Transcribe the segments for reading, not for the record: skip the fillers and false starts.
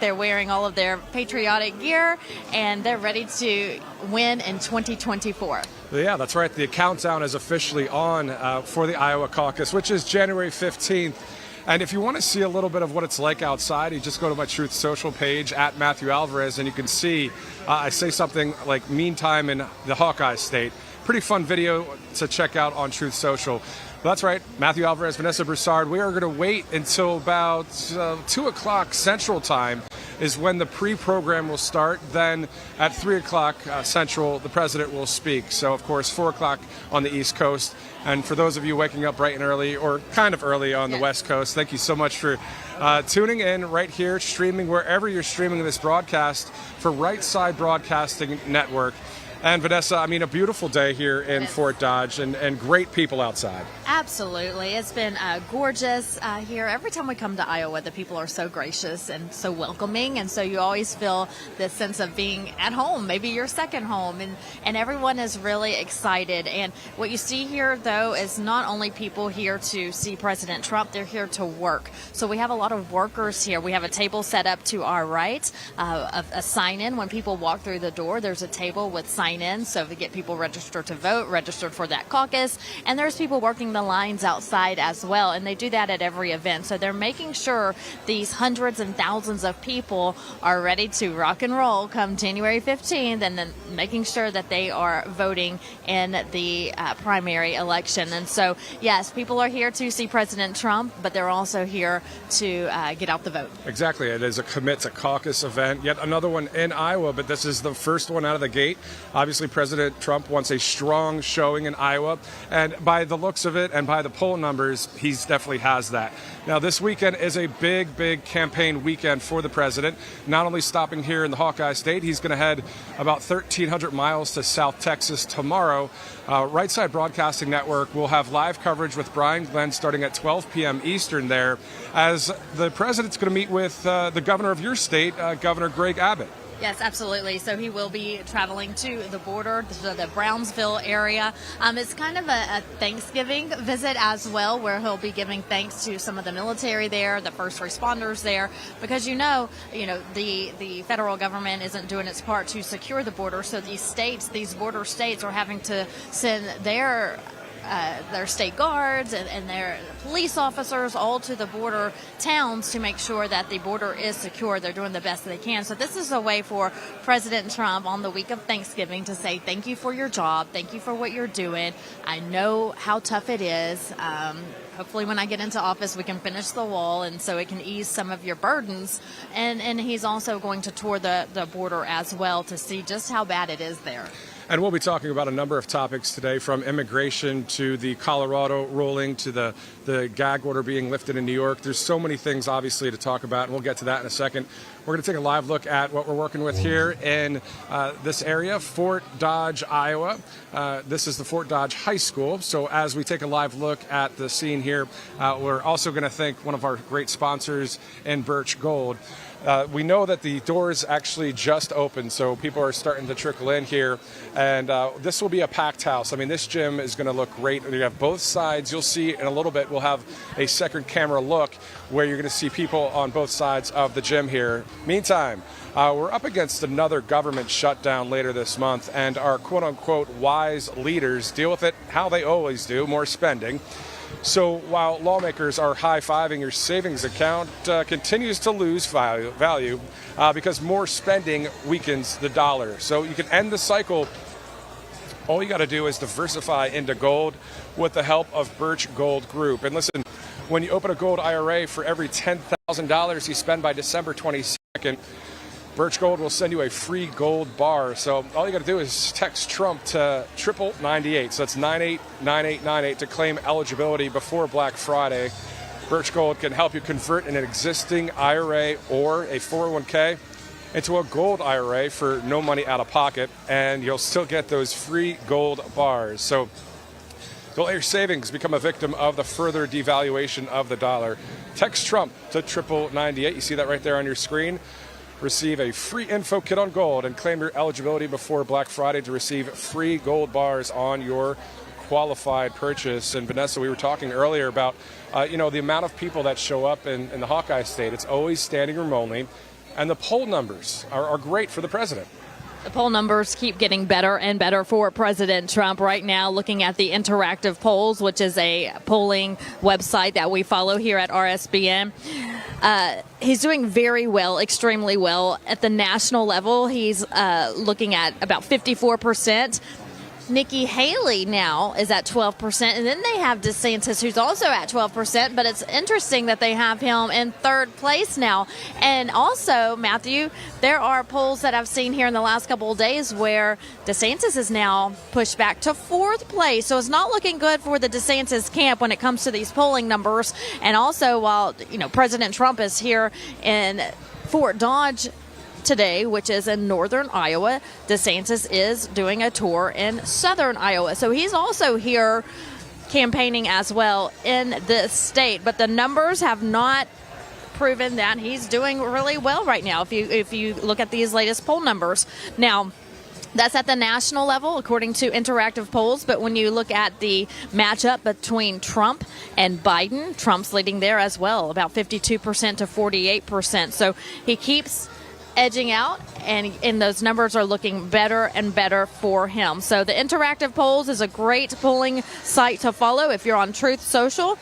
They're wearing all of their patriotic gear, and they're ready to win in 2024. Yeah, that's right. The countdown is officially on for the Iowa caucus, which is January 15th. And if you want to see a little bit of what it's like outside, you just go to my Truth Social page at Matthew Alvarez, and you can see I say something like meantime in the Hawkeye State. Pretty fun video to check out on Truth Social. But that's right, Matthew Alvarez, Vanessa Broussard. We are going to wait until about 2 o'clock Central Time is when the pre-program will start. Then at 3 o'clock Central, the president will speak. So, of course, 4 o'clock on the East Coast. And for those of you waking up bright and early, or kind of early on the West Coast, thank you so much for tuning in right here, streaming wherever you're streaming this broadcast for Right Side Broadcasting Network. And Vanessa, I mean, a beautiful day here in Fort Dodge and great people outside. Absolutely. It's been gorgeous here. Every time we come to Iowa, the people are so gracious and so welcoming. And so you always feel this sense of being at home, maybe your second home. And everyone is really excited. And what you see here, though, is not only people here to see President Trump, they're here to work. So we have a lot of workers here. We have a table set up to our right, a sign-in. When people walk through the door, there's a table with sign in, so to get people registered to vote, registered for that caucus. And there's people working the lines outside as well, and they do that at every event. So they're making sure these hundreds and thousands of people are ready to rock and roll come January 15th, and then making sure that they are voting in the primary election. And so, yes, people are here to see President Trump, but they're also here to get out the vote. Exactly. It is a Commit to Caucus event, yet another one in Iowa, but this is the first one out of the gate. Obviously, President Trump wants a strong showing in Iowa, and by the looks of it and by the poll numbers, he definitely has that. Now, this weekend is a big, big campaign weekend for the president. Not only stopping here in the Hawkeye State, he's going to head about 1,300 miles to South Texas tomorrow. Right Side Broadcasting Network will have live coverage with Brian Glenn starting at 12 p.m. Eastern there, as the president's going to meet with the governor of your state, Governor Greg Abbott. Yes, absolutely. So he will be traveling to the border, the Brownsville area. It's kind of a Thanksgiving visit as well, where he'll be giving thanks to some of the military there, the first responders there, because the federal government isn't doing its part to secure the border. So these border states are having to send their state guards and their police officers all to the border towns to make sure that the border is secure. They're doing the best they can. So this is a way for President Trump on the week of Thanksgiving to say thank you for your job. Thank you for what you're doing. I know how tough it is. Hopefully when I get into office, we can finish the wall, and so it can ease some of your burdens. And he's also going to tour the border as well to see just how bad it is there. And we'll be talking about a number of topics today, from immigration to the Colorado ruling to the gag order being lifted in New York. There's so many things, obviously, to talk about, and we'll get to that in a second. We're going to take a live look at what we're working with here in this area, Fort Dodge, Iowa. This is the Fort Dodge High School. So as we take a live look at the scene here, we're also going to thank one of our great sponsors in Birch Gold. We know that the doors actually just opened, so people are starting to trickle in here. And this will be a packed house. I mean, this gym is going to look great. You have both sides. You'll see in a little bit, we'll have a second camera look where you're going to see people on both sides of the gym here. Meantime, we're up against another government shutdown later this month, and our quote-unquote wise leaders deal with it how they always do, more spending. So while lawmakers are high-fiving your savings account, continues to lose value because more spending weakens the dollar. So you can end the cycle. All you got to do is diversify into gold with the help of Birch Gold Group. And listen, when you open a gold IRA, for every $10,000 you spend by December 22nd, Birch Gold will send you a free gold bar. So all you got to do is text Trump to 9898. So that's 989898 to claim eligibility before Black Friday. Birch Gold can help you convert an existing IRA or a 401k into a gold IRA for no money out of pocket, and you'll still get those free gold bars. So don't let your savings become a victim of the further devaluation of the dollar. Text Trump to 9898. You see that right there on your screen. Receive a free info kit on gold and claim your eligibility before Black Friday to receive free gold bars on your qualified purchase. And Vanessa, we were talking earlier about the amount of people that show up in the Hawkeye State. It's always standing room only. and the poll numbers are great for the president. The poll numbers keep getting better and better for President Trump. Right now, looking at the Interactive Polls, which is a polling website that we follow here at RSBN. He's doing very well, extremely well. At the national level, he's looking at about 54%. Nikki Haley now is at 12%, and then they have DeSantis, who's also at 12%, but it's interesting that they have him in third place now. And also, Matthew, there are polls that I've seen here in the last couple of days where DeSantis is now pushed back to fourth place, so it's not looking good for the DeSantis camp when it comes to these polling numbers. And also, while President Trump is here in Fort Dodge today, which is in northern Iowa, DeSantis is doing a tour in southern Iowa. So he's also here campaigning as well in this state. But the numbers have not proven that he's doing really well right now if you look at these latest poll numbers. Now, that's at the national level, according to Interactive Polls. But when you look at the matchup between Trump and Biden, Trump's leading there as well, about 52% to 48%. So he keeps edging out, and those numbers are looking better and better for him. So the Interactive Polls is a great polling site to follow. If you're on Truth Social,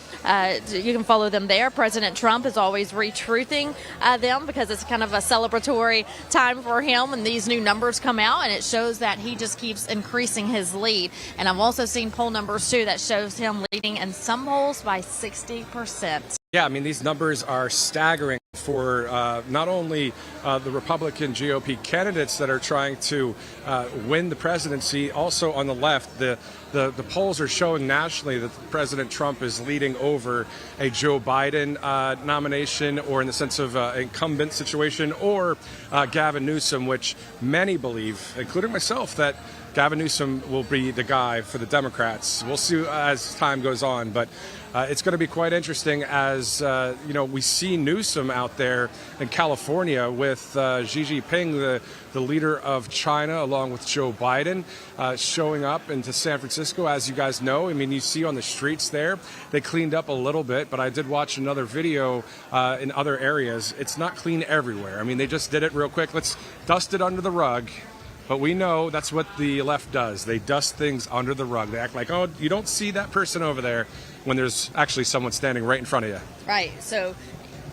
you can follow them there. President Trump is always retruthing them because it's kind of a celebratory time for him when these new numbers come out, and it shows that he just keeps increasing his lead. And I've also seen poll numbers too that shows him leading in some polls by 60%. Yeah, I mean, these numbers are staggering for not only the Republican GOP candidates that are trying to win the presidency, also on the left, the polls are showing nationally that President Trump is leading over a Joe Biden nomination, or in the sense of incumbent situation, or Gavin Newsom, which many believe, including myself, that Gavin Newsom will be the guy for the Democrats. We'll see as time goes on, but it's going to be quite interesting as we see Newsom out there in California with Xi Jinping, the leader of China, along with Joe Biden, showing up into San Francisco. As you guys know, I mean, you see on the streets there, they cleaned up a little bit, but I did watch another video in other areas. It's not clean everywhere. I mean, they just did it real quick. Let's dust it under the rug. But we know that's what the left does. They dust things under the rug. They act like, oh, you don't see that person over there, when there's actually someone standing right in front of you. Right. So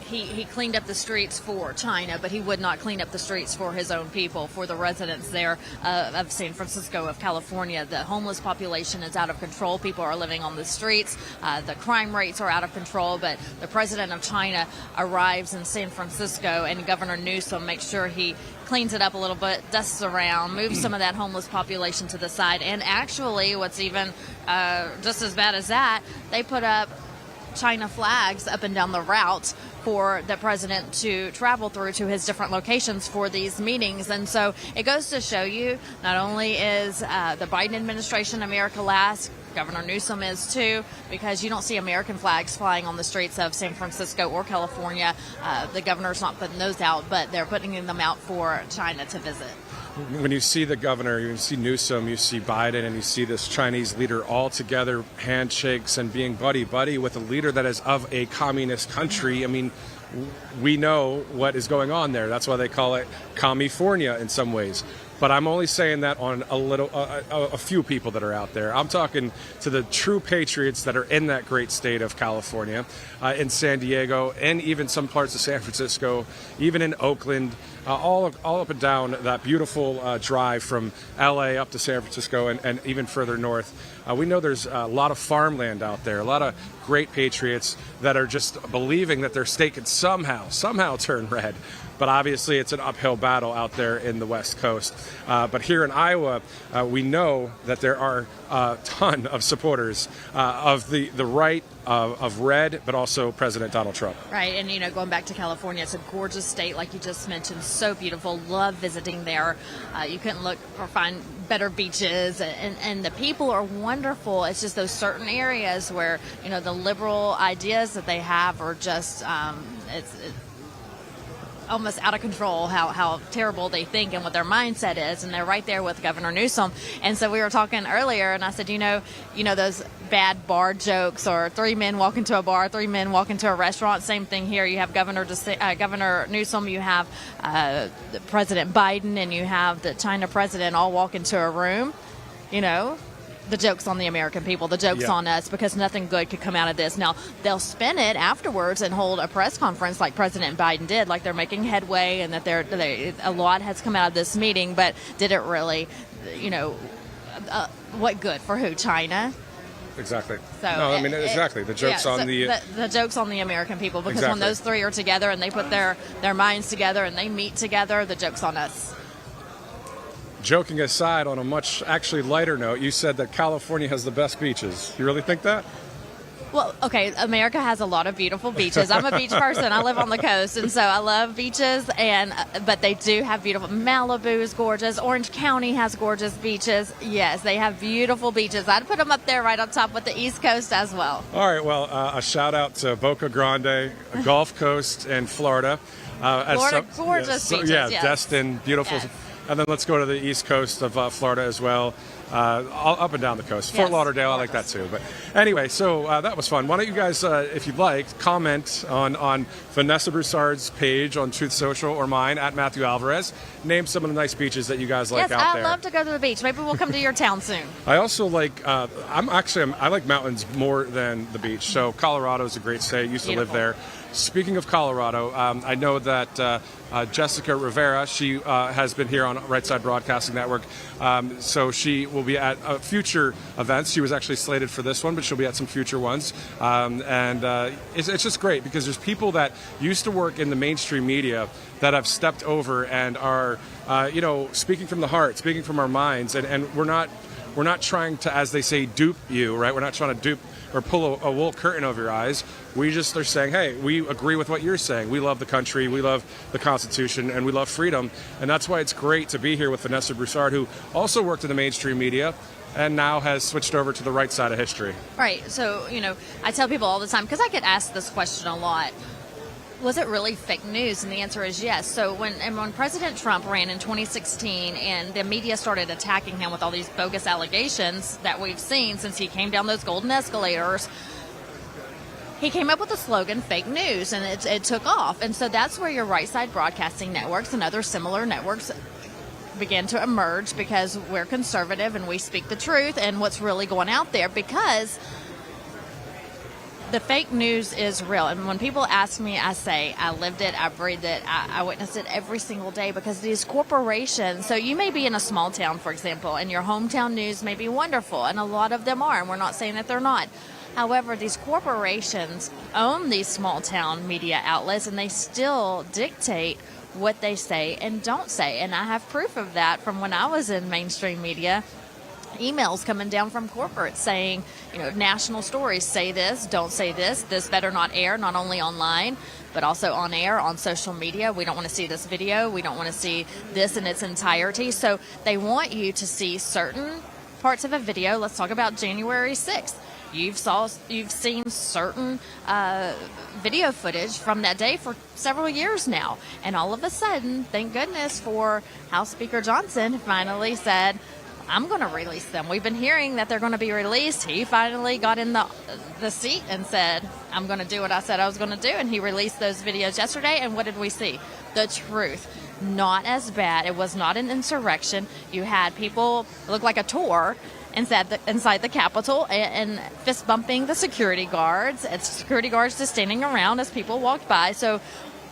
he cleaned up the streets for China, but he would not clean up the streets for his own people, for the residents there of San Francisco, of California. The homeless population is out of control. People are living on the streets. The crime rates are out of control. But the president of China arrives in San Francisco, and Governor Newsom makes sure he cleans it up a little bit, dusts around, moves some of that homeless population to the side. And actually, what's even just as bad as that, they put up China flags up and down the route for the president to travel through to his different locations for these meetings. And so it goes to show you, not only is the Biden administration America last, Governor Newsom is too, because you don't see American flags flying on the streets of San Francisco or California. The governor's not putting those out, but they're putting them out for China to visit. When you see the governor, you see Newsom, you see Biden, and you see this Chinese leader all together, handshakes and being buddy-buddy with a leader that is of a communist country, I mean, we know what is going on there. That's why they call it California in some ways. But I'm only saying that on a few people that are out there. I'm talking to the true patriots that are in that great state of California, in San Diego, and even some parts of San Francisco, even in Oakland, all up and down that beautiful drive from LA up to San Francisco, and even further north. We know there's a lot of farmland out there, a lot of great patriots that are just believing that their state could somehow turn red. But obviously it's an uphill battle out there in the West Coast. But here in Iowa, we know that there are a ton of supporters of the right of red, but also President Donald Trump. Right, and going back to California, it's a gorgeous state, like you just mentioned, so beautiful. Love visiting there. You couldn't look or find better beaches, and the people are wonderful. It's just those certain areas where almost out of control how terrible they think and what their mindset is, and they're right there with Governor Newsom. And so we were talking earlier, and I said, you know those bad bar jokes, or 3 men walk into a bar, 3 men walk into a restaurant. Same thing here. You have Governor Newsom, you have President Biden, and you have the China president all walk into a room. The joke's on the American people. The joke's on us, because nothing good could come out of this. Now, they'll spin it afterwards and hold a press conference like President Biden did, like they're making headway and that a lot has come out of this meeting. But did it really, what good for who? China? Exactly. So exactly. The joke's on the joke's on the American people, because exactly. when those three are together and they put their minds together and they meet together, the joke's on us. Joking aside, on a much actually lighter note, you said that California has the best beaches. You really think that? Well, okay, America has a lot of beautiful beaches. I'm a beach person. I live on the coast, and so I love beaches. But they do have beautiful. Malibu is gorgeous. Orange County has gorgeous beaches. Yes, they have beautiful beaches. I'd put them up there right on top with the East Coast as well. All right. Well, a shout out to Boca Grande, Gulf Coast, and Florida. Gorgeous beaches. Yes. Destin, beautiful. Yes. And then let's go to the east coast of Florida as well, all up and down the coast. Fort Lauderdale, I like that too. But anyway, so that was fun. Why don't you guys, if you'd like, comment on Vanessa Broussard's page on Truth Social or mine at Matthew Alvarez. Name some of the nice beaches that you guys like out there. Yes, I'd love to go to the beach. Maybe we'll come to your town soon. I also like, I like mountains more than the beach. So Colorado is a great state. Used to live there. Speaking of Colorado, I know that Jessica Rivera, she has been here on Right Side Broadcasting Network, so she will be at future events. She was actually slated for this one, but she'll be at some future ones. It's just great, because there's people that used to work in the mainstream media that have stepped over and are, speaking from the heart, speaking from our minds, and we're not trying to, as they say, dupe you, right? We're not trying to dupe or pull a wool curtain over your eyes. We just are saying, hey, we agree with what you're saying. We love the country, we love the Constitution, and we love freedom. And that's why it's great to be here with Vanessa Broussard, who also worked in the mainstream media and now has switched over to the right side of history. Right. So, I tell people all the time, because I get asked this question a lot, was it really fake news? And the answer is yes. So when President Trump ran in 2016 and the media started attacking him with all these bogus allegations that we've seen since he came down those golden escalators, he came up with the slogan fake news, and it took off. And so that's where your Right Side Broadcasting networks and other similar networks began to emerge, because we're conservative and we speak the truth and what's really going out there, because the fake news is real. And when people ask me, I say, I lived it, I breathed it, I witnessed it every single day, because these corporations, so you may be in a small town, for example, and your hometown news may be wonderful, and a lot of them are, and we're not saying that they're not. However, these corporations own these small town media outlets, and they still dictate what they say and don't say. And I have proof of that from when I was in mainstream media. Emails coming down from corporate saying, national stories, say this, don't say this better not air, not only online, but also on air, on social media. We don't want to see this video. We don't want to see this in its entirety. So they want you to see certain parts of a video. Let's talk about January 6th. You've seen certain video footage from that day for several years now. And all of a sudden, thank goodness for House Speaker Johnson, finally said, I'm going to release them. We've been hearing that they're going to be released. He finally got in the seat and said, I'm going to do what I said I was going to do. And he released those videos yesterday. And what did we see? The truth. Not as bad. It was not an insurrection. You had people look like a tour inside the Capitol and fist bumping the security guards. It's security guards just standing around as people walked by. So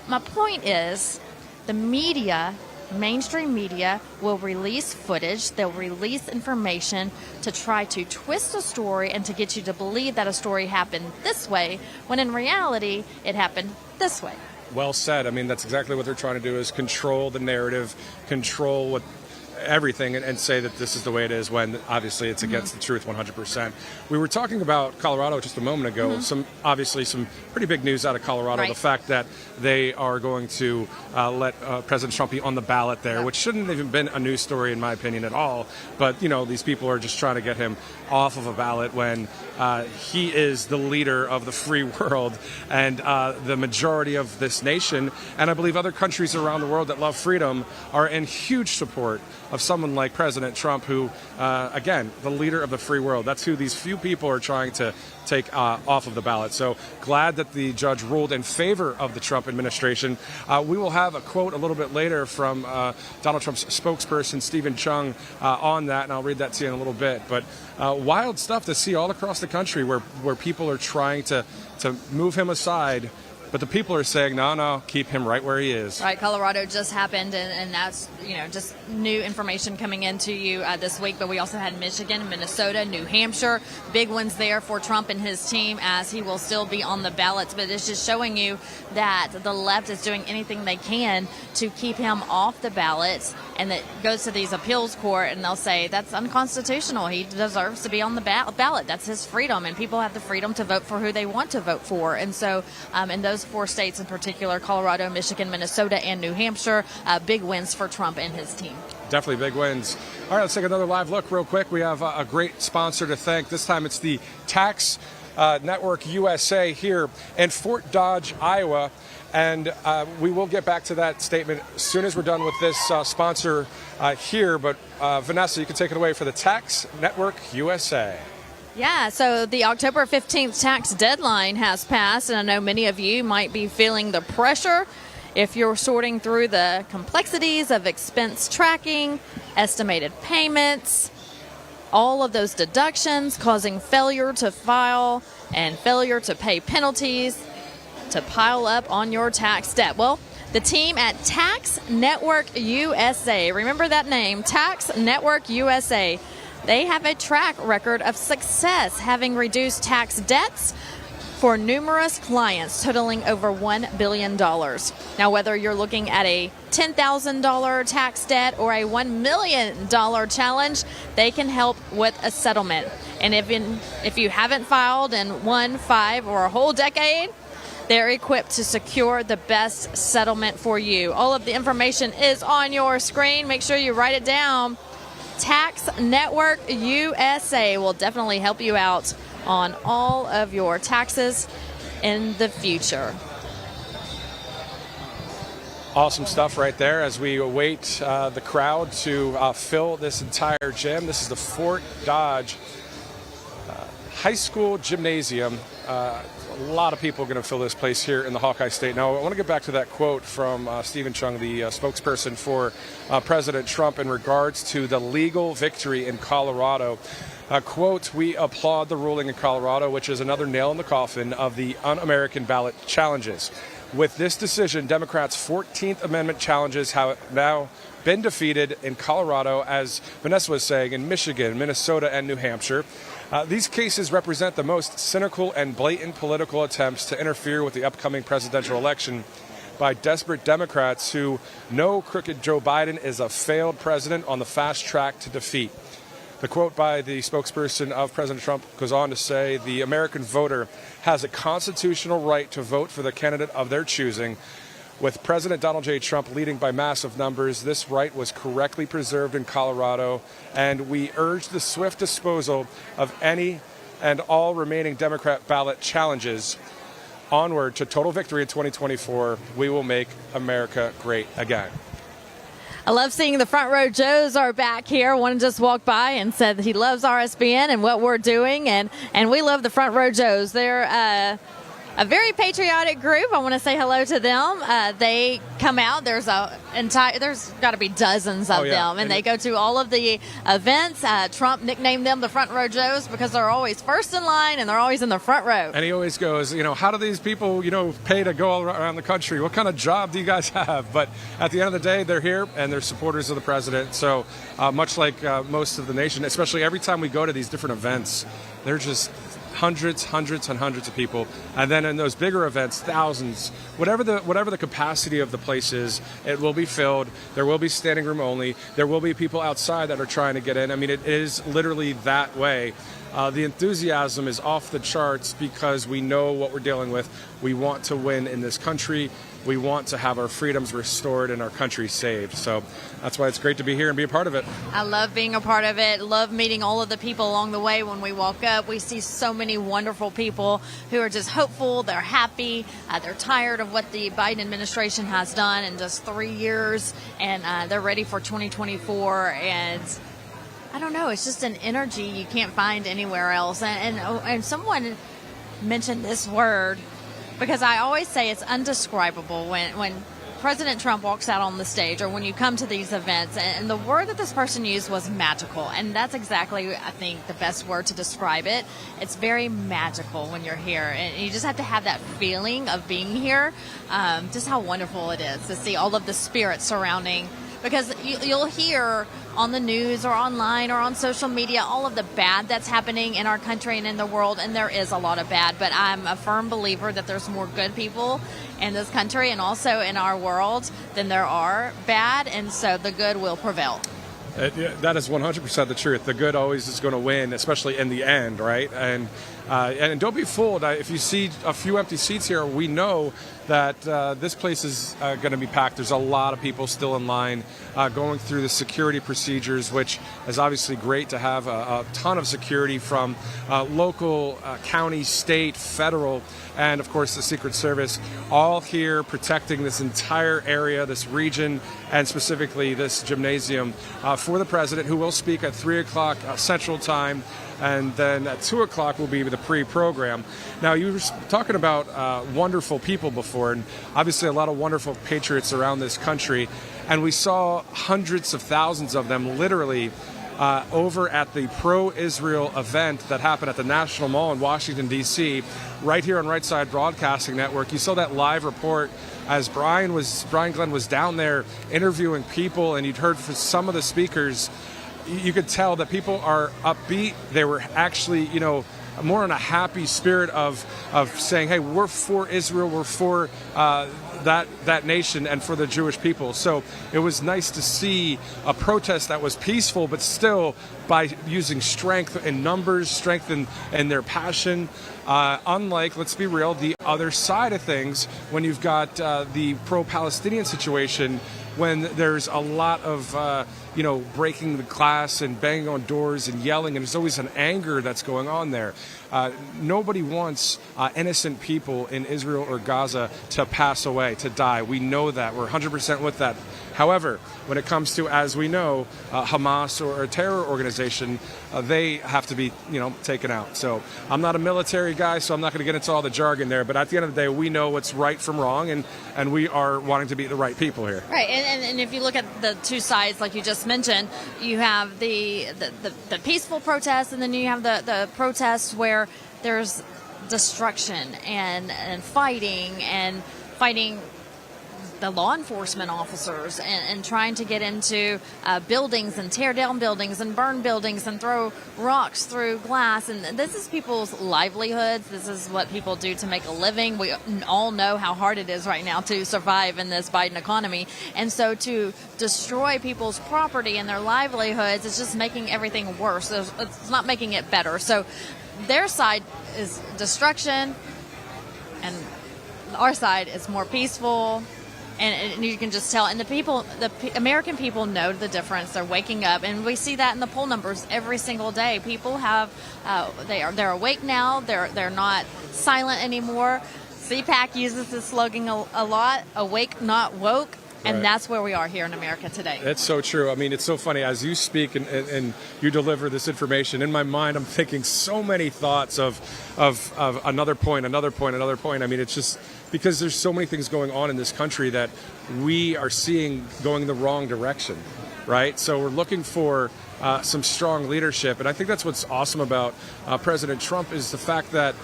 my point is, the media, mainstream media, will release footage, they'll release information to try to twist a story and to get you to believe that a story happened this way, when in reality it happened this way. Well said. I mean, that's exactly what they're trying to do, is control the narrative, control what everything and say that this is the way it is when obviously it's against the truth 100%. We were talking about Colorado just a moment ago. Some pretty big news out of Colorado. Right. The fact that they are going to let President Trump be on the ballot there, which shouldn't have even been a news story in my opinion at all. But these people are just trying to get him off of a ballot when he is the leader of the free world and the majority of this nation, and I believe other countries around the world that love freedom are in huge support of someone like President Trump, who, again, the leader of the free world. That's who these few people are trying to take off of the ballot. So glad that the judge ruled in favor of the Trump administration. We will have a quote a little bit later from Donald Trump's spokesperson, Stephen Chung, on that, and I'll read that to you in a little bit. But wild stuff to see all across the country where people are trying to move him aside. But the people are saying, no, keep him right where he is. Right, Colorado just happened, and that's, just new information coming into you this week. But we also had Michigan, Minnesota, New Hampshire, big ones there for Trump and his team, as he will still be on the ballots. But it's just showing you that the left is doing anything they can to keep him off the ballot, and that goes to these appeals court, and they'll say that's unconstitutional. He deserves to be on the ballot. That's his freedom, and people have the freedom to vote for who they want to vote for. And so in those 4 states in particular, Colorado, Michigan, Minnesota, and New Hampshire, big wins for Trump and his team. Definitely big wins. All right, let's take another live look real quick. We have a great sponsor to thank. This time it's the Tax Network USA here in Fort Dodge, Iowa. And we will get back to that statement as soon as we're done with this sponsor here. But Vanessa, you can take it away for the Tax Network USA. Yeah, so the October 15th tax deadline has passed, and I know many of you might be feeling the pressure if you're sorting through the complexities of expense tracking, estimated payments, all of those deductions causing failure to file and failure to pay penalties to pile up on your tax debt. Well, the team at Tax Network USA, remember that name, Tax Network USA, they have a track record of success, having reduced tax debts for numerous clients totaling over $1 billion. Now, whether you're looking at a $10,000 tax debt or a $1 million challenge, they can help with a settlement. And if you haven't filed in 1, 5, or a whole decade, they're equipped to secure the best settlement for you. All of the information is on your screen. Make sure you write it down. Tax Network USA will definitely help you out on all of your taxes in the future. Awesome stuff right there as we await the crowd to fill this entire gym. This is the Fort Dodge High School Gymnasium. A lot of people are going to fill this place here in the Hawkeye State. Now, I want to get back to that quote from Stephen Chung, the spokesperson for President Trump, in regards to the legal victory in Colorado. Quote, "We applaud the ruling in Colorado, which is another nail in the coffin of the un-American ballot challenges. With this decision, Democrats' 14th Amendment challenges have now been defeated in Colorado, as Vanessa was saying, in Michigan, Minnesota, and New Hampshire. These cases represent the most cynical and blatant political attempts to interfere with the upcoming presidential election by desperate Democrats who know crooked Joe Biden is a failed president on the fast track to defeat." The quote by the spokesperson of President Trump goes on to say, "The American voter has a constitutional right to vote for the candidate of their choosing. With President Donald J. Trump leading by massive numbers, this right was correctly preserved in Colorado, and we urge the swift disposal of any and all remaining Democrat ballot challenges. Onward to total victory in 2024. We will make America great again." I love seeing the Front Row Joes are back here. One just walked by and said that he loves RSBN and what we're doing, and we love the Front Row Joes. They're a very patriotic group. I want to say hello to them. They come out. There's got to be dozens of them, and they go to all of the events. Trump nicknamed them the Front Row Joes because they're always first in line and they're always in the front row. And he always goes, how do these people, pay to go around the country? What kind of job do you guys have? But at the end of the day, they're here and they're supporters of the president. So much like most of the nation, especially every time we go to these different events, they're just hundreds and hundreds of people, and then in those bigger events, thousands. Whatever the capacity of the place is, it will be filled. There will be standing room only. There will be people outside that are trying to get in. I mean, it is literally that way. The enthusiasm is off the charts because we know what we're dealing with. We want to win in this country. We want to have our freedoms restored and our country saved. So that's why it's great to be here and be a part of it. I love being a part of it. Love meeting all of the people along the way. When we walk up, we see so many wonderful people who are just hopeful. They're happy. They're tired of what the Biden administration has done in just 3 years, and they're ready for 2024. And I don't know, it's just an energy you can't find anywhere else. And someone mentioned this word, because I always say it's undescribable when President Trump walks out on the stage or when you come to these events. And the word that this person used was magical. And that's exactly, I think, the best word to describe it. It's very magical when you're here. And you just have to have that feeling of being here. Just how wonderful it is to see all of the spirit surrounding. Because you'll hear on the news or online or on social media all of the bad that's happening in our country and in the world, and there is a lot of bad. But I'm a firm believer that there's more good people in this country and also in our world than there are bad, and so the good will prevail. That is 100% the truth. The good always is going to win, especially in the end, right? And don't be fooled. If you see a few empty seats here, we know that this place is going to be packed. There's a lot of people still in line going through the security procedures, which is obviously great to have a ton of security from local, county, state, federal, and of course the Secret Service, all here protecting this entire area, this region, and specifically this gymnasium for the president, who will speak at 3 o'clock Central Time. And then at 2 o'clock will be the pre-program. Now, you were talking about wonderful people before, and obviously a lot of wonderful patriots around this country. And we saw hundreds of thousands of them literally over at the pro-Israel event that happened at the National Mall in Washington, D.C., right here on Right Side Broadcasting Network. You saw that live report as Brian Glenn was down there interviewing people, and you'd heard from some of the speakers. You could tell that people are upbeat. They were actually, more in a happy spirit of saying, hey, we're for Israel, we're for that nation and for the Jewish people. So it was nice to see a protest that was peaceful, but still by using strength in numbers, strength in their passion. Unlike, let's be real, the other side of things, when you've got the pro-Palestinian situation, when there's a lot of breaking the glass and banging on doors and yelling, and there's always an anger that's going on there. Nobody wants innocent people in Israel or Gaza to pass away, to die. We know that. We're 100% with that. However, when it comes to, as we know, Hamas or a terror organization, they have to be, taken out. So I'm not a military guy, so I'm not going to get into all the jargon there. But at the end of the day, we know what's right from wrong, and we are wanting to be the right people here. Right, and if you look at the two sides, like you just mentioned, you have the peaceful protests, and then you have the protests where there's destruction and fighting the law enforcement officers and trying to get into buildings and tear down buildings and burn buildings and throw rocks through glass. And this is people's livelihoods. This is what people do to make a living. We all know how hard it is right now to survive in this Biden economy. And so to destroy people's property and their livelihoods is just making everything worse. It's not making it better. So their side is destruction, and our side is more peaceful. And you can just tell, and the American people know the difference. They're waking up, and we see that in the poll numbers every single day. People have, they're awake now. They're not silent anymore. CPAC uses this slogan a lot: "Awake, not woke." And Right. That's where we are here in America today. It's so true. I mean, it's so funny. As you speak and you deliver this information, in my mind, I'm thinking so many thoughts of another point. I mean, it's just because there's so many things going on in this country that we are seeing going the wrong direction, right? So we're looking for some strong leadership. And I think that's what's awesome about President Trump is the fact that,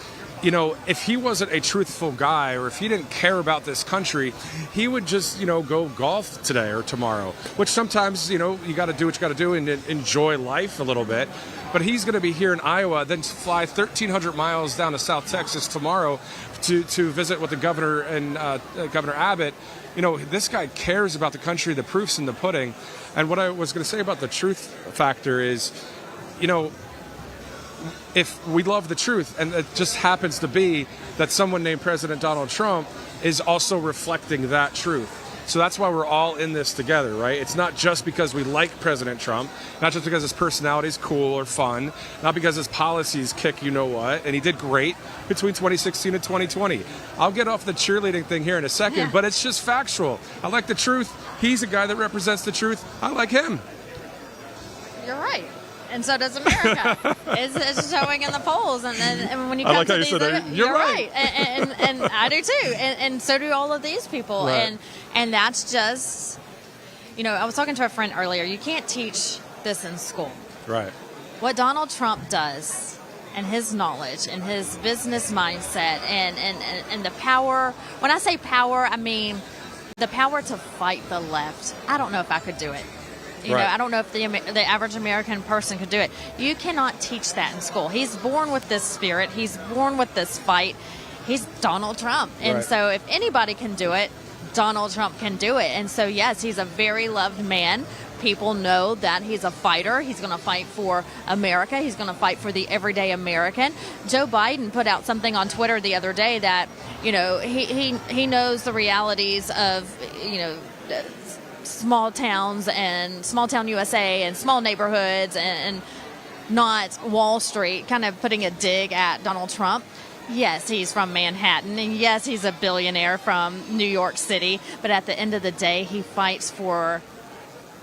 if he wasn't a truthful guy, or if he didn't care about this country, he would just, go golf today or tomorrow, which sometimes, you got to do what you got to do and enjoy life a little bit. but he's going to be here in Iowa, then fly 1,300 miles down to South Texas tomorrow to visit with the governor and Governor Abbott. You know, this guy cares about the country. The proof's in the pudding. And what I was going to say about the truth factor is, you know, if we love the truth, and it just happens to be that someone named President Donald Trump is also reflecting that truth. So that's why we're all in this together, right? It's not just because we like President Trump, not just because his personality is cool or fun, not because his policies kick you know what, and he did great between 2016 and 2020. I'll get off the cheerleading thing here in a second, but it's just factual. I like the truth. He's a guy that represents the truth. I like him. You're right. And so does America. It's showing in the polls, and when you come like to how you these, said that. You're right. And I do too, and so do all of these people, Right. and that's just, you know, I was talking to a friend earlier. You can't teach this in school. Right. What Donald Trump does, and his knowledge, and his business mindset, and the power. When I say power, I mean the power to fight the left. I don't know if I could do it. You know, I don't know if the average American person could do it. You cannot teach that in school. He's born with this spirit. He's born with this fight. He's Donald Trump. And so if anybody can do it, Donald Trump can do it. And so, yes, he's a very loved man. People know that he's a fighter. He's going to fight for America. He's going to fight for the everyday American. Joe Biden put out something on Twitter the other day that, you know, he knows the realities of, you know, small towns and small town USA and small neighborhoods and not Wall Street, kind of putting a dig at Donald Trump. Yes, he's from Manhattan, and yes, he's a billionaire from New York City, but at the end of the day, he fights for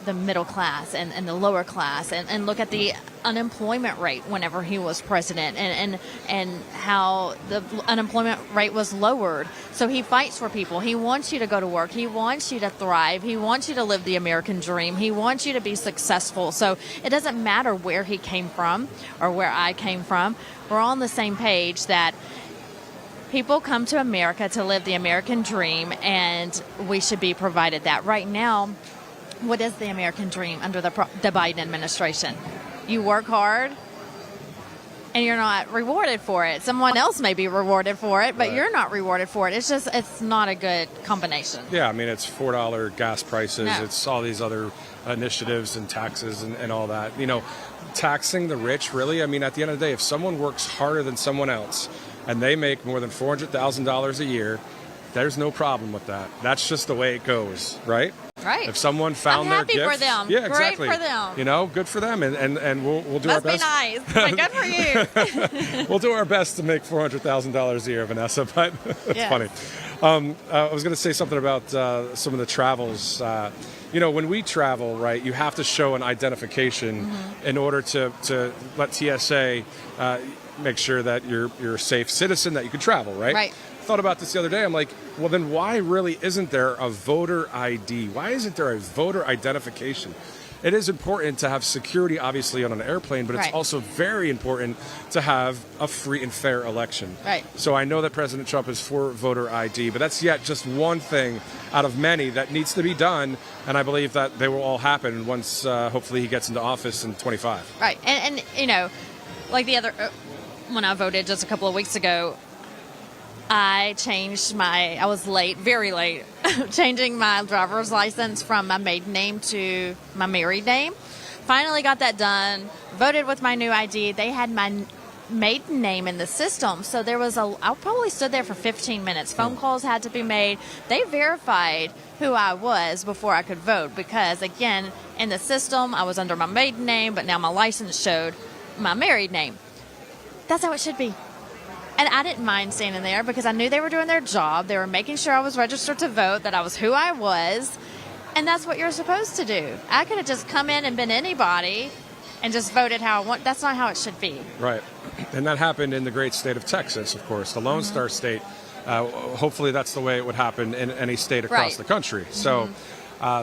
the middle class and the lower class, and look at the unemployment rate whenever he was president, and how the unemployment rate was lowered. So he fights for people. He wants you to go to work. He wants you to thrive. He wants you to live the American dream. He wants you to be successful. So it doesn't matter where he came from or where I came from. We're all on the same page that people come to America to live the American dream, and we should be provided that. Right now, what is the American dream under the Biden administration? You work hard, and you're not rewarded for it. Someone else may be rewarded for it, but you're not rewarded for it. It's not a good combination. Yeah, I mean, it's $4 gas prices. No. It's all these other initiatives and taxes and all that. You know, taxing the rich, really, I mean, at the end of the day, if someone works harder than someone else and they make more than $400,000 a year, there's no problem with that. That's just the way it goes, right? Right. If someone found I'm their happy gift, for them. yeah, exactly. Great for them. You know, good for them, and we'll do our best. Must be nice. But good for you. We'll do our best to make $400,000 a year, Vanessa. But it's funny. I was going to say something about some of the travels. You know, when we travel, right, you have to show an identification in order to let TSA make sure that you're a safe citizen, that you can travel, right? Right. Thought about this the other day. I'm like, well, then why really isn't there a voter ID? Why isn't there a voter identification? It is important to have security, obviously, on an airplane, but it's also very important to have a free and fair election. Right. So I know that President Trump is for voter ID, but that's yet just one thing out of many that needs to be done, and I believe that they will all happen once, hopefully, he gets into office in 25. Right. And you know, like the other, when I voted just a couple of weeks ago, I was late, very late, changing my driver's license from my maiden name to my married name. Finally got that done, voted with my new ID. They had my maiden name in the system. So I probably stood there for 15 minutes. Phone calls had to be made. They verified who I was before I could vote because, again, in the system, I was under my maiden name, but now my license showed my married name. That's how it should be. And I didn't mind standing there because I knew they were doing their job. They were making sure I was registered to vote, that I was who I was. And that's what you're supposed to do. I could have just come in and been anybody and just voted how I want. That's not how it should be. Right. And that happened in the great state of Texas, of course, the Lone Star State. Hopefully that's the way it would happen in any state across the country. So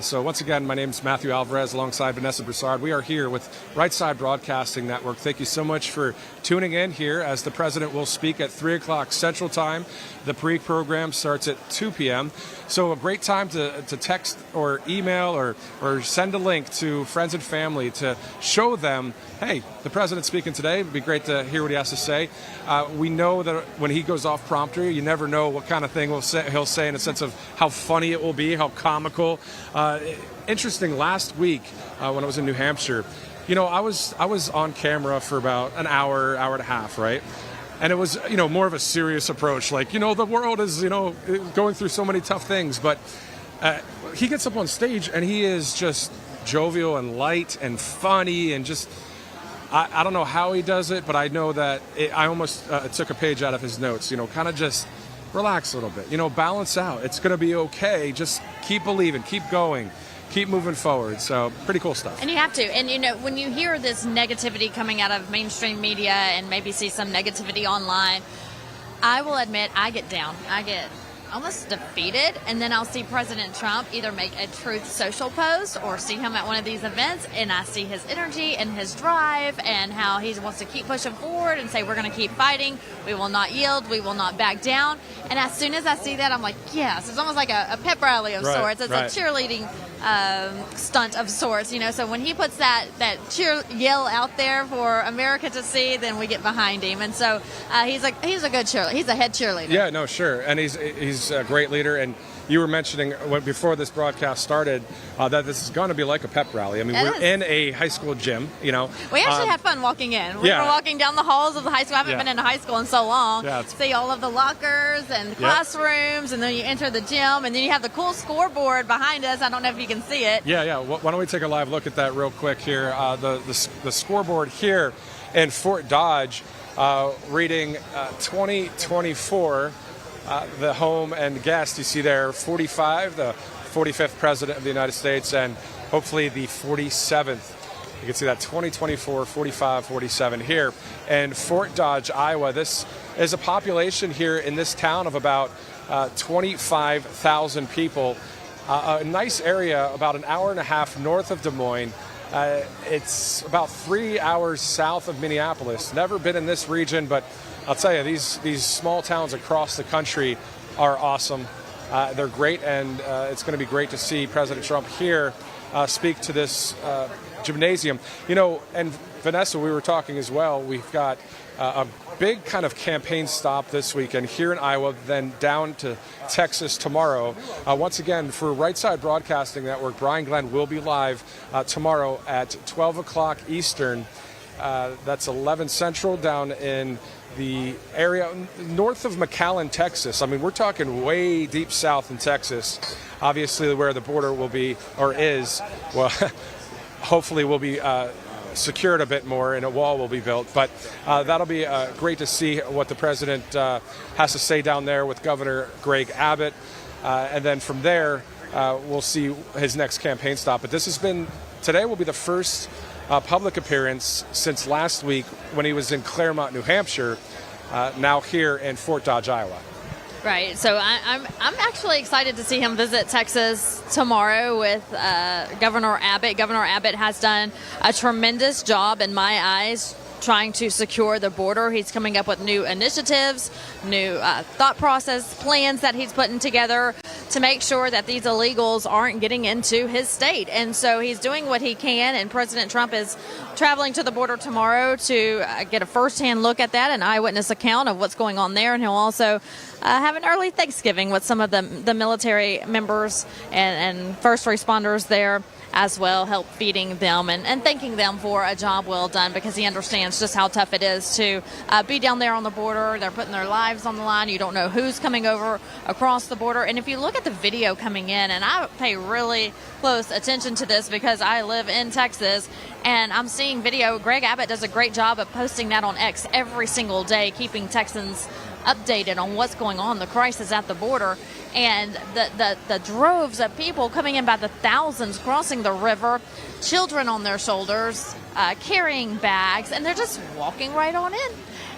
So once again, my name is Matthew Alvarez alongside Vanessa Broussard. We are here with Right Side Broadcasting Network. Thank you so much for tuning in here as the president will speak at 3 o'clock Central Time. The pre-program starts at 2 p.m. So a great time to text or email or send a link to friends and family to show them, hey, the president's speaking today. It'd be great to hear what he has to say. We know that when he goes off prompter, you never know what kind of thing he'll say in a sense of how funny it will be, how comical. Interesting, last week when I was in New Hampshire, I was on camera for about an hour and a half, right? And it was, more of a serious approach. Like, the world is, going through so many tough things. But he gets up on stage and he is just jovial and light and funny and just, I don't know how he does it, but I know that I almost took a page out of his notes, kind of just relax a little bit, balance out. It's going to be okay. Just keep believing, keep going, keep moving forward. So pretty cool stuff. And you have to. And, when you hear this negativity coming out of mainstream media and maybe see some negativity online, I will admit I get down. I get almost defeated, and then I'll see President Trump either make a Truth Social post or see him at one of these events, and I see his energy and his drive and how he wants to keep pushing forward and say we're going to keep fighting, we will not yield, we will not back down. And as soon as I see that, I'm like, yes, it's almost like a pep rally of sorts. It's a cheerleading stunt of sorts, So when he puts that cheer yell out there for America to see, then we get behind him. And so he's a good cheerleader. He's a head cheerleader. Yeah, no, sure. And he's a great leader. And you were mentioning before this broadcast started that this is going to be like a pep rally. I mean, we're in a high school gym, We actually had fun walking in. We were walking down the halls of the high school. I haven't been in a high school in so long. Yeah, see all of the lockers and the classrooms, and then you enter the gym, and then you have the cool scoreboard behind us. I don't know if you can see it. Yeah. Why don't we take a live look at that real quick here? The scoreboard here in Fort Dodge reading 2024. The home and guest you see there, 45, the 45th president of the United States, and hopefully the 47th. You can see that 2024, 45, 47 here in Fort Dodge, Iowa. This is a population here in this town of about 25,000 people. A nice area about an hour and a half north of Des Moines. It's about 3 hours south of Minneapolis. Never been in this region, but I'll tell you, these small towns across the country are awesome. They're great, and it's going to be great to see President Trump here speak to this gymnasium. And Vanessa, we were talking as well, we've got a big kind of campaign stop this weekend here in Iowa, then down to Texas tomorrow. Once again, for Right Side Broadcasting Network, Brian Glenn will be live tomorrow at 12 o'clock Eastern. That's 11 Central down in the area north of McAllen, Texas. I mean, we're talking way deep south in Texas, obviously where the border will be, or is, well, hopefully will be secured a bit more and a wall will be built. But that'll be great to see what the president has to say down there with Governor Greg Abbott. And then from there, we'll see his next campaign stop. But today will be the first public appearance since last week when he was in Claremont, New Hampshire, now here in Fort Dodge, Iowa. Right. So I'm actually excited to see him visit Texas tomorrow with Governor Abbott. Governor Abbott has done a tremendous job in my eyes trying to secure the border. He's coming up with new initiatives, new thought process plans that he's putting together to make sure that these illegals aren't getting into his state. And so he's doing what he can, and President Trump is traveling to the border tomorrow to get a firsthand look at that, an eyewitness account of what's going on there. And he'll also have an early Thanksgiving with some of the military members and first responders there as well, help feeding them and thanking them for a job well done, because he understands just how tough it is to be down there on the border. They're putting their lives on the line. You don't know who's coming over across the border. And if you look at the video coming in, and I pay really close attention to this because I live in Texas, and I'm seeing video. Greg Abbott does a great job of posting that on X every single day, keeping Texans updated on what's going on, the crisis at the border. And the droves of people coming in by the thousands crossing the river, children on their shoulders, carrying bags, and they're just walking right on in.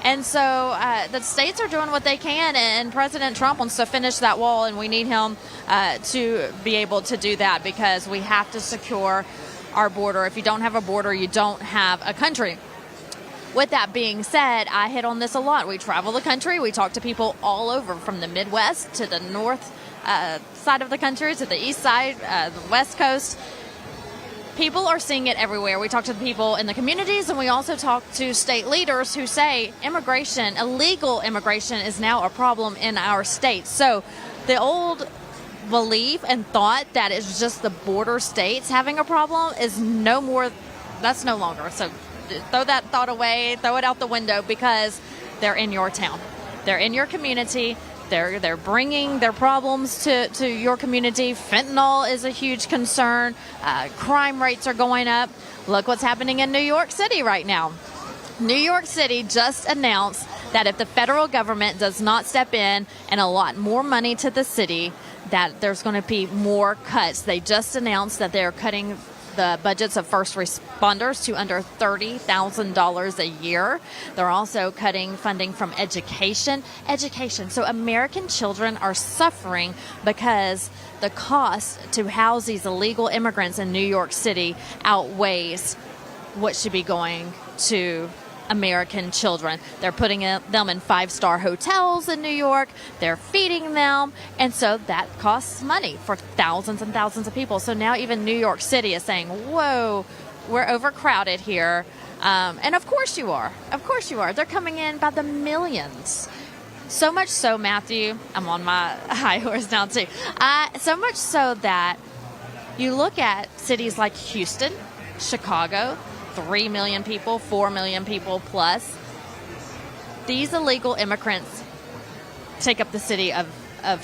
And so the states are doing what they can, and President Trump wants to finish that wall, and we need him to be able to do that, because we have to secure our border. If you don't have a border, you don't have a country. With that being said, I hit on this a lot. We travel the country. We talk to people all over, from the Midwest to the north side of the country, to the east side, the west coast. People are seeing it everywhere. We talk to the people in the communities, and we also talk to state leaders who say immigration, illegal immigration, is now a problem in our state. So the old belief and thought that it's just the border states having a problem is no more, that's no longer. So throw that thought away, throw it out the window, because they're in your town. They're in your community. They're bringing their problems to your community. Fentanyl is a huge concern. Crime rates are going up. Look what's happening in New York City right now. New York City just announced that if the federal government does not step in and allot more money to the city, that there's going to be more cuts. They just announced that they're cutting the budgets of first responders to under $30,000 a year. They're also cutting funding from education. So American children are suffering because the cost to house these illegal immigrants in New York City outweighs what should be going to American children. They're putting them in 5-star hotels in New York. They're feeding them. And so that costs money for thousands and thousands of people. So now even New York City is saying, whoa, we're overcrowded here. And of course you are. Of course you are. They're coming in by the millions. So much so, Matthew, I'm on my high horse now too. So much so that you look at cities like Houston, Chicago, 3 million people, 4 million people plus. These illegal immigrants take up the city of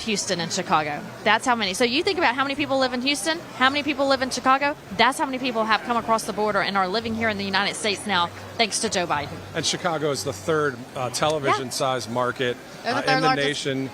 Houston and Chicago. That's how many. So you think about how many people live in Houston, how many people live in Chicago. That's how many people have come across the border and are living here in the United States now, thanks to Joe Biden. And Chicago is the third television-sized market in the nation.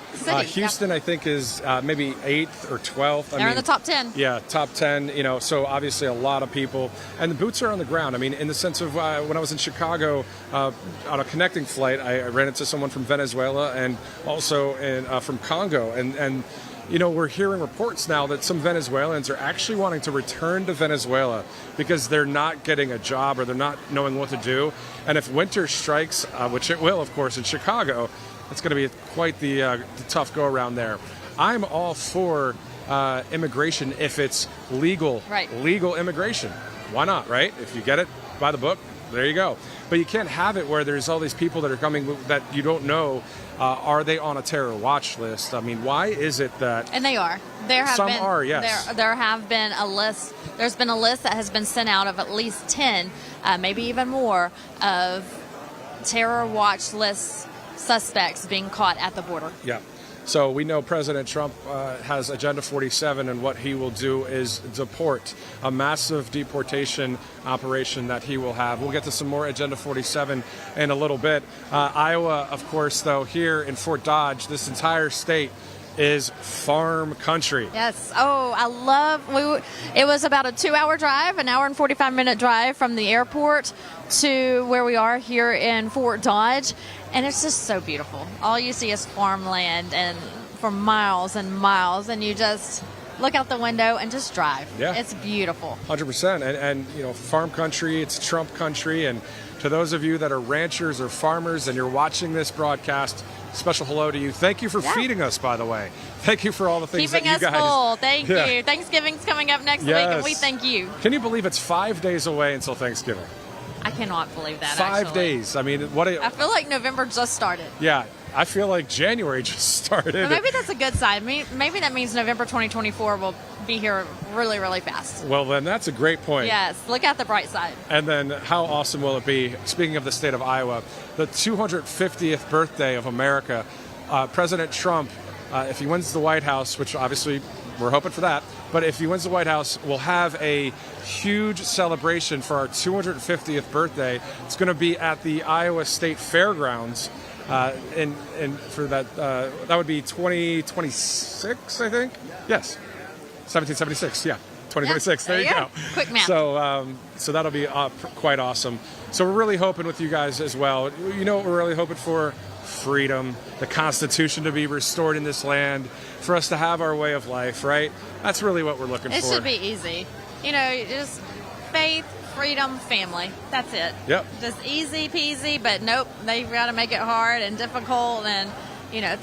Houston, I think, is maybe 8th or 12th. They're in the top 10. Yeah, top 10. You know, so obviously a lot of people, and the boots are on the ground. I mean, in the sense of when I was in Chicago on a connecting flight, I ran into someone from Venezuela and also from Congo, and you know, we're hearing reports now that some Venezuelans are actually wanting to return to Venezuela because they're not getting a job or they're not knowing what to do. And if winter strikes, which it will, of course, in Chicago, it's going to be quite the tough go-around there. I'm all for immigration if it's legal, legal immigration. Why not, right? If you get it by the book, there you go. But you can't have it where there's all these people that are coming that you don't know. Are they on a terror watch list? I mean, why is it that... And they are. There have some been, are, yes. There have been a list. There's been a list that has been sent out of at least 10, maybe even more, of terror watch list suspects being caught at the border. Yeah. So we know President Trump has Agenda 47, and what he will do is deport, a massive deportation operation that he will have. We'll get to some more Agenda 47 in a little bit. Iowa, of course, though, here in Fort Dodge, this entire state is farm country. Yes. Oh, I love, it was about a 2-hour drive, an hour and 45-minute drive from the airport to where we are here in Fort Dodge. And it's just so beautiful. All you see is farmland and for miles and miles, and you just look out the window and just drive. Yeah. It's beautiful. 100%. And you know, farm country, it's Trump country. And to those of you that are ranchers or farmers and you're watching this broadcast, special hello to you. Thank you for feeding us, by the way. Thank you for all the things Keeping that you guys... Keeping us full. Thank you. Thanksgiving's coming up next week, and we thank you. Can you believe it's 5 days away until Thanksgiving? I cannot believe that, 5 days. I mean, I feel like November just started. Yeah, I feel like January just started. But maybe that's a good sign. Maybe that means November 2024 will be here really, really fast. Well, then that's a great point. Yes, look at the bright side. And then how awesome will it be, speaking of the state of Iowa, the 250th birthday of America, President Trump, if he wins the White House, which obviously we're hoping for that, but if he wins the White House, we'll have a huge celebration for our 250th birthday. It's going to be at the Iowa State Fairgrounds, and for that would be 2026, I think. Yes, 1776. Yeah, 2026. There you go. Quick math. So that'll be quite awesome. So we're really hoping with you guys as well. You know what we're really hoping for? Freedom, the Constitution to be restored in this land, for us to have our way of life, right? That's really what we're looking for. It should be easy. Just faith, freedom, family. That's it. Yep. Just easy peasy, but nope, they've got to make it hard and difficult and,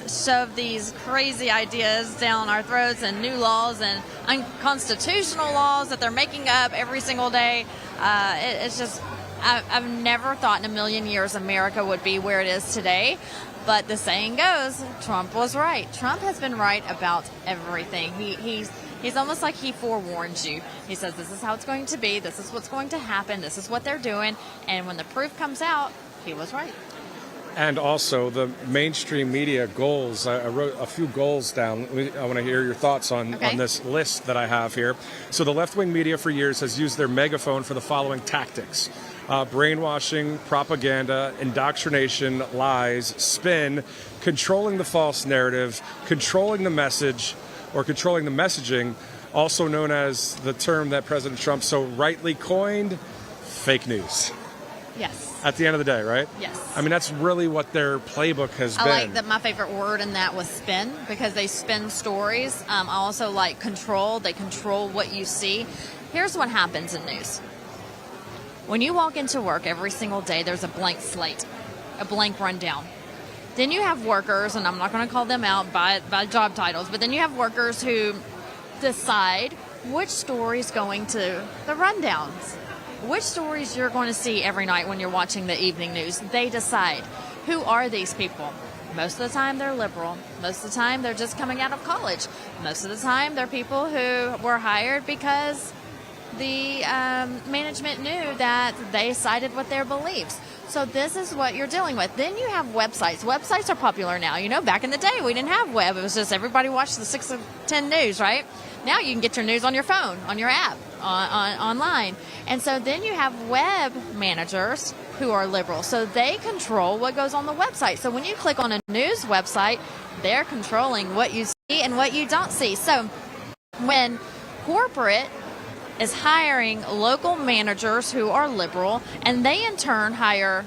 shove these crazy ideas down our throats and new laws and unconstitutional laws that they're making up every single day. It's just, I've never thought in a million years America would be where it is today. But the saying goes, Trump was right. Trump has been right about everything. He's almost like he forewarns you. He says, this is how it's going to be. This is what's going to happen. This is what they're doing. And when the proof comes out, he was right. And also the mainstream media goals. I wrote a few goals down. I want to hear your thoughts on this list that I have here. So the left-wing media for years has used their megaphone for the following tactics. Brainwashing, propaganda, indoctrination, lies, spin, controlling the false narrative, controlling the message, or controlling the messaging, also known as the term that President Trump so rightly coined, fake news. Yes. At the end of the day, right? Yes. I mean, that's really what their playbook has been. I like that. My favorite word in that was spin, because they spin stories. I also like control. They control what you see. Here's what happens in news. When you walk into work every single day, there's a blank slate, a blank rundown. Then you have workers, and I'm not going to call them out by job titles, but then you have workers who decide which story's going to the rundowns, which stories you're going to see every night when you're watching the evening news. They decide. Who are these people? Most of the time, they're liberal. Most of the time, they're just coming out of college. Most of the time, they're people who were hired because the management knew that they sided with their beliefs. So this is what you're dealing with. Then you have websites. Websites are popular now. Back in the day, we didn't have web. It was just everybody watched the 6 of 10 news, right? Now you can get your news on your phone, on your app, online. And so then you have web managers who are liberal. So they control what goes on the website. So when you click on a news website, they're controlling what you see and what you don't see. So when corporate is hiring local managers who are liberal, and they in turn hire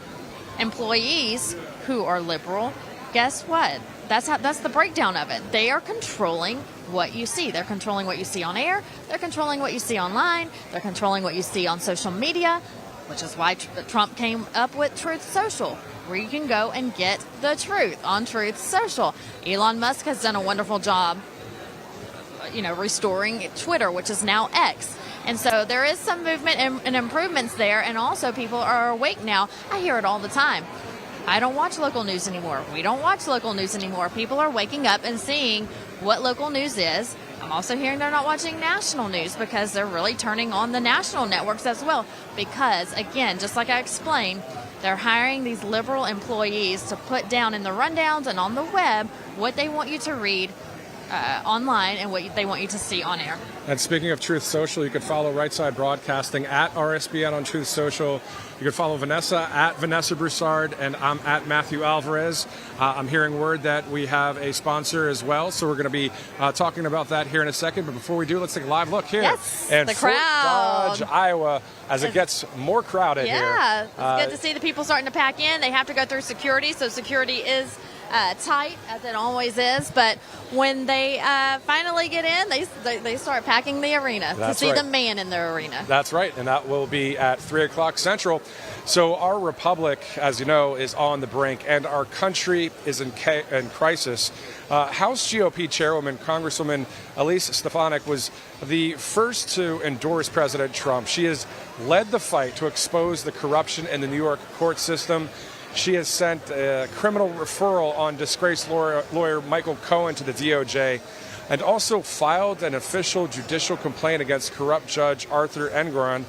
employees who are liberal, guess what? That's the breakdown of it. They are controlling what you see. They're controlling what you see on air. They're controlling what you see online. They're controlling what you see on social media, which is why Trump came up with Truth Social, where you can go and get the truth on Truth Social. Elon Musk has done a wonderful job, restoring Twitter, which is now X. And so there is some movement and improvements there, and also people are awake now. I hear it all the time. I don't watch local news anymore. We don't watch local news anymore. People are waking up and seeing what local news is. I'm also hearing they're not watching national news because they're really turning on the national networks as well. Because, again, just like I explained, they're hiring these liberal employees to put down in the rundowns and on the web what they want you to read online and what they want you to see on air. And speaking of Truth Social, you can follow Right Side Broadcasting at RSBN on Truth Social. You can follow Vanessa at Vanessa Broussard, and I'm at Matthew Alvarez. I'm hearing word that we have a sponsor as well, so we're going to be talking about that here in a second. But before we do, let's take a live look here in Fort Dodge, Iowa, as it gets more crowded here. Yeah, it's good to see the people starting to pack in. They have to go through security, so security is tight, as it always is, but when they finally get in, they start packing the arena to see the man in the arena. That's right, and that will be at 3 o'clock Central. So our republic, as you know, is on the brink, and our country is in crisis. House GOP chairwoman, Congresswoman Elise Stefanik, was the first to endorse President Trump. She has led the fight to expose the corruption in the New York court system. She has sent a criminal referral on disgraced lawyer Michael Cohen to the DOJ, and also filed an official judicial complaint against corrupt Judge Arthur Engoron,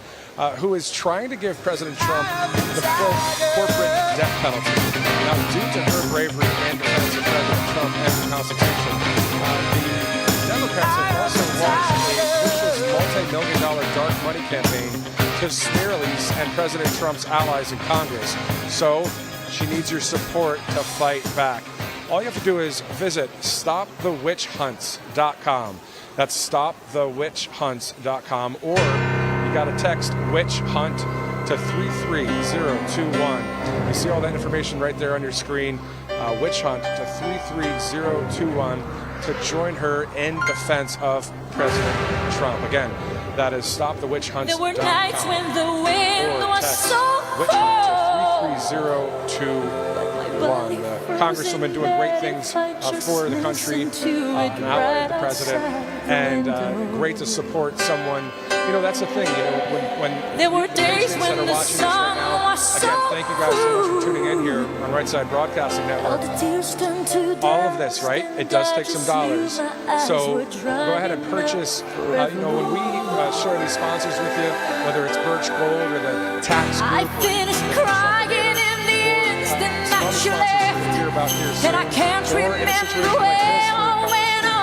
who is trying to give President Trump the full corporate death penalty. Now, due to her bravery and defense of President Trump and the Constitution, the Democrats have also launched a vicious multi-million-dollar dark money campaign to smear Elise and President Trump's allies in Congress. So she needs your support to fight back. All you have to do is visit stopthewitchhunts.com. That's stopthewitchhunt.com, or you got to text witch hunt to 33021. You see all that information right there on your screen. Witch hunt to 33021 to join her in defense of President Trump. Again, that is stopthewitchhunt.com. There were nights when the wind was so witch hunt to 33021. The Congresswoman doing great things for the country, an ally of the president, and great to support someone. You know, that's the thing. You know, when there were days when the sun was so again, thank you guys so much for tuning in here on Right Side Broadcasting Network. All of this, right? It does take some dollars. So go ahead and purchase. You know, when we share these sponsors with you, whether it's Birch Gold or the tax group, I finished crying in the instant that you left, and I can't remember where or when or how.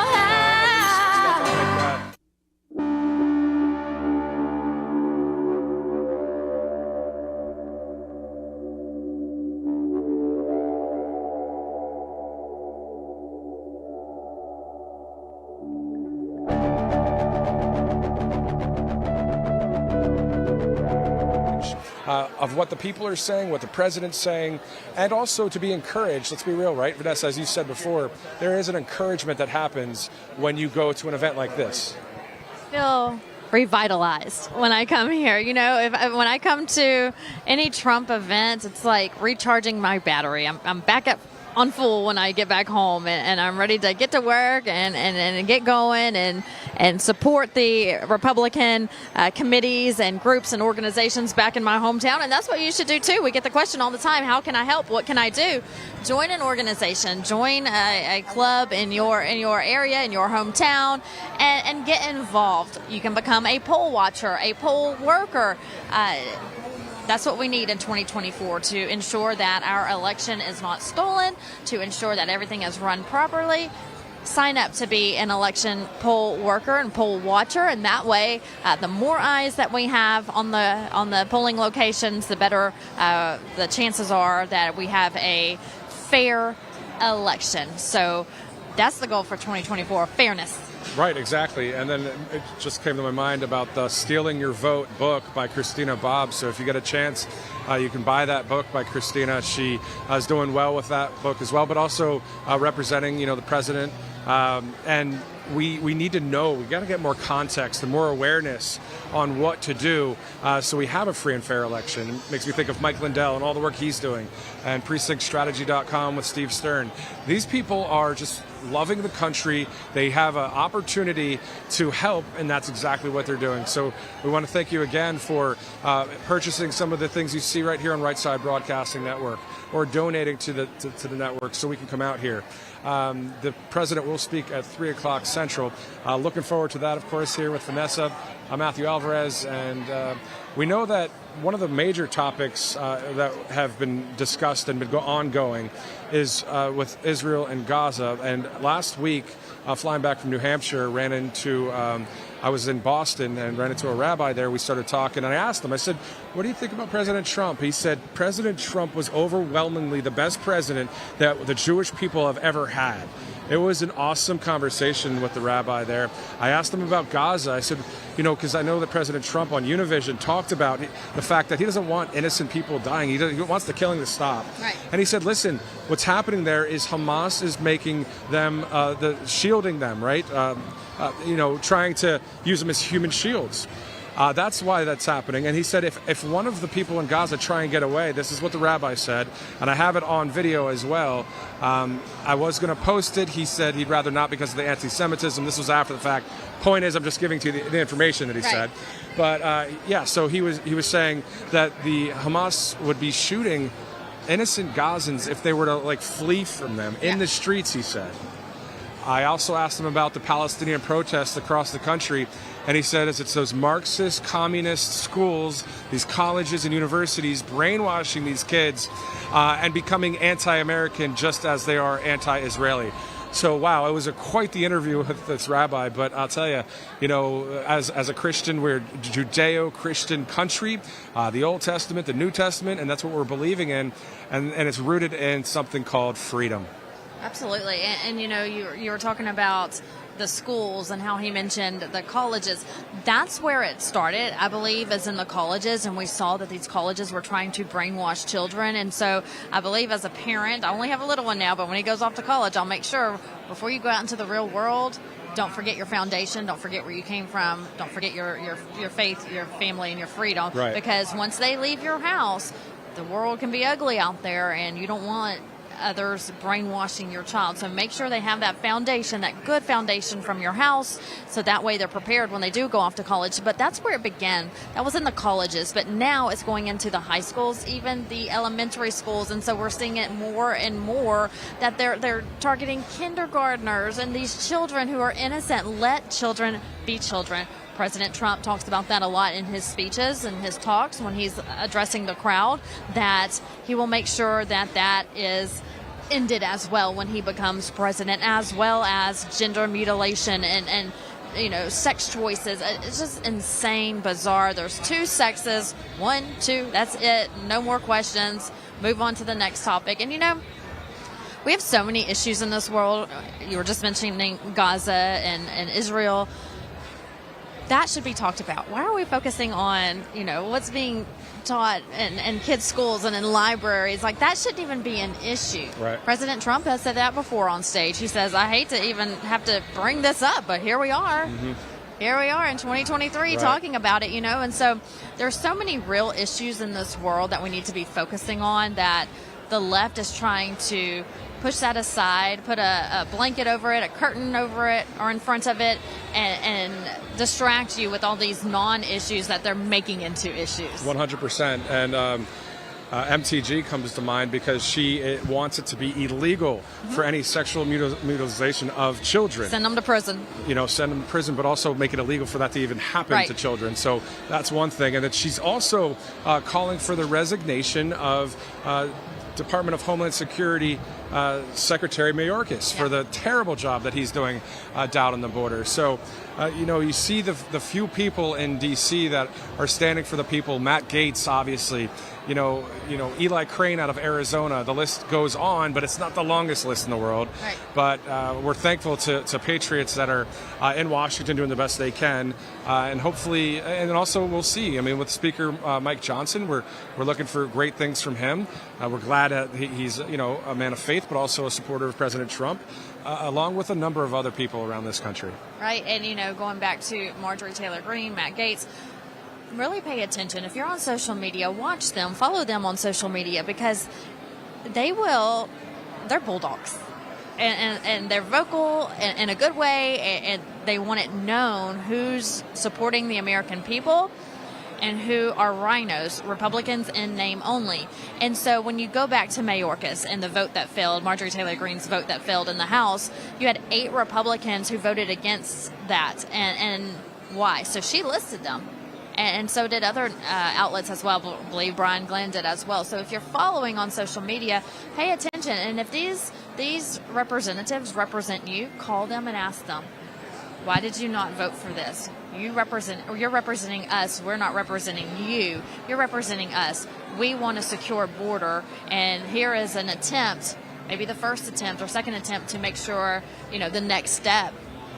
Of what the people are saying, what the president's saying, and also to be encouraged. Let's be real, right, Vanessa? As you said before, there is an encouragement that happens when you go to an event like this. I feel revitalized when I come here. You know, when I come to any Trump event, it's like recharging my battery. I'm back up on full when I get back home, and I'm ready to get to work and get going and support the Republican committees and groups and organizations back in my hometown. And that's what you should do too. We get the question all the time, how can I help? What can I do? Join an organization, join a club in your area, in your hometown, and get involved. You can become a poll watcher, a poll worker. That's what we need in 2024 to ensure that our election is not stolen, to ensure that everything is run properly. Sign up to be an election poll worker and poll watcher, and that way, the more eyes that we have on the polling locations, the better the chances are that we have a fair election. So that's the goal for 2024: fairness. Right, exactly. And then it just came to my mind about the Stealing Your Vote book by Christina Bobb. So if you get a chance, you can buy that book by Christina. She is doing well with that book as well, but also representing, the president. And we need to know, we got to get more context and more awareness on what to do so we have a free and fair election. It makes me think of Mike Lindell and all the work he's doing, and precinctstrategy.com with Steve Stern. These people are just loving the country. They have an opportunity to help, and that's exactly what they're doing. So we want to thank you again for purchasing some of the things you see right here on Right Side Broadcasting Network, or donating to the network so we can come out here. The president will speak at 3 o'clock Central. Looking forward to that, of course, here with Vanessa. I'm Matthew Alvarez, and we know that one of the major topics that have been discussed and been ongoing is with Israel and Gaza. And last week, flying back from New Hampshire, ran into I was in Boston and ran into a rabbi there. We started talking, and I asked him, I said, what do you think about President Trump? He said, President Trump was overwhelmingly the best president that the Jewish people have ever had. It was an awesome conversation with the rabbi there. I asked him about Gaza. I said, because I know that President Trump on Univision talked about the fact that he doesn't want innocent people dying. He wants the killing to stop. Right. And he said, listen, what's happening there is Hamas is making them, shielding them, right? Trying to use them as human shields. That's why that's happening. And he said if one of the people in Gaza try and get away, this is what the rabbi said, and I have it on video as well. I was going to post it. He said he'd rather not because of the anti-Semitism. This was after the fact. Point is, I'm just giving to you the information that he said. But so he was saying that the Hamas would be shooting innocent Gazans if they were to flee from them in the streets, he said. I also asked him about the Palestinian protests across the country, and he said it's those Marxist, communist schools, these colleges and universities brainwashing these kids and becoming anti-American just as they are anti-Israeli. So, wow, it was quite the interview with this rabbi, but I'll tell you, as a Christian, we're a Judeo-Christian country, the Old Testament, the New Testament, and that's what we're believing in, and it's rooted in something called freedom. Absolutely. And you were talking about the schools and how he mentioned the colleges. That's where it started, I believe, is in the colleges, and we saw that these colleges were trying to brainwash children. And so I believe as a parent, I only have a little one now, but when he goes off to college, I'll make sure before you go out into the real world, don't forget your foundation, don't forget where you came from, don't forget your faith, your family, and your freedom. Right. Because once they leave your house, the world can be ugly out there, and you don't want others brainwashing your child. So make sure they have that foundation, that good foundation from your house, so that way they're prepared when they do go off to college. But that's where it began. That was in the colleges, but now it's going into the high schools, even the elementary schools. And so we're seeing it more and more that they're targeting kindergartners and these children who are innocent. Let children be children. President Trump talks about that a lot in his speeches and his talks when he's addressing the crowd, that he will make sure that that is ended as well when he becomes president, as well as gender mutilation and sex choices. It's just insane, bizarre. There's 2 sexes, 1, 2, that's it. No more questions. Move on to the next topic. And we have so many issues in this world. You were just mentioning Gaza and Israel. That should be talked about. Why are we focusing on, what's being taught in kids' schools and in libraries? Like, that shouldn't even be an issue. Right. President Trump has said that before on stage. He says, I hate to even have to bring this up, but here we are. Mm-hmm. Here we are in 2023 talking about it, And so there's so many real issues in this world that we need to be focusing on, that the left is trying to push that aside, put a blanket over it, a curtain over it, or in front of it, and distract you with all these non-issues that they're making into issues. 100%. And MTG comes to mind because she wants it to be illegal for any sexual mutilation of children. Send them to prison. Send them to prison, but also make it illegal for that to even happen to children. So that's one thing. And that she's also calling for the resignation of Department of Homeland Security Secretary Mayorkas for the terrible job that he's doing down on the border. So, you see the few people in D.C. that are standing for the people. Matt Gaetz, obviously. Eli Crane out of Arizona. The list goes on, but it's not the longest list in the world. Right. But we're thankful to patriots that are in Washington doing the best they can, and hopefully, and also we'll see. I mean, with Speaker Mike Johnson, we're looking for great things from him. We're glad that he's a man of faith, but also a supporter of President Trump, along with a number of other people around this country. Right, and going back to Marjorie Taylor Greene, Matt Gaetz. Really pay attention. If you're on social media, watch them, follow them on social media, because they're bulldogs. And they're vocal in a good way, and they want it known who's supporting the American people and who are rhinos, Republicans in name only. And so when you go back to Mayorkas and the vote that failed, Marjorie Taylor Greene's vote that failed in the House, you had 8 Republicans who voted against that. And why? So she listed them. And so did other outlets as well. I believe Brian Glenn did as well. So if you're following on social media, pay attention. And if these representatives represent you, call them and ask them, why did you not vote for this? You're representing us. We're not representing you. You're representing us. We want a secure border. And here is an attempt, maybe the first attempt or second attempt, to make sure, the next step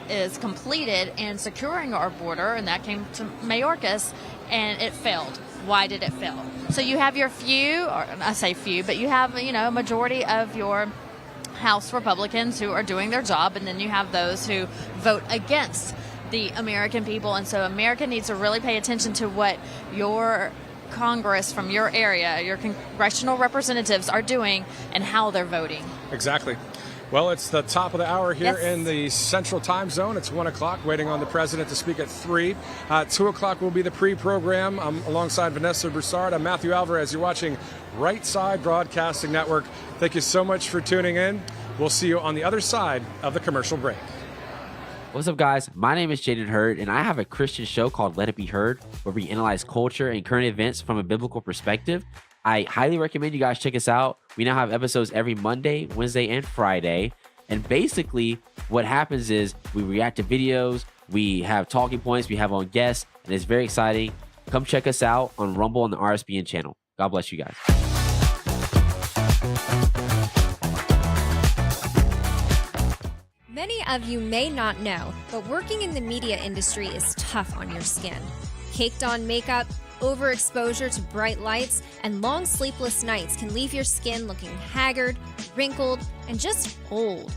is completed in securing our border, and that came to Mayorkas, and it failed. Why did it fail? So you have your few, or I say few, but you have, a majority of your House Republicans who are doing their job, and then you have those who vote against the American people. And so America needs to really pay attention to what your Congress from your area, your congressional representatives are doing and how they're voting. Exactly. Well, it's the top of the hour here in the Central Time Zone. It's 1 o'clock, waiting on the president to speak at 3. 2 o'clock will be the pre-program. I'm alongside Vanessa Broussard. I'm Matthew Alvarez. You're watching Right Side Broadcasting Network. Thank you so much for tuning in. We'll see you on the other side of the commercial break. What's up, guys? My name is Jaden Hurd, and I have a Christian show called Let It Be Heard, where we analyze culture and current events from a biblical perspective. I highly recommend you guys check us out. We now have episodes every Monday, Wednesday, and Friday. And basically, what happens is we react to videos, we have talking points, we have on guests, and it's very exciting. Come check us out on Rumble on the RSBN channel. God bless you guys. Many of you may not know, but working in the media industry is tough on your skin. Caked on makeup, overexposure to bright lights, and long sleepless nights can leave your skin looking haggard, wrinkled, and just old.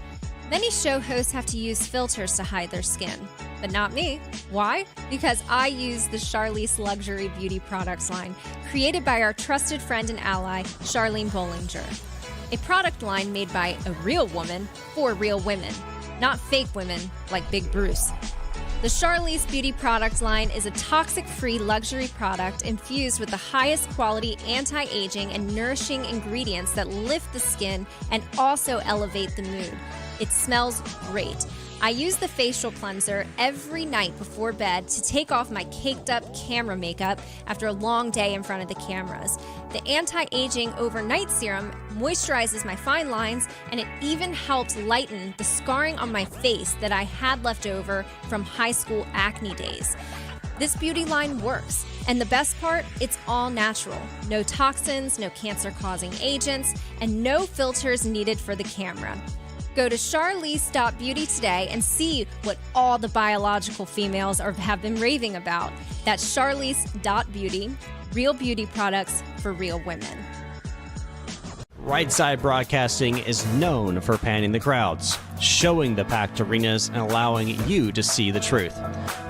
Many show hosts have to use filters to hide their skin, but not me. Why? Because I use the Charlize Luxury Beauty Products line, created by our trusted friend and ally, Charlene Bollinger. A product line made by a real woman for real women, not fake women like Big Bruce. The Charlize Beauty Products line is a toxic-free luxury product infused with the highest quality anti-aging and nourishing ingredients that lift the skin and also elevate the mood. It smells great. I use the facial cleanser every night before bed to take off my caked-up camera makeup after a long day in front of the cameras. The anti-aging overnight serum moisturizes my fine lines, and it even helps lighten the scarring on my face that I had left over from high school acne days. This beauty line works, and the best part, it's all natural. No toxins, no cancer-causing agents, and no filters needed for the camera. Go to charlize.beauty today and see what all the biological females have been raving about. That's charlize.beauty, real beauty products for real women. Right Side Broadcasting is known for panning the crowds, showing the packed arenas, and allowing you to see the truth.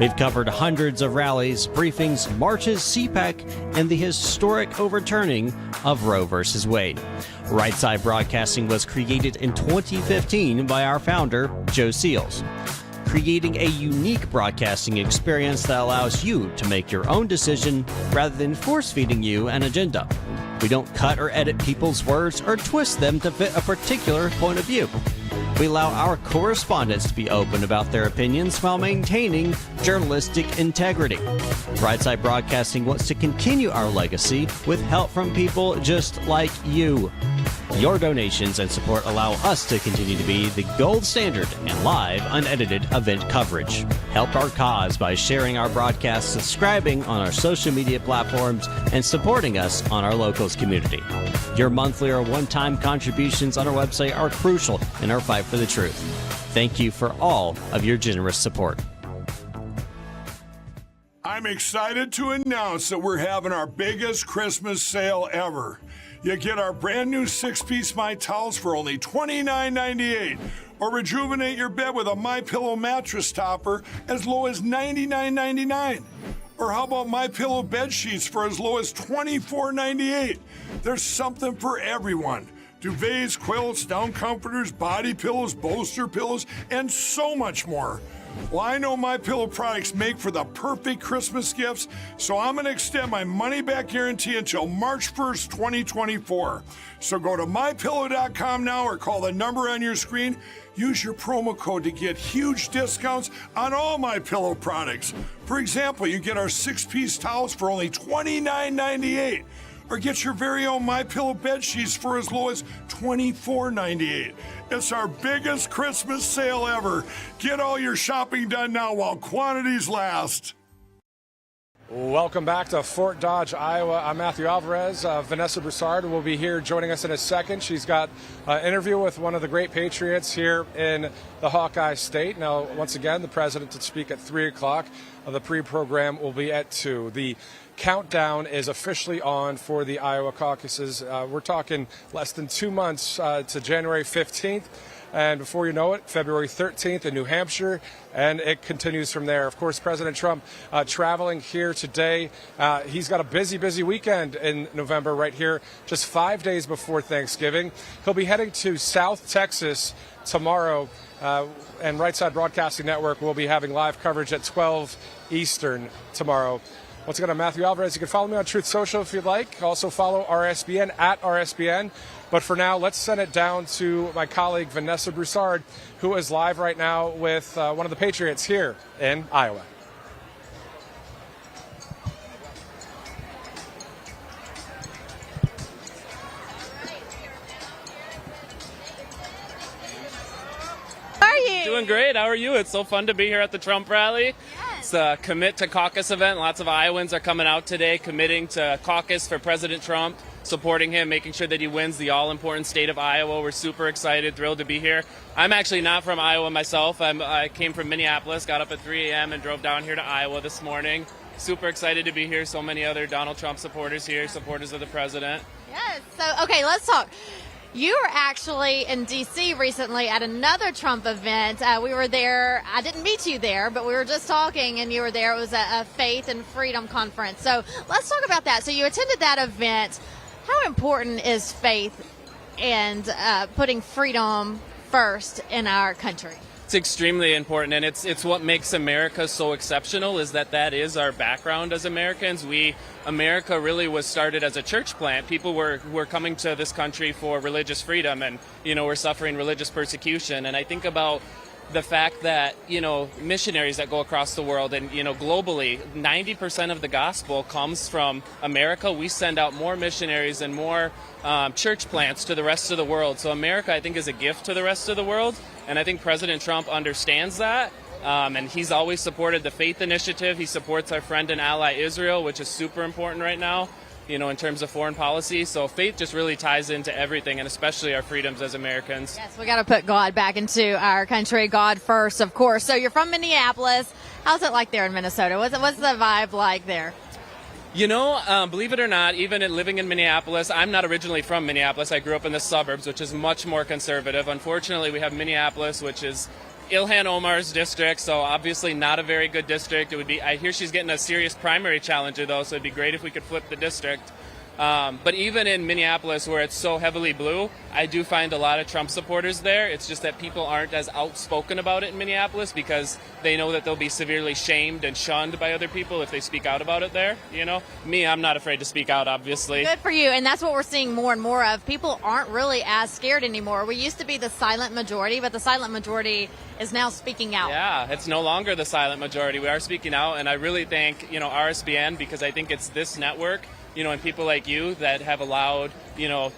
We've covered hundreds of rallies, briefings, marches, CPAC, and the historic overturning of Roe v. Wade. Right Side Broadcasting was created in 2015 by our founder, Joe Seals, creating a unique broadcasting experience that allows you to make your own decision rather than force-feeding you an agenda. We don't cut or edit people's words or twist them to fit a particular point of view. We allow our correspondents to be open about their opinions while maintaining journalistic integrity. Right Side Broadcasting wants to continue our legacy with help from people just like you. Your donations and support allow us to continue to be the gold standard in live, unedited event coverage. Help our cause by sharing our broadcasts, subscribing on our social media platforms, and supporting us on our locals community. Your monthly or one-time contributions on our website are crucial in our fight for the truth. Thank you for all of your generous support. I'm excited to announce that we're having our biggest Christmas sale ever. You get our brand new 6-piece My Towels for only $29.98, or rejuvenate your bed with a MyPillow mattress topper as low as $99.99. Or how about MyPillow bed sheets for as low as $24.98? There's something for everyone. Duvets, quilts, down comforters, body pillows, bolster pillows, and so much more. Well, I know MyPillow products make for the perfect Christmas gifts, so I'm going to extend my money-back guarantee until March 1st, 2024. So go to MyPillow.com now or call the number on your screen. Use your promo code to get huge discounts on all MyPillow products. For example, you get our 6-piece towels for only $29.98. Or get your very own MyPillow bed sheets for as low as $24.98. It's our biggest Christmas sale ever. Get all your shopping done now while quantities last. Welcome back to Fort Dodge, Iowa. I'm Matthew Alvarez. Vanessa Broussard will be here joining us in a second. She's got an interview with one of the great patriots here in the Hawkeye State. Now, once again, the president will speak at 3 o'clock. The pre-program will be at 2. The countdown is officially on for the Iowa caucuses. We're talking less than 2 months to January 15th. And before you know it, February 13th in New Hampshire, and it continues from there. Of course, President Trump traveling here today. He's got a busy weekend in November right here, just 5 days before Thanksgiving. He'll be heading to South Texas tomorrow, and Right Side Broadcasting Network will be having live coverage at 12 Eastern tomorrow. Once again, I'm Matthew Alvarez. You can follow me on Truth Social if you'd like. Also follow RSBN at RSBN. But for now, let's send it down to my colleague, Vanessa Broussard, who is live right now with one of the Patriots here in Iowa. How are you? Doing great. How are you? It's so fun to be here at the Trump rally. Yes. It's the Commit to Caucus event. Lots of Iowans are coming out today, committing to caucus for President Trump, supporting him, making sure that he wins the all-important state of Iowa. We're super excited, thrilled to be here. I'm actually not from Iowa myself. I came from Minneapolis, got up at 3 a.m. and drove down here to Iowa this morning. Super excited to be here. So many other Donald Trump supporters here, supporters of the president. Yes. So, okay, let's talk. You were actually in D.C. recently at another Trump event. We were there. I didn't meet you there, but we were just talking, and you were there. It was a faith and freedom conference. So let's talk about that. So you attended that event. How important is faith and putting freedom first in our country? It's extremely important, and it's what makes America so exceptional is that is our background as Americans. America really was started as a church plant. People were coming to this country for religious freedom, and we're suffering religious persecution. And I think about the fact that missionaries that go across the world, and globally 90% of the gospel comes from America. We send out more missionaries and more church plants to the rest of the world. So America, I think, is a gift to the rest of the world, and I think President Trump understands that. And he's always supported the faith initiative. He supports our friend and ally Israel, which is super important right now, in terms of foreign policy. So faith just really ties into everything, and especially our freedoms as Americans. Yes, we got to put God back into our country. God first, of course. So you're from Minneapolis. How's it like there in Minnesota? What's the vibe like there? Believe it or not, even living in Minneapolis, I'm not originally from Minneapolis. I grew up in the suburbs, which is much more conservative. Unfortunately, we have Minneapolis, which is Ilhan Omar's district, so obviously not a very good district. I hear she's getting a serious primary challenger, though, so it'd be great if we could flip the district. But even in Minneapolis, where it's so heavily blue, I do find a lot of Trump supporters there. It's just that people aren't as outspoken about it in Minneapolis because they know that they'll be severely shamed and shunned by other people if they speak out about it there. Me, I'm not afraid to speak out, obviously. Good for you, and that's what we're seeing more and more of. People aren't really as scared anymore. We used to be the silent majority, but the silent majority is now speaking out. Yeah, it's no longer the silent majority. We are speaking out, and I really thank, RSBN, because I think it's this network, and people like you that have allowed,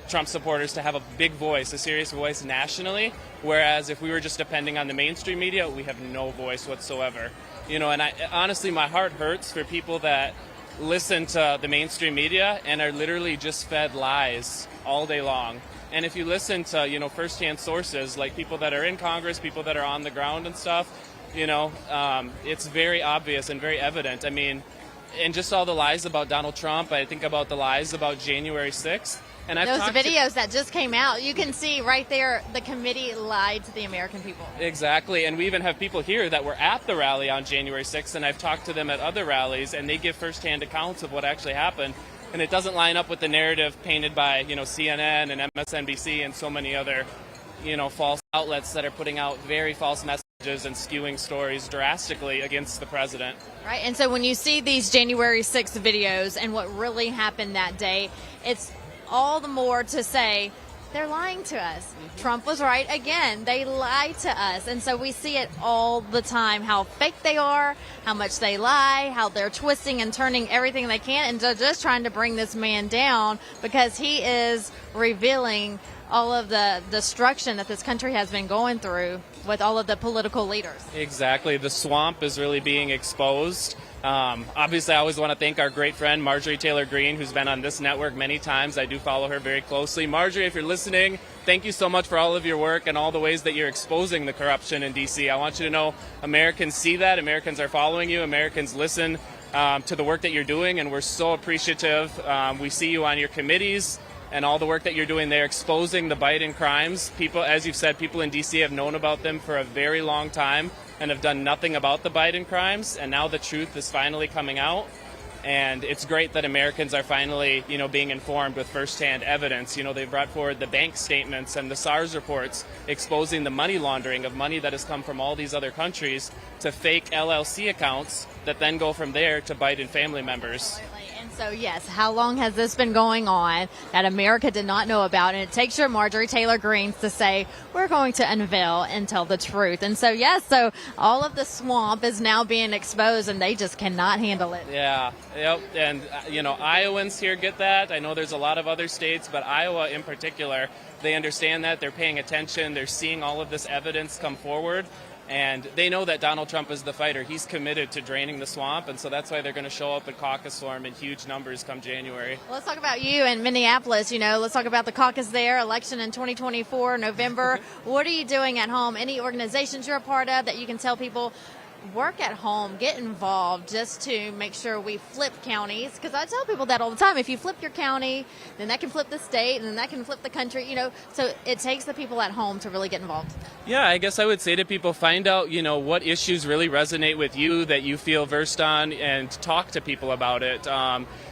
Trump supporters to have a big voice, a serious voice nationally, whereas if we were just depending on the mainstream media, we have no voice whatsoever. And honestly, my heart hurts for people that listen to the mainstream media and are literally just fed lies all day long. And if you listen to, firsthand sources, like people that are in Congress, people that are on the ground and stuff, it's very obvious and very evident. I mean, and just all the lies about Donald Trump, I think about the lies about January 6th. And those videos that just came out, you can see right there the committee lied to the American people. Exactly. And we even have people here that were at the rally on January 6th, and I've talked to them at other rallies, and they give firsthand accounts of what actually happened. And it doesn't line up with the narrative painted by, CNN and MSNBC and so many other, false outlets that are putting out very false messages and skewing stories drastically against the president. Right, and so when you see these January 6th videos and what really happened that day, it's all the more to say they're lying to us. Mm-hmm. Trump was right again. They lied to us. And so we see it all the time, how fake they are, how much they lie, how they're twisting and turning everything they can, and they're just trying to bring this man down because he is revealing all of the destruction that this country has been going through with all of the political leaders. Exactly. The swamp is really being exposed. Obviously, I always want to thank our great friend, Marjorie Taylor Greene, who's been on this network many times. I do follow her very closely. Marjorie, if you're listening, thank you so much for all of your work and all the ways that you're exposing the corruption in D.C. I want you to know Americans see that. Americans are following you. Americans listen to the work that you're doing, and we're so appreciative. We see you on your committees and all the work that you're doing there, exposing the Biden crimes. People, as you've said, people in D.C. have known about them for a very long time and have done nothing about the Biden crimes, and now the truth is finally coming out. And it's great that Americans are finally, being informed with firsthand evidence. They brought forward the bank statements and the SARS reports exposing the money laundering of money that has come from all these other countries to fake LLC accounts that then go from there to Biden family members. Absolutely. And so, yes, how long has this been going on that America did not know about? And it takes your Marjorie Taylor Greene to say, we're going to unveil and tell the truth. And so, yes, so all of the swamp is now being exposed, and they just cannot handle it. Yeah, yep. And, Iowans here get that. I know there's a lot of other states, but Iowa in particular, they understand that. They're paying attention. They're seeing all of this evidence come forward. And they know that Donald Trump is the fighter. He's committed to draining the swamp, and so that's why they're going to show up at caucus forum in huge numbers come January. Well, let's talk about you in Minneapolis. Let's talk about the caucus there, election in 2024, November. What are you doing at home? Any organizations you're a part of that you can tell people, work at home, get involved, just to make sure we flip counties? Because I tell people that all the time. If you flip your county, then that can flip the state, and then that can flip the country. So it takes the people at home to really get involved. Yeah, I guess I would say to people, find out, what issues really resonate with you that you feel versed on, and talk to people about it.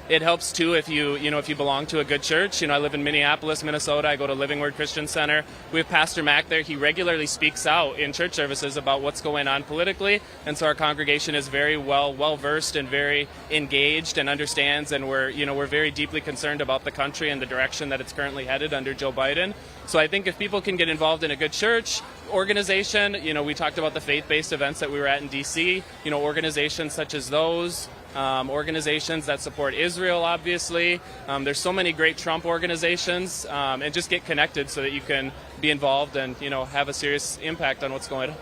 It helps too if you belong to a good church. I live in Minneapolis, Minnesota. I go to Living Word Christian Center. We have Pastor Mac there. He regularly speaks out in church services about what's going on politically, and so our congregation is very well versed and very engaged and understands. And we're very deeply concerned about the country and the direction that it's currently headed under Joe Biden. So I think if people can get involved in a good church organization, we talked about the faith-based events that we were at in D.C. Organizations such as those. Organizations that support Israel, obviously. There's so many great Trump organizations, and just get connected so that you can be involved and have a serious impact on what's going on.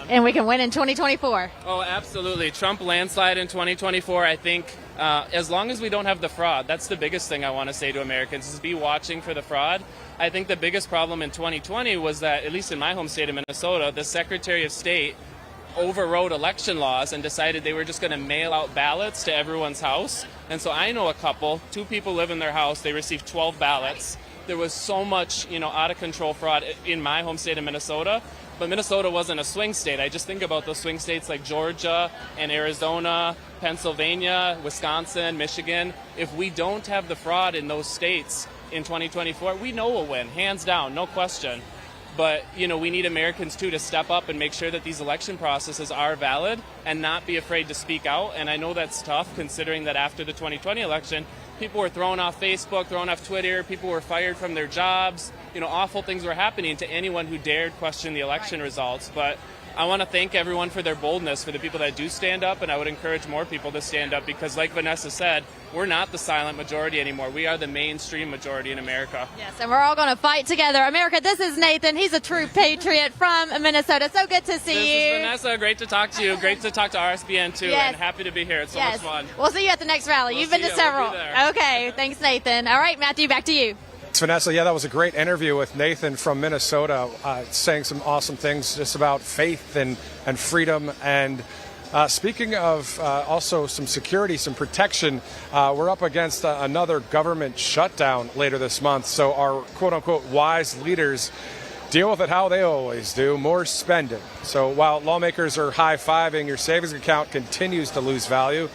And we can win in 2024. Oh, absolutely. Trump landslide in 2024. I think as long as we don't have the fraud, that's the biggest thing I want to say to Americans, is be watching for the fraud. I think the biggest problem in 2020 was that, at least in my home state of Minnesota, the Secretary of State overrode election laws and decided they were just going to mail out ballots to everyone's house. And so I know two people live in their house, they received 12 ballots. There was so much, out of control fraud in my home state of Minnesota. But Minnesota wasn't a swing state. I just think about those swing states like Georgia and Arizona, Pennsylvania, Wisconsin, Michigan. If we don't have the fraud in those states in 2024, we know we'll win, hands down, no question. But, we need Americans, too, to step up and make sure that these election processes are valid and not be afraid to speak out. And I know that's tough, considering that after the 2020 election, people were thrown off Facebook, thrown off Twitter, people were fired from their jobs. Awful things were happening to anyone who dared question the election results. But I want to thank everyone for their boldness, for the people that do stand up, and I would encourage more people to stand up because, like Vanessa said, we're not the silent majority anymore. We are the mainstream majority in America. Yes, and we're all going to fight together. America, this is Nathan. He's a true patriot from Minnesota. So good to see you. This is Vanessa. Great to talk to you. Great to talk to RSBN, too, and happy to be here. It's so much fun. We'll see you at the next rally. You've been to several. Okay, thanks, Nathan. All right, Matthew, back to you. Vanessa, that was a great interview with Nathan from Minnesota, saying some awesome things just about faith and freedom. And speaking of also some security, some protection, we're up against another government shutdown later this month. So our quote-unquote wise leaders deal with it how they always do, more spending. So while lawmakers are high-fiving, your savings account continues to lose value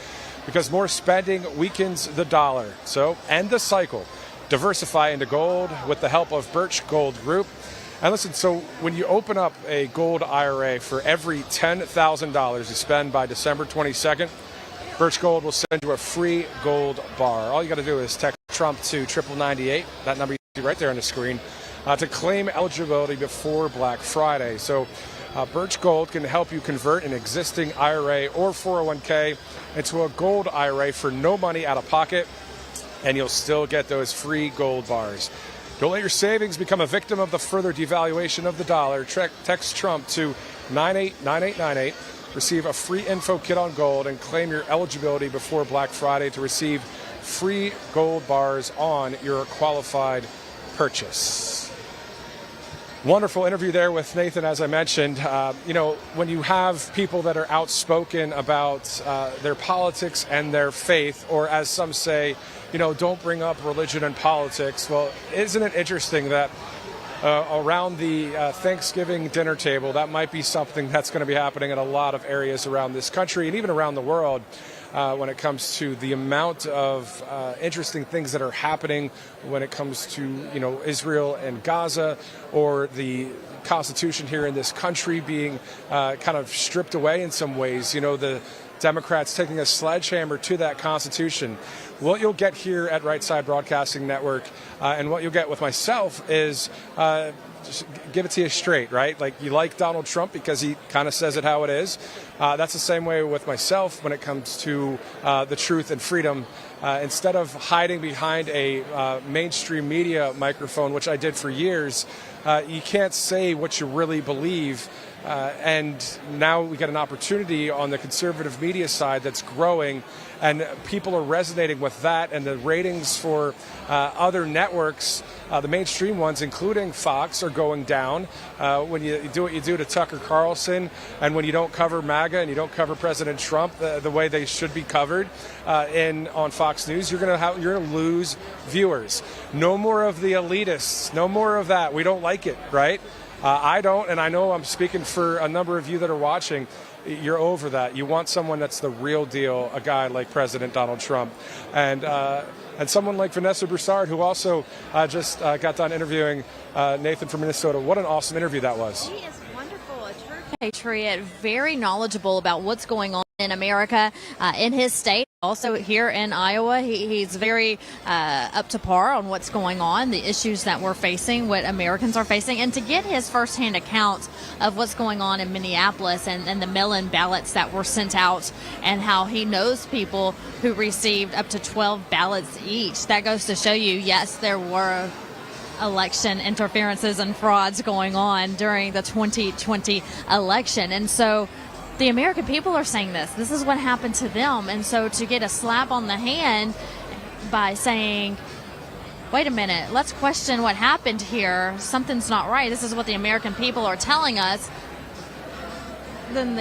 because more spending weakens the dollar. So end the cycle. Diversify into gold with the help of Birch Gold Group. And listen, so when you open up a gold IRA, for every $10,000 you spend by December 22nd, Birch Gold will send you a free gold bar. All you got to do is text Trump to 9998, that number you see right there on the screen, to claim eligibility before Black Friday. So Birch Gold can help you convert an existing IRA or 401k into a gold IRA for no money out of pocket, and you'll still get those free gold bars. Don't let your savings become a victim of the further devaluation of the dollar. Text Trump to 989898. Receive a free info kit on gold and claim your eligibility before Black Friday to receive free gold bars on your qualified purchase. Wonderful interview there with Nathan, as I mentioned. When you have people that are outspoken about their politics and their faith, or as some say, don't bring up religion and politics. Well, isn't it interesting that around the Thanksgiving dinner table, that might be something that's going to be happening in a lot of areas around this country and even around the world when it comes to the amount of interesting things that are happening when it comes to, Israel and Gaza, or the Constitution here in this country being kind of stripped away in some ways. The Democrats taking a sledgehammer to that Constitution. What you'll get here at Right Side Broadcasting Network and what you'll get with myself is just give it to you straight, right? Like, you like Donald Trump because he kind of says it how it is. That's the same way with myself when it comes to the truth and freedom. Instead of hiding behind a mainstream media microphone, which I did for years, you can't say what you really believe. And now we get an opportunity on the conservative media side that's growing, and people are resonating with that, and the ratings for other networks, the mainstream ones, including Fox, are going down. When you do what you do to Tucker Carlson, and when you don't cover MAGA and you don't cover President Trump the way they should be covered on Fox News, you're gonna lose viewers. No more of the elitists. No more of that. We don't like it, right? I don't, and I know I'm speaking for a number of you that are watching. You're over that. You want someone that's the real deal, a guy like President Donald Trump, and someone like Vanessa Broussard, who also just got done interviewing Nathan from Minnesota. What an awesome interview that was. He is wonderful, a true patriot, very knowledgeable about what's going on in America, in his state. Also here in Iowa, he's very up to par on what's going on, the issues that we're facing, what Americans are facing, and to get his firsthand account of what's going on in Minneapolis and the mail-in ballots that were sent out, and how he knows people who received up to 12 ballots each. That goes to show you, yes, there were election interferences and frauds going on during the 2020 election. And so the American people are saying this is what happened to them. And so to get a slap on the hand by saying, wait a minute, let's question what happened here, something's not right, this is what the American people are telling us, then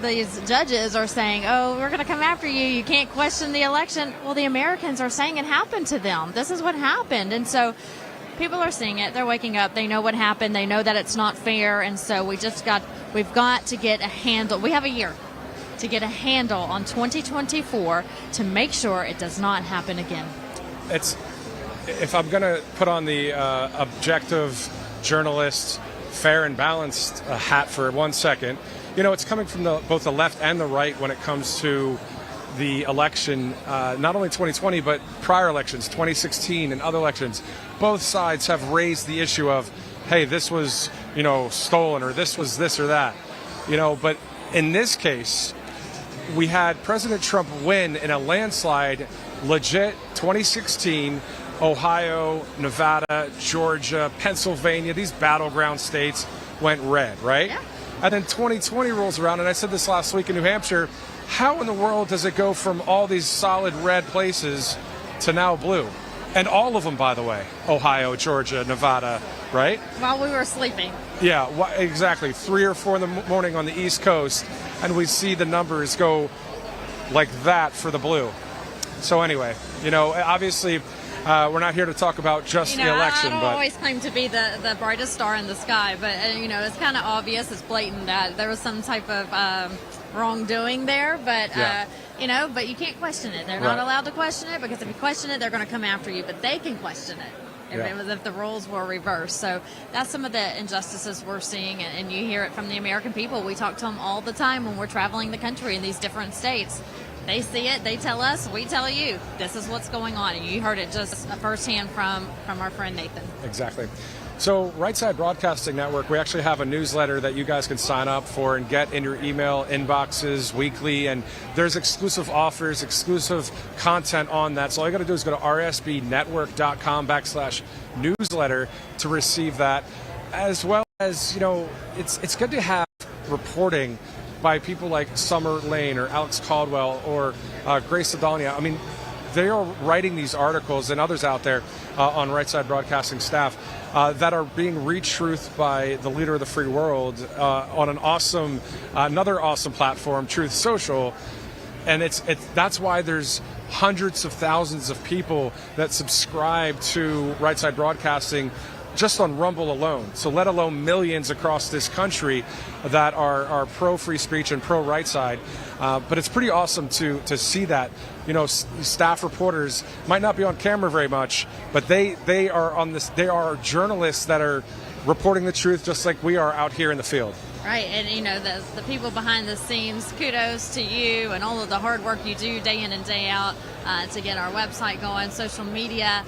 these judges are saying, oh, we're going to come after you, you can't question the election. Well, the Americans are saying it happened to them. This is what happened. And so people are seeing it, they're waking up, they know what happened, they know that it's not fair. And so we've got to get a handle. We have a year to get a handle on 2024 to make sure it does not happen again. If I'm going to put on the objective journalist, fair and balanced hat for 1 second, it's coming from both the left and the right when it comes to the election, not only 2020, but prior elections, 2016 and other elections. Both sides have raised the issue of, hey, this was, stolen, or this was this or that. But in this case, we had President Trump win in a landslide, legit 2016, Ohio, Nevada, Georgia, Pennsylvania, these battleground states went red, right? Yeah. And then 2020 rolls around, and I said this last week in New Hampshire, how in the world does it go from all these solid red places to now blue? And all of them, by the way, Ohio, Georgia, Nevada, right? While we were sleeping. Yeah, exactly. 3 or 4 in the morning on the East Coast, and we see the numbers go like that for the blue. So anyway, obviously, we're not here to talk about just the election. I don't but always claim to be the brightest star in the sky, but it's kind of obvious, it's blatant that there was some type of wrongdoing there, but yeah. But you can't question it. They're not allowed to question it, because if you question it, they're going to come after you. But they can question it if the roles were reversed. So that's some of the injustices we're seeing, and you hear it from the American people. We talk to them all the time when we're traveling the country in these different states. They see it, they tell us, we tell you, this is what's going on. And you heard it just firsthand from our friend Nathan. Exactly. So Right Side Broadcasting Network, we actually have a newsletter that you guys can sign up for and get in your email inboxes weekly. And there's exclusive offers, exclusive content on that. So all you got to do is go to rsbnetwork.com/newsletter to receive that. As well as, it's good to have reporting by people like Summer Lane or Alex Caldwell or Grace Sedania. I mean, they are writing these articles, and others out there on Right Side Broadcasting staff that are being retruthed by the leader of the free world on another awesome platform, Truth Social. And that's why there's hundreds of thousands of people that subscribe to Right Side Broadcasting just on Rumble alone. So let alone millions across this country that are pro-free speech and pro-right side. But it's pretty awesome to see that. Staff reporters might not be on camera very much, but they are on this. They are journalists that are reporting the truth, just like we are out here in the field. Right, and the people behind the scenes, kudos to you and all of the hard work you do day in and day out to get our website going, social media,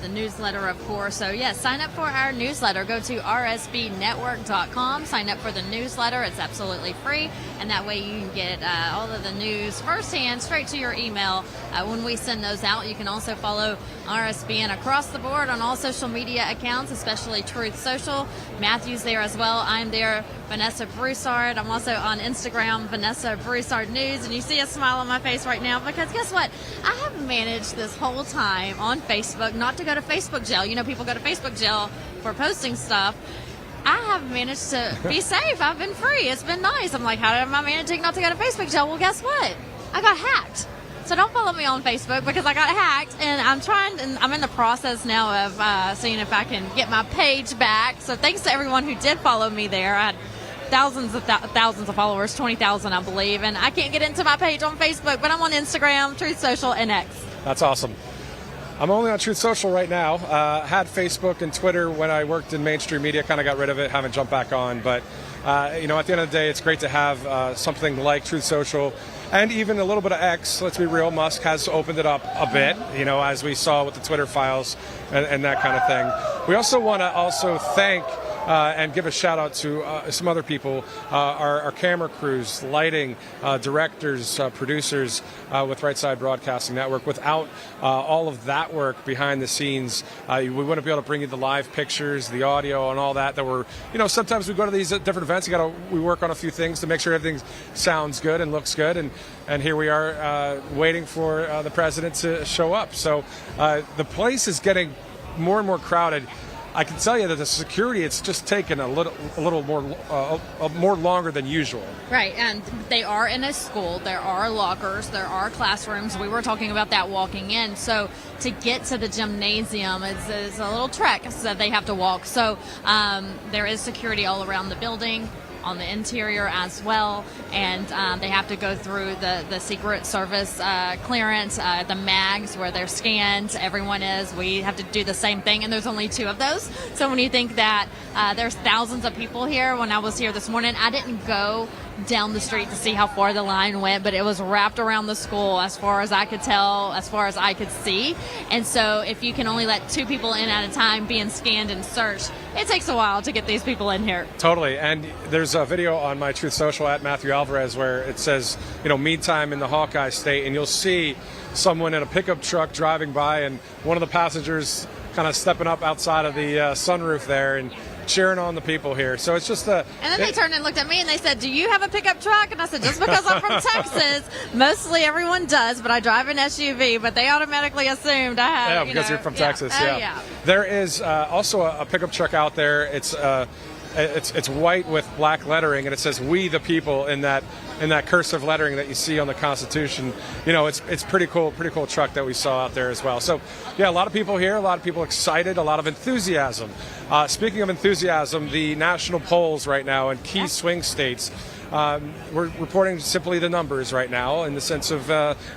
the newsletter, of course. So, yes, sign up for our newsletter. Go to rsbnetwork.com. Sign up for the newsletter. It's absolutely free, and that way you can get all of the news firsthand straight to your email when we send those out. You can also follow RSBN across the board on all social media accounts, especially Truth Social. Matthew's there as well. I'm there, Vanessa Broussard. I'm also on Instagram, Vanessa Broussard News, and you see a smile on my face right now because guess what? I have managed this whole time on Facebook not to go to Facebook jail. You know, people go to Facebook jail for posting stuff. I have managed to be safe. I've been free. It's been nice. I'm like, how am I managing not to go to Facebook jail? Well, guess what? I got hacked. So don't follow me on Facebook because I got hacked, and I'm in the process now of seeing if I can get my page back. So thanks to everyone who did follow me there. I had thousands of followers, 20,000 I believe, and I can't get into my page on Facebook, but I'm on Instagram, Truth Social, and X. That's awesome. I'm only on Truth Social right now. Had Facebook and Twitter when I worked in mainstream media, kind of got rid of it, haven't jumped back on. But, at the end of the day, it's great to have something like Truth Social and even a little bit of X. Let's be real, Musk has opened it up a bit, as we saw with the Twitter files and that kind of thing. We also want to thank and give a shout out to some other people, our camera crews, lighting, directors, producers with Right Side Broadcasting Network. Without all of that work behind the scenes, we wouldn't be able to bring you the live pictures, the audio, and all that. That we're, sometimes we go to these different events. We work on a few things to make sure everything sounds good and looks good. And here we are waiting for the president to show up. So the place is getting more and more crowded. I can tell you that the security, it's just taken a little more longer than usual. Right, and they are in a school. There are lockers. There are classrooms. We were talking about that walking in. So to get to the gymnasium is a little trek that they have to walk. So there is security all around the building, on the interior as well, and they have to go through the Secret Service clearance, the mags where they're scanned. Everyone is. We have to do the same thing, and there's only 2 of those. So when you think that there's thousands of people here, when I was here this morning, I didn't go down the street to see how far the line went, but it was wrapped around the school as far as I could tell, as far as I could see. And so if you can only let 2 people in at a time being scanned and searched, it takes a while to get these people in here. Totally. And there's a video on my Truth Social at Matthew Alvarez where it says, meantime in the Hawkeye State, and you'll see someone in a pickup truck driving by and one of the passengers kind of stepping up outside of the sunroof there and cheering on the people here. So it's just And then they turned and looked at me and they said, do you have a pickup truck? And I said, just because I'm from Texas, mostly everyone does, but I drive an SUV, but they automatically assumed I had, Yeah, because you're from Texas, yeah. There is also a pickup truck out there. It's white with black lettering, and it says "We the People" in that cursive lettering that you see on the Constitution. It's pretty cool truck that we saw out there as well. So, yeah, a lot of people here, a lot of people excited, a lot of enthusiasm. Speaking of enthusiasm, the national polls right now in key swing states. We're reporting simply the numbers right now in the sense of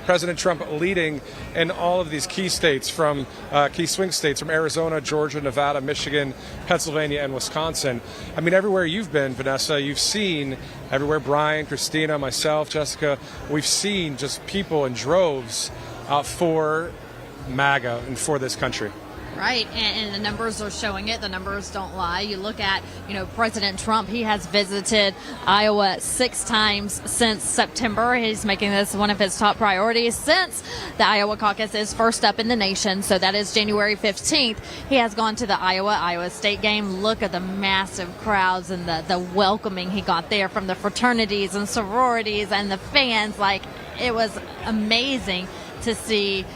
President Trump leading in all of these key states from key swing states from Arizona, Georgia, Nevada, Michigan, Pennsylvania, and Wisconsin. I mean, everywhere you've been, Vanessa, you've seen everywhere Brian, Christina, myself, Jessica, we've seen just people in droves for MAGA and for this country. Right, and the numbers are showing it. The numbers don't lie. You look at, President Trump, he has visited Iowa 6 times since September. He's making this one of his top priorities since the Iowa caucus is first up in the nation. So that is January 15th. He has gone to the Iowa State game. Look at the massive crowds and the welcoming he got there from the fraternities and sororities and the fans. Like, it was amazing to see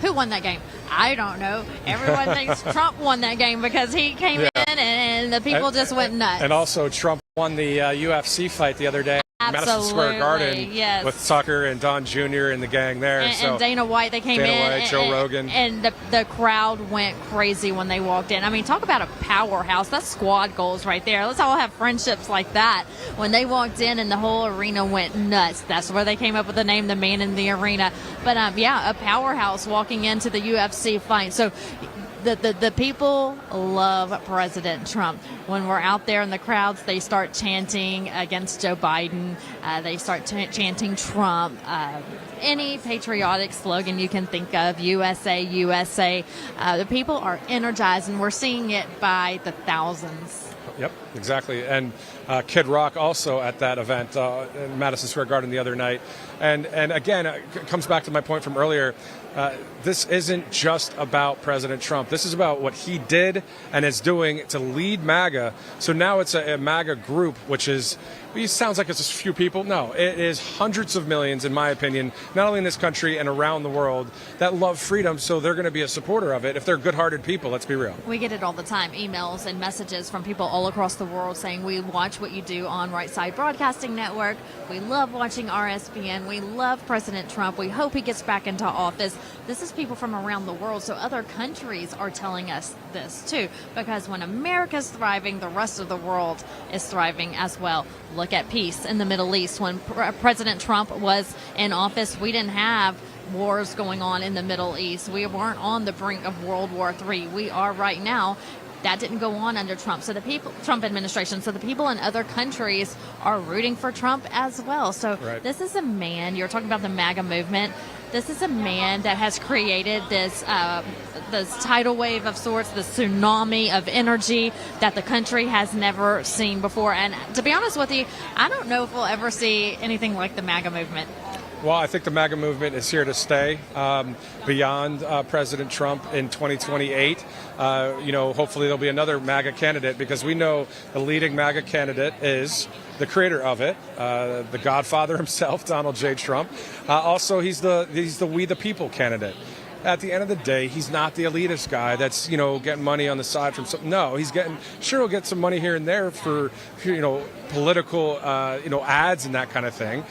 who won that game. I don't know. Everyone thinks Trump won that game because he came in and the people just went nuts. And also Trump won the UFC fight the other day. Madison Square Garden, yes. With Tucker and Don Jr. and the gang there. And Dana White, they came Dana White, Joe Rogan. And the crowd went crazy when they walked in. I mean, talk about a powerhouse. That's squad goals right there. Let's all have friendships like that. When they walked in and the whole arena went nuts, that's where they came up with the name, the Man in the Arena. But, a powerhouse walking into the UFC fight. So The people love President Trump. When we're out there in the crowds, they start chanting against Joe Biden. They start chanting Trump. Any patriotic slogan you can think of, USA, USA. The people are energized, and we're seeing it by the thousands. Yep, exactly. And Kid Rock also at that event in Madison Square Garden the other night. And again, it comes back to my point from earlier. This isn't just about President Trump. This is about what he did and is doing to lead MAGA. So now it's a MAGA group, which is, it sounds like it's a few people. No, it is hundreds of millions, in my opinion, not only in this country and around the world, that love freedom. So they're going to be a supporter of it if they're good-hearted people. Let's be real. We get it all the time, emails and messages from people all across the world saying, we watch what you do on Right Side Broadcasting Network. We love watching RSBN. We love President Trump. We hope he gets back into office. This is people from around the world, so other countries are telling us this too, because when America's thriving, the rest of the world is thriving as well. Look at peace in the Middle East. When President Trump was in office, we didn't have wars going on in the Middle East. We weren't on the brink of World War III. We are right now. That didn't go on under Trump. So the Trump administration. So the people in other countries are rooting for Trump as well. So This is a man. You're talking about the MAGA movement. This is a man that has created this tidal wave of sorts, the tsunami of energy that the country has never seen before. And to be honest with you, I don't know if we'll ever see anything like the MAGA movement. Well, I think the MAGA movement is here to stay beyond President Trump in 2028. Hopefully there'll be another MAGA candidate, because we know the leading MAGA candidate is the creator of it, the Godfather himself, Donald J. Trump. Also, he's the We the People candidate. At the end of the day, he's not the elitist guy that's, getting money on the side from something. No, he'll get some money here and there for, political, ads and that kind of thing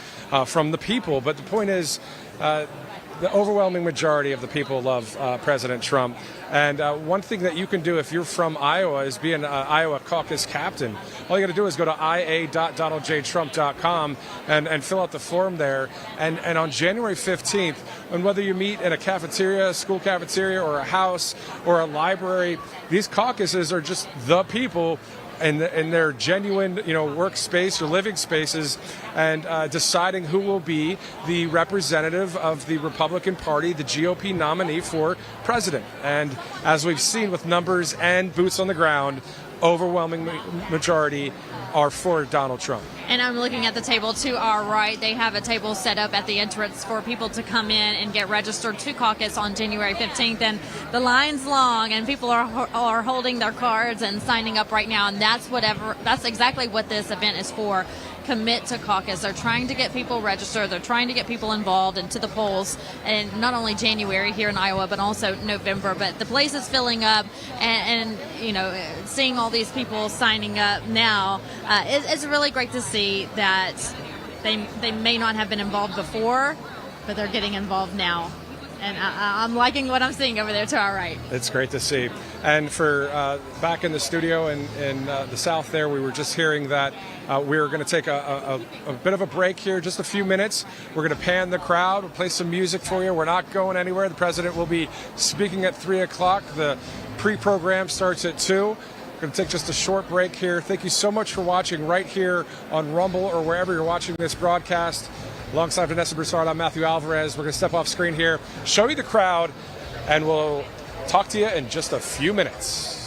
from the people. But the point is, the overwhelming majority of the people love President Trump. And one thing that you can do if you're from Iowa is be an Iowa Caucus captain. All you got to do is go to ia.donaldjtrump.com and fill out the form there. And on January 15th, and whether you meet in a cafeteria, a school cafeteria, or a house, or a library, these caucuses are just the people in their genuine, workspace or living spaces, and deciding who will be the representative of the Republican Party, the GOP nominee for president. And as we've seen with numbers and boots on the ground, overwhelming majority are for Donald Trump. And I'm looking at the table to our right. They have a table set up at the entrance for people to come in and get registered to caucus on January 15th. And the line's long, and people are holding their cards and signing up right now. And that's exactly what this event is for. Commit to caucus. They're trying to get people registered. They're trying to get people involved and to the polls, and not only January here in Iowa, but also November. But the place is filling up, and seeing all these people signing up now, it's really great to see that they may not have been involved before, but they're getting involved now. And I'm liking what I'm seeing over there to our right. It's great to see. And for back in the studio in the South there, we were just hearing that we're going to take a bit of a break here, just a few minutes. We're going to pan the crowd. We'll play some music for you. We're not going anywhere. The president will be speaking at 3 o'clock. The pre-program starts at 2. We're going to take just a short break here. Thank you so much for watching right here on Rumble or wherever you're watching this broadcast. Alongside Vanessa Broussard, I'm Matthew Alvarez. We're going to step off screen here, show you the crowd, and we'll talk to you in just a few minutes.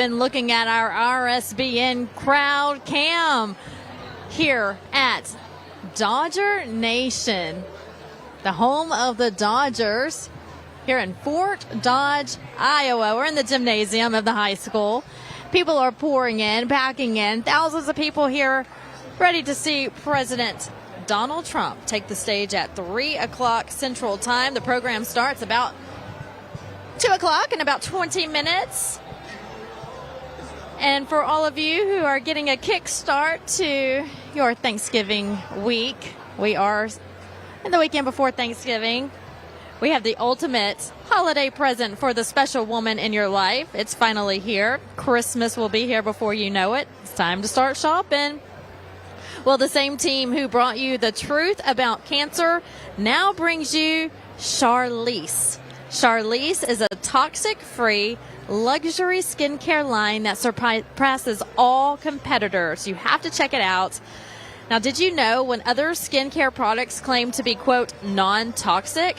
Been looking at our RSBN crowd cam here at Dodger Nation, the home of the Dodgers, here in Fort Dodge, Iowa. We're in the gymnasium of the high school. People are pouring in, packing in, thousands of people here ready to see President Donald Trump take the stage at 3 o'clock Central Time. The program starts about 2 o'clock in about 20 minutes. And for all of you who are getting a kickstart to your Thanksgiving week, we are in the weekend before Thanksgiving. We have the ultimate holiday present for the special woman in your life. It's finally here. Christmas will be here before you know it. It's time to start shopping. Well, the same team who brought you the truth about cancer now brings you Charlize. Charlize is a toxic-free luxury skincare line that surpasses all competitors. You have to check it out. Now, did you know when other skincare products claim to be, quote, non-toxic,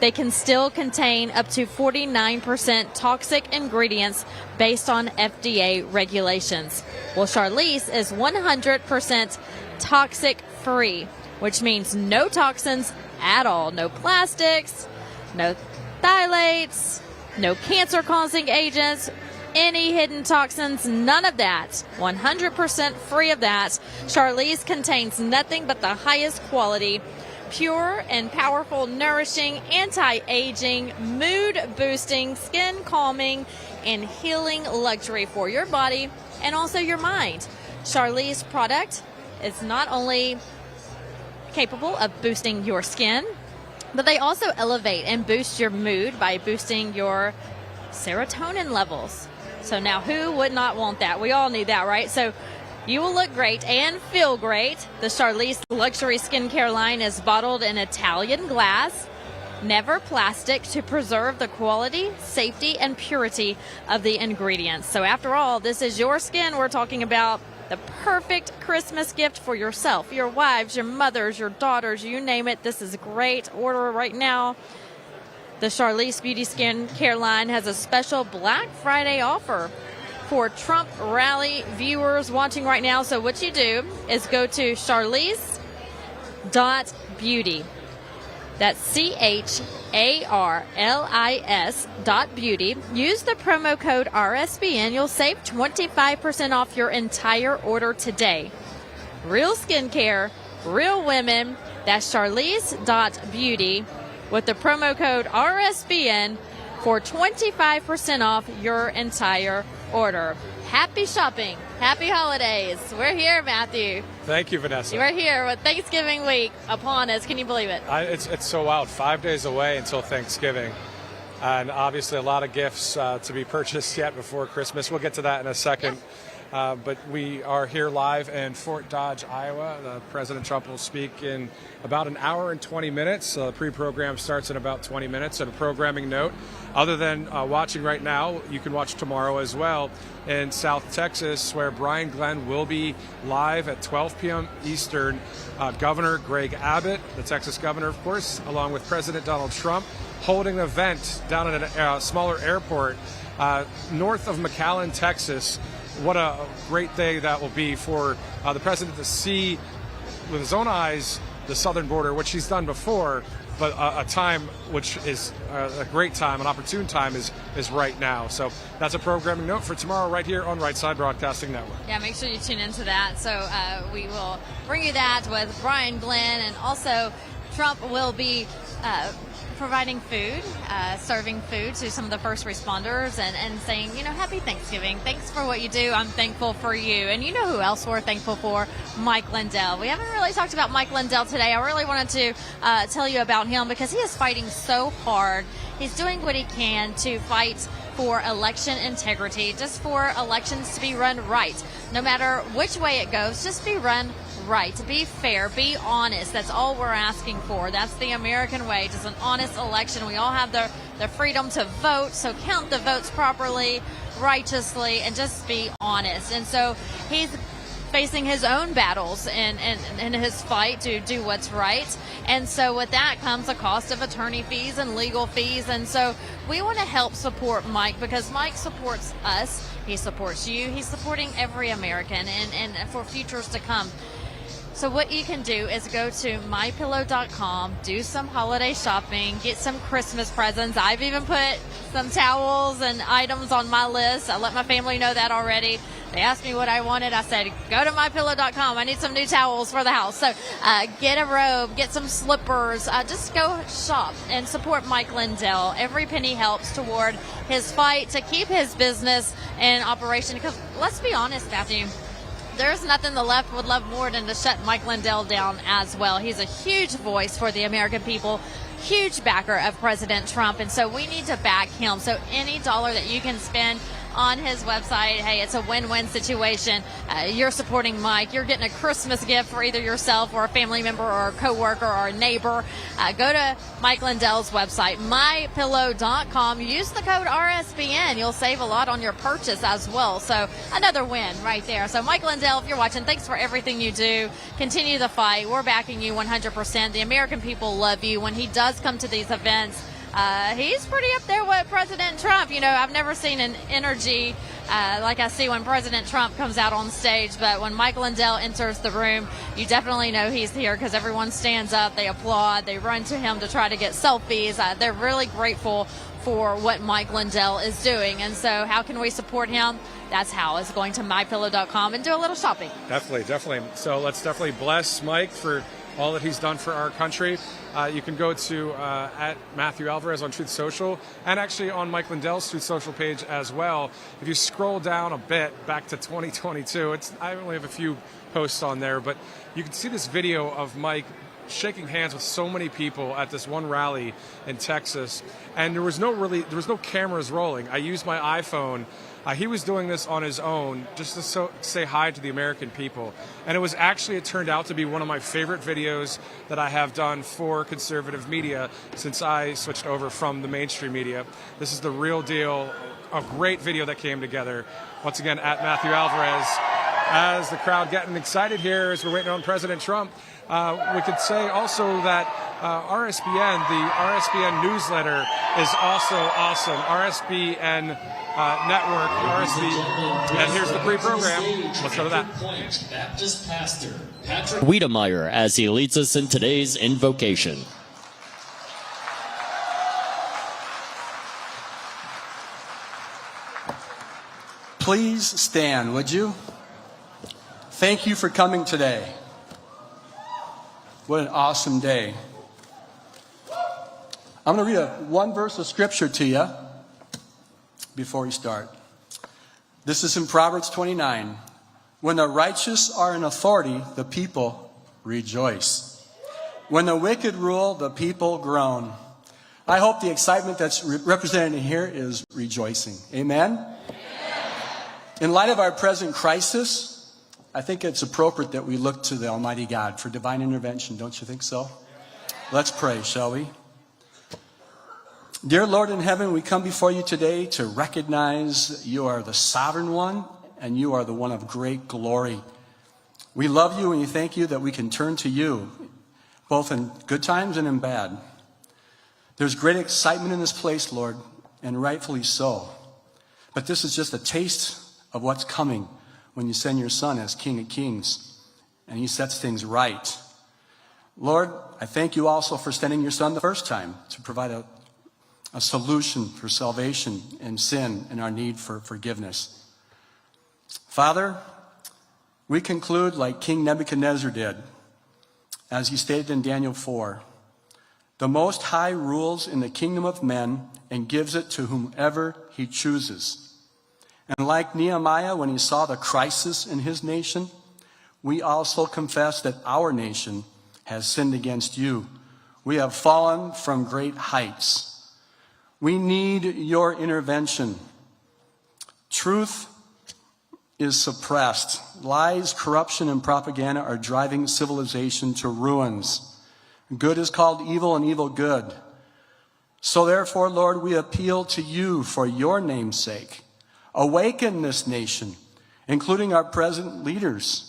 they can still contain up to 49% toxic ingredients based on FDA regulations? Well, Charlize is 100% toxic-free, which means no toxins at all. No plastics, no phthalates, no cancer-causing agents, any hidden toxins, none of that. 100% free of that. Charlize contains nothing but the highest quality, pure and powerful, nourishing, anti-aging, mood-boosting, skin-calming, and healing luxury for your body and also your mind. Charlize product is not only capable of boosting your skin, but they also elevate and boost your mood by boosting your serotonin levels. So now who would not want that? We all need that, right? So you will look great and feel great. The Charlize luxury skincare line is bottled in Italian glass, never plastic, to preserve the quality, safety, and purity of the ingredients. So after all, this is your skin we're talking about. The perfect Christmas gift for yourself, your wives, your mothers, your daughters, you name it. This is great. Order right now. The Charlize Beauty Skin Care line has a special Black Friday offer for Trump rally viewers watching right now. So what you do is go to charlize.beauty. That's CHARLIS.beauty. Use the promo code RSBN. You'll save 25% off your entire order today. Real skincare, real women. That's charlize.beauty with the promo code RSBN for 25% off your entire order. Happy shopping. Happy holidays. We're here, Matthew. Thank you, Vanessa. We're here with Thanksgiving week upon us. Can you believe it? It's so wild. 5 days away until Thanksgiving. And obviously a lot of gifts to be purchased yet before Christmas. We'll get to that in a second. But we are here live in Fort Dodge, Iowa. President Trump will speak in about an hour and 20 minutes. The pre-program starts in about 20 minutes. And a programming note, other than watching right now, you can watch tomorrow as well in South Texas, where Brian Glenn will be live at 12 p.m. Eastern. Governor Greg Abbott, the Texas governor, of course, along with President Donald Trump, holding an event down at a smaller airport north of McAllen, Texas. What a great day that will be for the president to see with his own eyes the southern border, which he's done before, but a time which is a great time, an opportune time is right now. So that's a programming note for tomorrow right here on Right Side Broadcasting Network. Yeah, make sure you tune into that. So we will bring you that with Brian Glenn, and also Trump will be providing food, serving food to some of the first responders, and saying, happy Thanksgiving. Thanks for what you do. I'm thankful for you. And you know who else we're thankful for? Mike Lindell. We haven't really talked about Mike Lindell today. I really wanted to tell you about him because he is fighting so hard. He's doing what he can to fight for election integrity, just for elections to be run right. No matter which way it goes, just be run right, to be fair, be honest. That's all we're asking for. That's the American way, just an honest election. We all have the freedom to vote, so count the votes properly, righteously, and just be honest. And so he's facing his own battles in his fight to do what's right. And so with that comes a cost of attorney fees and legal fees. And so we want to help support Mike, because Mike supports us. He supports you. He's supporting every American and for futures to come. So what you can do is go to mypillow.com, do some holiday shopping, get some Christmas presents. I've even put some towels and items on my list. I let my family know that already. They asked me what I wanted. I said, go to mypillow.com. I need some new towels for the house. So get a robe, get some slippers. Just go shop and support Mike Lindell. Every penny helps toward his fight to keep his business in operation. Because let's be honest, Matthew, there's nothing the left would love more than to shut Mike Lindell down as well. He's a huge voice for the American people, huge backer of President Trump, and so we need to back him. So any dollar that you can spend on his website, hey, it's a win-win situation. You're supporting Mike. You're getting a Christmas gift for either yourself or a family member or a coworker or a neighbor. Go to Mike Lindell's website, mypillow.com. Use the code RSBN. You'll save a lot on your purchase as well. So another win right there. So Mike Lindell, if you're watching, thanks for everything you do. Continue the fight. We're backing you 100%. The American people love you. When he does come to these events, he's pretty up there with President Trump. I've never seen an energy like I see when President Trump comes out on stage, but when Mike Lindell enters the room, you definitely know he's here because everyone stands up, they applaud, they run to him to try to get selfies. They're really grateful for what Mike Lindell is doing. And so how can we support him? That's how. It's going to mypillow.com and do a little shopping. Definitely. So let's definitely bless Mike for all that he's done for our country. You can go to at Matthew Alvarez on Truth Social, and actually on Mike Lindell's Truth Social page as well. If you scroll down a bit back to 2022, I only have a few posts on there, but you can see this video of Mike shaking hands with so many people at this one rally in Texas, and there was no cameras rolling. I used my iPhone. He was doing this on his own just to say hi to the American people. And it turned out to be one of my favorite videos that I have done for conservative media since I switched over from the mainstream media. This is the real deal, a great video that came together. Once again, at Matthew Alvarez. As the crowd getting excited here as we're waiting on President Trump, we could say also that RSBN, the RSBN newsletter, is also awesome. RSBN Network, RSB, and here's the pre-program. Let's go to that. Baptist pastor Patrick Wiedemeyer as he leads us in today's invocation. Please stand, would you? Thank you for coming today. What an awesome day. I'm going to read one verse of scripture to you before we start. This is in Proverbs 29. When the righteous are in authority, the people rejoice. When the wicked rule, the people groan. I hope the excitement that's represented in here is rejoicing. Amen? Amen? In light of our present crisis, I think it's appropriate that we look to the Almighty God for divine intervention. Don't you think so? Let's pray, shall we? Dear Lord in heaven, we come before you today to recognize you are the sovereign one and you are the one of great glory. We love you and we thank you that we can turn to you, both in good times and in bad. There's great excitement in this place, Lord, and rightfully so. But this is just a taste of what's coming when you send your Son as King of Kings and he sets things right. Lord, I thank you also for sending your Son the first time to provide a solution for salvation and sin and our need for forgiveness. Father, we conclude like King Nebuchadnezzar did, as he stated in Daniel 4. The Most High rules in the kingdom of men and gives it to whomever he chooses. And like Nehemiah, when he saw the crisis in his nation, we also confess that our nation has sinned against you. We have fallen from great heights. We need your intervention. Truth is suppressed. Lies, corruption, and propaganda are driving civilization to ruins. Good is called evil and evil good. So therefore, Lord, we appeal to you for your name's sake. Awaken this nation, including our present leaders.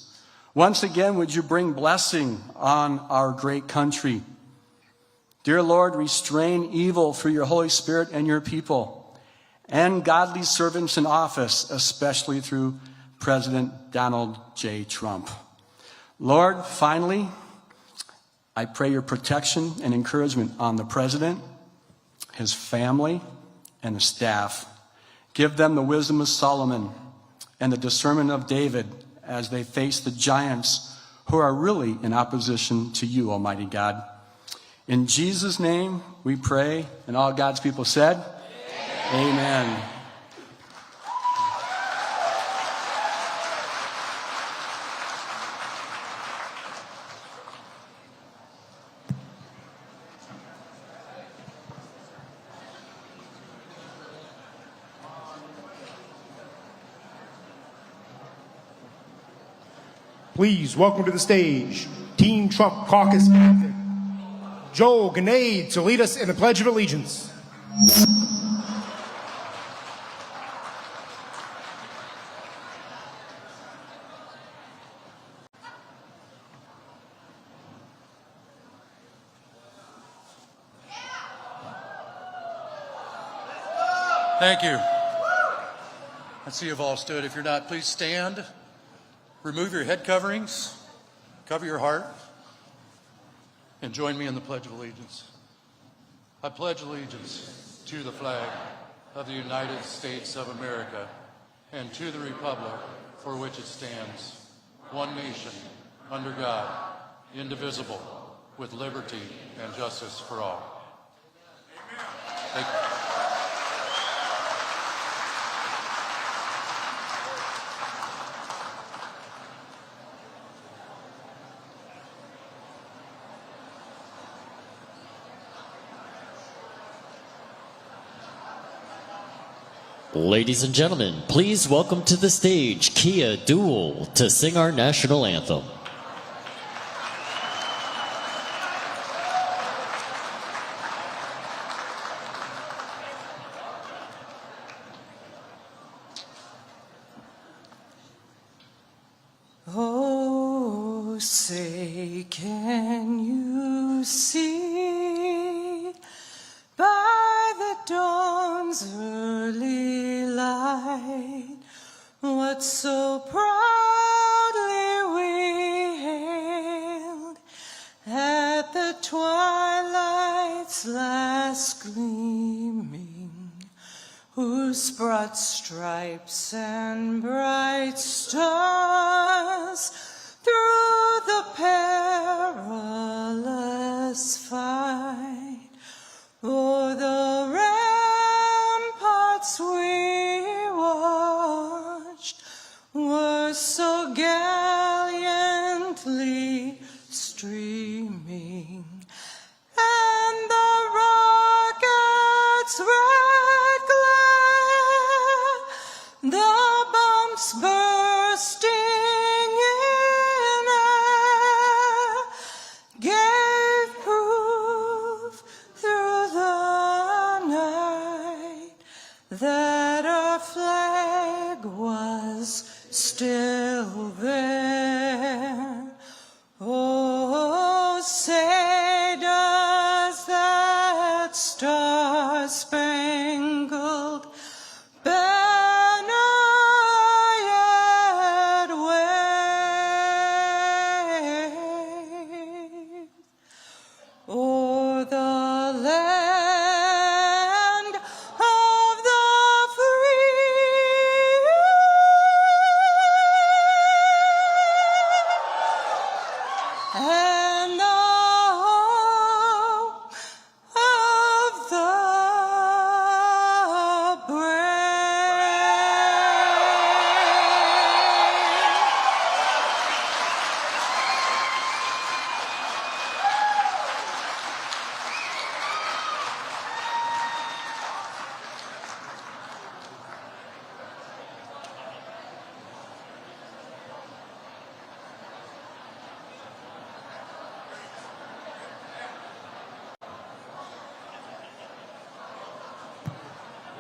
Once again, would you bring blessing on our great country? Dear Lord, restrain evil through your Holy Spirit and your people, and godly servants in office, especially through President Donald J. Trump. Lord, finally, I pray your protection and encouragement on the president, his family, and the staff. Give them the wisdom of Solomon and the discernment of David as they face the giants who are really in opposition to you, Almighty God. In Jesus' name we pray, and all God's people said, Amen. Amen. Please welcome to the stage Team Trump Caucus captain Joe Grenade to lead us in the Pledge of Allegiance. Thank you. I see you've all stood. If you're not, please stand. Remove your head coverings. Cover your heart. And join me in the Pledge of Allegiance. I pledge allegiance to the flag of the United States of America and to the republic for which it stands, one nation, under God, indivisible, with liberty and justice for all. Thank you. Ladies and gentlemen, please welcome to the stage Kia Duell to sing our national anthem. Oh, say, can you see by the dawn's early light what so proudly we hailed at the twilight's last gleaming, whose broad stripes and bright stars through the perilous fight o'er the ramparts we watched that our flag was still there. Oh, say does that star-spangled banner yet wave o'er the land of the free and the home of the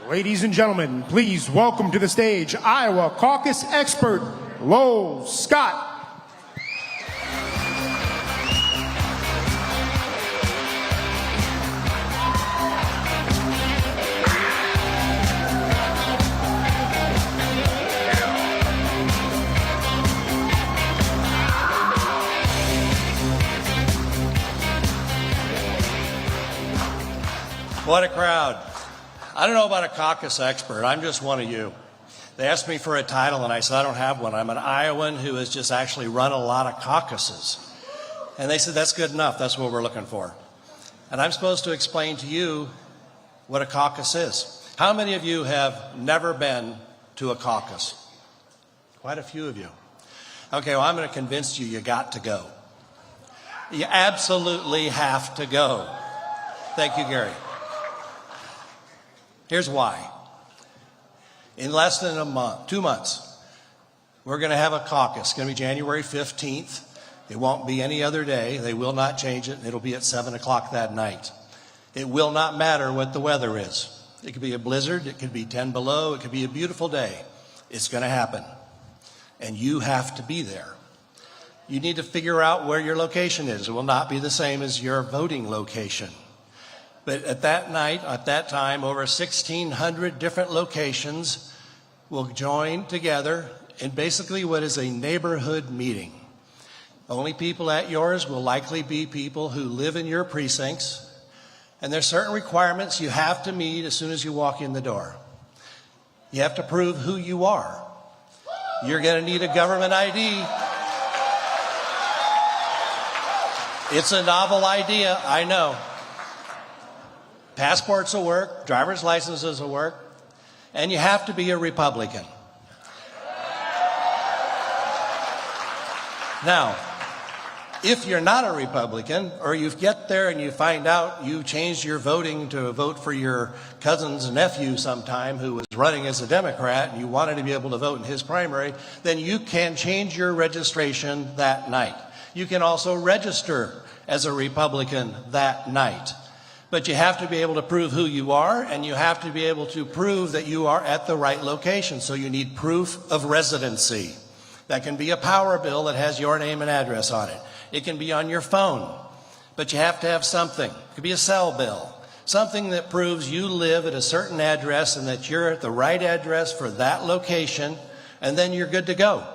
Ladies and gentlemen, please welcome to the stage Iowa Caucus expert, Lowell Scott. What a crowd. I don't know about a caucus expert. I'm just one of you. They asked me for a title, and I said, I don't have one. I'm an Iowan who has just actually run a lot of caucuses. And they said, that's good enough. That's what we're looking for. And I'm supposed to explain to you what a caucus is. How many of you have never been to a caucus? Quite a few of you. Okay, well, I'm going to convince you you got to go. You absolutely have to go. Thank you, Gary. Here's why. In less than a month, 2 months, we're going to have a caucus. It's going to be January 15th. It won't be any other day. They will not change it. It'll be at 7 o'clock that night. It will not matter what the weather is. It could be a blizzard. It could be 10 below. It could be a beautiful day. It's going to happen. And you have to be there. You need to figure out where your location is. It will not be the same as your voting location. But at that night, at that time, over 1,600 different locations will join together in basically what is a neighborhood meeting. Only people at yours will likely be people who live in your precincts, and there's certain requirements you have to meet as soon as you walk in the door. You have to prove who you are. You're going to need a government ID. It's a novel idea, I know. Passports will work, driver's licenses will work, and you have to be a Republican. Now, if you're not a Republican, or you get there and you find out you changed your voting to vote for your cousin's nephew sometime who was running as a Democrat and you wanted to be able to vote in his primary, then you can change your registration that night. You can also register as a Republican that night. But you have to be able to prove who you are, and you have to be able to prove that you are at the right location. So you need proof of residency. That can be a power bill that has your name and address on it. It can be on your phone, but you have to have something. It could be a cell bill, something that proves you live at a certain address and that you're at the right address for that location, and then you're good to go.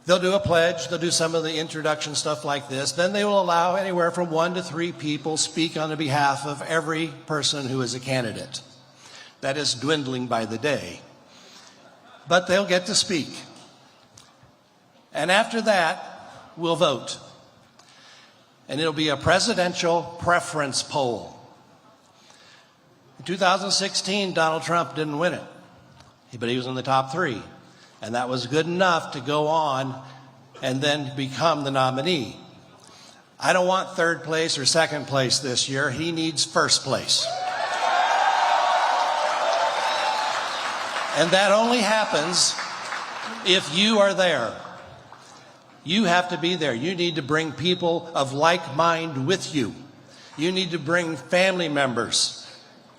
They'll do a pledge, they'll do some of the introduction stuff like this. Then they will allow anywhere from 1 to 3 people speak on the behalf of every person who is a candidate. That is dwindling by the day. But they'll get to speak. And after that, we'll vote. And it'll be a presidential preference poll. In 2016, Donald Trump didn't win it, but he was in the top 3. And that was good enough to go on and then become the nominee. I don't want 3rd place or 2nd place this year. He needs 1st place. And that only happens if you are there. You have to be there. You need to bring people of like mind with you. You need to bring family members,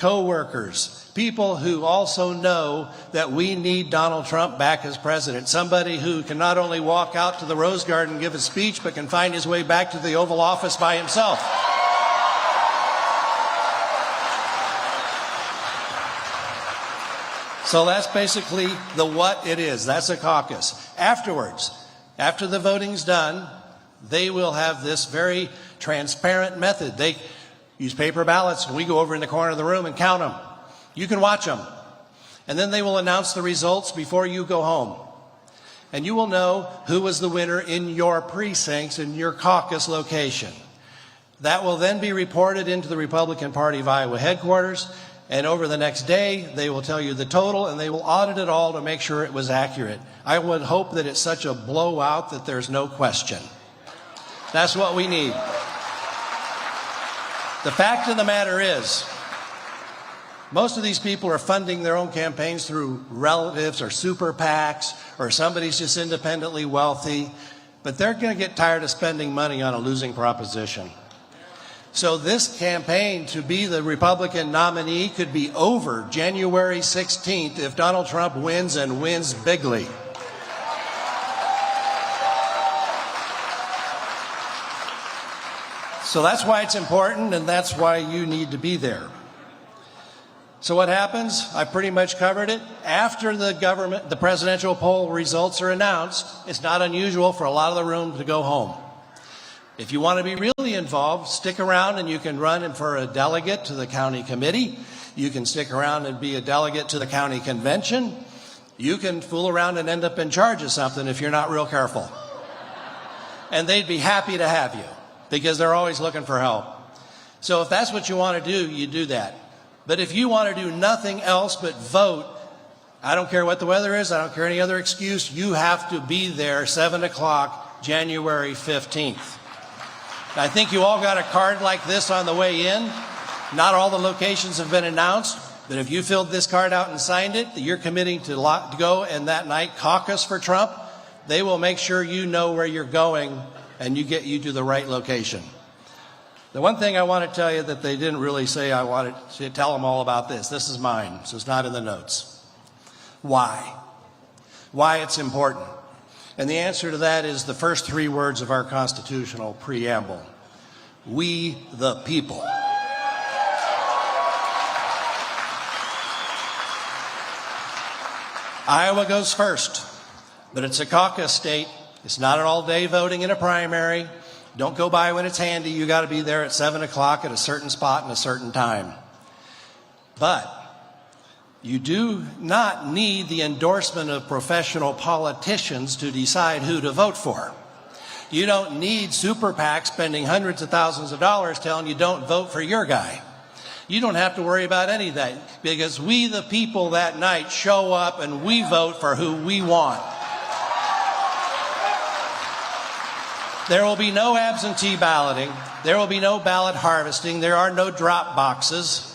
co-workers, people who also know that we need Donald Trump back as president, somebody who can not only walk out to the Rose Garden and give a speech, but can find his way back to the Oval Office by himself. So that's basically the what it is. That's a caucus. Afterwards, after the voting's done, they will have this very transparent method. They use paper ballots, and we go over in the corner of the room and count them. You can watch them. And then they will announce the results before you go home. And you will know who was the winner in your precincts, in your caucus location. That will then be reported into the Republican Party of Iowa headquarters. And over the next day, they will tell you the total, and they will audit it all to make sure it was accurate. I would hope that it's such a blowout that there's no question. That's what we need. The fact of the matter is, most of these people are funding their own campaigns through relatives or super PACs, or somebody's just independently wealthy, but they're going to get tired of spending money on a losing proposition. So this campaign to be the Republican nominee could be over January 16th if Donald Trump wins and wins bigly. So that's why it's important, and that's why you need to be there. So what happens? I pretty much covered it. After the presidential poll results are announced, it's not unusual for a lot of the room to go home. If you want to be really involved, stick around and you can run for a delegate to the county committee. You can stick around and be a delegate to the county convention. You can fool around and end up in charge of something if you're not real careful. And they'd be happy to have you because they're always looking for help. So if that's what you want to do, you do that. But if you want to do nothing else but vote, I don't care what the weather is, I don't care any other excuse, you have to be there 7 o'clock, January 15th. I think you all got a card like this on the way in. Not all the locations have been announced, but if you filled this card out and signed it, that you're committing to go and that night caucus for Trump, they will make sure you know where you're going and you get you to the right location. The one thing I want to tell you that they didn't really say, I wanted to tell them all about this. This is mine, so it's not in the notes. Why? Why it's important. And the answer to that is the first 3 words of our constitutional preamble. We the people. Iowa goes first, but it's a caucus state. It's not an all-day voting in a primary. Don't go by when it's handy. You got to be there at 7 o'clock at a certain spot and a certain time. But you do not need the endorsement of professional politicians to decide who to vote for. You don't need super PACs spending hundreds of thousands of dollars telling you don't vote for your guy. You don't have to worry about any of that because we the people that night show up and we vote for who we want. There will be no absentee balloting. There will be no ballot harvesting. There are no drop boxes.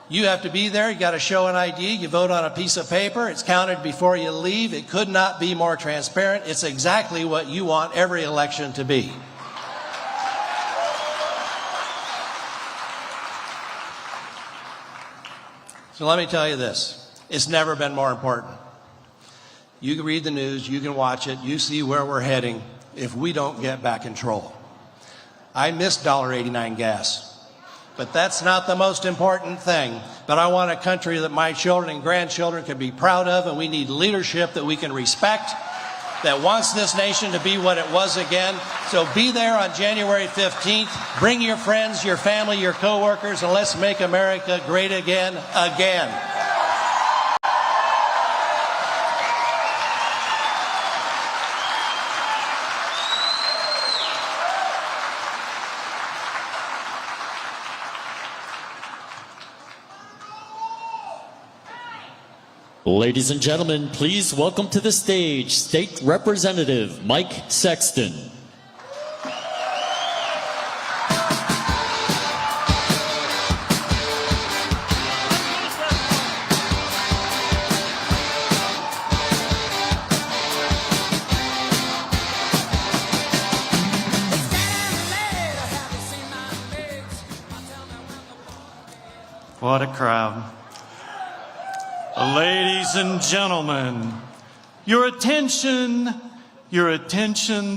You have to be there. You got to show an ID. You vote on a piece of paper. It's counted before you leave. It could not be more transparent. It's exactly what you want every election to be. So let me tell you this. It's never been more important. You can read the news. You can watch it. You see where we're heading if we don't get back control. I miss $1.89 gas. But that's not the most important thing. But I want a country that my children and grandchildren can be proud of, and we need leadership that we can respect, that wants this nation to be what it was again. So be there on January 15th. Bring your friends, your family, your coworkers, and let's make America great again, again. Ladies and gentlemen, please welcome to the stage State Representative Mike Sexton. What a crowd. Ladies and gentlemen, your attention,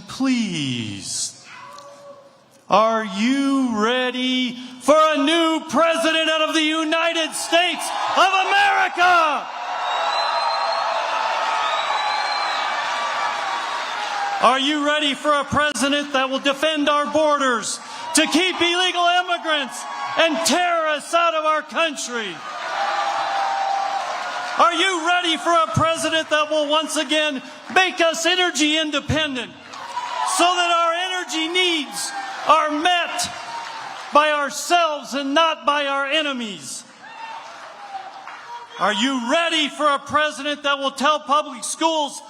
please. Are you ready for a new President of the United States of America? Are you ready for a president that will defend our borders, to keep illegal immigrants and terrorists out of our country? Are you ready for a president that will once again make us energy independent so that our energy needs are met by ourselves and not by our enemies? Are you ready for a president that will tell public schools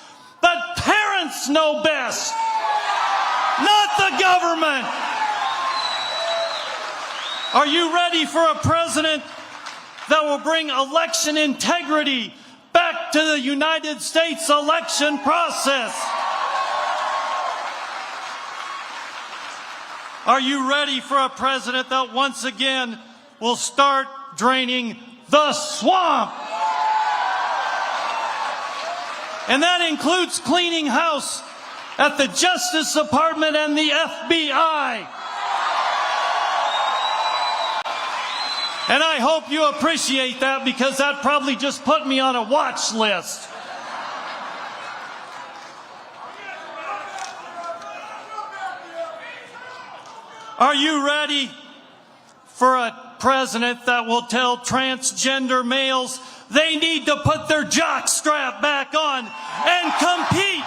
that parents know best, not the government? Are you ready for a president that will bring election integrity back to the United States election process? Are you ready for a president that once again will start draining the swamp? And that includes cleaning house at the Justice Department and the FBI. And I hope you appreciate that, because that probably just put me on a watch list. Are you ready for a president that will tell transgender males they need to put their jockstrap back on and compete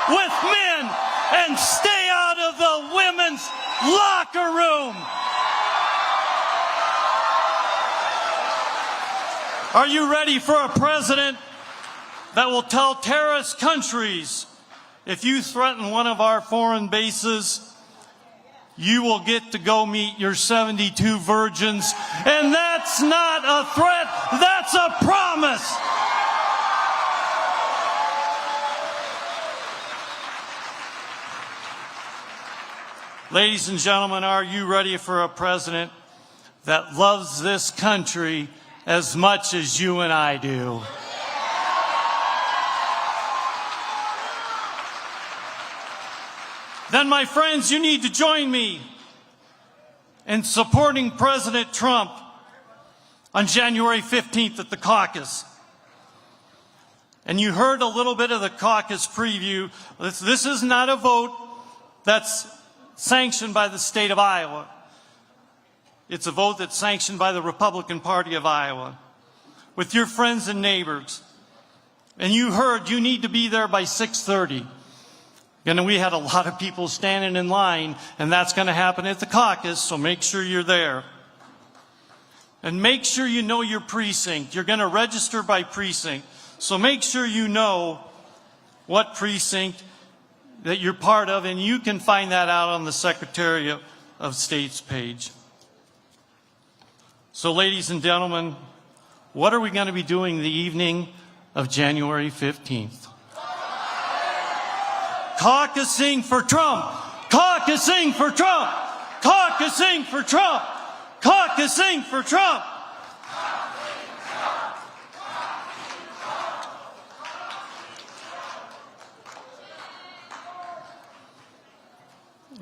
with men and stay out of the women's locker room? Are you ready for a president that will tell terrorist countries, if you threaten one of our foreign bases, you will get to go meet your 72 virgins? And that's not a threat, that's a promise. Ladies and gentlemen, are you ready for a president that loves this country as much as you and I do? Then, my friends, you need to join me in supporting President Trump on January 15th at the Caucus. And you heard a little bit of the caucus preview. This is not a vote that's sanctioned by the state of Iowa. It's a vote that's sanctioned by the Republican Party of Iowa, with your friends and neighbors. And you heard you need to be there by 6:30. And we had a lot of people standing in line, and that's going to happen at the caucus, so make sure you're there. And make sure you know your precinct. You're going to register by precinct, so make sure you know what precinct that you're part of, and you can find that out on the Secretary of State's page. So, ladies and gentlemen, what are we going to be doing the evening of January 15th? Caucusing for Trump! Caucusing for Trump! Caucusing for Trump! Caucusing for Trump!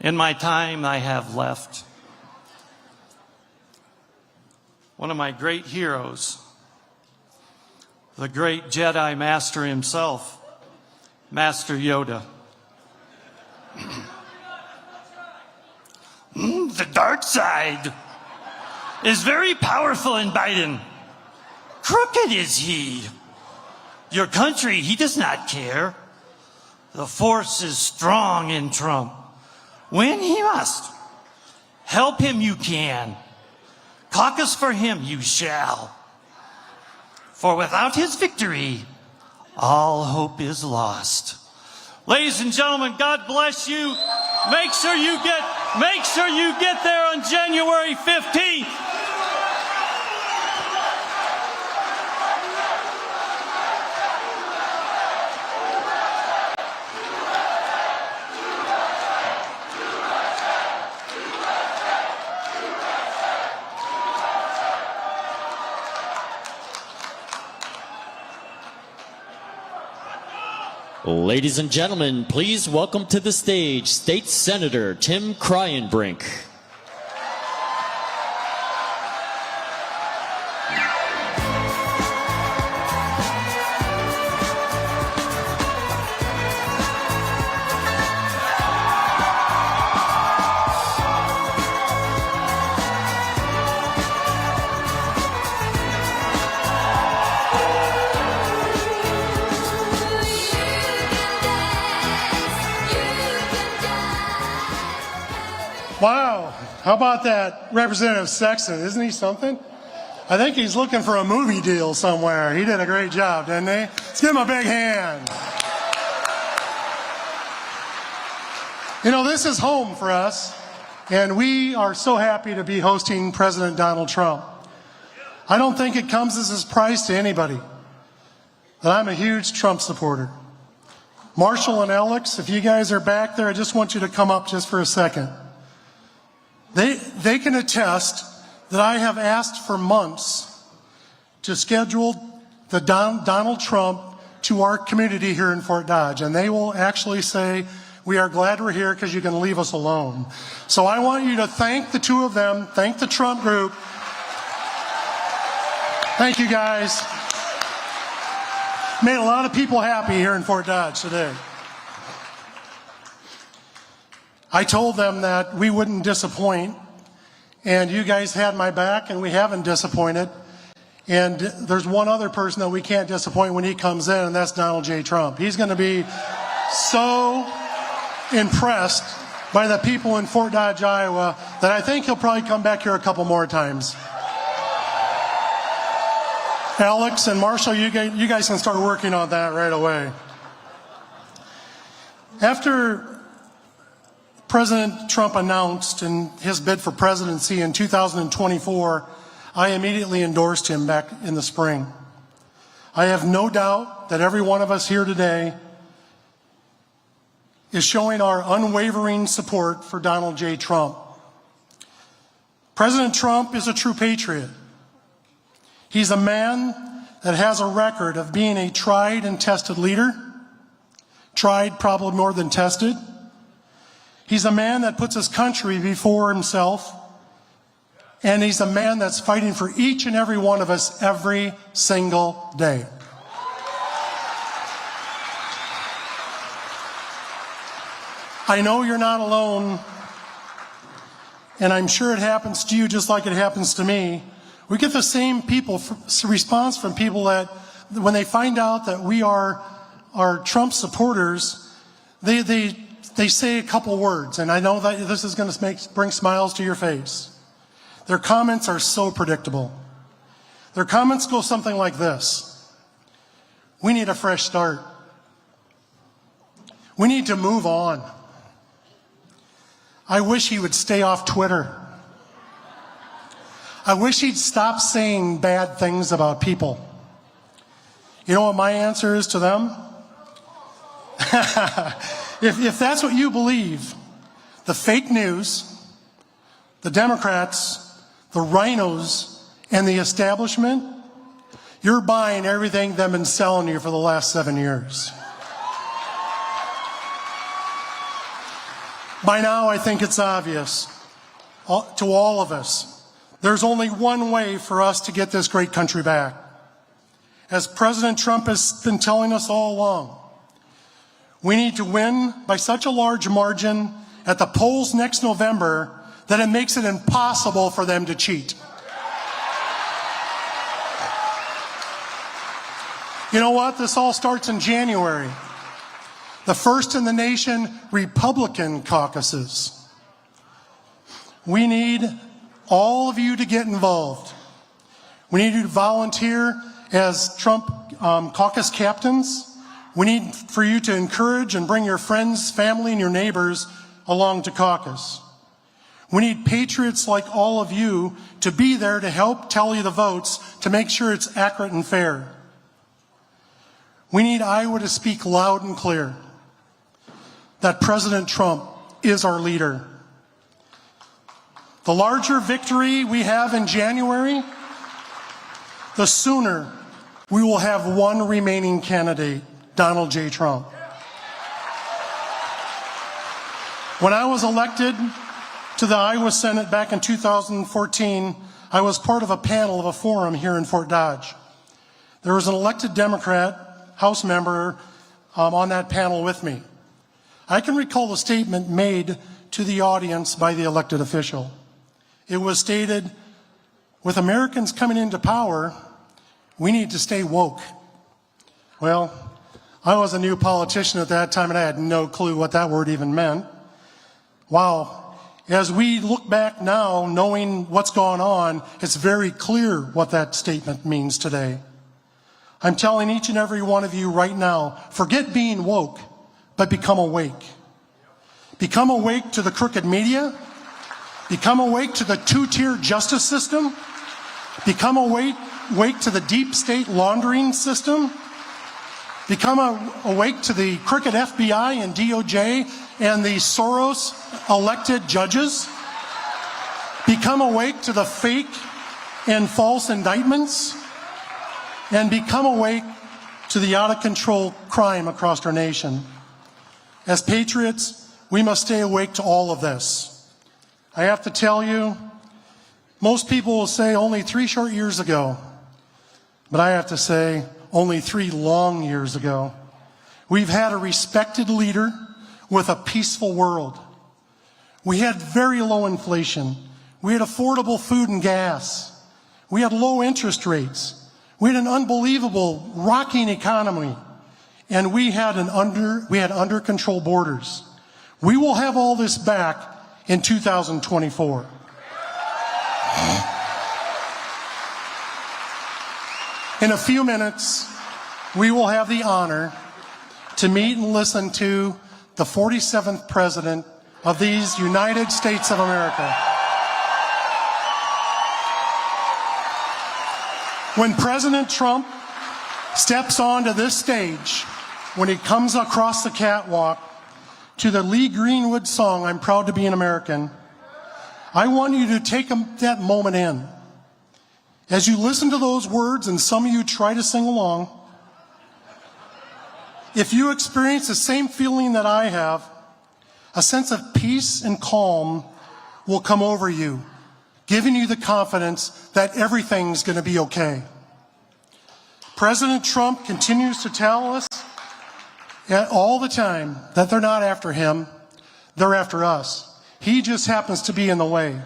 In my time I have left, one of my great heroes, the great Jedi Master himself, Master Yoda. The dark side is very powerful in Biden. Crooked is he. Your country, he does not care. The force is strong in Trump. When he must, help him you can. Caucus for him you shall. For without his victory, all hope is lost. Ladies and gentlemen, God bless you. Make sure you get there on January 15th. Ladies and gentlemen, please welcome to the stage State Senator Tim Kryenbrink. Wow, how about that Representative Sexton? Isn't he something? I think he's looking for a movie deal somewhere. He did a great job, didn't he? Let's give him a big hand. You know, this is home for us, and we are so happy to be hosting President Donald Trump. I don't think it comes as a surprise to anybody that I'm a huge Trump supporter. Marshall and Alex, if you guys are back there, I just want you to come up just for a second. They can attest that I have asked for months to schedule the Donald Trump to our community here in Fort Dodge, and they will actually say, we are glad we're here because you can leave us alone. So I want you to thank the two of them, thank the Trump group. Thank you guys. Made a lot of people happy here in Fort Dodge today. I told them that we wouldn't disappoint, and you guys had my back, and we haven't disappointed. And there's one other person that we can't disappoint when he comes in, and that's Donald J. Trump. He's going to be so impressed by the people in Fort Dodge, Iowa, that I think he'll probably come back here a couple more times. Alex and Marshall, you guys can start working on that right away. After President Trump announced in his bid for presidency in 2024, I immediately endorsed him back in the spring. I have no doubt that every one of us here today is showing our unwavering support for Donald J. Trump. President Trump is a true patriot. He's a man that has a record of being a tried and tested leader, tried probably more than tested. He's a man that puts his country before himself, and he's a man that's fighting for each and every one of us every single day. I know you're not alone, and I'm sure it happens to you just like it happens to me. We get the same response from people that when they find out that we are Trump supporters, they say a couple words, and I know that this is going to bring smiles to your face. Their comments are so predictable. Their comments go something like this: we need a fresh start. We need to move on. I wish he would stay off Twitter. I wish he'd stop saying bad things about people. You know what my answer is to them? If that's what you believe, the fake news, the Democrats, the rhinos, and the establishment, you're buying everything they've been selling you for the last 7 years. By now, I think it's obvious to all of us. There's only one way for us to get this great country back. As President Trump has been telling us all along, we need to win by such a large margin at the polls next November that it makes it impossible for them to cheat. You know what? This all starts in January. The first in the nation Republican caucuses. We need all of you to get involved. We need you to volunteer as Trump caucus captains. We need for you to encourage and bring your friends, family, and your neighbors along to caucus. We need patriots like all of you to be there to help tally the votes to make sure it's accurate and fair. We need Iowa to speak loud and clear that President Trump is our leader. The larger victory we have in January, the sooner we will have one remaining candidate, Donald J. Trump. When I was elected to the Iowa Senate back in 2014, I was part of a panel of a forum here in Fort Dodge. There was an elected Democrat House member on that panel with me. I can recall the statement made to the audience by the elected official. It was stated, with Americans coming into power, we need to stay woke. Well, I was a new politician at that time and I had no clue what that word even meant. Wow. As we look back now, knowing what's gone on, it's very clear what that statement means today. I'm telling each and every one of you right now, forget being woke, but become awake. Become awake to the crooked media. Become awake to the two-tier justice system. Become awake to the deep state laundering system. Become awake to the crooked FBI and DOJ and the Soros elected judges. Become awake to the fake and false indictments. And become awake to the out-of-control crime across our nation. As patriots, we must stay awake to all of this. I have to tell you, most people will say only 3 short years ago, but I have to say only 3 long years ago, we've had a respected leader with a peaceful world. We had very low inflation. We had affordable food and gas. We had low interest rates. We had an unbelievable rocking economy, and we had under control borders. We will have all this back in 2024. In a few minutes, we will have the honor to meet and listen to the 47th President of these United States of America. When President Trump steps onto this stage, when he comes across the catwalk to the Lee Greenwood song, I'm Proud to Be an American, I want you to take that moment in. As you listen to those words, and some of you try to sing along, if you experience the same feeling that I have, a sense of peace and calm will come over you, giving you the confidence that everything's going to be okay. President Trump continues to tell us all the time that they're not after him, they're after us. He just happens to be in the way.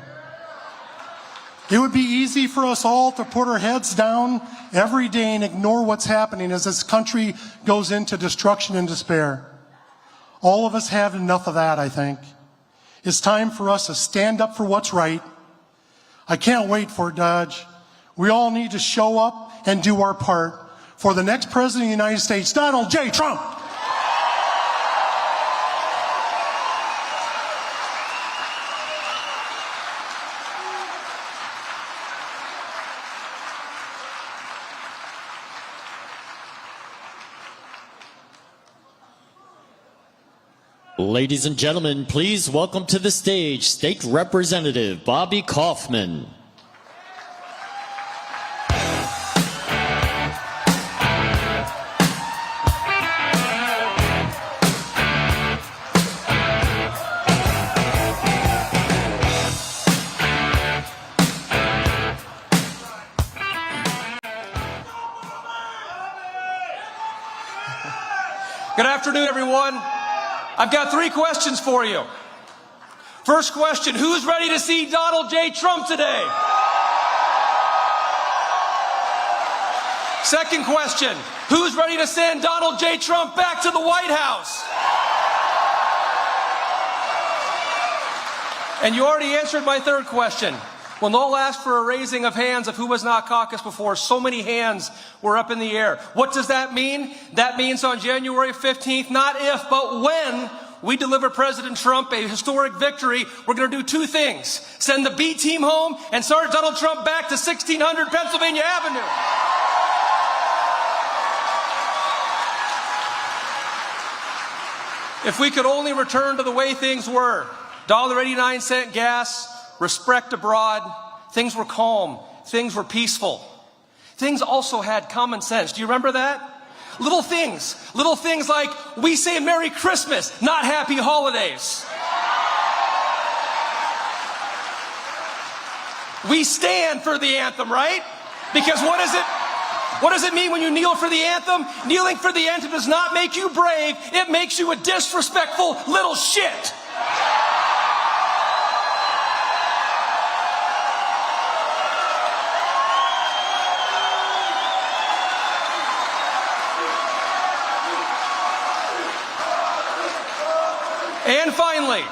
It would be easy for us all to put our heads down every day and ignore what's happening as this country goes into destruction and despair. All of us have enough of that, I think. It's time for us to stand up for what's right. I can't wait for it, Dodge. We all need to show up and do our part for the next President of the United States, Donald J. Trump. Ladies and gentlemen, please welcome to the stage State Representative Bobby Kaufman. Good afternoon, everyone. I've got 3 questions for you. First question, who's ready to see Donald J. Trump today? Second question, who's ready to send Donald J. Trump back to the White House? And you already answered my third question. When Lowell asked for a raising of hands of who was not caucus before, so many hands were up in the air. What does that mean? That means on January 15th, not if, but when we deliver President Trump a historic victory, we're going to do 2 things. Send the B team home and start Donald Trump back to 1600 Pennsylvania Avenue. If we could only return to the way things were, $1.89 gas, respect abroad, things were calm, things were peaceful. Things also had common sense. Do you remember that? Little things like we say Merry Christmas, not Happy Holidays. We stand for the anthem, right? Because what does it mean when you kneel for the anthem? Kneeling for the anthem does not make you brave. It makes you a disrespectful little shit. And finally,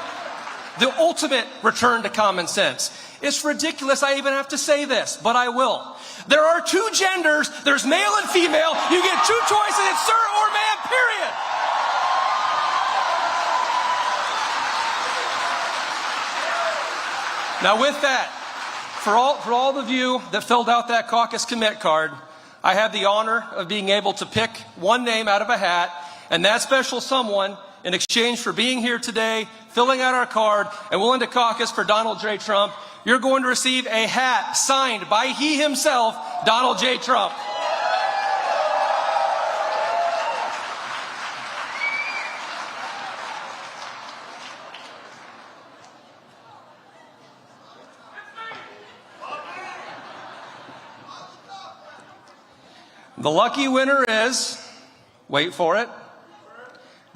the ultimate return to common sense. It's ridiculous I even have to say this, but I will. There are two genders. There's male and female. You get two choices. It's sir or man, period. Now with that, for all of you that filled out that caucus commit card, I have the honor of being able to pick one name out of a hat, and that special someone, in exchange for being here today, filling out our card, and willing to caucus for Donald J. Trump, you're going to receive a hat signed by he himself, Donald J. Trump. The lucky winner is, wait for it,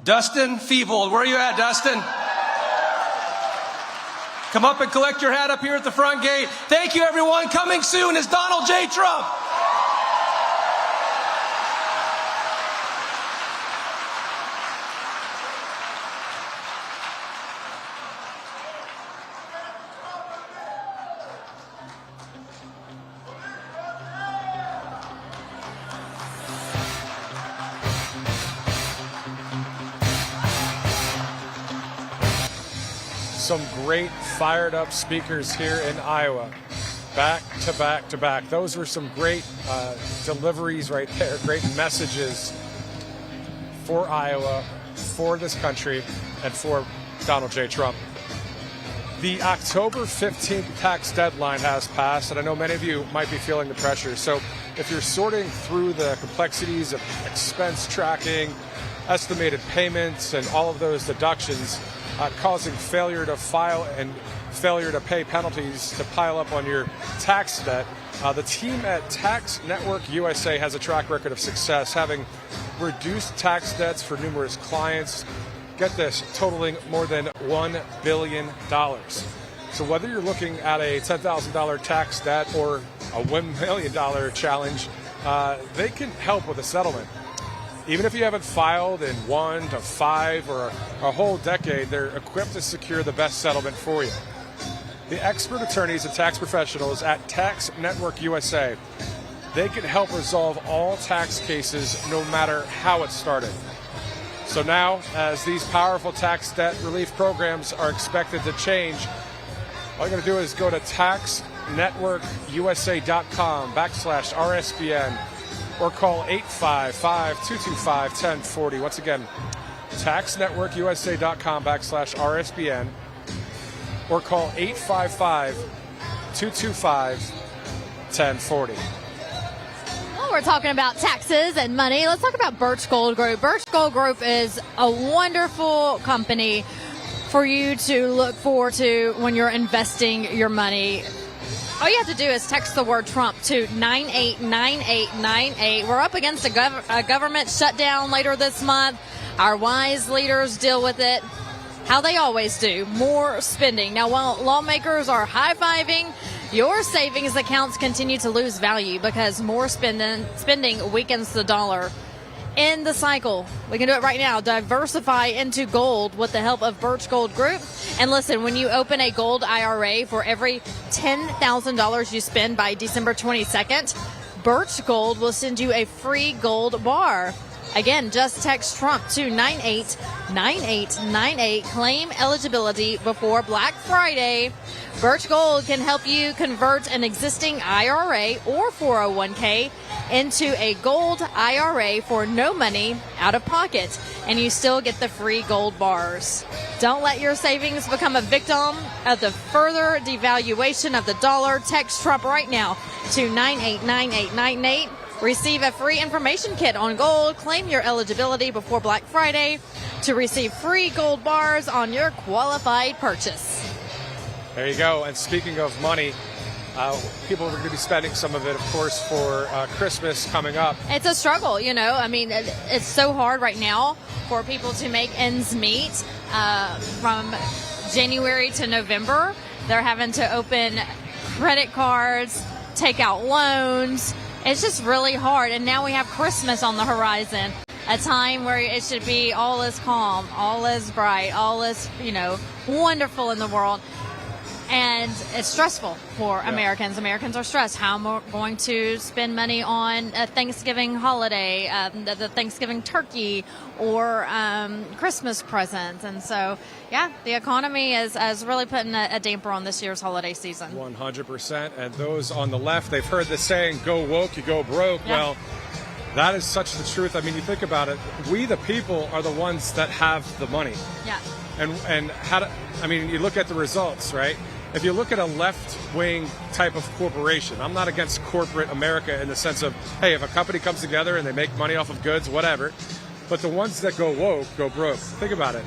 Dustin Feeble. Where are you at, Dustin? Come up and collect your hat up here at the front gate. Thank you, everyone. Coming soon is Donald J. Trump. Some great fired up speakers here in Iowa, back to back to back. Those were some great deliveries right there, great messages for Iowa, for this country, and for Donald J. Trump. The October 15th tax deadline has passed, and I know many of you might be feeling the pressure. So if you're sorting through the complexities of expense tracking, estimated payments, and all of those deductions, causing failure to file and failure to pay penalties to pile up on your tax debt, the team at Tax Network USA has a track record of success, having reduced tax debts for numerous clients. Get this, totaling more than $1 billion. So whether you're looking at a $10,000 tax debt or a $1 million challenge, they can help with a settlement. Even if you haven't filed in 1 to 5 or a whole decade, they're equipped to secure the best settlement for you. The expert attorneys and tax professionals at Tax Network USA, they can help resolve all tax cases no matter how it started. So now, as these powerful tax debt relief programs are expected to change, all you're going to do is go to taxnetworkusa.com/RSBN or call 855-225-1040. Once again, taxnetworkusa.com/RSBN or call 855-225-1040. Well, we're talking about taxes and money. Let's talk about Birch Gold Group. Birch Gold Group is a wonderful company for you to look forward to when you're investing your money. All you have to do is text the word Trump to 989898. We're up against a government shutdown later this month. Our wise leaders deal with it how they always do, more spending. Now, while lawmakers are high-fiving, your savings accounts continue to lose value because more spending weakens the dollar. End the cycle. We can do it right now. Diversify into gold with the help of Birch Gold Group. And listen, when you open a gold IRA, for every $10,000 you spend by December 22nd, Birch Gold will send you a free gold bar. Again, just text Trump to 989898. Claim eligibility before Black Friday. Birch Gold can help you convert an existing IRA or 401k into a gold IRA for no money out of pocket, and you still get the free gold bars. Don't let your savings become a victim of the further devaluation of the dollar. Text Trump right now to 989898. Receive a free information kit on gold. Claim your eligibility before Black Friday to receive free gold bars on your qualified purchase. There you go. And speaking of money, People are going to be spending some of it, of course, for Christmas coming up. It's a struggle, you know. I mean, it's so hard right now for people to make ends meet. From January to November, they're having to open credit cards, take out loans. It's just really hard. And now we have Christmas on the horizon, a time where it should be all is calm, all is bright, all is, you know, wonderful in the world. And it's stressful for Americans. Americans are stressed. How am I going to spend money on a Thanksgiving holiday, the Thanksgiving turkey, or Christmas presents? And so, yeah, the economy is really putting a damper on this year's holiday season. 100%. And those on the left, they've heard the saying, go woke, you go broke. Yeah. Well, that is such the truth. I mean, you think about it. We, the people, are the ones that have the money. Yeah. And how to, I mean, you look at the results, right? If you look at a left-wing type of corporation, I'm not against corporate America in the sense of, hey, if a company comes together and they make money off of goods, whatever, but the ones that go woke go broke. Think about it.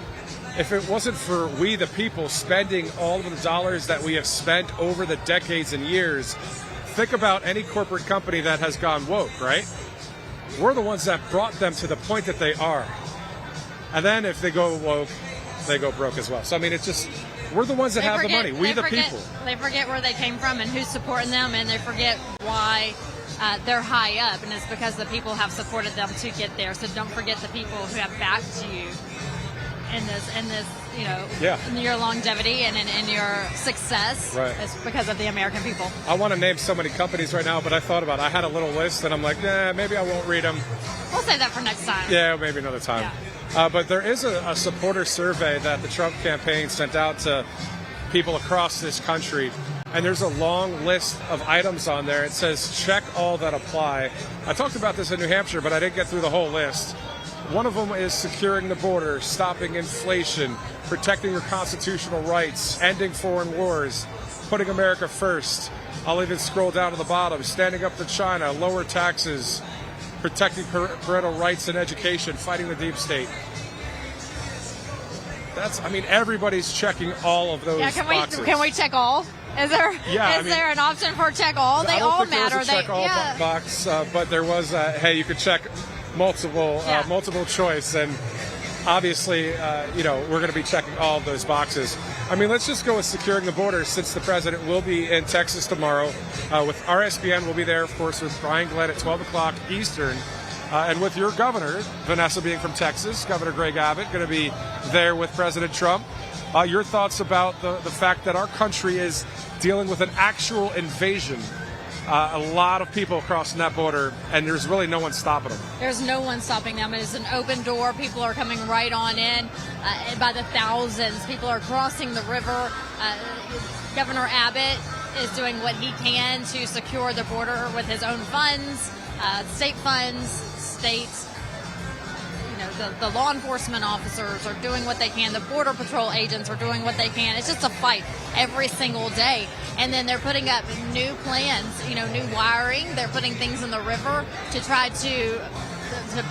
If it wasn't for we, the people, spending all of the dollars that we have spent over the decades and years, think about any corporate company that has gone woke, right? We're the ones that brought them to the point that they are. And then if they go woke, they go broke as well. So, I mean, it's just, we're the ones that have the money. We, the people. They forget where they came from and who's supporting them, and they forget why they're high up, and it's because the people have supported them to get there. So don't forget the people who have backed you in this, you know, in your longevity and in your success. Right. It's because of the American people. I want to name so many companies right now, but I thought about it. I had a little list, and I'm like, nah, maybe I won't read them. We'll save that for next time. Yeah, maybe another time. Yeah. But there is a supporter survey that the Trump campaign sent out to people across this country, and there's a long list of items on there. It says, check all that apply. I talked about this in New Hampshire, but I didn't get through the whole list. One of them is securing the border, stopping inflation, protecting your constitutional rights, ending foreign wars, putting America first. I'll even scroll down to the bottom, standing up to China, lower taxes, protecting parental rights and education, fighting the deep state. That's, I mean, everybody's checking all of those boxes. Can we check all? Is there there an option for check all? They all matter. There was a check all box, but there was hey, you could check multiple choice, and obviously, you know, we're going to be checking all of those boxes. I mean, let's just go with securing the border, since the president will be in Texas tomorrow. With RSBN, we'll be there, of course, with Brian Glenn at 12 o'clock Eastern. And with your governor, Vanessa being from Texas, Governor Greg Abbott, going to be there with President Trump. Your thoughts about the fact that our country is dealing with an actual invasion. A lot of people crossing that border, and there's really no one stopping them. There's no one stopping them. It is an open door. People are coming right on in by the thousands. People are crossing the river. Governor Abbott is doing what he can to secure the border with his own funds, state funds, states. The law enforcement officers are doing what they can. The Border Patrol agents are doing what they can. It's just a fight every single day. And then they're putting up new plans, new wiring. They're putting things in the river to try to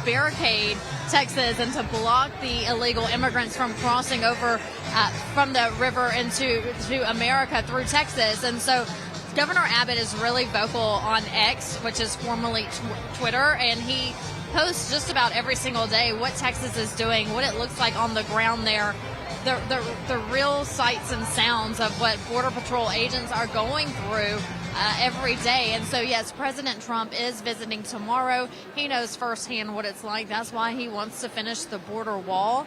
barricade Texas and to block the illegal immigrants from crossing over from the river to America through Texas. And so Governor Abbott is really vocal on X, which is formerly Twitter, and he posts just about every single day what Texas is doing, what it looks like on the ground there, the real sights and sounds of what Border Patrol agents are going through every day. And so, yes, President Trump is visiting tomorrow. He knows firsthand what it's like. That's why he wants to finish the border wall.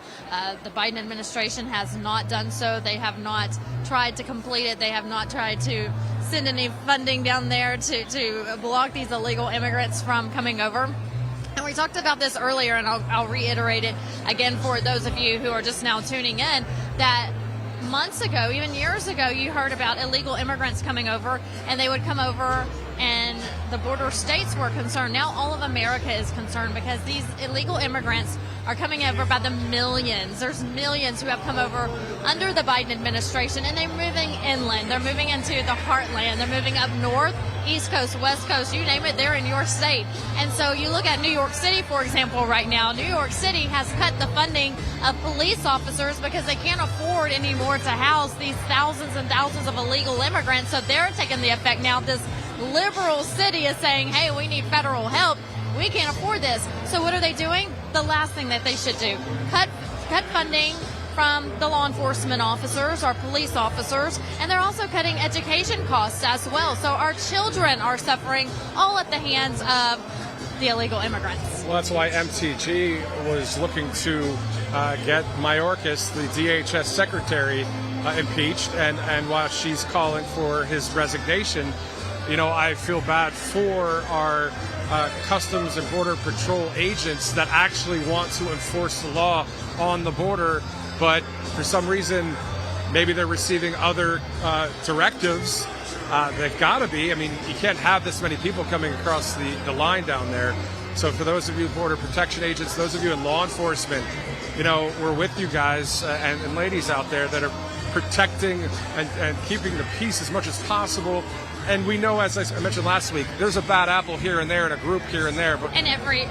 The Biden administration has not done so. They have not tried to complete it. They have not tried to send any funding down there to block these illegal immigrants from coming over. And we talked about this earlier, and I'll reiterate it again for those of you who are just now tuning in, that months ago, even years ago, you heard about illegal immigrants coming over, and they would come over and the border states were concerned. Now all of America is concerned because these illegal immigrants are coming over by the millions. There's millions who have come over under the Biden administration, and they're moving inland. They're moving into the heartland. They're moving up north, East Coast, West Coast, you name it, they're in your state. And so you look at New York City, for example, right now. New York City has cut the funding of police officers because they can't afford anymore to house these thousands and thousands of illegal immigrants. So they're taking the effect now. This liberal city is saying, hey, we need federal help. We can't afford this. So what are they doing? The last thing that they should do, cut funding from the law enforcement officers, our police officers, and they're also cutting education costs as well. So our children are suffering all at the hands of the illegal immigrants. Well, that's why MTG was looking to get Mayorkas, the DHS secretary, impeached, and while she's calling for his resignation, you know, I feel bad for our Customs and Border Patrol agents that actually want to enforce the law on the border, but for some reason, maybe they're receiving other directives. They've got to be. I mean, you can't have this many people coming across the line down there. So for those of you border protection agents, those of you in law enforcement, you know, we're with you guys and ladies out there that are protecting and keeping the peace as much as possible. And we know, as I mentioned last week, there's a bad apple here and there and a group here and there. But in every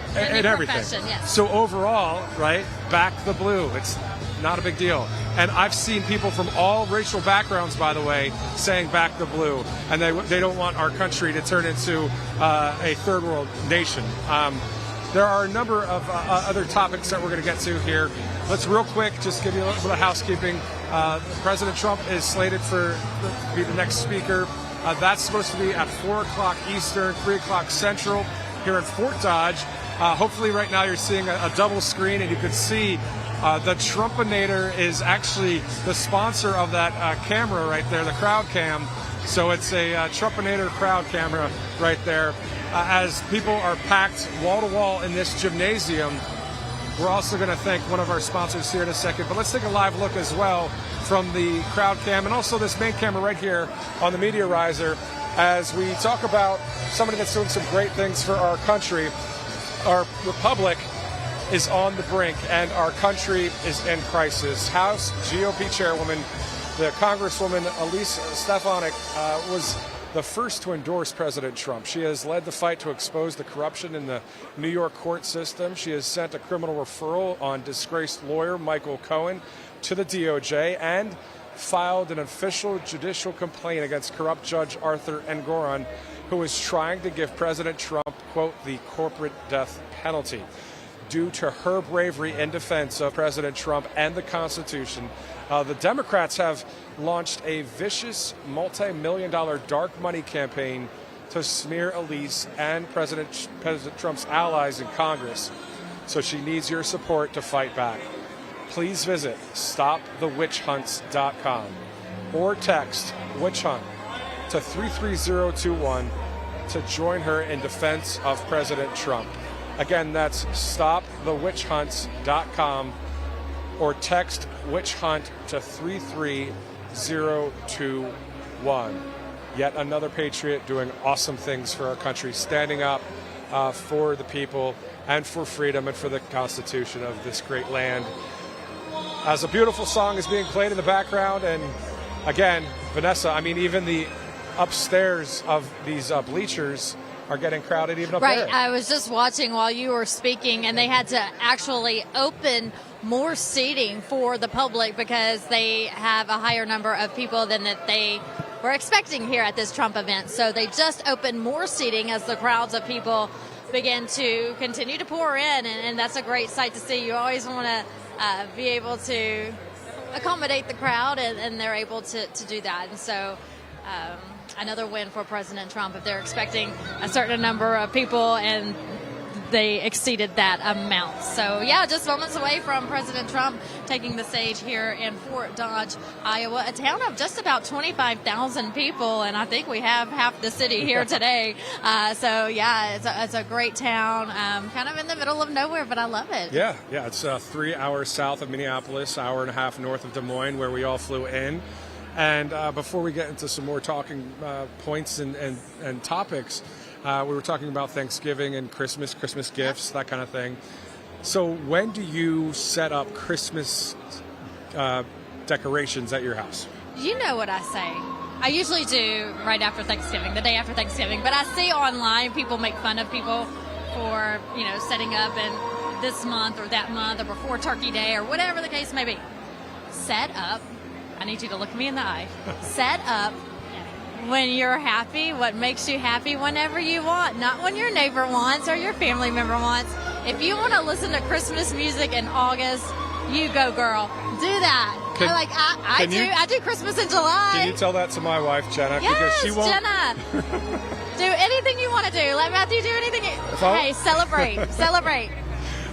profession, yes. So overall, right, back the blue. It's not a big deal. And I've seen people from all racial backgrounds, by the way, saying back the blue. And they don't want our country to turn into a third world nation. There are a number of other topics that we're going to get to here. Let's real quick just give you a little bit of housekeeping. President Trump is slated to be the next speaker. That's supposed to be at 4 o'clock Eastern, 3 o'clock Central here in Fort Dodge. Hopefully right now you're seeing a double screen, and you can see the Trumpinator is actually the sponsor of that camera right there, the crowd cam. So it's a Trumpinator crowd camera right there. As people are packed wall to wall in this gymnasium, we're also going to thank one of our sponsors here in a second. But let's take a live look as well from the crowd cam and also this main camera right here on the Media Riser as we talk about somebody that's doing some great things for our country. Our republic is on the brink and our country is in crisis. House GOP chairwoman, the Congresswoman Elise Stefanik, was the first to endorse President Trump. She has led the fight to expose the corruption in the New York court system. She has sent a criminal referral on disgraced lawyer Michael Cohen to the DOJ and filed an official judicial complaint against corrupt Judge Arthur Engoron, who is trying to give President Trump, quote, the corporate death penalty. Due to her bravery in defense of President Trump and the Constitution, the Democrats have launched a vicious multi-million-dollar dark money campaign to smear Elise and President Trump's allies in Congress. So she needs your support to fight back. Please visit stopthewitchhunts.com or text witch hunt to 33021 to join her in defense of President Trump. Again, that's stopthewitchhunts.com or text witch hunt to 33021. Yet another patriot doing awesome things for our country, standing up for the people and for freedom and for the Constitution of this great land. As a beautiful song is being played in the background, and again, Vanessa, I mean, even the upstairs of these bleachers are getting crowded even up there. Right. I was just watching while you were speaking, and they had to actually open more seating for the public because they have a higher number of people than that they were expecting here at this Trump event. So they just opened more seating as the crowds of people begin to continue to pour in, and that's a great sight to see. You always want to be able to accommodate the crowd, and they're able to do that. And so another win for President Trump if they're expecting a certain number of people and they exceeded that amount. So yeah, just moments away from President Trump taking the stage here in Fort Dodge, Iowa, a town of just about 25,000 people, and I think we have half the city here today. So yeah, it's a great town, kind of in the middle of nowhere, but I love it. Yeah, it's 3 hours south of Minneapolis, hour and a half north of Des Moines, where we all flew in. And before we get into some more talking points and topics, we were talking about Thanksgiving and Christmas gifts, that kind of thing. So when do you set up Christmas decorations at your house? You know what I say. I usually do right after Thanksgiving, the day after Thanksgiving. But I see online people make fun of people for, setting up in this month or that month or before Turkey Day or whatever the case may be. Set up. I need you to look me in the eye. Set up when you're happy, what makes you happy whenever you want, not when your neighbor wants or your family member wants. If you want to listen to Christmas music in August, you go, girl. Do that. I do Christmas in July. Can you tell that to my wife, Jenna? Yes, because she won't... Jenna. Do anything you want to do. Let Matthew do anything. Hey, celebrate. Celebrate.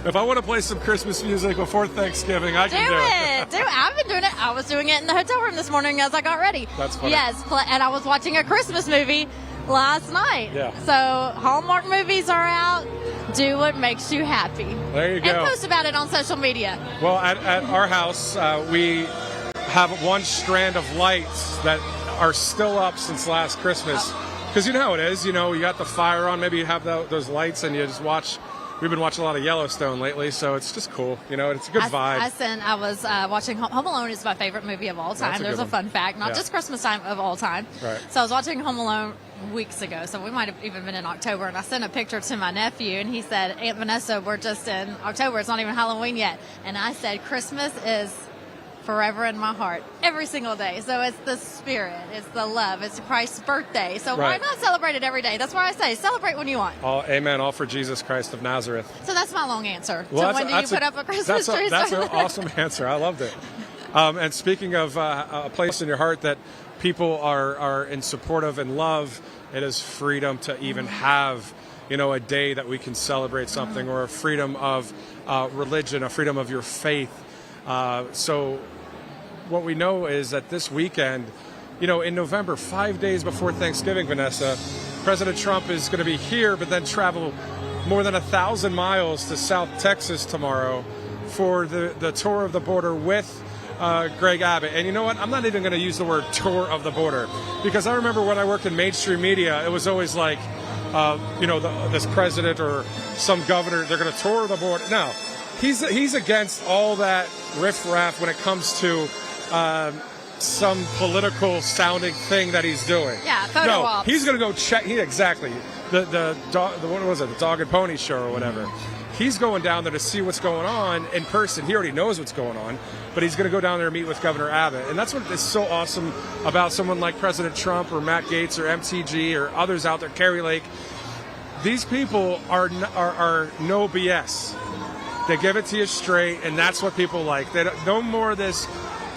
If I want to play some Christmas music before Thanksgiving, I can do it. I've been doing it. I was doing it in the hotel room this morning as I got ready. That's funny. Yes, and I was watching a Christmas movie last night. Yeah. So Hallmark movies are out. Do what makes you happy. There you go. And post about it on social media. Well, at our house, we have one strand of lights that are still up since last Christmas. Because you know how it is. You got the fire on. Maybe you have those lights and you just watch. We've been watching a lot of Yellowstone lately, so it's just cool. It's a good vibe. I was watching Home Alone is my favorite movie of all time. There's a fun fact, not just Christmas time, of all time. Right. So I was watching Home Alone weeks ago, so we might have even been in October, and I sent a picture to my nephew, and he said, Aunt Vanessa, we're just in October. It's not even Halloween yet. And I said, Christmas is forever in my heart every single day. So it's the spirit, it's the love, it's Christ's birthday. So why not celebrate it every day? That's why I say celebrate when you want. Amen. All for Jesus Christ of Nazareth. So that's my long answer. Well, so when do you put up a Christmas tree? That's an awesome answer. I loved it. And speaking of a place in your heart that people are in support of and love, it is freedom to even have a day that we can celebrate something, or a freedom of religion, a freedom of your faith. So what we know is that this weekend, in November, 5 days before Thanksgiving, Vanessa, President Trump is going to be here, but then travel more than 1,000 miles to South Texas tomorrow for the tour of the border with Greg Abbott. And you know what? I'm not even going to use the word tour of the border, because I remember when I worked in mainstream media, it was always like, this president or some governor, they're going to tour the border. No, he's against all that riffraff when it comes to some political sounding thing that he's doing. Yeah, photo ops. He's going to go check. Exactly. The what was it? The Dog and Pony Show or whatever. He's going down there to see what's going on in person. He already knows what's going on, but he's going to go down there and meet with Governor Abbott. And that's what is so awesome about someone like President Trump or Matt Gaetz or MTG or others out there, Kerry Lake. These people are no BS. They give it to you straight, and that's what people like. They don't, no more of this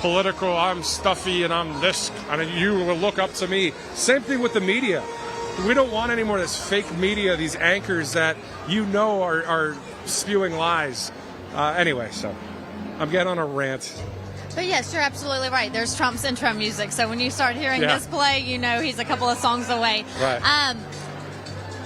political, I'm stuffy and I'm this, and you will look up to me. Same thing with the media. We don't want any more of this fake media, these anchors that are spewing lies. Anyway, so I'm getting on a rant. But yes, you're absolutely right. There's Trump's intro music, so when you start hearing this play, he's a couple of songs away. Right.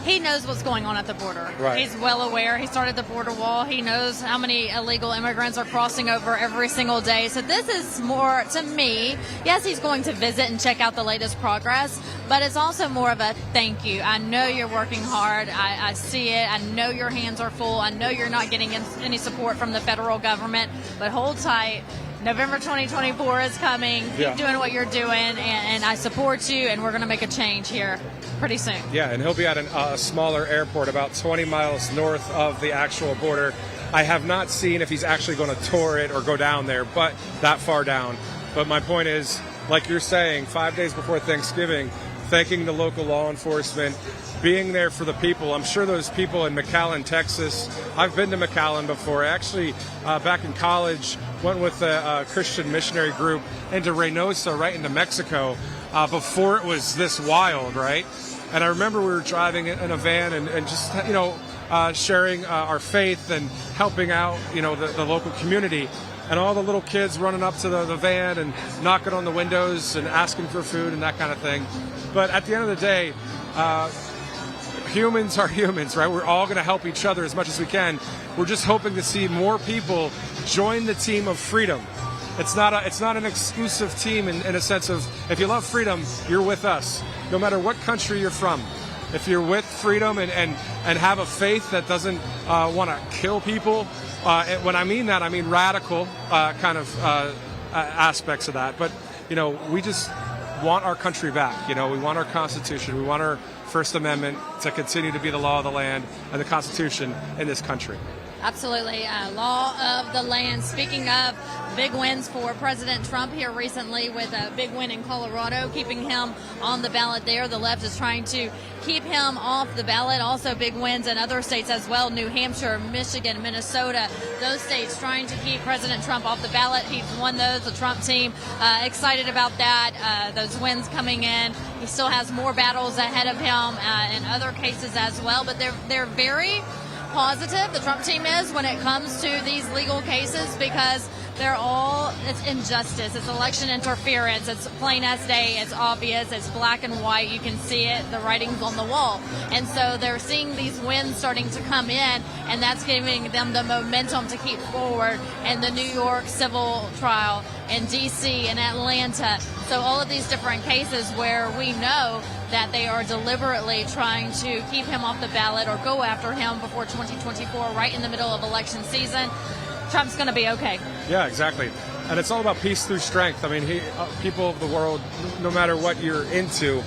He knows what's going on at the border. Right. He's well aware. He started the border wall. He knows how many illegal immigrants are crossing over every single day. So this is more, to me, yes, he's going to visit and check out the latest progress, but it's also more of a thank you. I know you're working hard. I see it. I know your hands are full. I know you're not getting any support from the federal government, but hold tight. November 2024 is coming. Keep doing what you're doing, and I support you, and we're going to make a change here pretty soon. Yeah, and he'll be at a smaller airport about 20 miles north of the actual border. I have not seen if he's actually going to tour it or go down there, but that far down. But my point is, like you're saying, 5 days before Thanksgiving, thanking the local law enforcement, being there for the people. I'm sure those people in McAllen, Texas, I've been to McAllen before. Actually, back in college, went with a Christian missionary group into Reynosa, right into Mexico, before it was this wild, right? And I remember we were driving in a van and just, sharing our faith and helping out, the local community. And all the little kids running up to the van and knocking on the windows and asking for food and that kind of thing. But at the end of the day, humans are humans, right? We're all going to help each other as much as we can. We're just hoping to see more people join the team of freedom. it's not an exclusive team in a sense of, if you love freedom, you're with us, no matter what country you're from. If you're with freedom and have a faith that doesn't want to kill people, and when I mean that, I mean radical kind of aspects of that. But, you know, we just want our country back. You know, we want our Constitution. We want our First Amendment to continue to be the law of the land and the Constitution in this country. Absolutely. Law of the land. Speaking of big wins for President Trump here recently, with a big win in Colorado, keeping him on the ballot there. The left is trying to keep him off the ballot. Also big wins in other states as well. New Hampshire, Michigan, Minnesota, those states trying to keep President Trump off the ballot. He's won those. The Trump team excited about that. Those wins coming in. He still has more battles ahead of him in other cases as well, but they're very positive, the Trump team is, when it comes to these legal cases, because it's injustice, it's election interference, it's plain as day, it's obvious, it's black and white, you can see it, the writing's on the wall. And so they're seeing these wins starting to come in, and that's giving them the momentum to keep forward. And the New York civil trial, in D.C., in Atlanta, so all of these different cases where we know that they are deliberately trying to keep him off the ballot or go after him before 2024, right in the middle of election season. Trump's going to be okay. Yeah, exactly. And it's all about peace through strength. I mean, people of the world, no matter what you're into,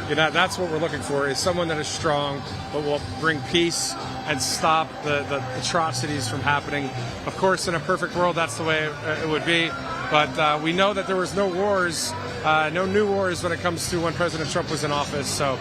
you know, that's what we're looking for, is someone that is strong, but will bring peace and stop the atrocities from happening. Of course, in a perfect world, that's the way it would be. But we know that there was no wars, no new wars when it comes to when President Trump was in office. So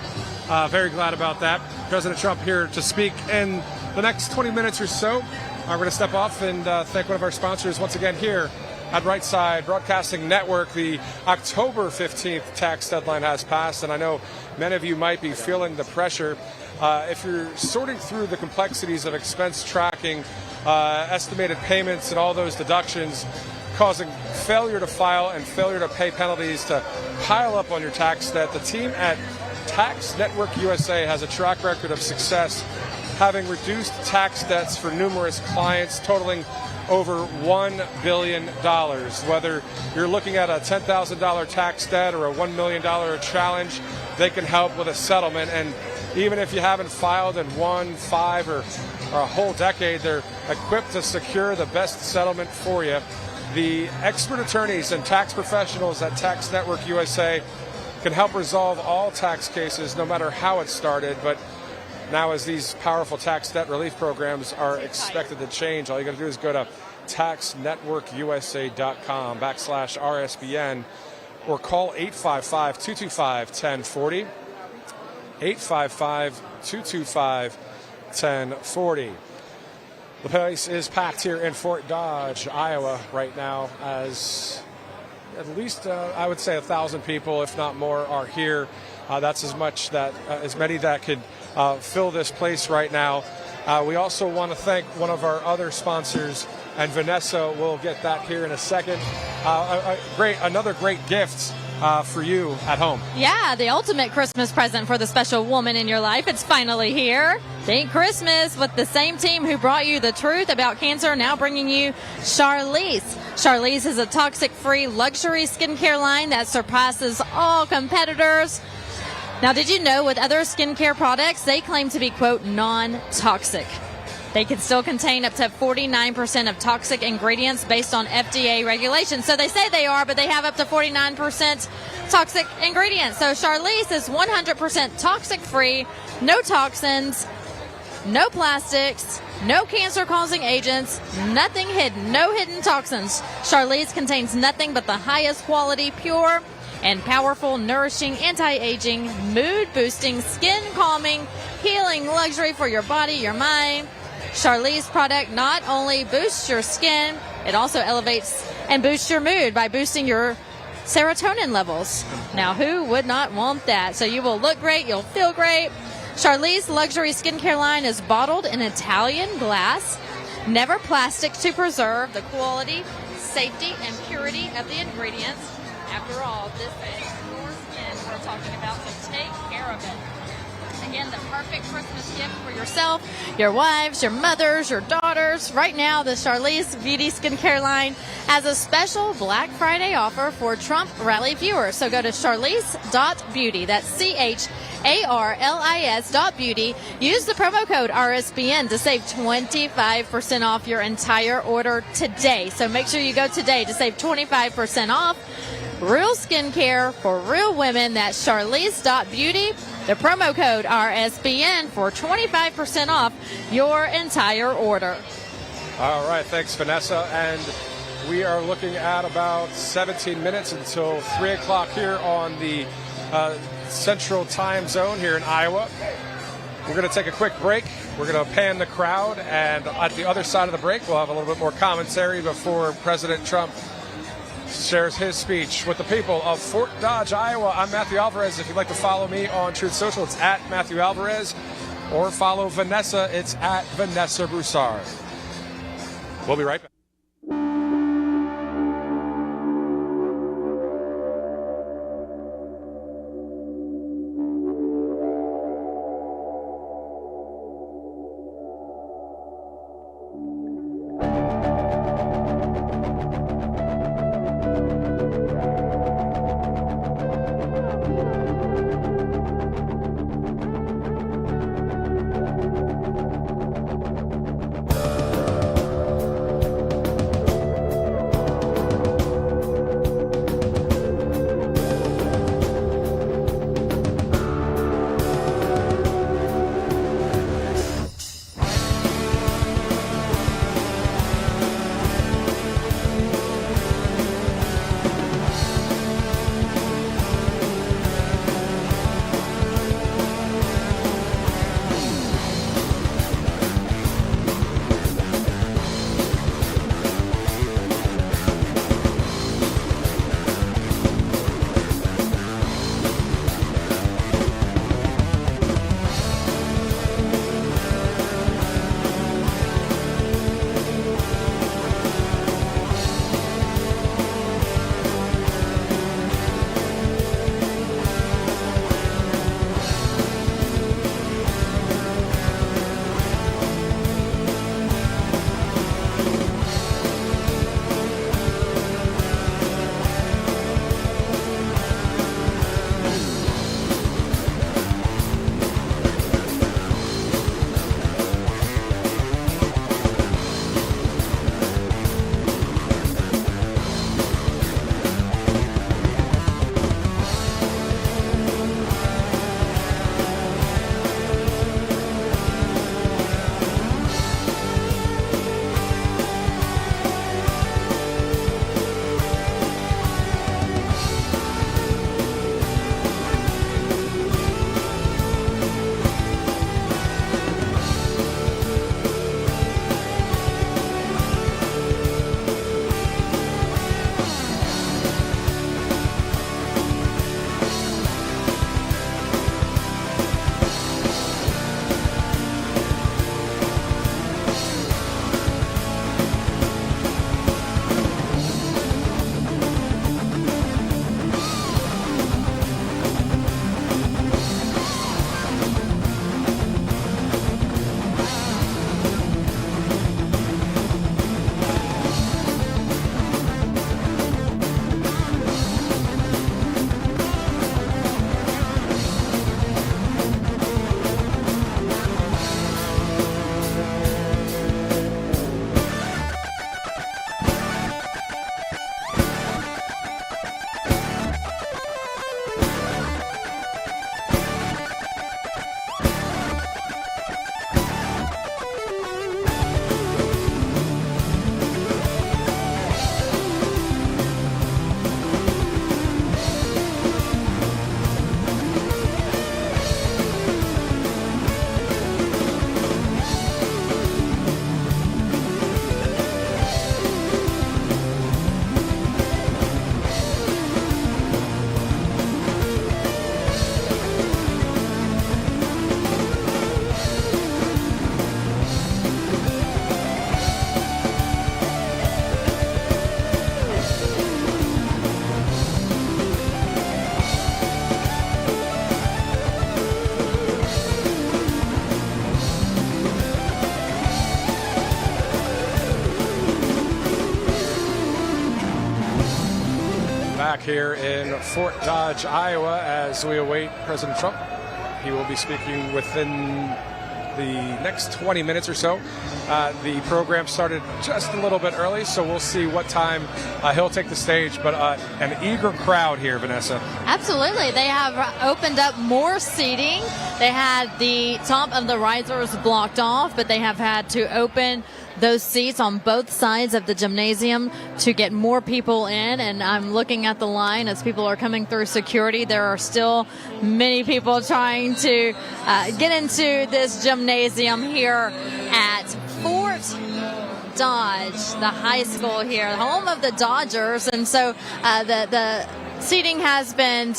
very glad about that. President Trump here to speak in the next 20 minutes or so. We're going to step off and thank one of our sponsors once again here at Right Side Broadcasting Network. The October 15th tax deadline has passed, and I know many of you might be feeling the pressure. If you're sorting through the complexities of expense tracking, estimated payments, and all those deductions, causing failure to file and failure to pay penalties to pile up on your tax debt, the team at Tax Network USA has a track record of success, having reduced tax debts for numerous clients totaling over $1 billion. Whether you're looking at a $10,000 tax debt or a $1 million challenge, they can help with a settlement. And even if you haven't filed in 1, 5, or a whole decade, they're equipped to secure the best settlement for you. The expert attorneys and tax professionals at Tax Network USA can help resolve all tax cases, no matter how it started. But now, as these powerful tax debt relief programs are expected to change, all you got to do is go to taxnetworkusa.com/RSBN or call 855-225-1040, 855-225-1040. The place is packed here in Fort Dodge, Iowa right now, as at least, I would say, 1,000 people, if not more, are here. That's as many that could fill this place right now. We also want to thank one of our other sponsors, and Vanessa will get that here in a second. Another great gift for you at home. Yeah, the ultimate Christmas present for the special woman in your life. It's finally here. Thank Christmas with the same team who brought you the truth about cancer, now bringing you Charlize. Charlize is a toxic-free luxury skincare line that surpasses all competitors. Now, did you know with other skincare products, they claim to be, quote, non-toxic? They can still contain up to 49% of toxic ingredients based on FDA regulations. So they say they are, but they have up to 49% toxic ingredients. So Charlize is 100% toxic-free, no toxins, no plastics, no cancer-causing agents, nothing hidden, no hidden toxins. Charlize contains nothing but the highest quality, pure, and powerful, nourishing, anti-aging, mood-boosting, skin-calming, healing luxury for your body, your mind. Charlize product not only boosts your skin, it also elevates and boosts your mood by boosting your serotonin levels. Now, who would not want that? So you will look great, you'll feel great. Charlize luxury skincare line is bottled in Italian glass, never plastic, to preserve the quality, safety, and purity of the ingredients. After all, this is your skin we're talking about, so take care of it. Again, the perfect Christmas gift for yourself, your wives, your mothers, your daughters. Right now, the Charlize Beauty Skincare line has a special Black Friday offer for Trump rally viewers. So go to charlize.beauty. That's CHARLIS.beauty. Use the promo code RSBN to save 25% off your entire order today. So make sure you go today to save 25% off. Real skincare for real women. That's charlize.beauty. The promo code RSBN for 25% off your entire order. All right, thanks, Vanessa. And we are looking at about 17 minutes until 3 o'clock here on the Central Time Zone here in Iowa. We're going to take a quick break. We're going to pan the crowd, and at the other side of the break, we'll have a little bit more commentary before President Trump shares his speech with the people of Fort Dodge, Iowa. I'm Matthew Alvarez. If you'd like to follow me on Truth Social, it's at Matthew Alvarez, or follow Vanessa, it's at Vanessa Broussard. We'll be right back. back here in Fort Dodge, Iowa, as we await President Trump. He will be speaking within the next 20 minutes or so. The program started just a little bit early, so we'll see what time he'll take the stage. But an eager crowd here, Vanessa. Absolutely. They have opened up more seating. They had the top of the risers blocked off, but they have had to open those seats on both sides of the gymnasium to get more people in. And I'm looking at the line as people are coming through security. There are still many people trying to get into this gymnasium here at Fort Dodge, the high school here, home of the Dodgers. And so the seating has been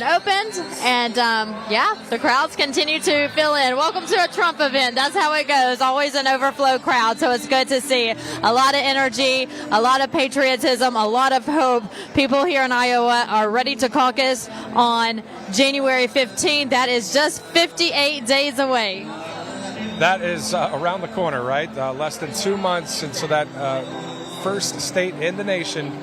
opened, and the crowds continue to fill in. Welcome to a Trump event. That's how it goes. Always an overflow crowd, so it's good to see a lot of energy, a lot of patriotism, a lot of hope. People here in Iowa are ready to caucus on January 15th. That is just 58 days away. That is around the corner, right? Less than 2 months, and so that first state in the nation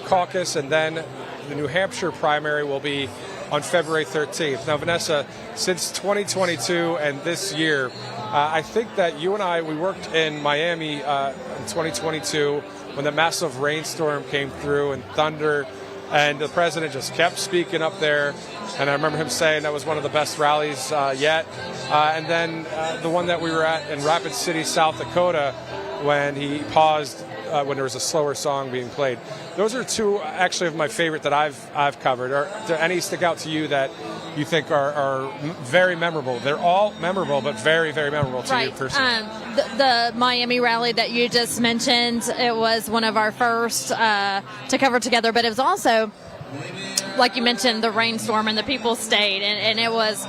caucus, and then the New Hampshire primary will be on February 13th. Now, Vanessa, since 2022 and this year, I think that you and I, we worked in Miami in 2022 when the massive rainstorm came through and thunder, and the president just kept speaking up there. And I remember him saying that was one of the best rallies yet. And then the one that we were at in Rapid City, South Dakota, when he paused when there was a slower song being played. Those are two actually of my favorite that I've covered. Are there any stick out to you that you think are very memorable? They're all memorable, but very, very memorable to you personally. The Miami rally that you just mentioned, it was one of our first to cover together, but it was also, like you mentioned, the rainstorm, and the people stayed, and it was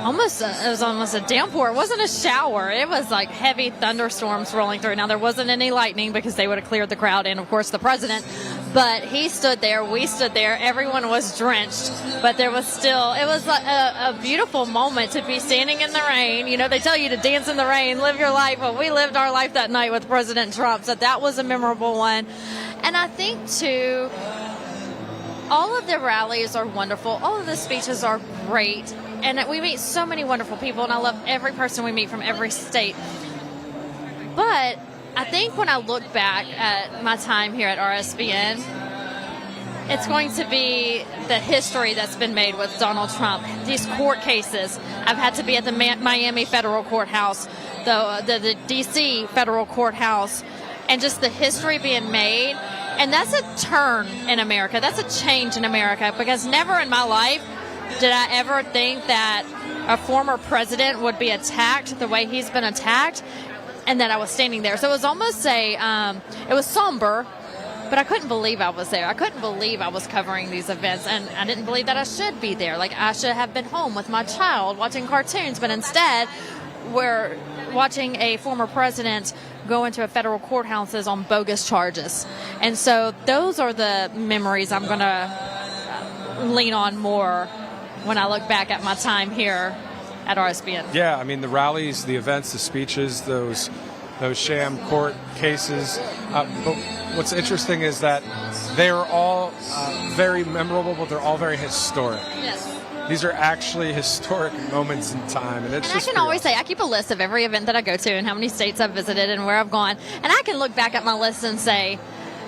almost a downpour. It wasn't a shower. It was like heavy thunderstorms rolling through. Now, there wasn't any lightning because they would have cleared the crowd, and of course the president. But he stood there. We stood there. Everyone was drenched, but there was still. It was a beautiful moment to be standing in the rain. You know, they tell you to dance in the rain, live your life. Well, we lived our life that night with President Trump, so that was a memorable one. And I think too, all of the rallies are wonderful. All of the speeches are great. And we meet so many wonderful people, and I love every person we meet from every state. But I think when I look back at my time here at RSBN, it's going to be the history that's been made with Donald Trump. These court cases. I've had to be at the Miami federal courthouse, the D.C. federal courthouse, and just the history being made. And that's a turn in America. That's a change in America, because never in my life did I ever think that a former president would be attacked the way he's been attacked, and that I was standing there. So it was almost it was somber, but I couldn't believe I was there. I couldn't believe I was covering these events, and I didn't believe that I should be there. Like, I should have been home with my child watching cartoons, but instead we're watching a former president go into a federal courthouses on bogus charges. And so those are the memories I'm going to lean on more when I look back at my time here at RSBN. Yeah, I mean, the rallies, the events, the speeches, those sham court cases. But what's interesting is that they are all very memorable, but they're all very historic. Yes. These are actually historic moments in time. And I can always say, I keep a list of every event that I go to and how many states I've visited and where I've gone. And I can look back at my list and say,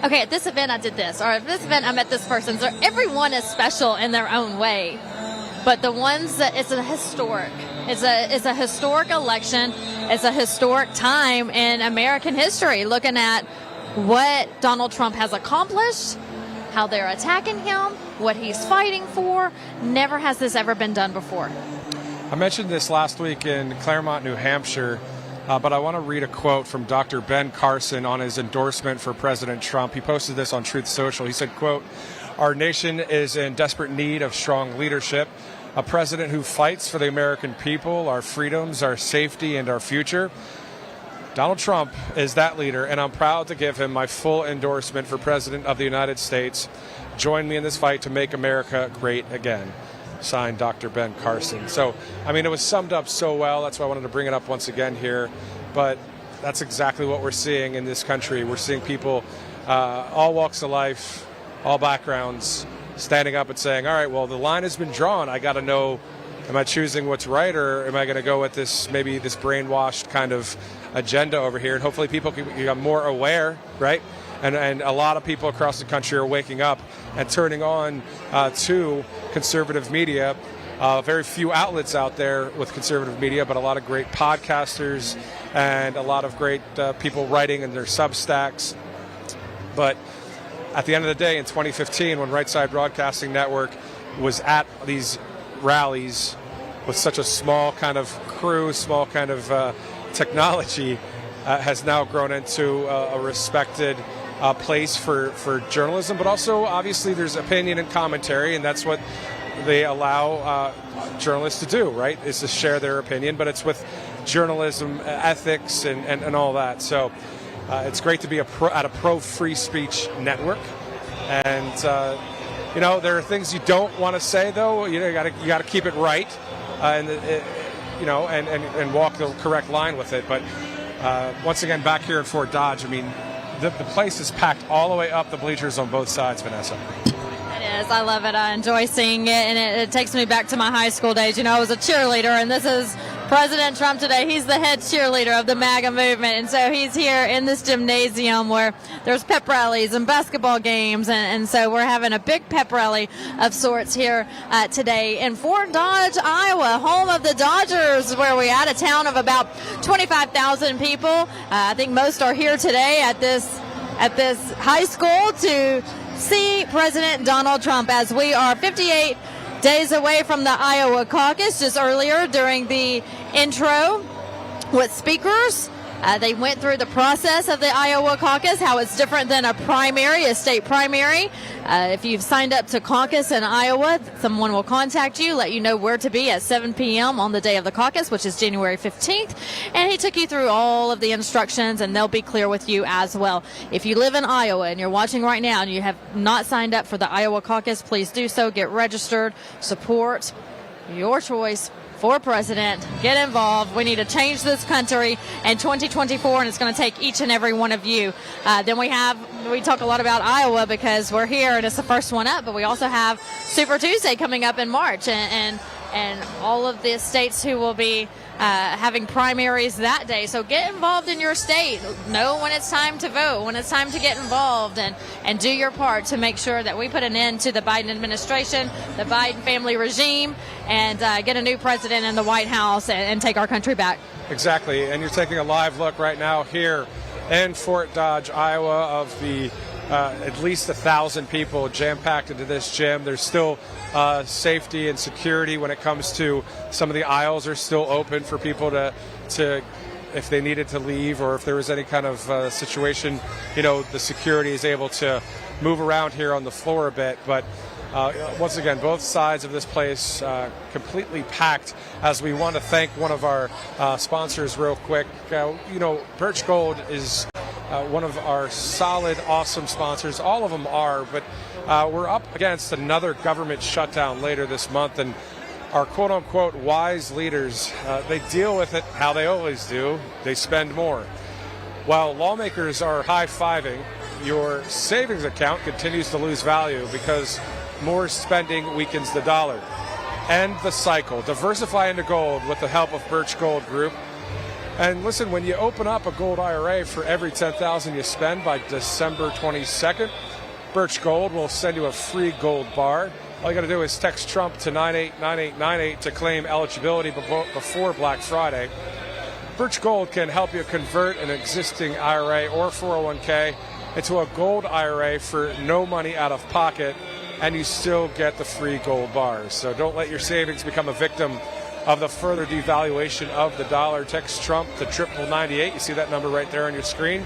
okay, at this event I did this, or at this event I met this person. So everyone is special in their own way. But the ones that it's a historic election. It's a historic time in American history, looking at what Donald Trump has accomplished, how they're attacking him, what he's fighting for. Never has this ever been done before. I mentioned this last week in Claremont, New Hampshire, but I want to read a quote from Dr. Ben Carson on his endorsement for President Trump. He posted this on Truth Social. He said, quote, "Our nation is in desperate need of strong leadership, a president who fights for the American people, our freedoms, our safety, and our future. Donald Trump is that leader, and I'm proud to give him my full endorsement for President of the United States. Join me in this fight to make America great again." Signed, Dr. Ben Carson. So, I mean, it was summed up so well. That's why I wanted to bring it up once again here. But that's exactly what we're seeing in this country. We're seeing people, all walks of life, all backgrounds, standing up and saying, all right, well, the line has been drawn. I got to know, am I choosing what's right, or am I going to go with this, maybe this brainwashed kind of agenda over here? And hopefully people can become more aware, right? And a lot of people across the country are waking up and turning on to conservative media. Very few outlets out there with conservative media, but a lot of great podcasters and a lot of great people writing in their Substacks. But at the end of the day, in 2015, when Right Side Broadcasting Network was at these rallies with such a small kind of crew, small kind of technology, has now grown into a respected place for journalism. But also, obviously, there's opinion and commentary, and that's what they allow journalists to do, right, is to share their opinion. But it's with journalism ethics and all that. So it's great to be at a pro-free speech network. And, there are things you don't want to say, though. You got to keep it right, and walk the correct line with it. But once again, back here at Fort Dodge, I mean, the place is packed all the way up the bleachers on both sides, Vanessa. It is. I love it. I enjoy seeing it, and it takes me back to my high school days. I was a cheerleader, and this is President Trump today. He's the head cheerleader of the MAGA movement, and so he's here in this gymnasium where there's pep rallies and basketball games, and so we're having a big pep rally of sorts here today in Fort Dodge, Iowa, home of the Dodgers, where we're at, a town of about 25,000 people. I think most are here today at this high school to see President Donald Trump, as we are 58 days away from the Iowa caucus. Just earlier during the intro with speakers, they went through the process of the Iowa caucus, how it's different than a primary, a state primary. If you've signed up to caucus in Iowa, someone will contact you, let you know where to be at 7 p.m. on the day of the caucus, which is January 15th. And he took you through all of the instructions, and they'll be clear with you as well. If you live in Iowa and you're watching right now and you have not signed up for the Iowa caucus, please do so. Get registered. Support your choice for president. Get involved. We need to change this country in 2024, and it's going to take each and every one of you. Then we talk a lot about Iowa because we're here and it's the first one up, but we also have Super Tuesday coming up in March, and all of the states who will be having primaries that day. So get involved in your state. Know when it's time to vote, when it's time to get involved, and do your part to make sure that we put an end to the Biden administration, the Biden family regime, and get a new president in the White House and take our country back. Exactly. And you're taking a live look right now here in Fort Dodge, Iowa, of the at least 1,000 people jam-packed into this gym. There's still safety and security when it comes to some of the aisles are still open for people to if they needed to leave, or if there was any kind of situation, the security is able to move around here on the floor a bit. But once again, both sides of this place completely packed, as we want to thank one of our sponsors real quick. Birch Gold is one of our solid, awesome sponsors. All of them are, but we're up against another government shutdown later this month, and our quote-unquote wise leaders, they deal with it how they always do. They spend more. While lawmakers are high-fiving, your savings account continues to lose value because more spending weakens the dollar. End the cycle. Diversify into gold with the help of Birch Gold Group. And listen, when you open up a gold IRA, for every $10,000 you spend by December 22nd, Birch Gold will send you a free gold bar. All you got to do is text Trump to 989898 to claim eligibility before Black Friday. Birch Gold can help you convert an existing IRA or 401k into a gold IRA for no money out of pocket, and you still get the free gold bars. So don't let your savings become a victim of the further devaluation of the dollar. Text Trump to 9998. You see that number right there on your screen.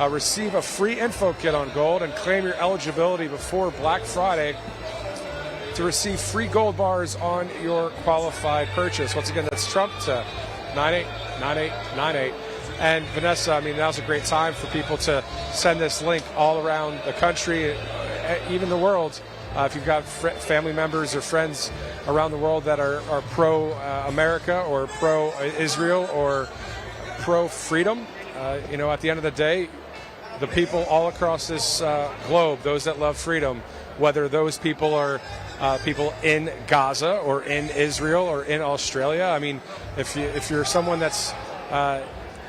Receive a free info kit on gold and claim your eligibility before Black Friday to receive free gold bars on your qualified purchase. Once again, that's Trump to 989898. And Vanessa, now's a great time for people to send this link all around the country, even the world. If you've got family members or friends around the world that are pro-America or pro-Israel or pro-freedom, at the end of the day, the people all across this globe, those that love freedom, whether those people are people in Gaza or in Israel or in Australia. I mean, if you're someone that's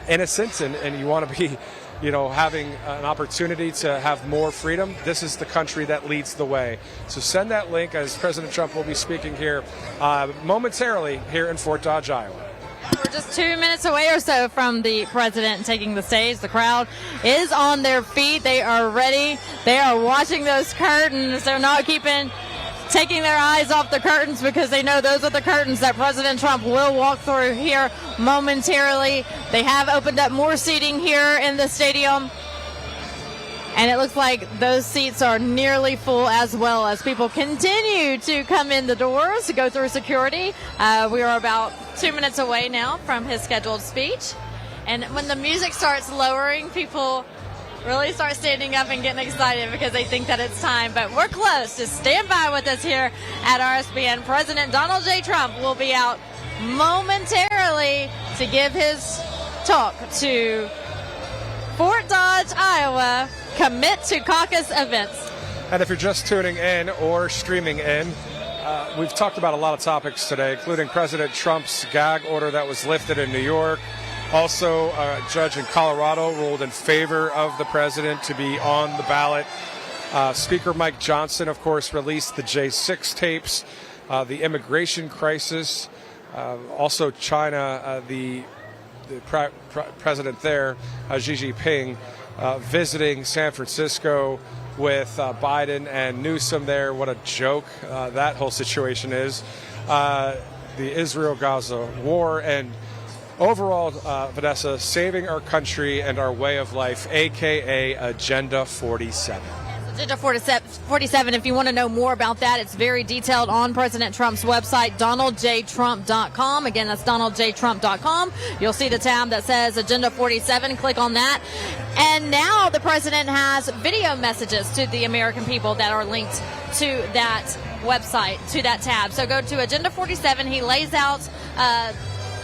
innocent and you want to be, having an opportunity to have more freedom, this is the country that leads the way. So send that link, as President Trump will be speaking here momentarily here in Fort Dodge, Iowa. We're just 2 minutes away or so from the president taking the stage. The crowd is on their feet. They are ready. They are watching those curtains. They're not taking their eyes off the curtains, because they know those are the curtains that President Trump will walk through here momentarily. They have opened up more seating here in the stadium, and it looks like those seats are nearly full, as well as people continue to come in the doors to go through security. We are about 2 minutes away now from his scheduled speech, and when the music starts lowering, people really start standing up and getting excited because they think that it's time. But we're close. Just stand by with us here at RSBN. President Donald J. Trump will be out momentarily to give his talk to Fort Dodge, Iowa, Commit to Caucus events. And if you're just tuning in or streaming in, we've talked about a lot of topics today, including President Trump's gag order that was lifted in New York. Also, a judge in Colorado ruled in favor of the president to be on the ballot. Speaker Mike Johnson, of course, released the J6 tapes, the immigration crisis. Also, China, the president there, Xi Jinping, visiting San Francisco with Biden and Newsom there. What a joke that whole situation is. The Israel-Gaza war, and overall, Vanessa, saving our country and our way of life, a.k.a. Agenda 47. Agenda 47, if you want to know more about that, it's very detailed on President Trump's website, donaldjtrump.com. Again, that's donaldjtrump.com. You'll see the tab that says Agenda 47. Click on that. And now the president has video messages to the American people that are linked to that website, to that tab. So go to Agenda 47. He lays out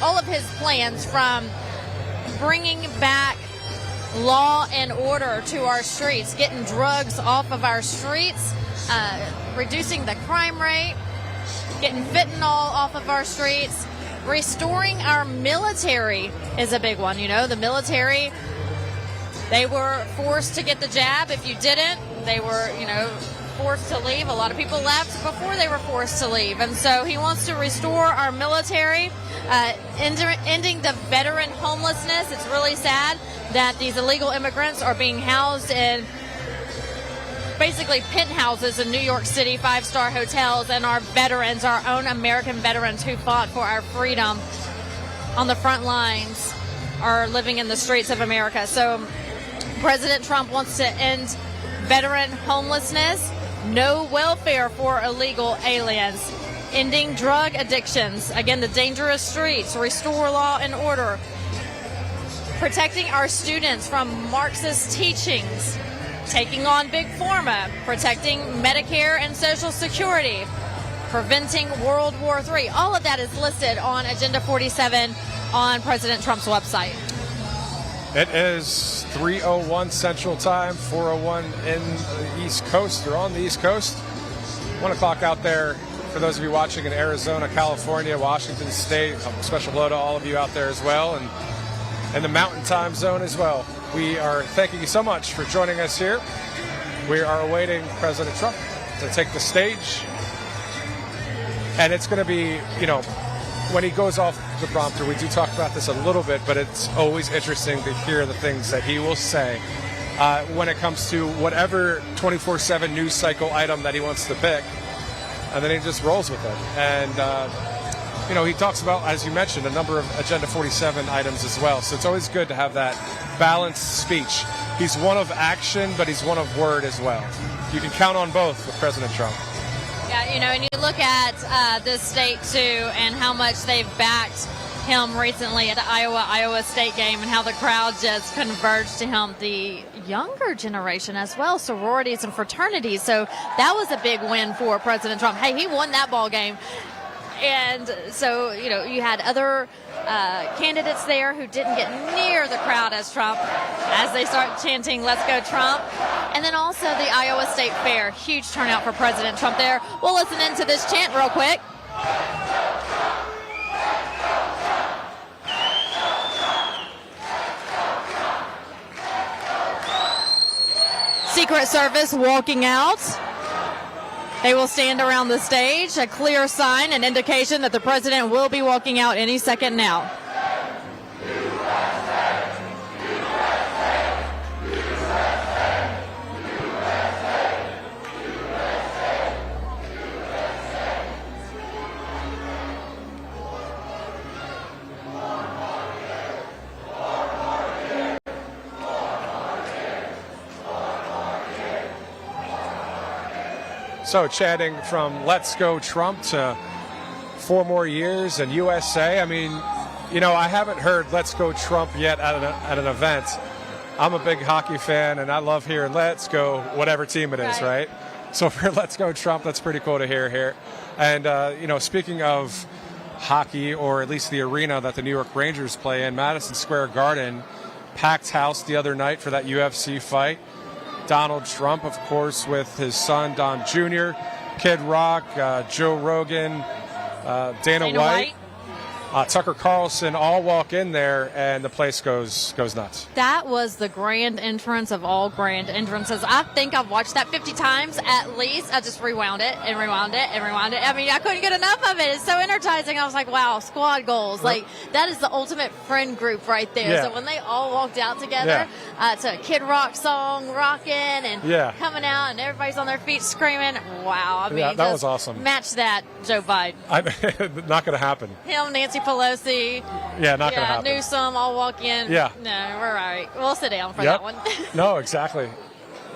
all of his plans, from bringing back law and order to our streets, getting drugs off of our streets, reducing the crime rate, getting fentanyl off of our streets, restoring our military is a big one. The military, they were forced to get the jab. If you didn't, they were, forced to leave. A lot of people left before they were forced to leave. And so he wants to restore our military, ending the veteran homelessness. It's really sad that these illegal immigrants are being housed in basically penthouses in New York City, 5-star hotels, and our veterans, our own American veterans who fought for our freedom on the front lines, are living in the streets of America. So President Trump wants to end veteran homelessness, no welfare for illegal aliens, ending drug addictions, again, the dangerous streets, restore law and order, protecting our students from Marxist teachings, taking on Big Pharma, protecting Medicare and Social Security, preventing World War III. All of that is listed on Agenda 47 on President Trump's website. It is 3:01 Central Time, 4:01 in the East Coast, or on the East Coast. 1 o'clock out there for those of you watching in Arizona, California, Washington State. A special hello to all of you out there as well, and in the Mountain Time Zone as well. We are thanking you so much for joining us here. We are awaiting President Trump to take the stage, and it's going to be, when he goes off the prompter, we do talk about this a little bit, but it's always interesting to hear the things that he will say when it comes to whatever 24/7 news cycle item that he wants to pick, and then he just rolls with it. And he talks about, as you mentioned, a number of Agenda 47 items as well. So it's always good to have that balanced speech. He's one of action, but he's one of word as well. You can count on both with President Trump. Yeah, and you look at this state, too, and how much they've backed him recently at the Iowa State game, and how the crowd just converged to him. The younger generation as well, sororities and fraternities. So that was a big win for President Trump. Hey, he won that ball game. And so, you had other candidates there who didn't get near the crowd as Trump as they start chanting, "Let's go Trump." And then also the Iowa State Fair. Huge turnout for President Trump there. We'll listen into this chant real quick. Secret Service walking out. They will stand around the stage, a clear sign, an indication that the president will be walking out any second now. So chanting from "Let's go Trump" to 4 more years and USA. I mean, you know, I haven't heard "Let's go Trump" yet at an event. I'm a big hockey fan, and I love hearing "Let's go" whatever team it is, right? So for "Let's go Trump," that's pretty cool to hear here. And, you know, speaking of hockey, or at least the arena that the New York Rangers play in, Madison Square Garden, packed house the other night for that UFC fight. Donald Trump, of course, with his son, Don Jr., Kid Rock, Joe Rogan, Dana White. Tucker Carlson all walk in there, and the place goes nuts. That was the grand entrance of all grand entrances. I think I've watched that 50 times at least. I just rewound it and rewound it and rewound it. I mean, I couldn't get enough of it. It's so energizing. I was like, wow, squad goals. Like, that is the ultimate friend group right there. Yeah. So when they all walked out together to a Kid Rock song, rocking and coming out, and everybody's on their feet screaming, wow. I mean, that was awesome. Match that, Joe Biden. Not going to happen. Him, Nancy Pelosi. Not going to happen. Newsom all walk in. Yeah. No, we're all right. We'll sit down for that one. No, exactly.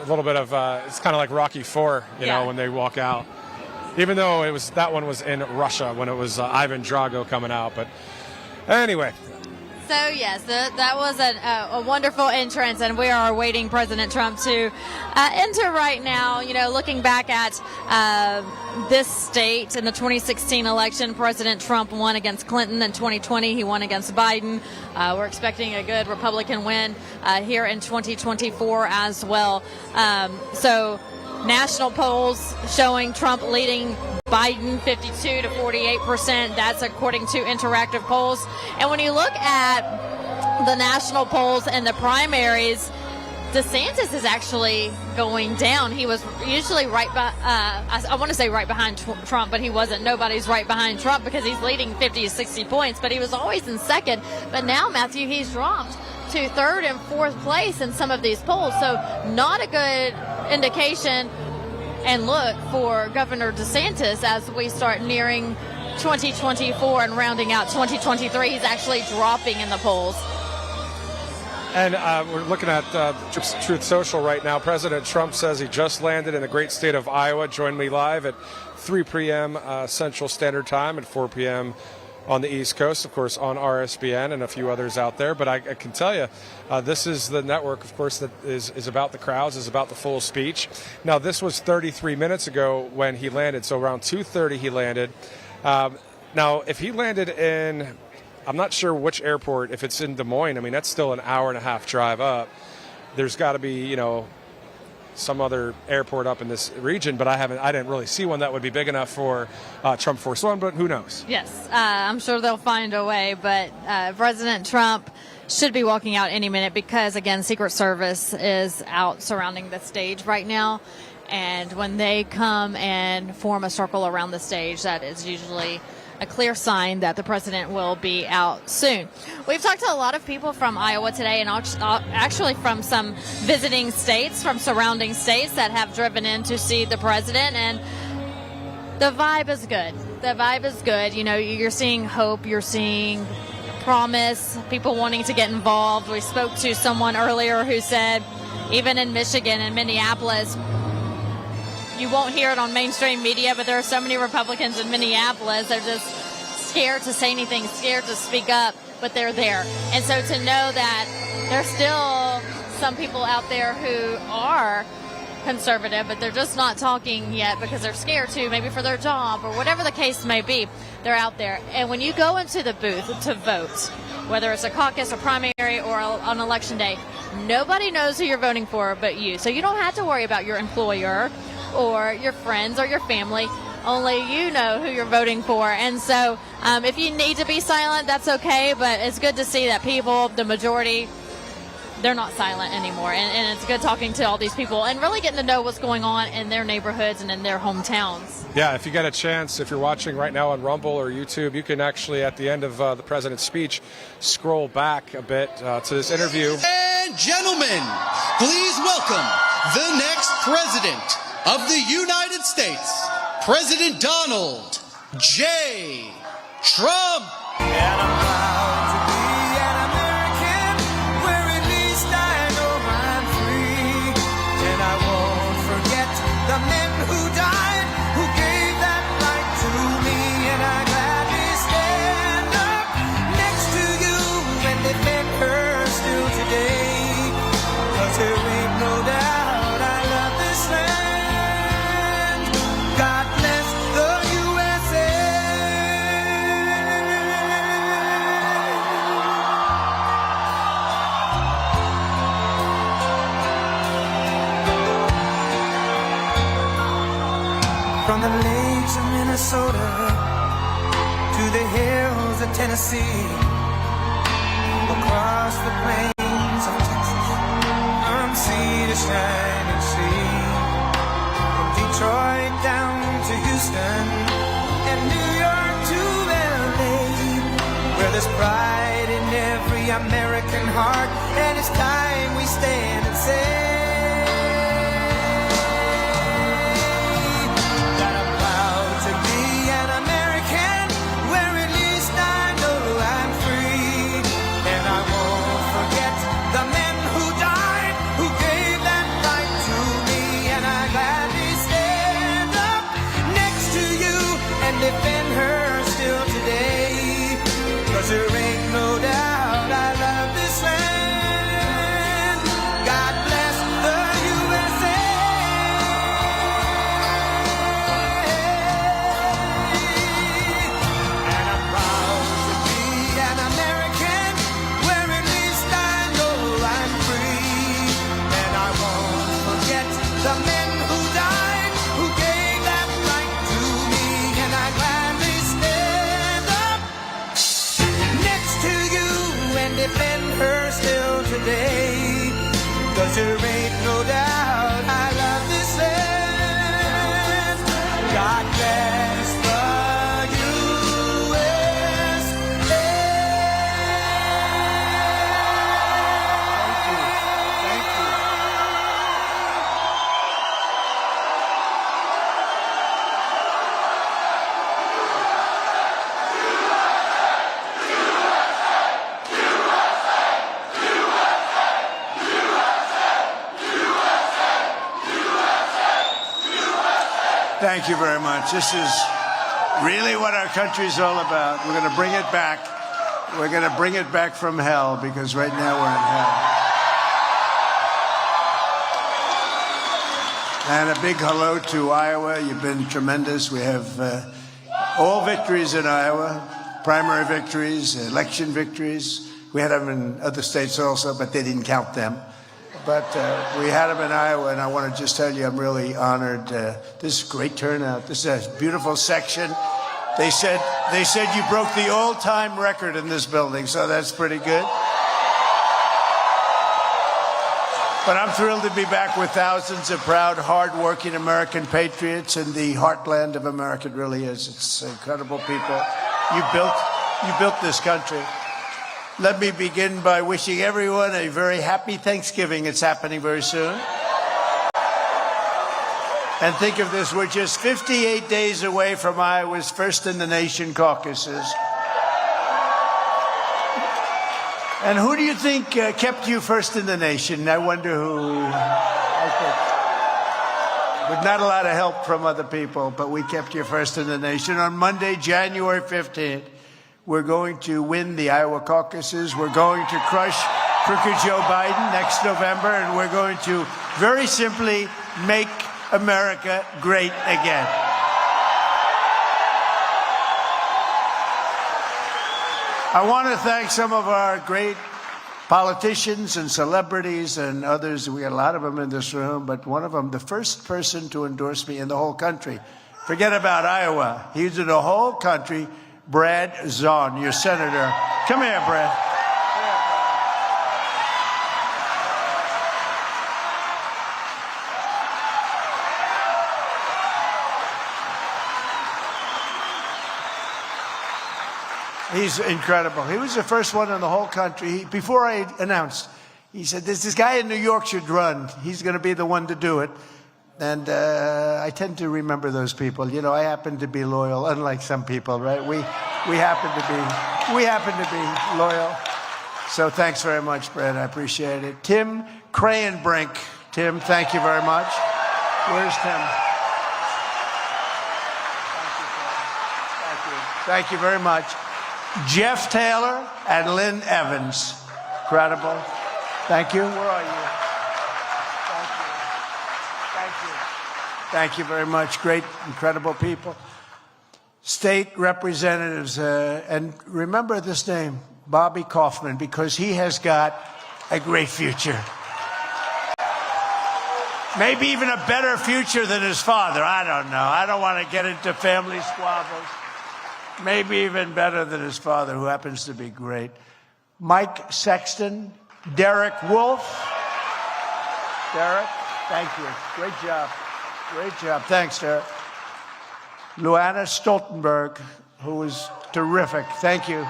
A little bit of, it's kind of like Rocky IV, you know, when they walk out. Even though that one was in Russia when it was Ivan Drago coming out. But anyway. So, yes, that was a wonderful entrance, and we are awaiting President Trump to enter right now. You know, looking back at this state in the 2016 election, President Trump won against Clinton. In 2020, he won against Biden. We're expecting a good Republican win here in 2024 as well. So, national polls showing Trump leading Biden 52 to 48%. That's according to interactive polls. And when you look at the national polls and the primaries, DeSantis is actually going down. He was usually right by, I want to say right behind Trump, but he wasn't. Nobody's right behind Trump because he's leading 50 to 60 points, but he was always in second. But now, Matthew, he's dropped to third and fourth place in some of these polls. So not a good indication and look for Governor DeSantis as we start nearing 2024 and rounding out 2023. He's actually dropping in the polls. And we're looking at Truth Social right now. President Trump says he just landed in the great state of Iowa. Join me live at 3 p.m. Central Standard Time and 4 p.m. on the East Coast, of course, on RSBN and a few others out there. But I can tell you, this is the network, of course, that is about the crowds, is about the full speech. Now, this was 33 minutes ago when he landed, so around 2:30 he landed. Now, if he landed in, I'm not sure which airport, if it's in Des Moines, I mean, that's still an hour-and-a-half drive up. There's got to be, you know, some other airport up in this region, but I didn't really see one that would be big enough for Trump Force One, but who knows? Yes, I'm sure they'll find a way, but President Trump should be walking out any minute because, again, Secret Service is out surrounding the stage right now, and when they come and form a circle around the stage, that is usually a clear sign that the president will be out soon. We've talked to a lot of people from Iowa today, and actually from some visiting states, from surrounding states that have driven in to see the president, and the vibe is good. The vibe is good. You know, you're seeing hope, you're seeing promise, people wanting to get involved. We spoke to someone earlier who said, even in Michigan and Minneapolis, you won't hear it on mainstream media, but there are so many Republicans in Minneapolis. They're just scared to say anything, scared to speak up, but they're there. And so to know that there's still some people out there who are conservative, but they're just not talking yet because they're scared to, maybe for their job or whatever the case may be. They're out there. And when you go into the booth to vote, whether it's a caucus, a primary, or on election day, nobody knows who you're voting for but you. So you don't have to worry about your employer or your friends or your family. Only you know who you're voting for. And so if you need to be silent, that's okay, but it's good to see that people, the majority, they're not silent anymore. And it's good talking to all these people and really getting to know what's going on in their neighborhoods and in their hometowns. Yeah, if you get a chance, if you're watching right now on Rumble or YouTube, you can actually, at the end of the president's speech, scroll back a bit to this interview. Ladies and gentlemen, please welcome the next president of the United States, President Donald J. Trump. And I'm proud to be an American, where at least I know I'm free. And I won't forget the men who died, who gave that right to me. And I gladly stand up next to you and defend her still today. 'Cause there ain't no doubt I love this land. God bless the USA. From the lakes of Minnesota to the hills of Tennessee, across the plains of Texas, from sea to shining sea, from Detroit down to Houston and New York to LA, where there's pride in every American heart, and it's time we stand and say that I'm proud to be an American, where at least I know I'm free. And I won't forget the men who died, who gave that right to me. And I gladly stand up next to you and defend her still today. 'Cause there ain't no doubt I love this land. God bless the USA. And I'm proud to be an American, where at least I know I'm free. And I won't forget the men who died, who gave that right to me. And I gladly stand up next to you and defend her still today. 'Cause there ain't no doubt I love this land. God bless the USA. Thank you. Thank you very much. This is really what our country is all about. We're going to bring it back. We're going to bring it back from hell, because right now we're in hell. And a big hello to Iowa. You've been tremendous. We have all victories in Iowa, primary victories, election victories. We had them in other states also, but they didn't count them. But we had them in Iowa, and I want to just tell you I'm really honored. This is a great turnout. This is a beautiful section. They said you broke the all-time record in this building, so that's pretty good. But I'm thrilled to be back with thousands of proud, hard-working American patriots in the heartland of America. It really is. It's incredible people. You built this country. Let me begin by wishing everyone a very happy Thanksgiving. It's happening very soon. And think of this, we're just 58 days away from Iowa's first in the nation caucuses. And who do you think kept you first in the nation? I wonder who. With not a lot of help from other people, but we kept you first in the nation. On Monday, January 15th, we're going to win the Iowa caucuses. We're going to crush Crooked Joe Biden next November, and we're going to very simply make America great again. I want to thank some of our great politicians and celebrities and others. We got a lot of them in this room, but one of them, the first person to endorse me in the whole country. Forget about Iowa. He's in the whole country. Brad Zahn, your senator. Come here, Brad. He's incredible. He was the first one in the whole country. Before I announced, he said, this guy in New York should run. He's going to be the one to do it. And I tend to remember those people. You know, I happen to be loyal, unlike some people, right? We happen to be loyal. So thanks very much, Brad. I appreciate it. Tim Crayenbrink. Tim, thank you very much. Where's Tim? Thank you very much. Jeff Taylor and Lynn Evans. Incredible. Thank you. Where are you? Thank you very much. Great, incredible people. State representatives, and remember this name, Bobby Kaufman, because he has got a great future. Maybe even a better future than his father. I don't know. I don't want to get into family squabbles. Maybe even better than his father, who happens to be great. Mike Sexton, Derek Wolf. Derek, thank you. Great job. Great job. Thanks, Derek. Luana Stoltenberg, who was terrific. Thank you.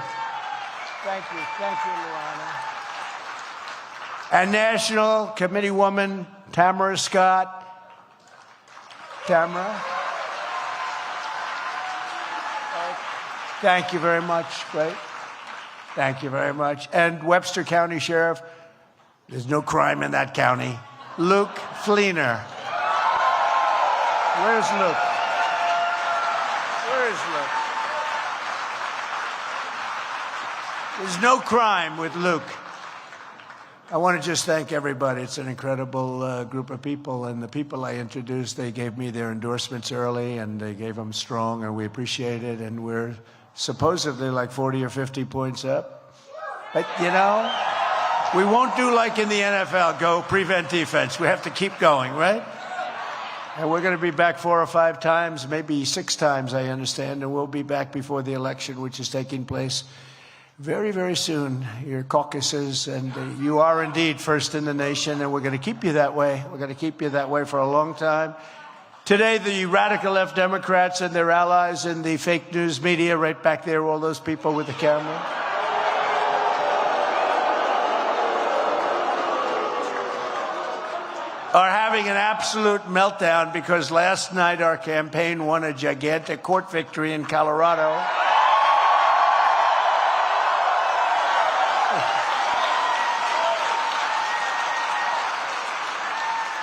Thank you. Thank you, Luana. And National Committee woman Tamara Scott. Tamara. Thank you very much. Great. Thank you very much. And Webster County Sheriff, there's no crime in that county, Luke Fleener. Where's Luke? Where is Luke? There's no crime with Luke. I want to just thank everybody. It's an incredible group of people, and the people I introduced, they gave me their endorsements early, and they gave them strong, and we appreciate it, and we're supposedly like 40 or 50 points up. But, you know, we won't do like in the NFL, go prevent defense. We have to keep going, right? And we're going to be back 4 or 5 times, maybe 6 times, I understand, and we'll be back before the election, which is taking place very, very soon. Your caucuses, and you are indeed first in the nation, and we're going to keep you that way. We're going to keep you that way for a long time. Today, the radical left Democrats and their allies in the fake news media, right back there, all those people with the camera, are having an absolute meltdown because last night our campaign won a gigantic court victory in Colorado.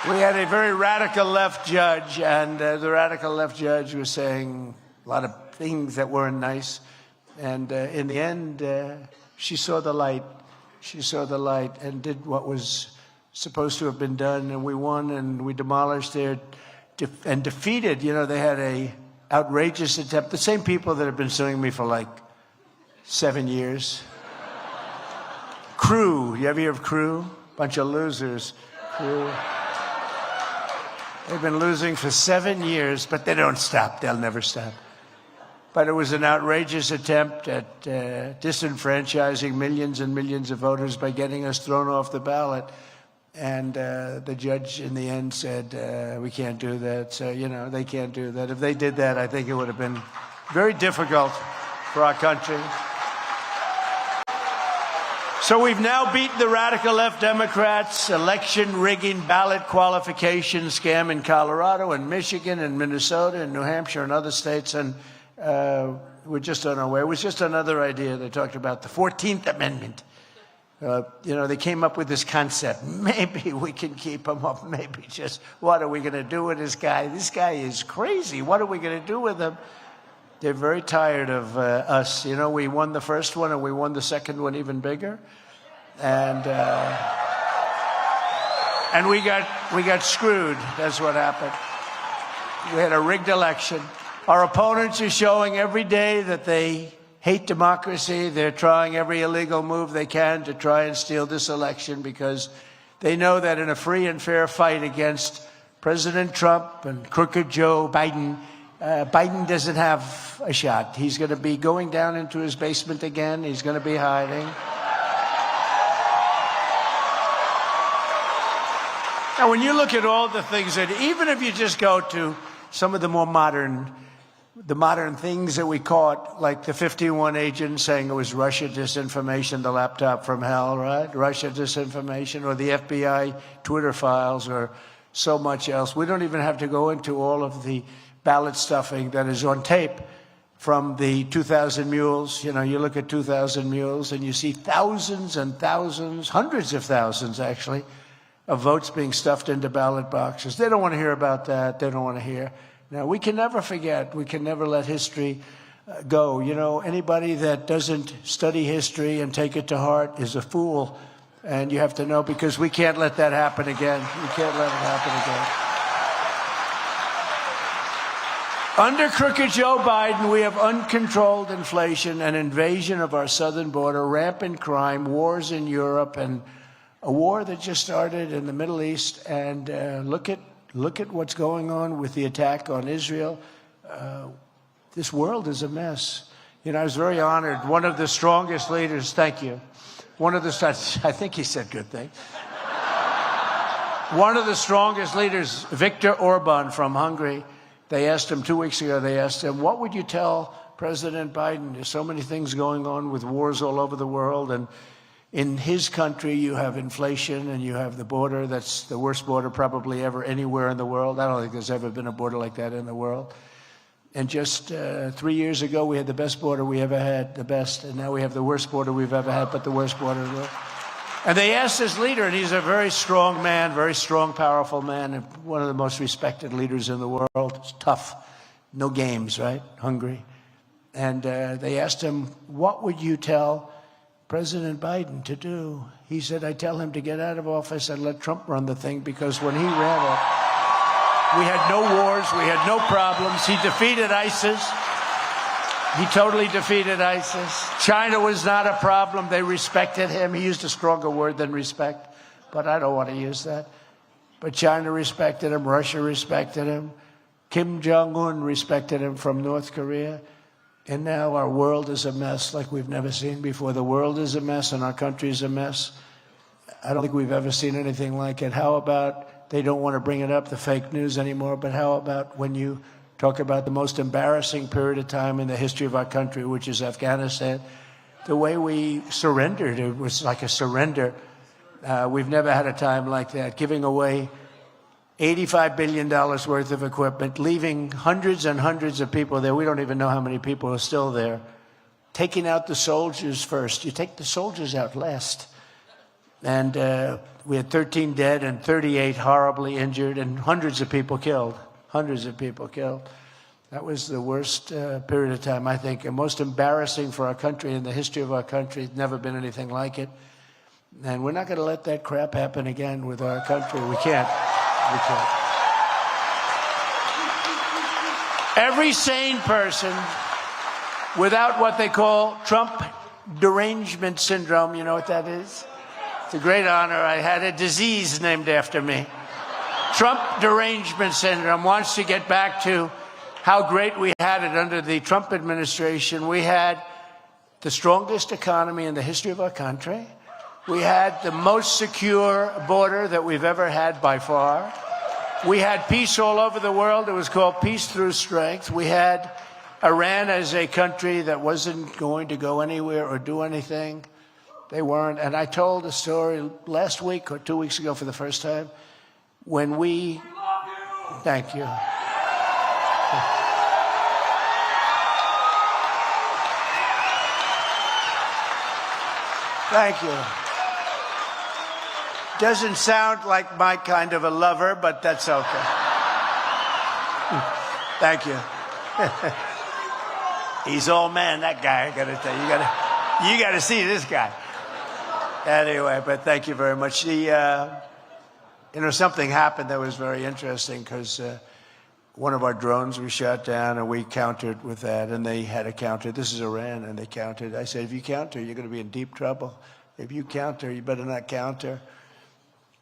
We had a very radical left judge, and the radical left judge was saying a lot of things that weren't nice. And in the end, she saw the light. She saw the light and did what was supposed to have been done, and we won, and we demolished their and defeated. You know, they had a outrageous attempt. The same people that have been suing me for like 7 years. Crew, you ever hear of Crew? Bunch of losers. Crew. They've been losing for 7 years, but they don't stop. They'll never stop. But it was an outrageous attempt at disenfranchising millions and millions of voters by getting us thrown off the ballot. And the judge in the end said, we can't do that. So, you know, they can't do that. If they did that, I think it would have been very difficult for our country. So we've now beaten the radical left Democrats' election rigging ballot qualification scam in Colorado and Michigan and Minnesota and New Hampshire and other states. And we're just on our way. It was just another idea. They talked about the 14th Amendment. You know, they came up with this concept. Maybe we can keep him up. Maybe just, what are we going to do with this guy? This guy is crazy. What are we going to do with him? They're very tired of us. You know, we won the first one and we won the second one even bigger. And we got screwed. That's what happened. We had a rigged election. Our opponents are showing every day that they hate democracy. They're trying every illegal move they can to try and steal this election because they know that in a free and fair fight against President Trump and crooked Joe Biden, Biden doesn't have a shot. He's going to be going down into his basement again. He's going to be hiding. Now, when you look at all the things that, even if you just go to some of the more modern things that we caught, like the 51 agent saying it was Russia disinformation, the laptop from hell, right? Russia disinformation, or the FBI Twitter files, or so much else. We don't even have to go into all of the ballot stuffing that is on tape from the 2,000 mules. You know, you look at 2,000 mules and you see thousands and thousands, hundreds of thousands actually, of votes being stuffed into ballot boxes. They don't want to hear about that. They don't want to hear. Now, we can never forget. We can never let history go. You know, anybody that doesn't study history and take it to heart is a fool. And you have to know, because we can't let that happen again. We can't let it happen again. Under crooked Joe Biden, we have uncontrolled inflation, an invasion of our southern border, rampant crime, wars in Europe, and a war that just started in the Middle East. And look at what's going on with the attack on Israel. This world is a mess. You know, I was very honored. One of the strongest leaders, thank you. I think he said good thing. One of the strongest leaders, Viktor Orban from Hungary, they asked him 2 weeks ago, they asked him, what would you tell President Biden? There's so many things going on with wars all over the world, and in his country, you have inflation and you have the border. That's the worst border probably ever anywhere in the world. I don't think there's ever been a border like that in the world. And just 3 years ago, we had the best border we ever had, the best. And now we have the worst border we've ever had, but the worst border in the world. And they asked this leader, and he's a very strong man, very strong, powerful man, and one of the most respected leaders in the world. It's tough. No games, right? Hungry. And they asked him, what would you tell President Biden to do? He said, I tell him to get out of office and let Trump run the thing, because when he ran it, we had no wars, we had no problems. He defeated ISIS. He totally defeated ISIS. China was not a problem. They respected him. He used a stronger word than respect, but I don't want to use that. But China respected him. Russia respected him. Kim Jong-un respected him from North Korea. And now our world is a mess like we've never seen before. The world is a mess and our country is a mess. I don't think we've ever seen anything like it. How about, they don't want to bring it up, the fake news anymore, but how about when you talk about the most embarrassing period of time in the history of our country, which is Afghanistan, the way we surrendered, it was like a surrender. We've never had a time like that, giving away $85 billion worth of equipment, leaving hundreds and hundreds of people there. We don't even know how many people are still there. Taking out the soldiers first. You take the soldiers out last. And we had 13 dead and 38 horribly injured and hundreds of people killed. Hundreds of people killed. That was the worst period of time, I think, and most embarrassing for our country in the history of our country. Never been anything like it. And we're not going to let that crap happen again with our country. We can't. We can't. Every sane person without what they call Trump derangement syndrome, you know what that is? It's a great honor. I had a disease named after me. Trump derangement syndrome wants to get back to how great we had it under the Trump administration. We had the strongest economy in the history of our country. We had the most secure border that we've ever had by far. We had peace all over the world. It was called peace through strength. We had Iran as a country that wasn't going to go anywhere or do anything. They weren't. And I told a story last week or 2 weeks ago for the first time when we... Thank you. Thank you. Doesn't sound like my kind of a lover, but that's okay. Thank you. He's all man, that guy. I gotta tell you, you gotta see this guy. Anyway, but thank you very much. Something happened that was very interesting because one of our drones was shot down and we countered with that, and they had a counter. This is Iran, and they countered. I said, if you counter, you're going to be in deep trouble. If you counter, you better not counter.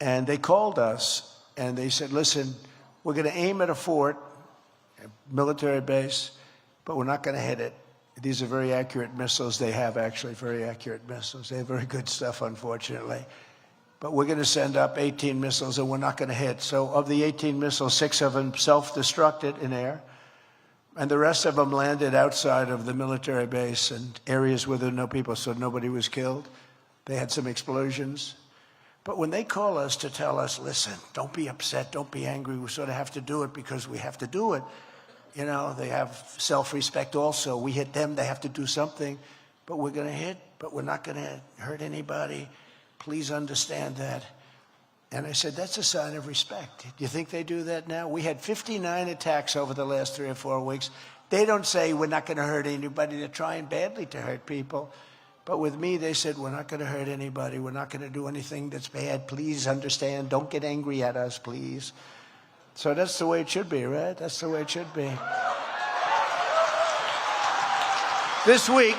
And they called us, and they said, listen, we're going to aim at a fort, a military base, but we're not going to hit it. These are very accurate missiles. They have actually very accurate missiles. They have very good stuff, unfortunately. But we're going to send up 18 missiles, and we're not going to hit. So of the 18 missiles, 6 of them self-destructed in air, and the rest of them landed outside of the military base and areas where there were no people, so nobody was killed. They had some explosions. But when they call us to tell us, listen, don't be upset, don't be angry, we sort of have to do it because we have to do it. You know, they have self-respect also. We hit them, they have to do something. But we're going to hit, but we're not going to hurt anybody. Please understand that. And I said, that's a sign of respect. Do you think they do that now? We had 59 attacks over the last 3 or 4 weeks. They don't say we're not going to hurt anybody. They're trying badly to hurt people. But with me, they said, we're not going to hurt anybody. We're not going to do anything that's bad. Please understand. Don't get angry at us, please. So that's the way it should be, right? That's the way it should be. This week,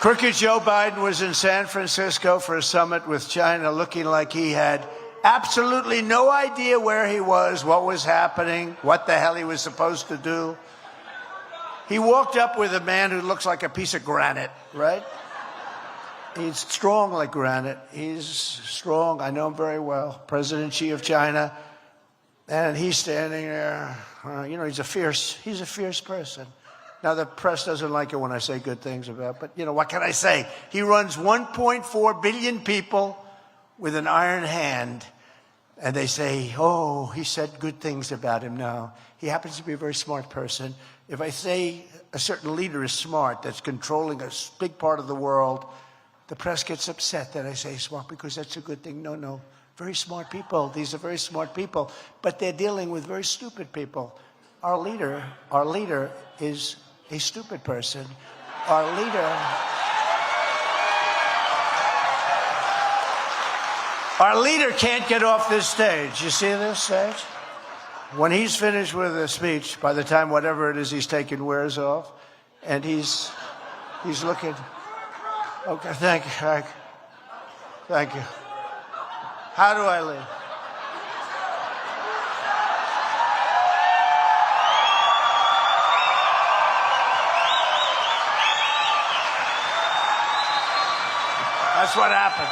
crooked Joe Biden was in San Francisco for a summit with China, looking like he had absolutely no idea where he was, what was happening, what the hell he was supposed to do. He walked up with a man who looks like a piece of granite, right? He's strong like granite. He's strong. I know him very well. President Xi of China. And he's standing there. You know, he's a fierce person. Now, the press doesn't like it when I say good things about, but, you know, what can I say? He runs 1.4 billion people with an iron hand. And they say, oh, he said good things about him. No, he happens to be a very smart person. If I say a certain leader is smart, that's controlling a big part of the world, the press gets upset that I say smart because that's a good thing. No, very smart people. These are very smart people, but they're dealing with very stupid people. Our leader is a stupid person. Our leader can't get off this stage. You see this stage? When he's finished with a speech, by the time whatever it is he's taking wears off, and he's looking. Okay, thank you. Thank you. How do I leave? That's what happened.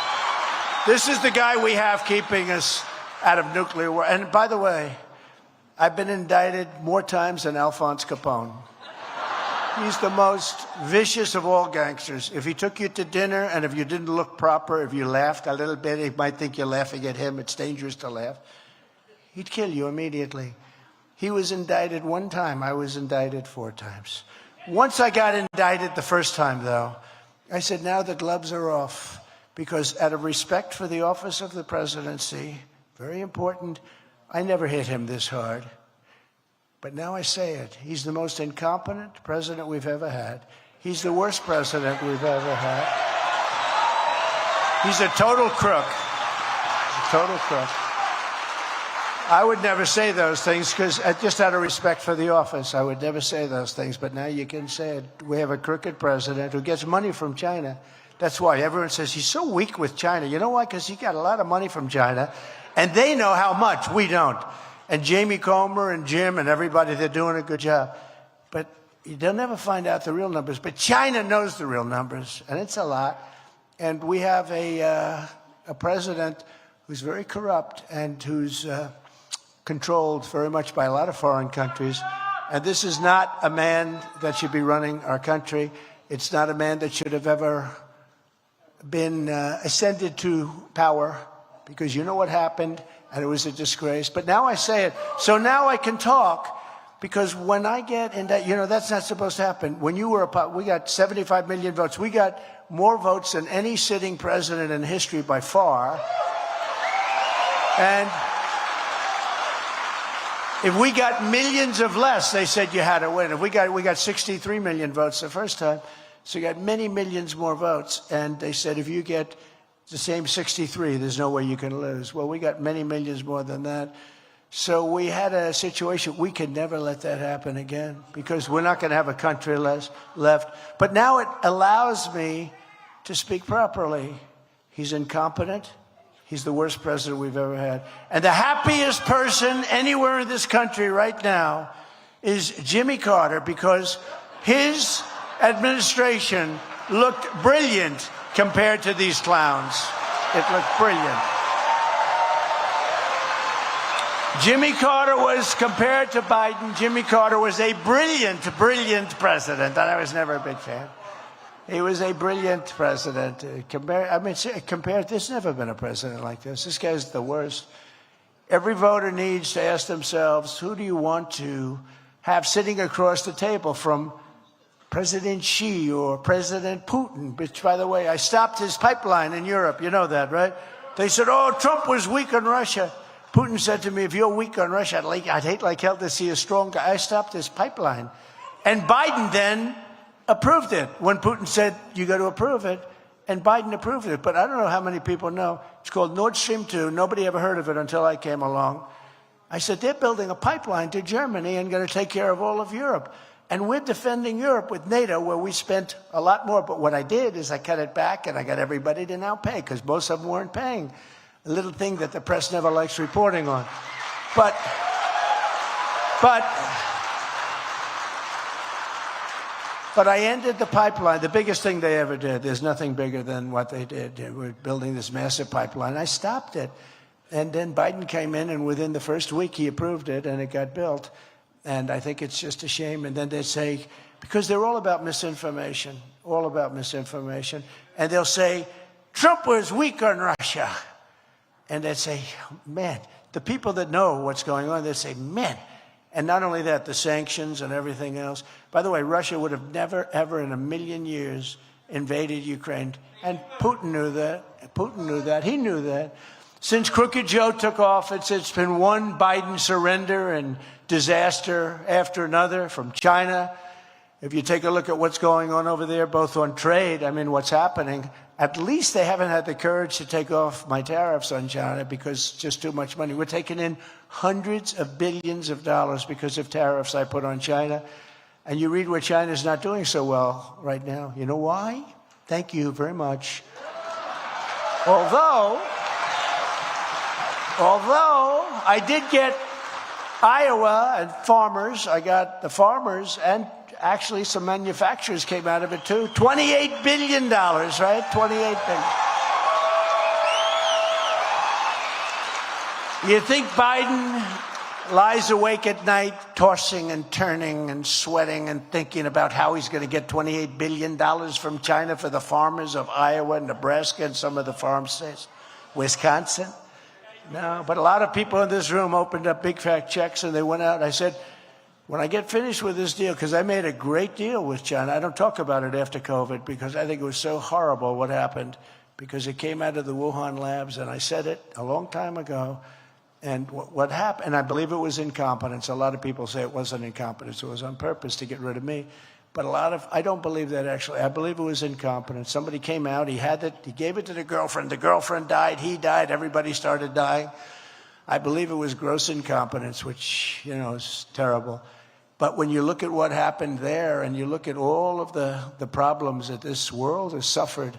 This is the guy we have keeping us out of nuclear war. And by the way, I've been indicted more times than Alphonse Capone. He's the most vicious of all gangsters. If he took you to dinner and if you didn't look proper, if you laughed a little bit, he might think you're laughing at him. It's dangerous to laugh. He'd kill you immediately. He was indicted 1 time. I was indicted 4 times. Once I got indicted the first time, though, I said, now the gloves are off. Because out of respect for the office of the presidency, very important, I never hit him this hard. But now I say it. He's the most incompetent president we've ever had. He's the worst president we've ever had. He's a total crook. A total crook. I would never say those things because just out of respect for the office, I would never say those things. But now you can say it. We have a crooked president who gets money from China. That's why everyone says he's so weak with China. You know why? Because he got a lot of money from China, and they know how much. We don't. And Jamie Comer and Jim and everybody, they're doing a good job. But they'll never find out the real numbers. But China knows the real numbers, and it's a lot. And we have a president who's very corrupt and who's controlled very much by a lot of foreign countries. And this is not a man that should be running our country. It's not a man that should have ever been ascended to power, because you know what happened, and it was a disgrace. But now I say it, so now I can talk, because when I get in that, you know, that's not supposed to happen. When you were we got 75 million votes. We got more votes than any sitting president in history by far. And if we got millions of less, they said you had to win. If we got 63 million votes the first time. So you got many millions more votes. And they said, if you get the same 63, there's no way you can lose. Well, we got many millions more than that. So we had a situation, we could never let that happen again because we're not going to have a country left. But now it allows me to speak properly. He's incompetent. He's the worst president we've ever had. And the happiest person anywhere in this country right now is Jimmy Carter because his administration looked brilliant compared to these clowns. It looked brilliant. Jimmy Carter was, compared to Biden, Jimmy Carter was a brilliant, brilliant president. And I was never a big fan. He was a brilliant president. Compared, there's never been a president like this. This guy's the worst. Every voter needs to ask themselves, who do you want to have sitting across the table from President Xi or President Putin? Which, by the way, I stopped his pipeline in Europe. You know that, right? They said, oh, Trump was weak on Russia. Putin said to me, if you're weak on Russia, I'd hate like hell to see a strong guy. I stopped his pipeline. And Biden then approved it when Putin said, you got to approve it. And Biden approved it. But I don't know how many people know. It's called Nord Stream 2. Nobody ever heard of it until I came along. I said, they're building a pipeline to Germany and going to take care of all of Europe. And we're defending Europe with NATO, where we spent a lot more. But what I did is I cut it back, and I got everybody to now pay, because most of them weren't paying. A little thing that the press never likes reporting on. But I ended the pipeline, the biggest thing they ever did. There's nothing bigger than what they did. They were building this massive pipeline. I stopped it. And then Biden came in, and within the first week, he approved it, and it got built. And I think it's just a shame. And then they say, because they're all about misinformation, And they'll say, Trump was weak on Russia. And they'd say, man, the people that know what's going on, they'd say, man. And not only that, the sanctions and everything else. By the way, Russia would have never, ever in a million years invaded Ukraine. And Putin knew that. He knew that. Since Crooked Joe took office, it's been one Biden surrender and disaster after another from China. If you take a look at what's going on over there, both on trade, what's happening, at least they haven't had the courage to take off my tariffs on China because it's just too much money. We're taking in hundreds of billions of dollars because of tariffs I put on China. And you read where China's not doing so well right now. You know why? Thank you very much. Although I did get Iowa and farmers, I got the farmers, and actually some manufacturers came out of it too. $28 billion, right? $28 billion. You think Biden lies awake at night, tossing and turning and sweating and thinking about how he's going to get $28 billion from China for the farmers of Iowa, Nebraska, and some of the farm states, Wisconsin? No, but a lot of people in this room opened up big fat checks and they went out. I said, when I get finished with this deal, because I made a great deal with China, I don't talk about it after COVID because I think it was so horrible what happened, because it came out of the Wuhan labs, and I said it a long time ago. And what happened, and I believe it was incompetence. A lot of people say it wasn't incompetence. It was on purpose to get rid of me. But I don't believe that actually. I believe it was incompetence. Somebody came out, he had it, he gave it to the girlfriend. The girlfriend died, he died, everybody started dying. I believe it was gross incompetence, which, is terrible. But when you look at what happened there, and you look at all of the problems that this world has suffered,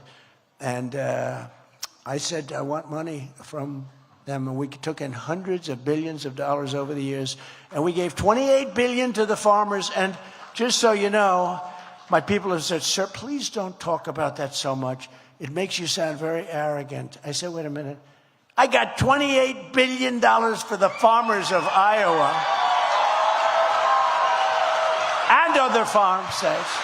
and I said, I want money from them, and we took in hundreds of billions of dollars over the years, and we gave $28 billion to the farmers. And just so you know, my people have said, sir, please don't talk about that so much. It makes you sound very arrogant. I said, wait a minute. I got $28 billion for the farmers of Iowa and other farm states.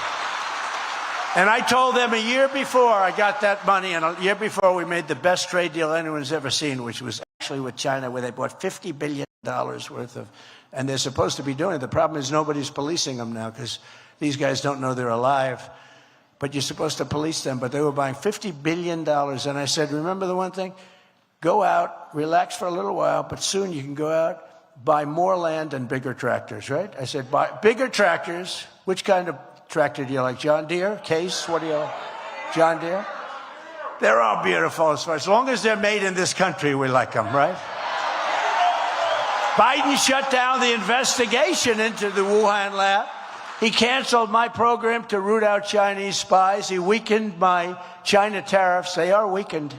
And I told them a year before I got that money, and a year before we made the best trade deal anyone's ever seen, which was actually with China, where they bought $50 billion worth of, and they're supposed to be doing it. The problem is nobody's policing them now because these guys don't know they're alive. But you're supposed to police them. But they were buying $50 billion. And I said, remember the one thing? Go out, relax for a little while, but soon you can go out, buy more land and bigger tractors, right? I said, buy bigger tractors. Which kind of tractor do you like? John Deere? Case? What do you like? John Deere? They're all beautiful as long as they're made in this country, we like them, right? Biden shut down the investigation into the Wuhan lab. He canceled my program to root out Chinese spies. He weakened my China tariffs. They are weakened.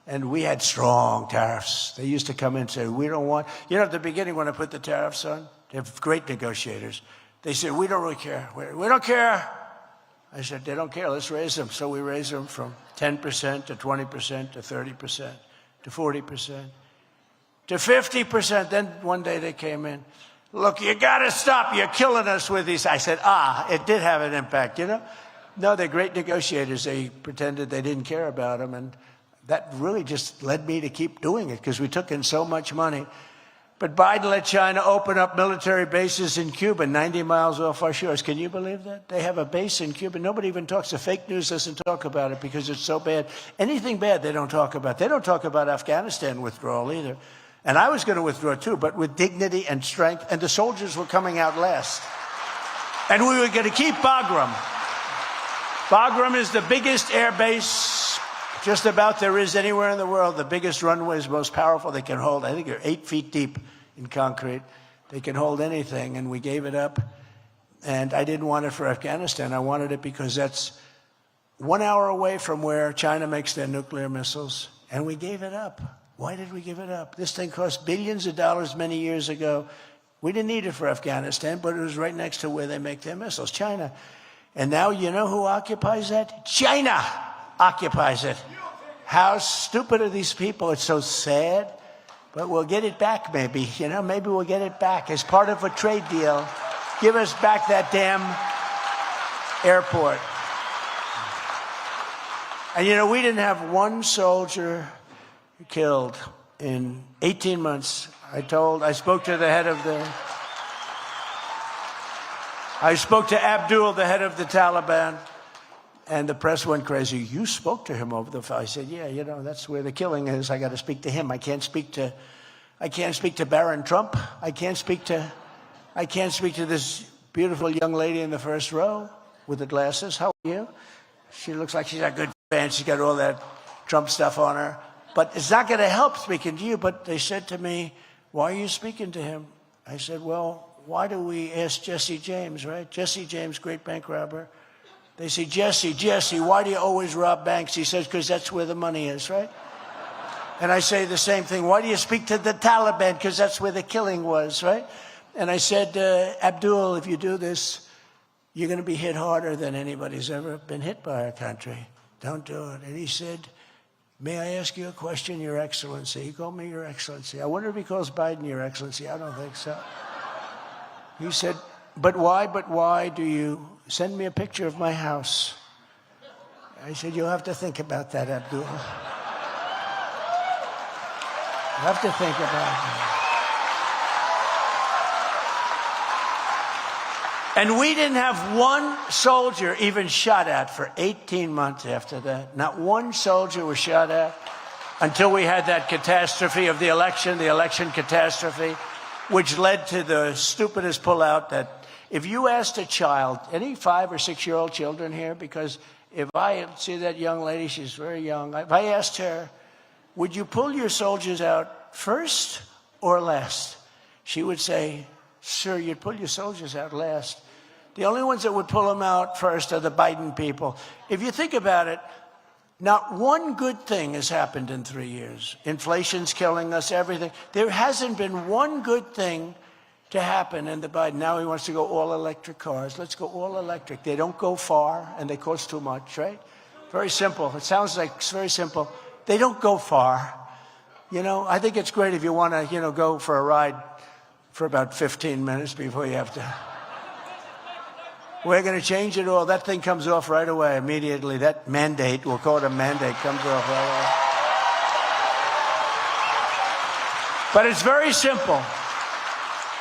And we had strong tariffs. They used to come in and say, we don't want... You know, at the beginning when I put the tariffs on, they're great negotiators. They said, we don't really care. We don't care. I said, they don't care. Let's raise them. So we raised them from 10% to 20% to 30% to 40% to 50%. Then one day they came in. Look, you got to stop. You're killing us with these. I said, it did have an impact, you know. No, they're great negotiators. They pretended they didn't care about them. And that really just led me to keep doing it because we took in so much money. But Biden let China open up military bases in Cuba, 90 miles off our shores. Can you believe that? They have a base in Cuba. Nobody even talks. The fake news doesn't talk about it because it's so bad. Anything bad they don't talk about. They don't talk about Afghanistan withdrawal either. And I was going to withdraw too, but with dignity and strength. And the soldiers were coming out last. And we were going to keep Bagram. Bagram is the biggest air base just about there is anywhere in the world. The biggest runways, most powerful. They can hold, I think they're 8 feet deep in concrete. They can hold anything, and we gave it up. And I didn't want it for Afghanistan. I wanted it because that's 1 hour away from where China makes their nuclear missiles, and we gave it up. Why did we give it up? This thing cost billions of dollars many years ago. We didn't need it for Afghanistan, but it was right next to where they make their missiles, China. And now you know who occupies that? China occupies it. How stupid are these people? It's so sad. But we'll get it back maybe. You know, maybe we'll get it back as part of a trade deal. Give us back that damn airport. And you know, we didn't have one soldier killed in 18 months. I spoke to Abdul, the head of the Taliban. And the press went crazy. You spoke to him over the phone. I said, yeah, you know, that's where the killing is. I got to speak to him. I can't speak to Barron Trump. I can't speak to this beautiful young lady in the first row with the glasses. How are you? She looks like she's a good fan. She's got all that Trump stuff on her. But it's not going to help speaking to you. But they said to me, why are you speaking to him? I said, well, why do we ask Jesse James, right? Jesse James, great bank robber. They say, Jesse, why do you always rob banks? He says, because that's where the money is, right? And I say the same thing. Why do you speak to the Taliban? Because that's where the killing was, right? And I said, Abdul, if you do this, you're going to be hit harder than anybody's ever been hit by our country. Don't do it. And he said, may I ask you a question, Your Excellency? He called me Your Excellency. I wonder if he calls Biden Your Excellency. I don't think so. He said, but why do you send me a picture of my house? I said, you'll have to think about that, Abdul. You have to think about that. And we didn't have one soldier even shot at for 18 months after that. Not one soldier was shot at until we had that catastrophe of the election catastrophe, which led to the stupidest pullout that if you asked a child, any 5 or 6-year-old children here, because if I see that young lady, she's very young, if I asked her, would you pull your soldiers out first or last? She would say, sir, you'd pull your soldiers out last. The only ones that would pull them out first are the Biden people. If you think about it, not one good thing has happened in 3 years. Inflation's killing us, everything. There hasn't been one good thing to happen in the Biden. Now he wants to go all electric cars. Let's go all electric. They don't go far and they cost too much, right? Very simple. It sounds like it's very simple. They don't go far. You know, I think it's great if you want to, you know, go for a ride for about 15 minutes before you have to. We're going to change it all. That thing comes off right away, immediately. That mandate, we'll call it a mandate, comes off right away. But it's very simple.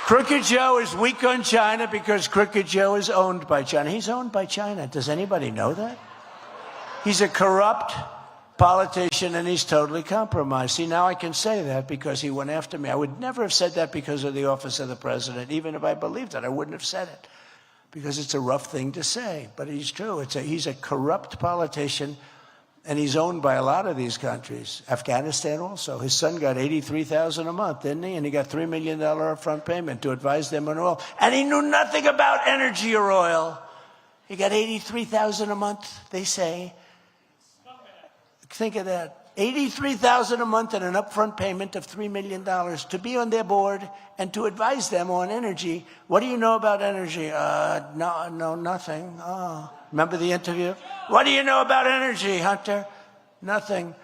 Crooked Joe is weak on China because Crooked Joe is owned by China. He's owned by China. Does anybody know that? He's a corrupt politician and he's totally compromised. See, now I can say that because he went after me. I would never have said that because of the office of the president. Even if I believed it, I wouldn't have said it. because it's a rough thing to say, but he's true. He's a corrupt politician, and he's owned by a lot of these countries. Afghanistan also. His son got $83,000 a month, didn't he? And he got $3 million upfront payment to advise them on oil. And he knew nothing about energy or oil. He got $83,000 a month, they say. Think of that. $83,000 a month and an upfront payment of $3 million to be on their board and to advise them on energy. What do you know about energy? No, nothing. Oh. Remember the interview? What do you know about energy, Hunter? Nothing.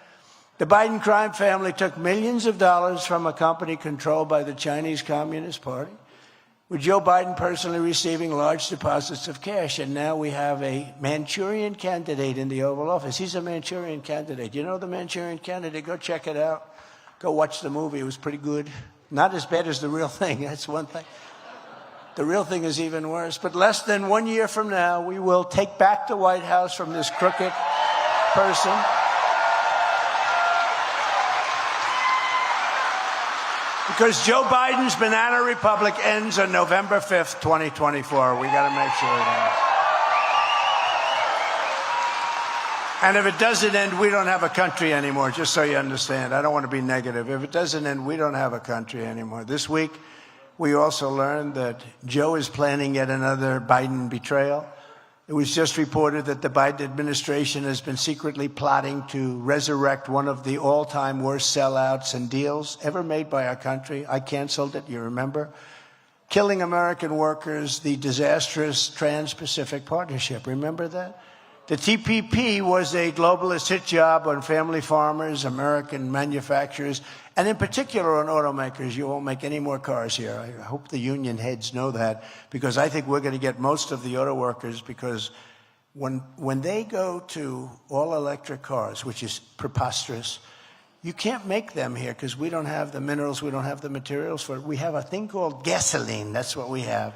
The Biden crime family took millions of dollars from a company controlled by the Chinese Communist Party, with Joe Biden personally receiving large deposits of cash. And now we have a Manchurian candidate in the Oval Office. He's a Manchurian candidate. You know the Manchurian candidate? Go check it out. Go watch the movie. It was pretty good. Not as bad as the real thing. That's one thing. The real thing is even worse. But less than 1 year from now, we will take back the White House from this crooked person. Because Joe Biden's banana republic ends on November 5th, 2024. We got to make sure it ends. And if it doesn't end, we don't have a country anymore, just so you understand. I don't want to be negative. If it doesn't end, we don't have a country anymore. This week, we also learned that Joe is planning yet another Biden betrayal. It was just reported that the Biden administration has been secretly plotting to resurrect one of the all-time worst sellouts and deals ever made by our country. I canceled it, you remember? Killing American workers, the disastrous Trans-Pacific Partnership. Remember that? The TPP was a globalist hit job on family farmers, American manufacturers, and in particular on automakers. You won't make any more cars here. I hope the union heads know that, because I think we're going to get most of the auto workers, because when they go to all-electric cars, which is preposterous, you can't make them here because we don't have the minerals, we don't have the materials for it. We have a thing called gasoline. That's what we have.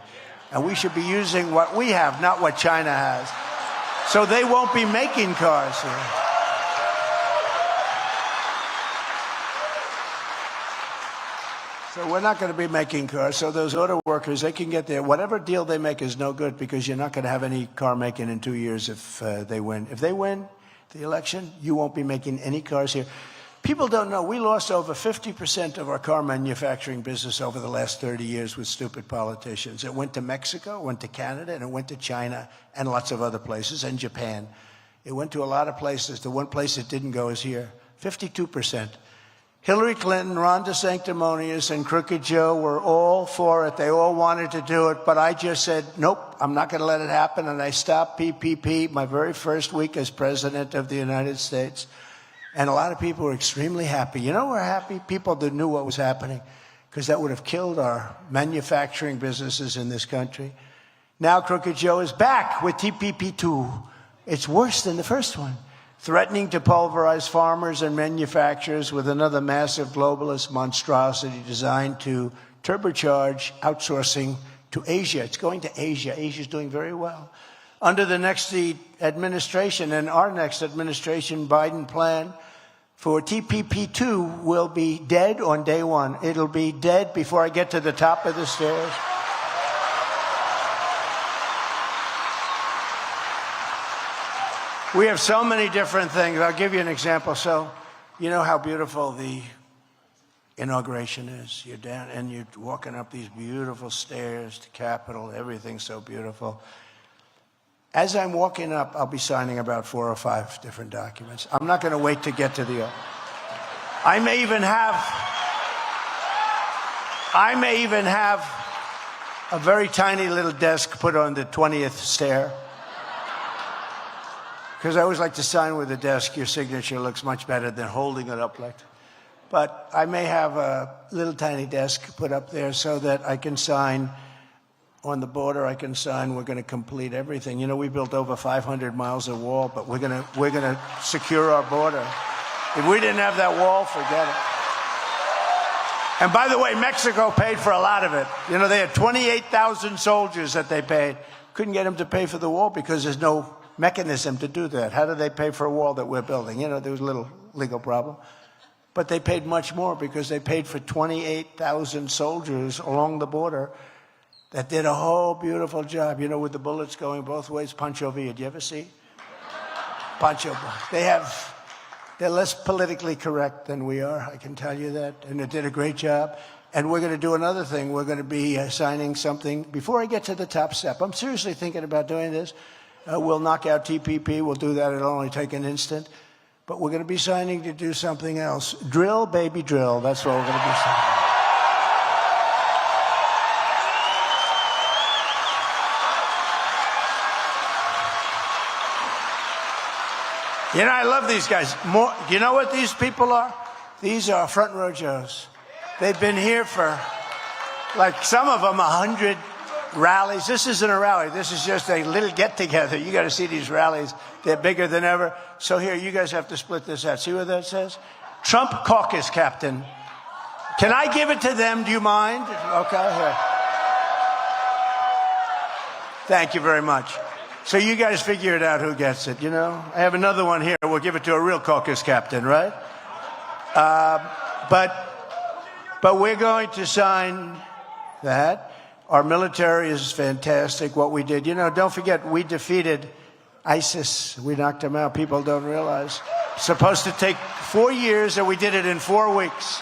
And we should be using what we have, not what China has. So they won't be making cars here. So we're not going to be making cars. So those auto workers, they can get there. Whatever deal they make is no good, because you're not going to have any car making in 2 years if they win. If they win the election, you won't be making any cars here. People don't know, we lost over 50% of our car manufacturing business over the last 30 years with stupid politicians. It went to Mexico, it went to Canada, and it went to China and lots of other places, and Japan. It went to a lot of places. The one place it didn't go is here. 52%. Hillary Clinton, Ron DeSanctimonious, and Crooked Joe were all for it. They all wanted to do it, but I just said, nope, I'm not going to let it happen, and I stopped PPP my very first week as President of the United States. And a lot of people were extremely happy. You know, we're happy? People that knew what was happening, because that would have killed our manufacturing businesses in this country. Now Crooked Joe is back with TPP2. It's worse than the first one, threatening to pulverize farmers and manufacturers with another massive globalist monstrosity designed to turbocharge outsourcing to Asia. It's going to Asia. Asia's doing very well. Under the next administration and our next administration, Biden plan for TPP2 will be dead on day one. It'll be dead before I get to the top of the stairs. We have so many different things. I'll give you an example. So, you know how beautiful the inauguration is. You're down and you're walking up these beautiful stairs to Capitol. Everything's so beautiful. As I'm walking up, I'll be signing about 4 or 5 different documents. I'm not going to wait to get to the oath. I may even have a very tiny little desk put on the 20th stair, because I always like to sign with a desk. Your signature looks much better than holding it up like that. But I may have a little tiny desk put up there so that I can sign on the border. I can sign. We're going to complete everything. You know, we built over 500 miles of wall, but we're going to secure our border. If we didn't have that wall, forget it. And by the way, Mexico paid for a lot of it. You know, they had 28,000 soldiers that they paid. Couldn't get them to pay for the wall because there's no mechanism to do that. How do they pay for a wall that we're building? You know, there was a little legal problem. But they paid much more because they paid for 28,000 soldiers along the border. that did a whole beautiful job, with the bullets going both ways. Pancho Villa, did you ever see? Pancho. They're less politically correct than we are, I can tell you that, and it did a great job. And we're going to do another thing. We're going to be signing something. Before I get to the top step, I'm seriously thinking about doing this. We'll knock out TPP. We'll do that. It'll only take an instant. But we're going to be signing to do something else. Drill, baby, drill. That's what we're going to be signing. I love these guys. You know what these people are? These are front row Joes. They've been here for, some of them, 100 rallies. This isn't a rally. This is just a little get-together. You got to see these rallies. They're bigger than ever. So here, you guys have to split this out. See what that says? Trump Caucus Captain. Can I give it to them? Do you mind? Okay, here. Thank you very much. So you guys figure it out who gets it, I have another one here. We'll give it to a real caucus captain, right? But we're going to sign that. Our military is fantastic, what we did. Don't forget, we defeated ISIS. We knocked them out. People don't realize. It's supposed to take 4 years, and we did it in 4 weeks.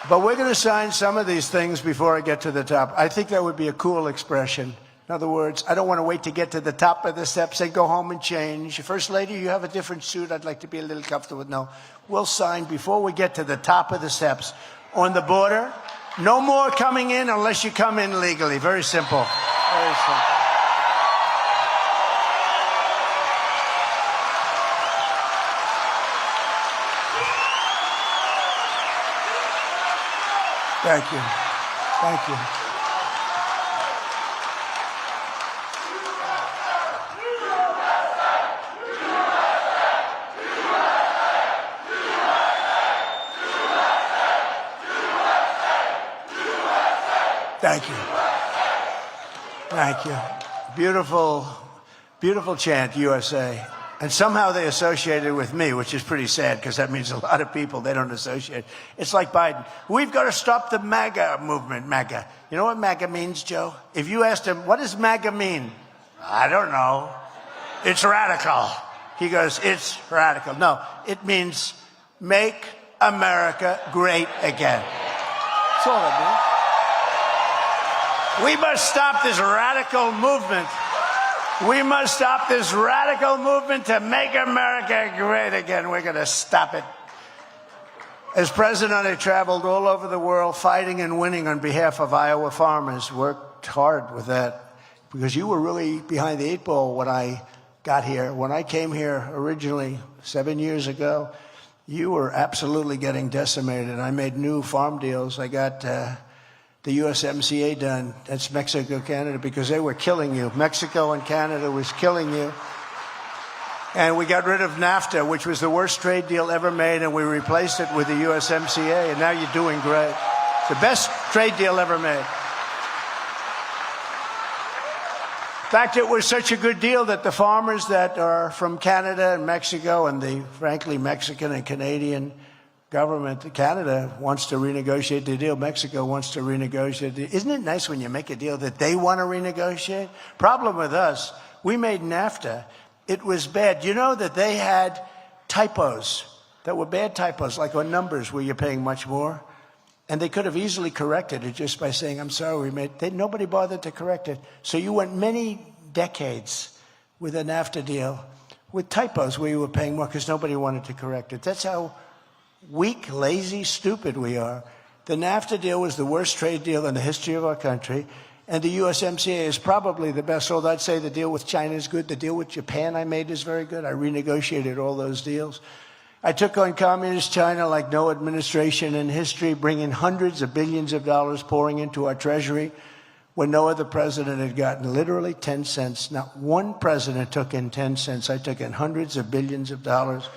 But we're going to sign some of these things before I get to the top. I think that would be a cool expression. In other words, I don't want to wait to get to the top of the steps and go home and change. First Lady, you have a different suit. I'd like to be a little comfortable. No, we'll sign before we get to the top of the steps. On the border, no more coming in unless you come in legally. Very simple. Very simple. Thank you. Thank you. Thank you. Thank you. Beautiful, beautiful chant, USA. And somehow they associate it with me, which is pretty sad because that means a lot of people, they don't associate. It's like Biden. We've got to stop the MAGA movement, MAGA. You know what MAGA means, Joe? If you asked him, what does MAGA mean? I don't know. It's radical. He goes, it's radical. No, it means make America great again. That's all it means. We must stop this radical movement. We must stop this radical movement to make America great again. We're going to stop it. As president, I traveled all over the world fighting and winning on behalf of Iowa farmers. Worked hard with that because you were really behind the 8 ball when I got here. When I came here originally 7 years ago, you were absolutely getting decimated. I made new farm deals. I got the USMCA done. That's Mexico, Canada, because they were killing you. Mexico and Canada was killing you. And we got rid of NAFTA, which was the worst trade deal ever made, and we replaced it with the USMCA, and now you're doing great. The best trade deal ever made. In fact, it was such a good deal that the farmers that are from Canada and Mexico and the, frankly, Mexican and Canadian government, Canada wants to renegotiate the deal. Mexico wants to renegotiate the deal. Isn't it nice when you make a deal that they want to renegotiate? Problem with us, we made NAFTA. It was bad. You know that they had typos that were bad typos, like on numbers where you're paying much more. And they could have easily corrected it just by saying, I'm sorry, nobody bothered to correct it. So you went many decades with a NAFTA deal with typos where you were paying more because nobody wanted to correct it. That's how weak, lazy, stupid we are. The NAFTA deal was the worst trade deal in the history of our country, and the USMCA is probably the best. Although I'd say the deal with China is good. The deal with Japan I made is very good. I renegotiated all those deals. I took on communist China like no administration in history, bringing hundreds of billions of dollars pouring into our treasury when no other president had gotten literally 10 cents. Not one president took in 10 cents. I took in hundreds of billions of dollars.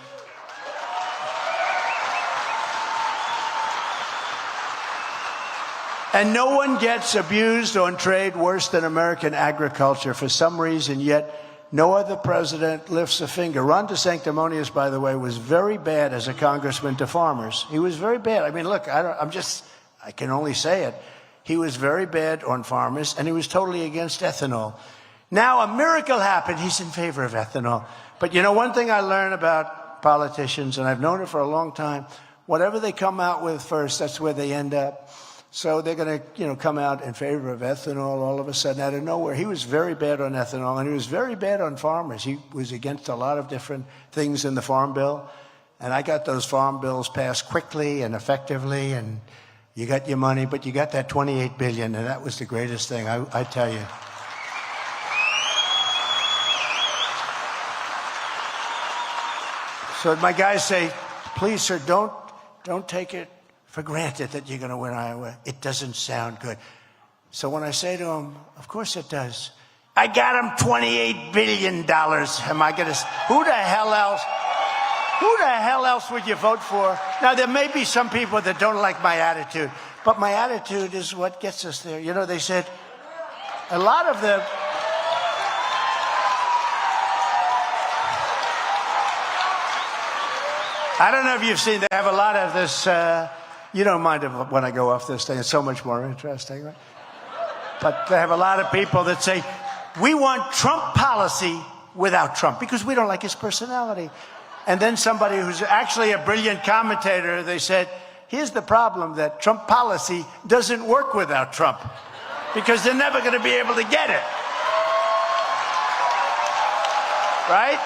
And no one gets abused on trade worse than American agriculture for some reason, yet no other president lifts a finger. Ron DeSanctimonious, by the way, was very bad as a congressman to farmers. He was very bad. I mean, look, I can only say it. He was very bad on farmers, and he was totally against ethanol. Now a miracle happened. He's in favor of ethanol. But you know, one thing I learned about politicians, and I've known it for a long time, whatever they come out with first, that's where they end up. So they're going to, come out in favor of ethanol all of a sudden out of nowhere. He was very bad on ethanol, and he was very bad on farmers. He was against a lot of different things in the Farm Bill. And I got those farm bills passed quickly and effectively, and you got your money, but you got that $28 billion, and that was the greatest thing, I tell you. So my guys say, please, sir, don't take it for granted that you're going to win Iowa. It doesn't sound good. So when I say to them, of course it does. I got him $28 billion. Am I going to? Who the hell else would you vote for? Now, there may be some people that don't like my attitude, but my attitude is what gets us there. You know, they said a lot of the... I don't know if you've seen, they have a lot of this, you don't mind when I go off this thing, it's so much more interesting, right? But they have a lot of people that say, we want Trump policy without Trump, because we don't like his personality. And then somebody who's actually a brilliant commentator, they said, here's the problem, that Trump policy doesn't work without Trump, because they're never going to be able to get it. Right?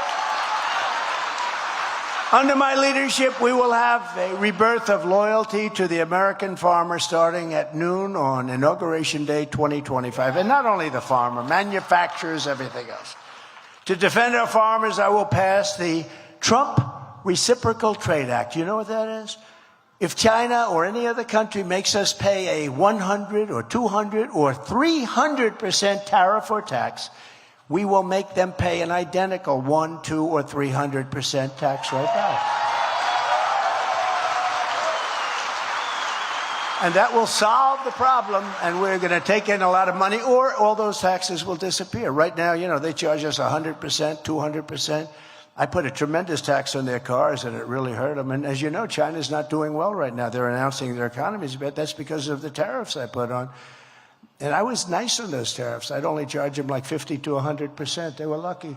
Under my leadership, we will have a rebirth of loyalty to the American farmer starting at noon on Inauguration Day 2025. And not only the farmer, manufacturers, everything else. To defend our farmers, I will pass the Trump Reciprocal Trade Act. You know what that is? If China or any other country makes us pay a 100 or 200 or 300% tariff or tax, we will make them pay an identical 1, 2, or 300% tax right back. And that will solve the problem, and we're going to take in a lot of money, or all those taxes will disappear. Right now, they charge us 100%, 200%. I put a tremendous tax on their cars, and it really hurt them. And as you know, China's not doing well right now. They're announcing their economy's bad. That's because of the tariffs I put on. And I was nice on those tariffs. I'd only charge them like 50 to 100%. They were lucky.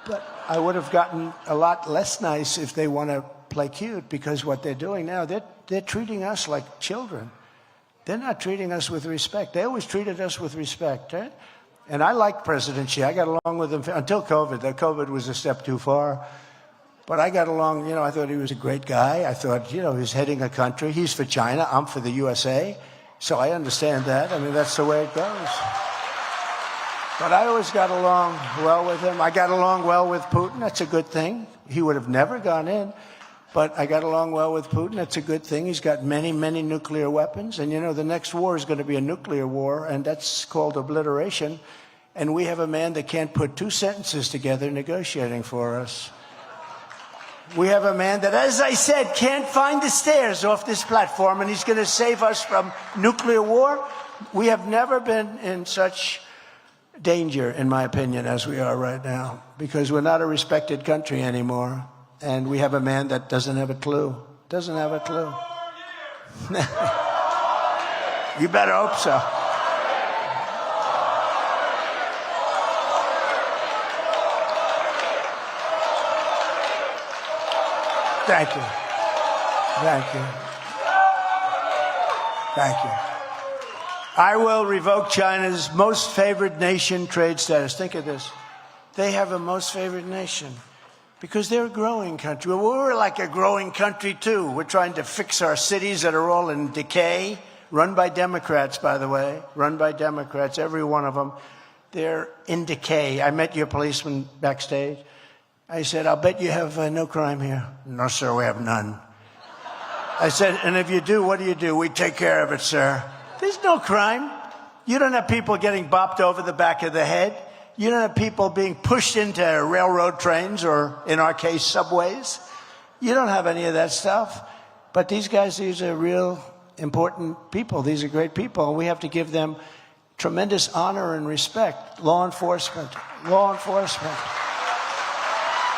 But I would have gotten a lot less nice if they want to play cute, because what they're doing now, they're treating us like children. They're not treating us with respect. They always treated us with respect, right? And I liked President Xi. I got along with him until COVID. The COVID was a step too far. But I got along, I thought he was a great guy. I thought, he's heading a country. He's for China. I'm for the USA. So I understand that. I mean, that's the way it goes. But I always got along well with him. I got along well with Putin. That's a good thing. He would have never gone in. But I got along well with Putin. That's a good thing. He's got many, many nuclear weapons. And, the next war is going to be a nuclear war, and that's called obliteration. And we have a man that can't put two sentences together negotiating for us. We have a man that, as I said, can't find the stairs off this platform, and he's going to save us from nuclear war. We have never been in such danger, in my opinion, as we are right now, because we're not a respected country anymore, and we have a man that doesn't have a clue. Doesn't have a clue. You better hope so. Thank you. Thank you. Thank you. I will revoke China's most favored nation trade status. Think of this. They have a most favored nation because they're a growing country. Well, we're like a growing country, too. We're trying to fix our cities that are all in decay, run by Democrats, by the way, run by Democrats, every one of them. They're in decay. I met your policeman backstage. I said, I'll bet you have no crime here. No, sir, we have none. I said, and if you do, what do? We take care of it, sir. There's no crime. You don't have people getting bopped over the back of the head. You don't have people being pushed into railroad trains or, in our case, subways. You don't have any of that stuff. But these guys, these are real important people. These are great people. And we have to give them tremendous honor and respect. Law enforcement.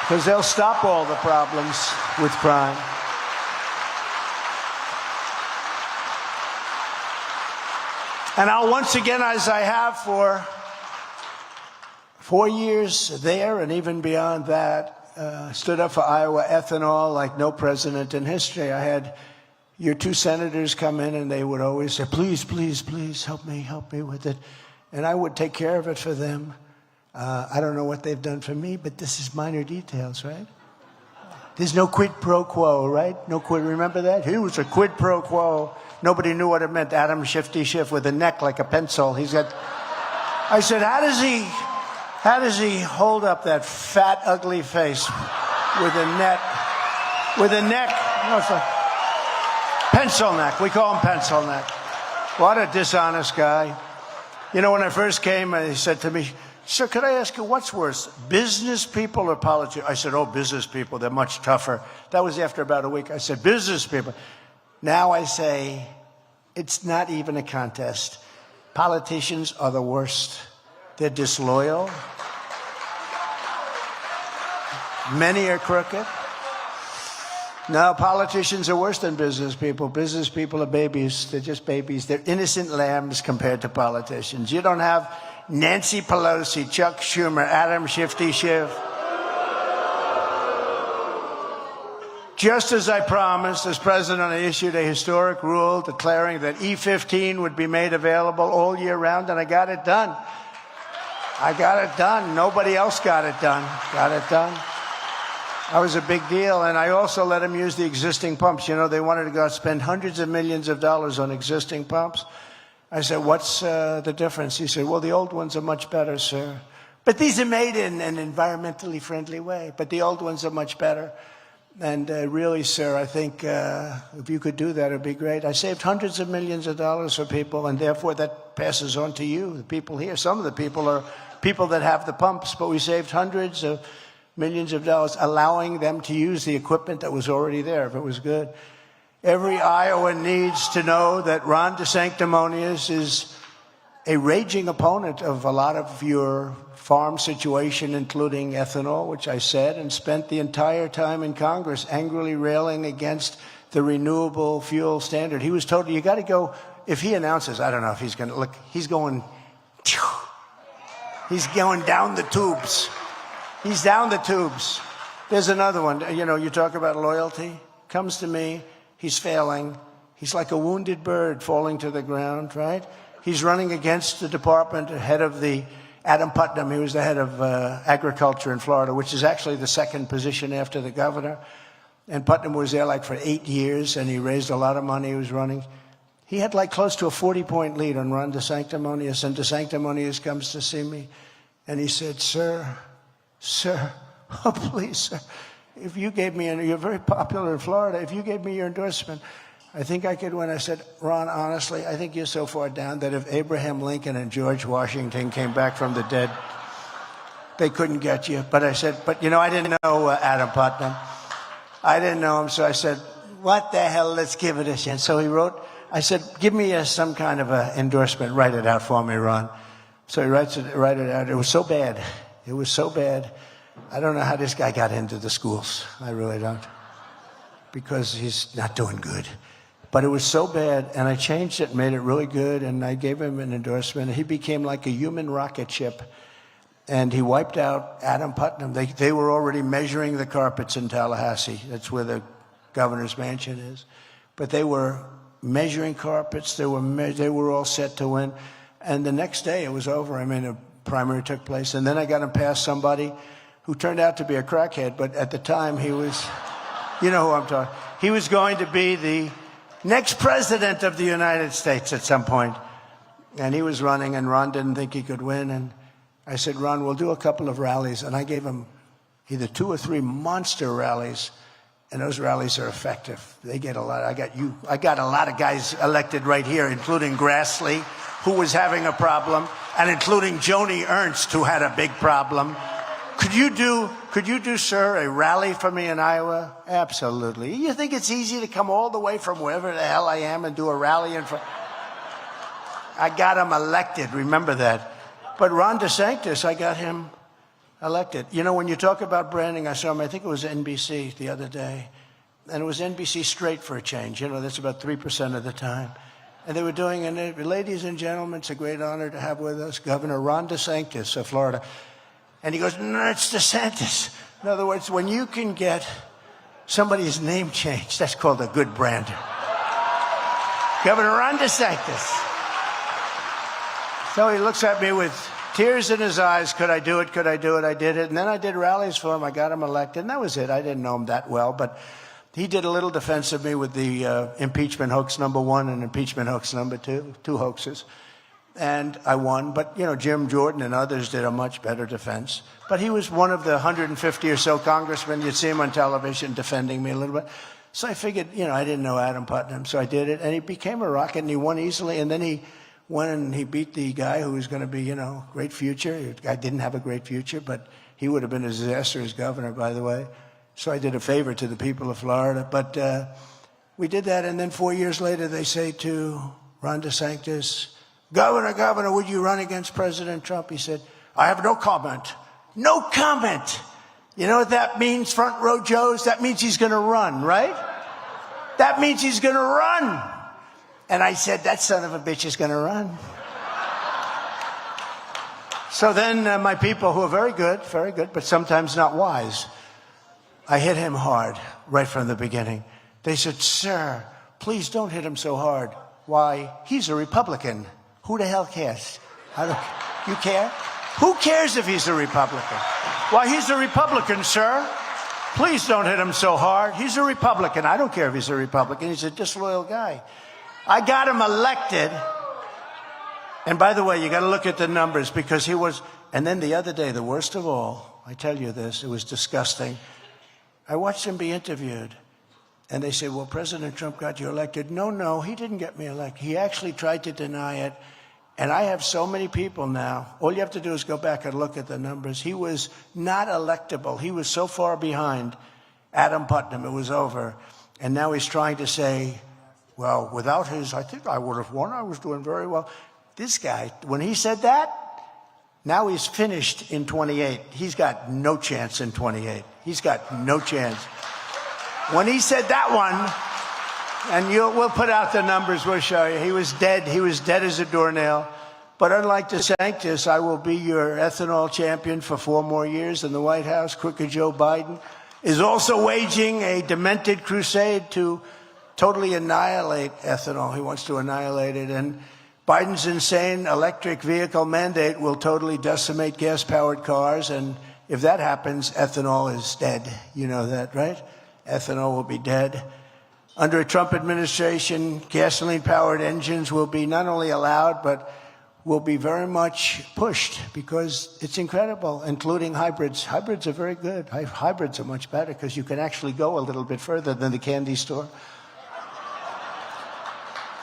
Because they'll stop all the problems with crime. And I'll once again, as I have for 4 years there and even beyond that, stood up for Iowa ethanol like no president in history. I had your 2 senators come in and they would always say, please, please, please help me with it. And I would take care of it for them. I don't know what they've done for me, but this is minor details, right? There's no quid pro quo, right? No quid. Remember that? He was a quid pro quo. Nobody knew what it meant. Adam Shifty Schiff with a neck like a pencil. He's got. I said, how does he hold up that fat, ugly face with a neck? With a neck. No, it's like pencil neck. We call him pencil neck. What a dishonest guy. You know, when I first came, he said to me, sir, could I ask you what's worse, business people or politicians? I said, oh, business people, they're much tougher. That was after about a week. I said, business people. Now I say, it's not even a contest. Politicians are the worst. They're disloyal. Many are crooked. No, politicians are worse than business people. Business people are babies. They're just babies. They're innocent lambs compared to politicians. You don't have Nancy Pelosi, Chuck Schumer, Adam Shifty Schiff. Just as I promised, as president, I issued a historic rule declaring that E15 would be made available all year round, and I got it done. I got it done. Nobody else got it done. Got it done. That was a big deal, and I also let them use the existing pumps. You know, they wanted to go out spend hundreds of millions of dollars on existing pumps. I said, what's the difference? He said, well, the old ones are much better, sir. But these are made in an environmentally friendly way, but the old ones are much better. And really, sir, I think if you could do that, it would be great. I saved hundreds of millions of dollars for people, and therefore that passes on to you, the people here. Some of the people are people that have the pumps, but we saved hundreds of millions of dollars, allowing them to use the equipment that was already there, if it was good. Every Iowan needs to know that Ron DeSanctimonious is a raging opponent of a lot of your farm situation, including ethanol, which I said, and spent the entire time in Congress angrily railing against the renewable fuel standard. He was told, you got to go, if he announces, I don't know if he's going to, look, he's going down the tubes. He's down the tubes. There's another one. You know, you talk about loyalty. Comes to me. He's failing. He's like a wounded bird falling to the ground, right? He's running against the department, head of the Adam Putnam. He was the head of agriculture in Florida, which is actually the second position after the governor. And Putnam was there like for 8 years, and he raised a lot of money. He was running. He had like close to a 40-point lead on Ron DeSanctimonious, and DeSanctimonious comes to see me, and he said, sir, oh, please, sir, if you gave me, you're very popular in Florida, if you gave me your endorsement, I think I could win. I said, Ron, honestly, I think you're so far down that if Abraham Lincoln and George Washington came back from the dead, they couldn't get you. But I said, but you know, I didn't know Adam Putnam. I didn't know him, so I said, what the hell, let's give it a chance. So he wrote, I said, give me some kind of an endorsement, write it out for me, Ron. So he write it out. It was so bad. It was so bad. I don't know how this guy got into the schools. I really don't. Because he's not doing good. But it was so bad, and I changed it, made it really good, and I gave him an endorsement. He became like a human rocket ship, and he wiped out Adam Putnam. They were already measuring the carpets in Tallahassee. That's where the governor's mansion is. But they were measuring carpets. They were all set to win. And the next day, it was over. I mean, a primary took place, and then I got him past somebody who turned out to be a crackhead, but at the time he was, you know who I'm talking. He was going to be the next president of the United States at some point. And he was running, and Ron didn't think he could win. And I said, Ron, we'll do a couple of rallies. And I gave him either 2 or 3 monster rallies, and those rallies are effective. They get a lot. I got a lot of guys elected right here, including Grassley, who was having a problem, and including Joni Ernst, who had a big problem. Could you do, sir, a rally for me in Iowa? Absolutely. You think it's easy to come all the way from wherever the hell I am and do a rally in front? I got him elected, remember that. But Ron DeSantis, I got him elected. You know, when you talk about branding, I saw him, I think it was NBC the other day, and it was NBC straight for a change. You know, that's about 3% of the time. And they were doing, and ladies and gentlemen, it's a great honor to have with us Governor Ron DeSantis of Florida. And he goes, no, it's DeSantis. In other words, when you can get somebody's name changed, that's called a good brander. Governor Ron DeSantis. So he looks at me with tears in his eyes. Could I do it? Could I do it? I did it. And then I did rallies for him. I got him elected. And that was it. I didn't know him that well. But he did a little defense of me with the impeachment hoax #1 and impeachment hoax #2, 2 hoaxes. And I won. But, you know, Jim Jordan and others did a much better defense. But he was one of the 150 or so congressmen. You'd see him on television defending me a little bit. So I figured, you know, I didn't know Adam Putnam. So I did it. And he became a rocket, and he won easily. And then he went and he beat the guy who was going to be, you know, great future. The guy didn't have a great future, but he would have been a disaster as governor, by the way. So I did a favor to the people of Florida. But we did that, and then 4 years later they say to Ron DeSantis, Governor, would you run against President Trump? He said, I have no comment. No comment. You know what that means, front row Joes? That means he's going to run, right? That means he's going to run. And I said, that son of a bitch is going to run. So then my people, who are very good, but sometimes not wise, I hit him hard right from the beginning. They said, sir, please don't hit him so hard. Why? He's a Republican. Who the hell cares? You care? Who cares if he's a Republican? Why, he's a Republican, sir. Please don't hit him so hard. He's a Republican. I don't care if he's a Republican. He's a disloyal guy. I got him elected. And by the way, you got to look at the numbers because he was, and then the other day, the worst of all, I tell you this, it was disgusting. I watched him be interviewed. And they say, well, President Trump got you elected. No, he didn't get me elected. He actually tried to deny it. And I have so many people now. All you have to do is go back and look at the numbers. He was not electable. He was so far behind Adam Putnam, it was over. And now he's trying to say, well, without his, I think I would have won. I was doing very well. This guy, when he said that, now he's finished in 28. He's got no chance in 28. He's got no chance. When he said that one, and we'll put out the numbers, we'll show you. He was dead. He was dead as a doornail. But unlike DeSantis, I will be your ethanol champion for 4 more years in the White House. Crooked Joe Biden is also waging a demented crusade to totally annihilate ethanol. He wants to annihilate it. And Biden's insane electric vehicle mandate will totally decimate gas-powered cars. And if that happens, ethanol is dead. You know that, right? Ethanol will be dead. Under a Trump administration, gasoline-powered engines will be not only allowed, but will be very much pushed because it's incredible, including hybrids. Hybrids are very good. Hybrids are much better because you can actually go a little bit further than the candy store.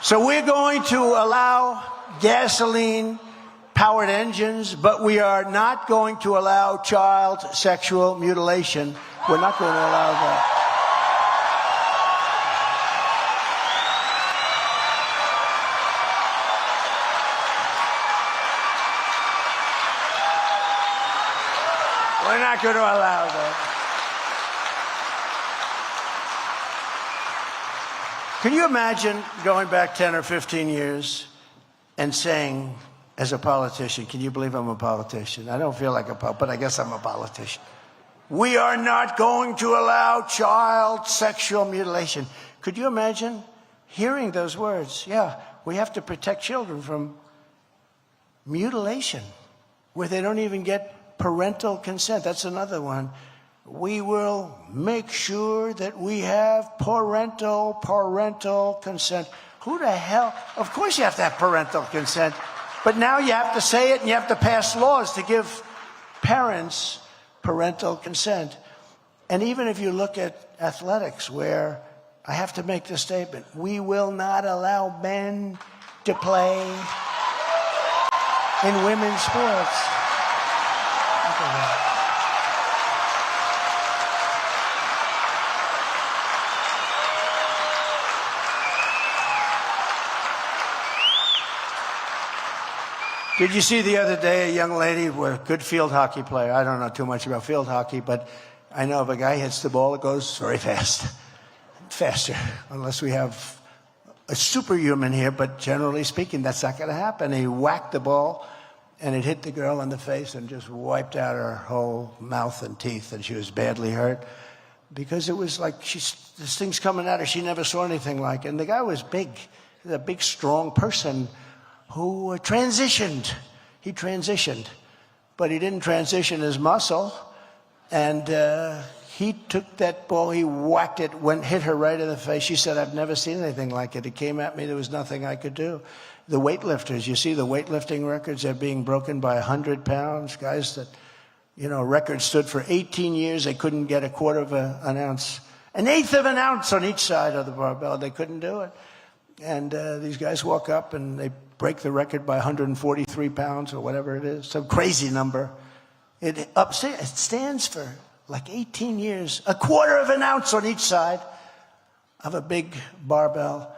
So we're going to allow gasoline-powered engines, but we are not going to allow child sexual mutilation. We're not going to allow that. We're not going to allow that. Can you imagine going back 10 or 15 years and saying, as a politician, can you believe I'm a politician? I don't feel like but I guess I'm a politician. We are not going to allow child sexual mutilation. Could you imagine hearing those words? Yeah, we have to protect children from mutilation, where they don't even get parental consent. That's another one. We will make sure that we have parental consent. Who the hell? Of course you have to have parental consent. But now you have to say it and you have to pass laws to give parents parental consent. And even if you look at athletics, where I have to make this statement, we will not allow men to play in women's sports. Did you see the other day a young lady, a good field hockey player? I don't know too much about field hockey, but I know if a guy hits the ball, it goes very fast. Faster, unless we have a superhuman here, but generally speaking, that's not going to happen. He whacked the ball, and it hit the girl in the face and just wiped out her whole mouth and teeth, and she was badly hurt because it was like this thing's coming at her. She never saw anything like it. And the guy was big, a big, strong person who transitioned. He transitioned, but he didn't transition his muscle. And he took that ball, he whacked it, hit her right in the face. She said, "I've never seen anything like it. It came at me, there was nothing I could do." The weightlifters, you see the weightlifting records are being broken by 100 pounds. Guys that, record stood for 18 years. They couldn't get a quarter of an ounce, an eighth of an ounce on each side of the barbell. They couldn't do it. And these guys walk up and they break the record by 143 pounds or whatever it is, some crazy number. It stands for like 18 years, a quarter of an ounce on each side of a big barbell.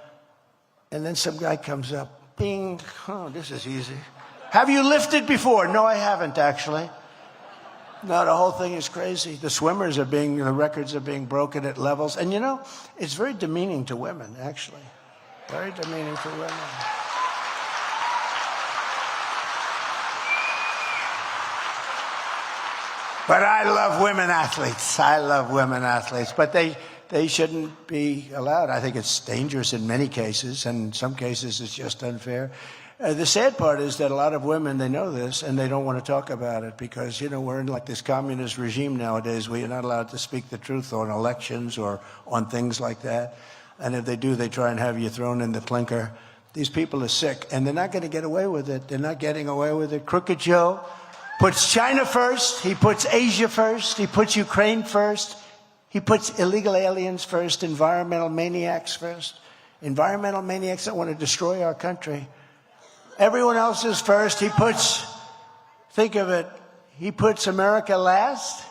And then some guy comes up, bing, oh, this is easy. "Have you lifted before?" "No, I haven't, actually." No, the whole thing is crazy. The records are being broken at levels. And it's very demeaning to women, actually. Very demeaning to women. But I love women athletes. I love women athletes. But they shouldn't be allowed. I think it's dangerous in many cases, and in some cases it's just unfair. The sad part is that a lot of women, they know this, and they don't want to talk about it because, we're in like this communist regime nowadays where you're not allowed to speak the truth on elections or on things like that. And if they do, they try and have you thrown in the clinker. These people are sick, and they're not going to get away with it. They're not getting away with it. Crooked Joe puts China first. He puts Asia first. He puts Ukraine first. He puts illegal aliens first, environmental maniacs first. Environmental maniacs that want to destroy our country. Everyone else is first. Think of it, he puts America last.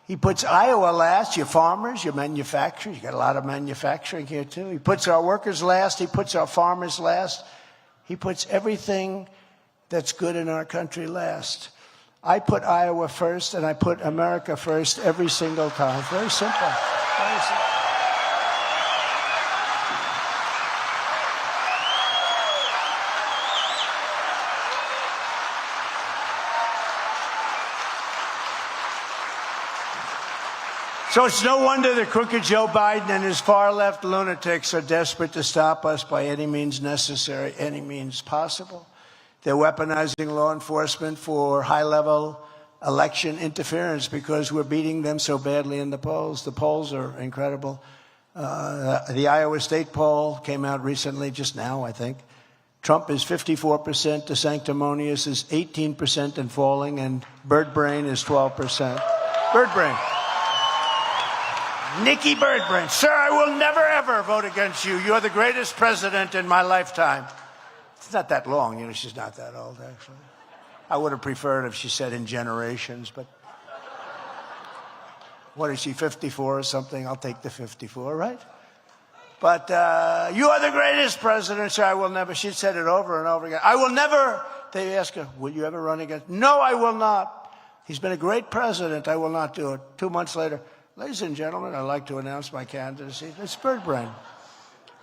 He puts Iowa last, your farmers, your manufacturers. You got a lot of manufacturing here too. He puts our workers last. He puts our farmers last. He puts everything that's good in our country last. I put Iowa first, and I put America first every single time. Very simple. Very simple. So it's no wonder that crooked Joe Biden and his far-left lunatics are desperate to stop us by any means necessary, any means possible. They're weaponizing law enforcement for high-level election interference because we're beating them so badly in the polls. The polls are incredible. The Iowa State poll came out recently, just now, I think. Trump is 54%, DeSanctimonious is 18% and falling, and Birdbrain is 12%. Birdbrain. Nikki Birdbrain. "Sir, I will never, ever vote against you. You're the greatest president in my lifetime." It's not that long. She's not that old, actually. I would have preferred if she said in generations, but what is she, 54 or something? I'll take the 54, right? But you are the greatest president, sir. I will never. She said it over and over again. I will never. They ask her, "Will you ever run against?" "No, I will not. He's been a great president. I will not do it." 2 months later, "Ladies and gentlemen, I'd like to announce my candidacy." It's Birdbrain.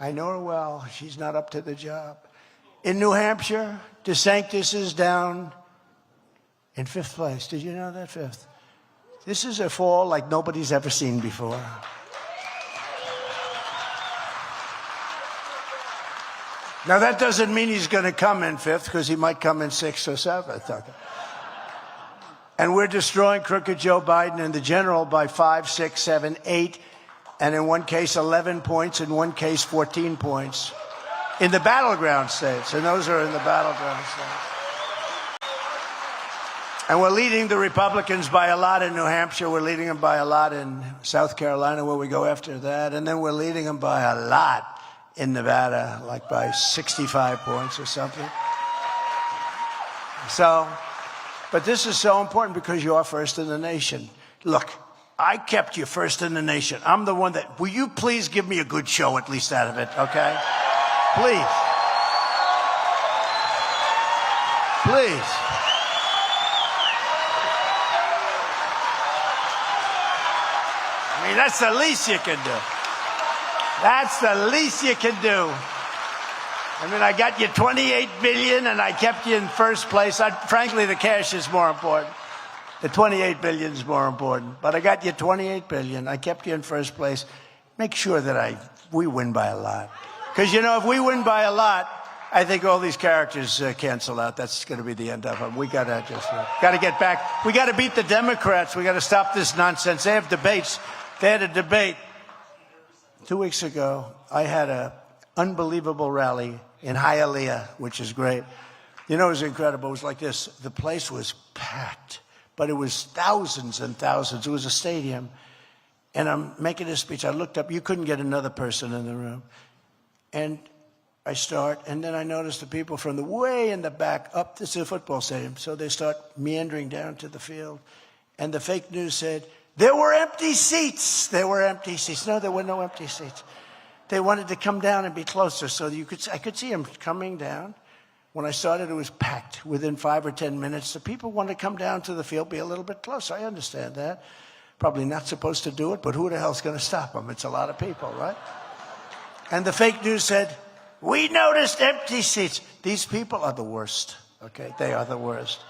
I know her well. She's not up to the job. In New Hampshire, DeSantis is down in 5th place. Did you know that? 5th. This is a fall like nobody's ever seen before. Now, that doesn't mean he's going to come in 5th, because he might come in 6th or 7th. Okay. And we're destroying crooked Joe Biden in the general by 5, 6, 7, 8, and in one case 11 points, in one case 14 points. In the battleground states, and those are in the battleground states. And we're leading the Republicans by a lot in New Hampshire. We're leading them by a lot in South Carolina, where we go after that. And then we're leading them by a lot in Nevada, like by 65 points or something. So, but this is so important because you are first in the nation. Look, I kept you first in the nation. I'm the one that, will you please give me a good show at least out of it, okay? Please. Please. I mean, that's the least you can do. That's the least you can do. I mean, I got you 28 billion and I kept you in first place. Frankly, the cash is more important. The 28 billion is more important. But I got you 28 billion. I kept you in first place. Make sure that we win by a lot. Because, if we win by a lot, I think all these characters cancel out. That's going to be the end of them. We got to get back. We got to beat the Democrats. We got to stop this nonsense. They have debates. They had a debate 2 weeks ago. I had a unbelievable rally in Hialeah, which is great. It was incredible. It was like this. The place was packed, but it was thousands and thousands. It was a stadium. And I'm making a speech. I looked up. You couldn't get another person in the room. And I start, and then I notice the people from the way in the back up. This is a football stadium. So they start meandering down to the field. And the fake news said, there were empty seats. There were empty seats. No, there were no empty seats. They wanted to come down and be closer, so I could see them coming down. When I started, it was packed. Within 5 or 10 minutes, the people wanted to come down to the field, be a little bit closer. I understand that. Probably not supposed to do it, but who the hell's going to stop them? It's a lot of people, right? And the fake news said, we noticed empty seats. These people are the worst, okay? They are the worst.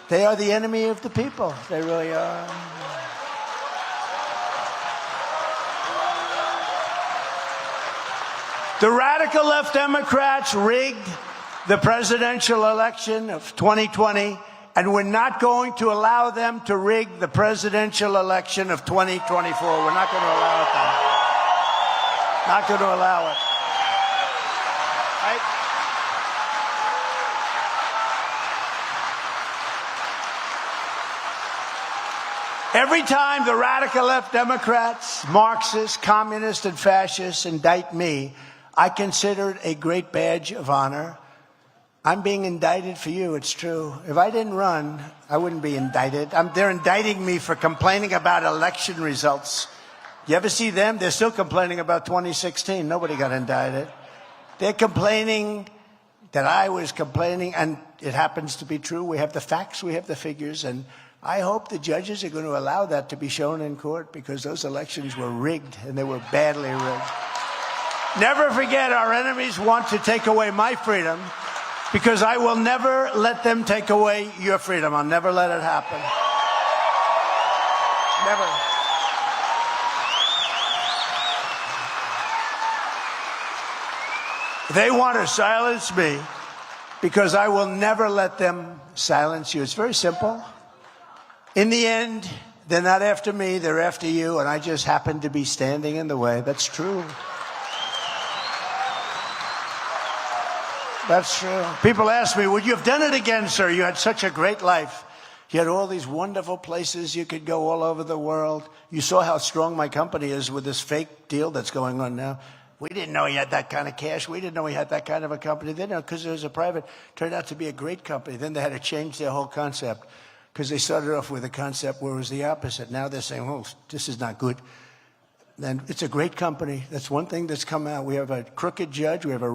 They are the enemy of the people. They really are. The radical left Democrats rigged the presidential election of 2020, and we're not going to allow them to rig the presidential election of 2024. We're not going to allow it. Not going to allow it. Right? Every time the radical left Democrats, Marxists, communists, and fascists indict me, I consider it a great badge of honor. I'm being indicted for you, it's true. If I didn't run, I wouldn't be indicted. They're indicting me for complaining about election results. You ever see them? They're still complaining about 2016. Nobody got indicted. They're complaining that I was complaining, and it happens to be true. We have the facts, we have the figures, and I hope the judges are going to allow that to be shown in court, because those elections were rigged, and they were badly rigged. Never forget, our enemies want to take away my freedom, because I will never let them take away your freedom. I'll never let it happen. Never. They want to silence me because I will never let them silence you. It's very simple. In the end, they're not after me, they're after you, and I just happen to be standing in the way. That's true. That's true. People ask me, would you have done it again, sir? You had such a great life. You had all these wonderful places you could go all over the world. You saw how strong my company is with this fake deal that's going on now. We didn't know he had that kind of cash. We didn't know he had that kind of a company. They didn't know, because it was a private. Turned out to be a great company. Then they had to change their whole concept, because they started off with a concept where it was the opposite. Now they're saying, oh, this is not good. And it's a great company. That's one thing that's come out. We have a crooked judge. We have a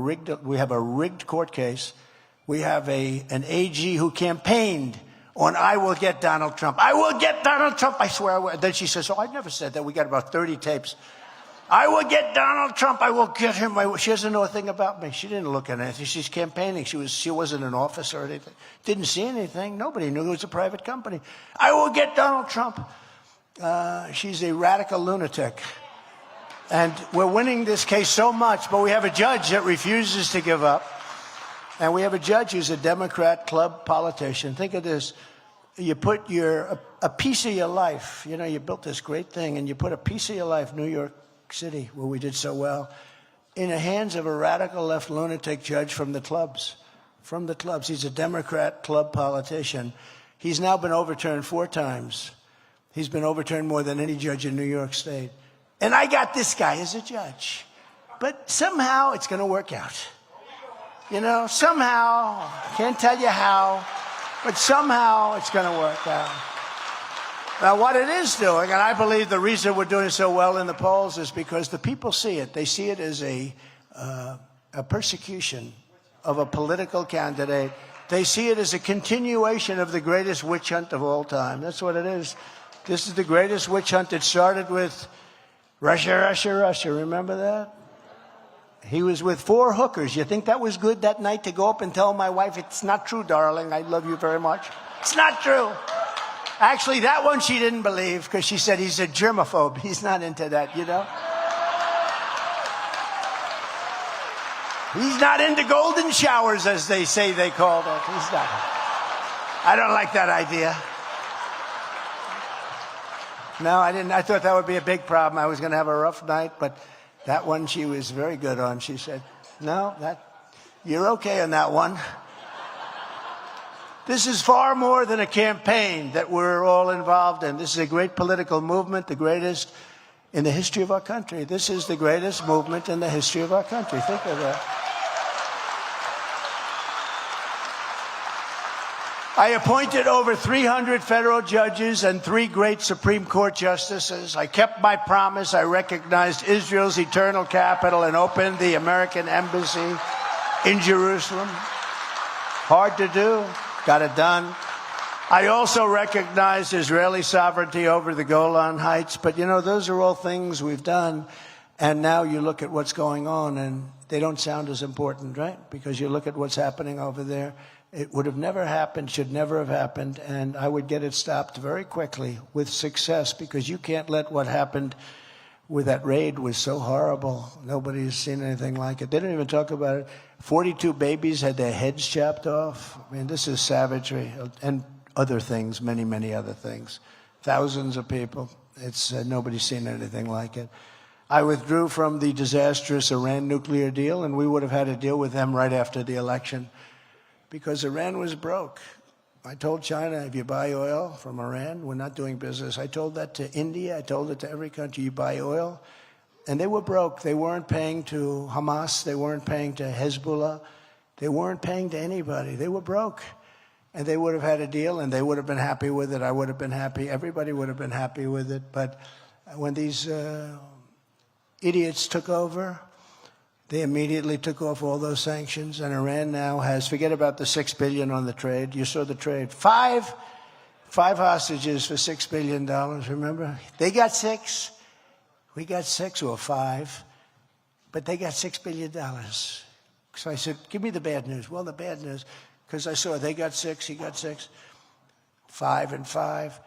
rigged court case. We have an AG who campaigned on, I will get Donald Trump. I will get Donald Trump. I swear I will. Then she says, oh, I never said that. We got about 30 tapes. I will get Donald Trump. I will get him. She doesn't know a thing about me. She didn't look at anything. She's campaigning. She wasn't in office or anything. Didn't see anything. Nobody knew it was a private company. I will get Donald Trump. She's a radical lunatic. And we're winning this case so much, but we have a judge that refuses to give up. And we have a judge who's a Democrat club politician. Think of this. You put a piece of your life, you built this great thing, and you put a piece of your life, New York City, where we did so well, in the hands of a radical left lunatic judge from the clubs. From the clubs. He's a Democrat club politician. He's now been overturned 4 times. He's been overturned more than any judge in New York State. And I got this guy as a judge. But somehow it's going to work out. Somehow, can't tell you how, but somehow it's going to work out. Now, what it is doing, and I believe the reason we're doing so well in the polls is because the people see it. They see it as a persecution of a political candidate. They see it as a continuation of the greatest witch hunt of all time. That's what it is. This is the greatest witch hunt. It started with Russia, Russia, Russia. Remember that? He was with 4 hookers. You think that was good that night to go up and tell my wife, it's not true, darling, I love you very much? It's not true. Actually, that one she didn't believe because she said he's a germaphobe. He's not into that, you know? He's not into golden showers, as they say they call it. He's not. I don't like that idea. No, I didn't. I thought that would be a big problem. I was going to have a rough night, but that one she was very good on. She said, no, you're okay on that one. This is far more than a campaign that we're all involved in. This is a great political movement, the greatest in the history of our country. This is the greatest movement in the history of our country. Think of that. I appointed over 300 federal judges and 3 great Supreme Court justices. I kept my promise. I recognized Israel's eternal capital and opened the American embassy in Jerusalem. Hard to do. Got it done. I also recognized Israeli sovereignty over the Golan Heights. But, you know, those are all things we've done. And now you look at what's going on, and they don't sound as important, right? Because you look at what's happening over there. It would have never happened, should never have happened, and I would get it stopped very quickly with success, because you can't let what happened with that raid was so horrible. Nobody's seen anything like it. They didn't even talk about it. 42 babies had their heads chopped off. I mean, this is savagery, and other things, many, many other things. Thousands of people. It's nobody's seen anything like it. I withdrew from the disastrous Iran nuclear deal, and we would have had to deal with them right after the election, because Iran was broke. I told China, if you buy oil from Iran, we're not doing business. I told that to India. I told it to every country. You buy oil. And they were broke. They weren't paying to Hamas. They weren't paying to Hezbollah. They weren't paying to anybody. They were broke. And they would have had a deal, and they would have been happy with it. I would have been happy. Everybody would have been happy with it. But when these idiots took over, they immediately took off all those sanctions, and Iran now has, forget about the $6 billion on the trade. You saw the trade. Five hostages for $6 billion, remember? They got 6. We got 6 or 5, but they got $6 billion. So I said, give me the bad news. Well, the bad news, because I saw they got 6, he got 6, 5 and 5,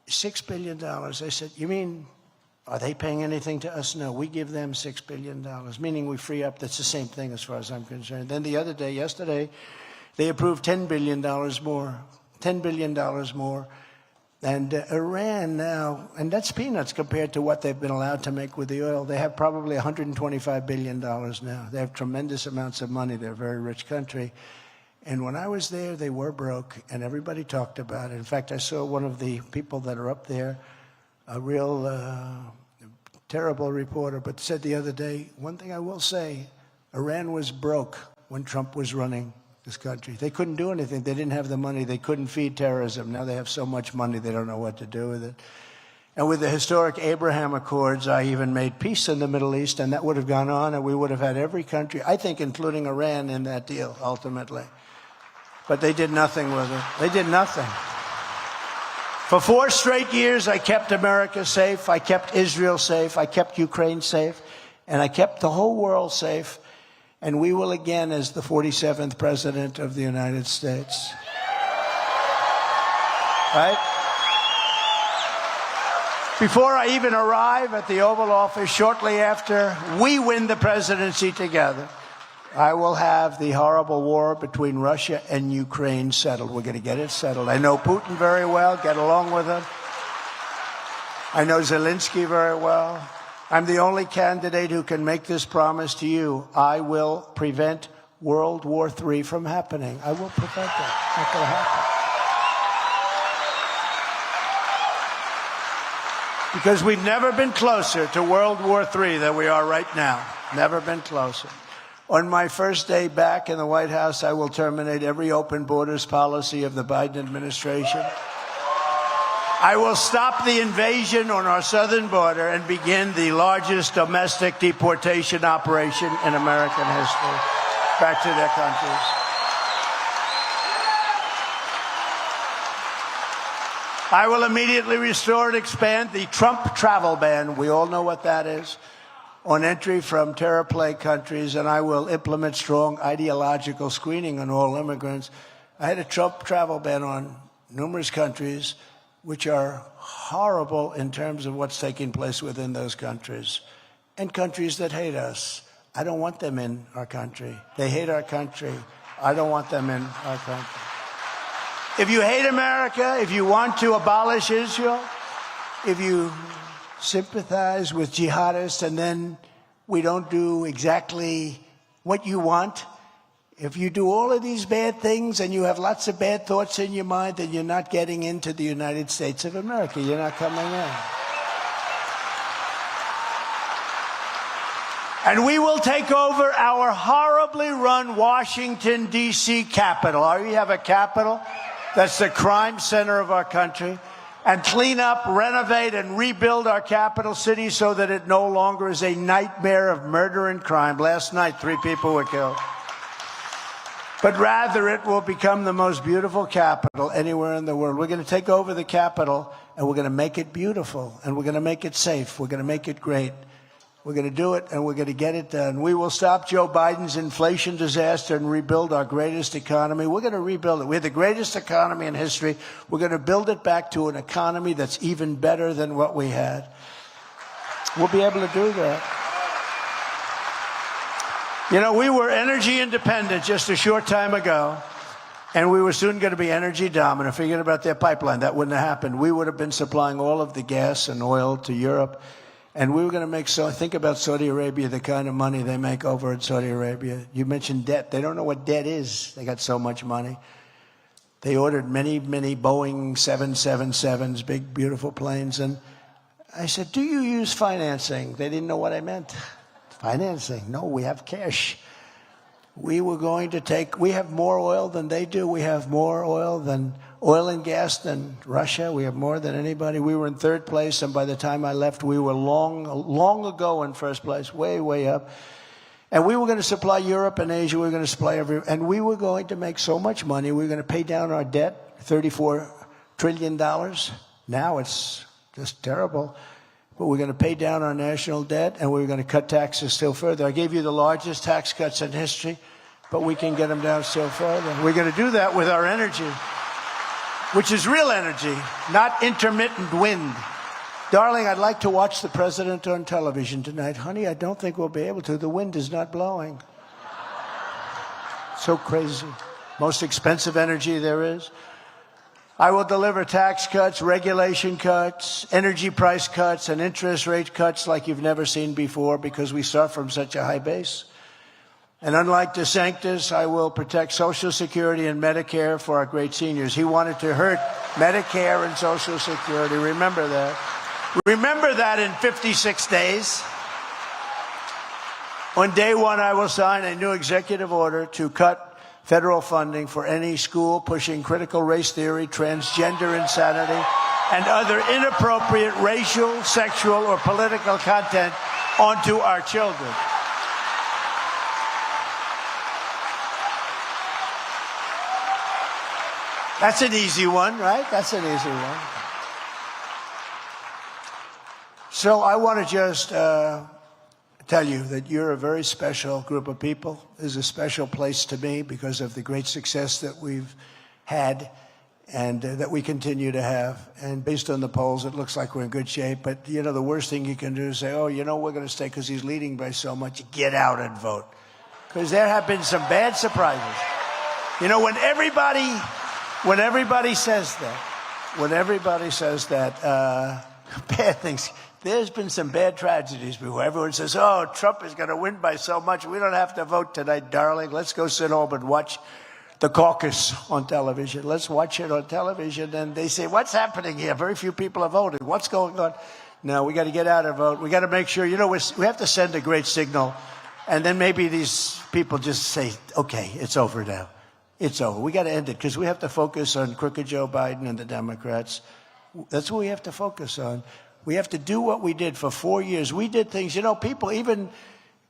$6 billion. I said, you mean, are they paying anything to us? No, we give them $6 billion, meaning we free up. That's the same thing as far as I'm concerned. Then the other day, yesterday, they approved $10 billion more, $10 billion more. And Iran now, and that's peanuts compared to what they've been allowed to make with the oil. They have probably $125 billion now. They have tremendous amounts of money. They're a very rich country. And when I was there, they were broke, and everybody talked about it. In fact, I saw one of the people that are up there, a real terrible reporter, but said the other day, one thing I will say, Iran was broke when Trump was running this country. They couldn't do anything. They didn't have the money. They couldn't feed terrorism. Now they have so much money, they don't know what to do with it. And with the historic Abraham Accords, I even made peace in the Middle East, and that would have gone on, and we would have had every country, I think including Iran, in that deal, ultimately. But they did nothing with it. They did nothing. For 4 straight years, I kept America safe, I kept Israel safe, I kept Ukraine safe, and I kept the whole world safe. And we will again as the 47th President of the United States. Right? Before I even arrive at the Oval Office, shortly after we win the presidency together, I will have the horrible war between Russia and Ukraine settled. We're going to get it settled. I know Putin very well, get along with him. I know Zelensky very well. I'm the only candidate who can make this promise to you. I will prevent World War III from happening. I will prevent that. Not going to happen. Because we've never been closer to World War III than we are right now. Never been closer. On my first day back in the White House, I will terminate every open borders policy of the Biden administration. I will stop the invasion on our southern border and begin the largest domestic deportation operation in American history back to their countries. I will immediately restore and expand the Trump travel ban. We all know what that is. on entry from terror-plagued countries, and I will implement strong ideological screening on all immigrants. I had a Trump travel ban on numerous countries, which are horrible in terms of what's taking place within those countries, and countries that hate us. I don't want them in our country. They hate our country. I don't want them in our country. If you hate America, if you want to abolish Israel, if you sympathize with jihadists and then we don't do exactly what you want, if you do all of these bad things and you have lots of bad thoughts in your mind, then you're not getting into the United States of America. You're not coming in. And we will take over our horribly run Washington, D.C. Capitol. We have a Capitol that's the crime center of our country, and clean up, renovate, and rebuild our capital city so that it no longer is a nightmare of murder and crime. Last night, 3 people were killed. But rather, it will become the most beautiful capital anywhere in the world. We're going to take over the capital, and we're going to make it beautiful, and we're going to make it safe. We're going to make it great. We're going to do it, and we're going to get it done. We will stop Joe Biden's inflation disaster and rebuild our greatest economy. We're going to rebuild it. We have the greatest economy in history. We're going to build it back to an economy that's even better than what we had. We'll be able to do that. You know, we were energy independent just a short time ago, and we were soon going to be energy dominant. Forget about their pipeline. That wouldn't have happened. We would have been supplying all of the gas and oil to Europe. And we were going to make, think about Saudi Arabia, the kind of money they make over in Saudi Arabia. You mentioned debt. They don't know what debt is. They got so much money. They ordered many, many Boeing 777s, big, beautiful planes. And I said, do you use financing? They didn't know what I meant. Financing. No, we have cash. We were going to we have more oil than they do. We have more oil and gas than Russia. We have more than anybody. We were in 3rd place, and by the time I left, we were long ago in 1st place, way, way up. And we were going to supply Europe and Asia. We were going to supply and we were going to make so much money. We were going to pay down our debt, $34 trillion. Now it's just terrible. But we're going to pay down our national debt, and we're going to cut taxes still further. I gave you the largest tax cuts in history, but we can get them down still further. We're going to do that with our energy, which is real energy, not intermittent wind. Darling, I'd like to watch the president on television tonight. Honey, I don't think we'll be able to. The wind is not blowing. So crazy. Most expensive energy there is. I will deliver tax cuts, regulation cuts, energy price cuts, and interest rate cuts like you've never seen before, because we start from such a high base. And unlike DeSantis, I will protect Social Security and Medicare for our great seniors. He wanted to hurt Medicare and Social Security. Remember that. Remember that in 56 days. On day 1, I will sign a new executive order to cut federal funding for any school pushing critical race theory, transgender insanity, and other inappropriate racial, sexual, or political content onto our children. That's an easy one, right? That's an easy one. So I want to just tell you that you're a very special group of people. This is a special place to me because of the great success that we've had and that we continue to have. And based on the polls, it looks like we're in good shape. But, you know, the worst thing you can do is say, oh, you know, we're going to stay because he's leading by so much. Get out and vote. Because there have been some bad surprises. You know, when everybody says that, bad things. There's been some bad tragedies before. Everyone says, oh, Trump is going to win by so much. We don't have to vote tonight, darling. Let's go sit home and watch the Caucus on television. Let's watch it on television. And they say, what's happening here? Very few people are voting. What's going on? No, we got to get out and vote. We got to make sure, you know, we have to send a great signal. And then maybe these people just say, okay, it's over now. It's over. We got to end it because we have to focus on crooked Joe Biden and the Democrats. That's what we have to focus on. We have to do what we did for 4 years. We did things, you know, people, even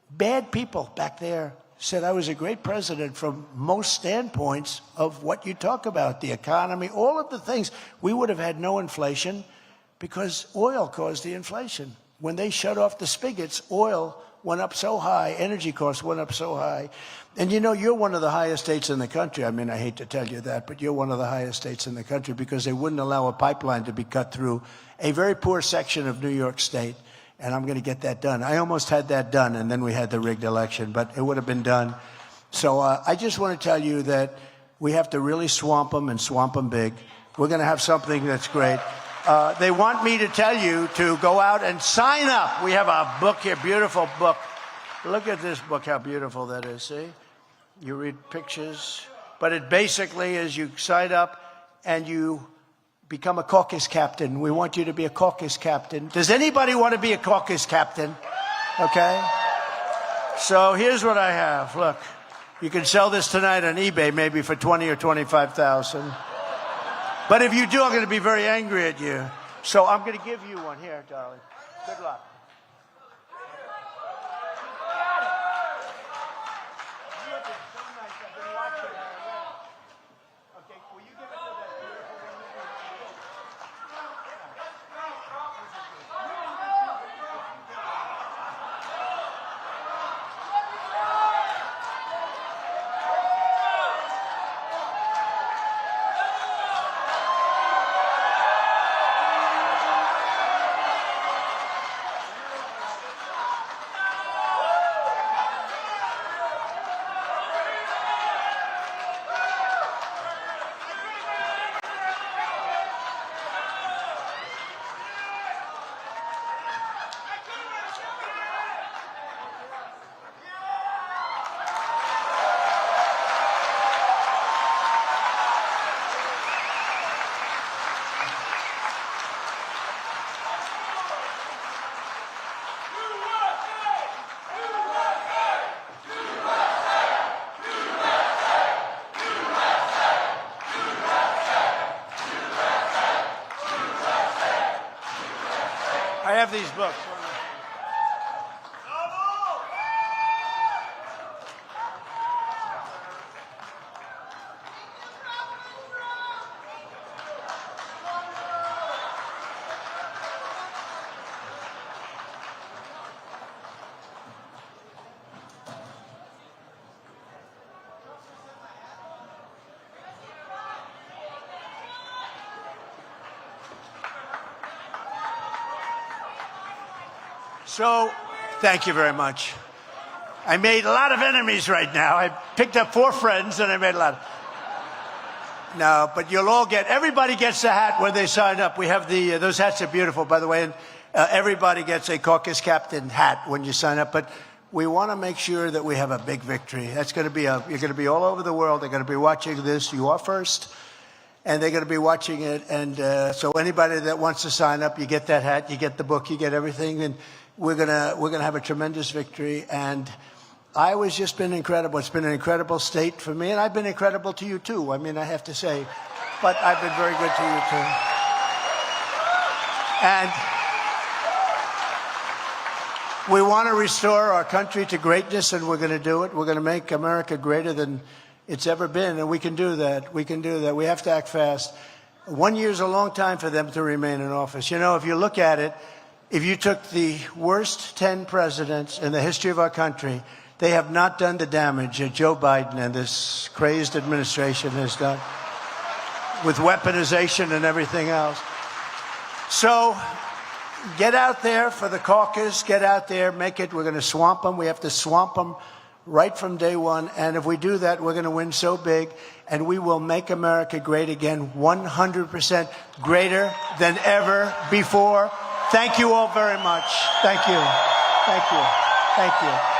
bad people back there said I was a great president from most standpoints of what you talk about, the economy, all of the things. We would have had no inflation because oil caused the inflation. When they shut off the spigots, oil went up so high, energy costs went up so high. And you know, you're one of the highest states in the country. I mean, I hate to tell you that, but you're one of the highest states in the country because they wouldn't allow a pipeline to be cut through a very poor section of New York State. And I'm going to get that done. I almost had that done, and then we had the rigged election, but it would have been done. So I just want to tell you that we have to really swamp them and swamp them big. We're going to have something that's great. They want me to tell you to go out and sign up. We have a book here, beautiful book. Look at this book, how beautiful that is, see? You read pictures, but it basically is you sign up and you become a caucus captain. We want you to be a caucus captain. Does anybody want to be a caucus captain? Okay. So here's what I have. Look, you can sell this tonight on eBay maybe for 20 or 25,000. But if you do, I'm going to be very angry at you. So I'm going to give you one here, darling. Good luck. I have these books. So, thank you very much. I made a lot of enemies right now. I picked up 4 friends and I made a lot. No, but you'll all get, everybody gets a hat when they sign up. We have those hats are beautiful, by the way. And everybody gets a caucus captain hat when you sign up. But we want to make sure that we have a big victory. That's going to be you're going to be all over the world. They're going to be watching this. You are first. And they're going to be watching it. And so anybody that wants to sign up, you get that hat, you get the book, you get everything. And we're gonna have a tremendous victory, and Iowa's just been incredible. It's been an incredible state for me, and I've been incredible to you too. I mean, I have to say, but I've been very good to you too. And we want to restore our country to greatness, and we're going to do it. We're going to make America greater than it's ever been, and we can do that. We can do that. We have to act fast. 1 year is a long time for them to remain in office. You know, if you look at it. If you took the worst 10 presidents in the history of our country, they have not done the damage that Joe Biden and this crazed administration has done with weaponization and everything else. So get out there for the caucus. Get out there. Make it. We're going to swamp them. We have to swamp them right from day one. And if we do that, we're going to win so big. And we will make America great again, 100% greater than ever before. Thank you all very much. Thank you. Thank you. Thank you.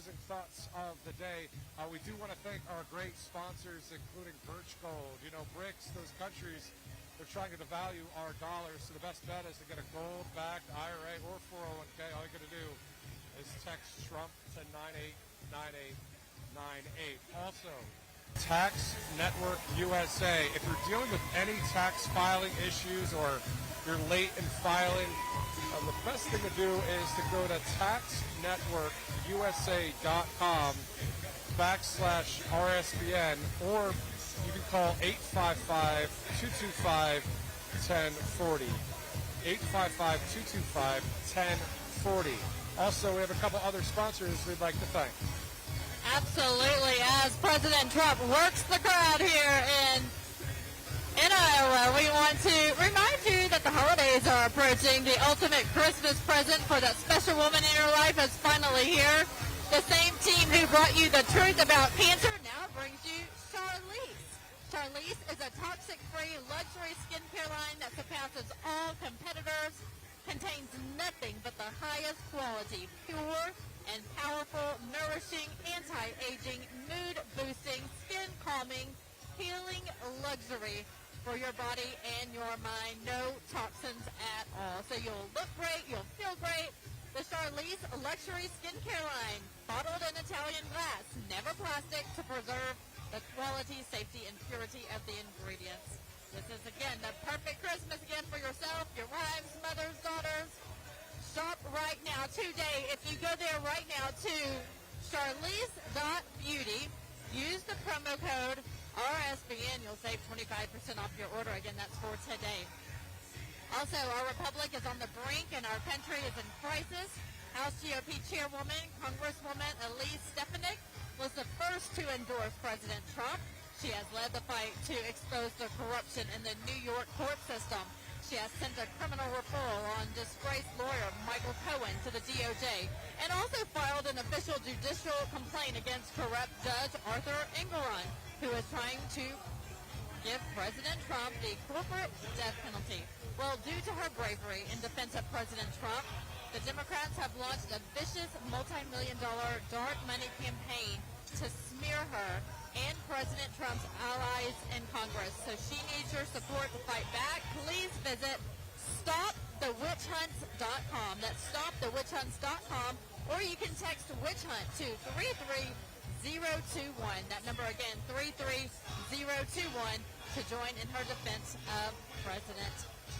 closing thoughts of the day, we do want to thank our great sponsors, including Birch Gold. You know, BRICS, those countries, they're trying to devalue our dollars, so the best bet is to get a gold-backed IRA or 401k. All you got to do is text Trump to 989898. Also, Tax Network USA. If you're dealing with any tax filing issues or you're late in filing, the best thing to do is to go to taxnetworkusa.com/RSBN, or you can call 855-225-1040. 855-225-1040. Also, we have a couple other sponsors we'd like to thank. Absolutely. As President Trump works the crowd here in Iowa, we want to remind you that the holidays are approaching. The ultimate Christmas present for that special woman in your life is finally here. The same team who brought you the truth about cancer now brings you Charlize. Charlize is a toxic-free luxury skincare line that surpasses all competitors, contains nothing but the highest quality, pure and powerful, nourishing, anti-aging, mood-boosting, skin-calming, healing luxury for your body and your mind. No toxins at all. So you'll look great, you'll feel great. The Charlize Luxury Skincare Line, bottled in Italian glass, never plastic, to preserve the quality, safety, and purity of the ingredients. This is, again, the perfect Christmas gift for yourself, your wives, mothers, daughters. Shop right now, today. If you go there right now to charlize.beauty, use the promo code RSBN, you'll save 25% off your order. Again, that's for today. Also, our republic is on the brink and our country is in crisis. House GOP Chairwoman, Congresswoman Elise Stefanik was the first to endorse President Trump. She has led the fight to expose the corruption in the New York court system. She has sent a criminal referral on disgraced lawyer Michael Cohen to the DOJ and also filed an official judicial complaint against corrupt Judge Arthur Engoron, who is trying to give President Trump the corporate death penalty. Well, due to her bravery in defense of President Trump, the Democrats have launched a vicious multi-million-dollar dark money campaign to smear her and President Trump's allies in Congress. So she needs your support to fight back. Please visit stopthewitchhunts.com. That's stopthewitchhunts.com, or you can text witch hunt to 33021. That number again, 33021, to join in her defense of President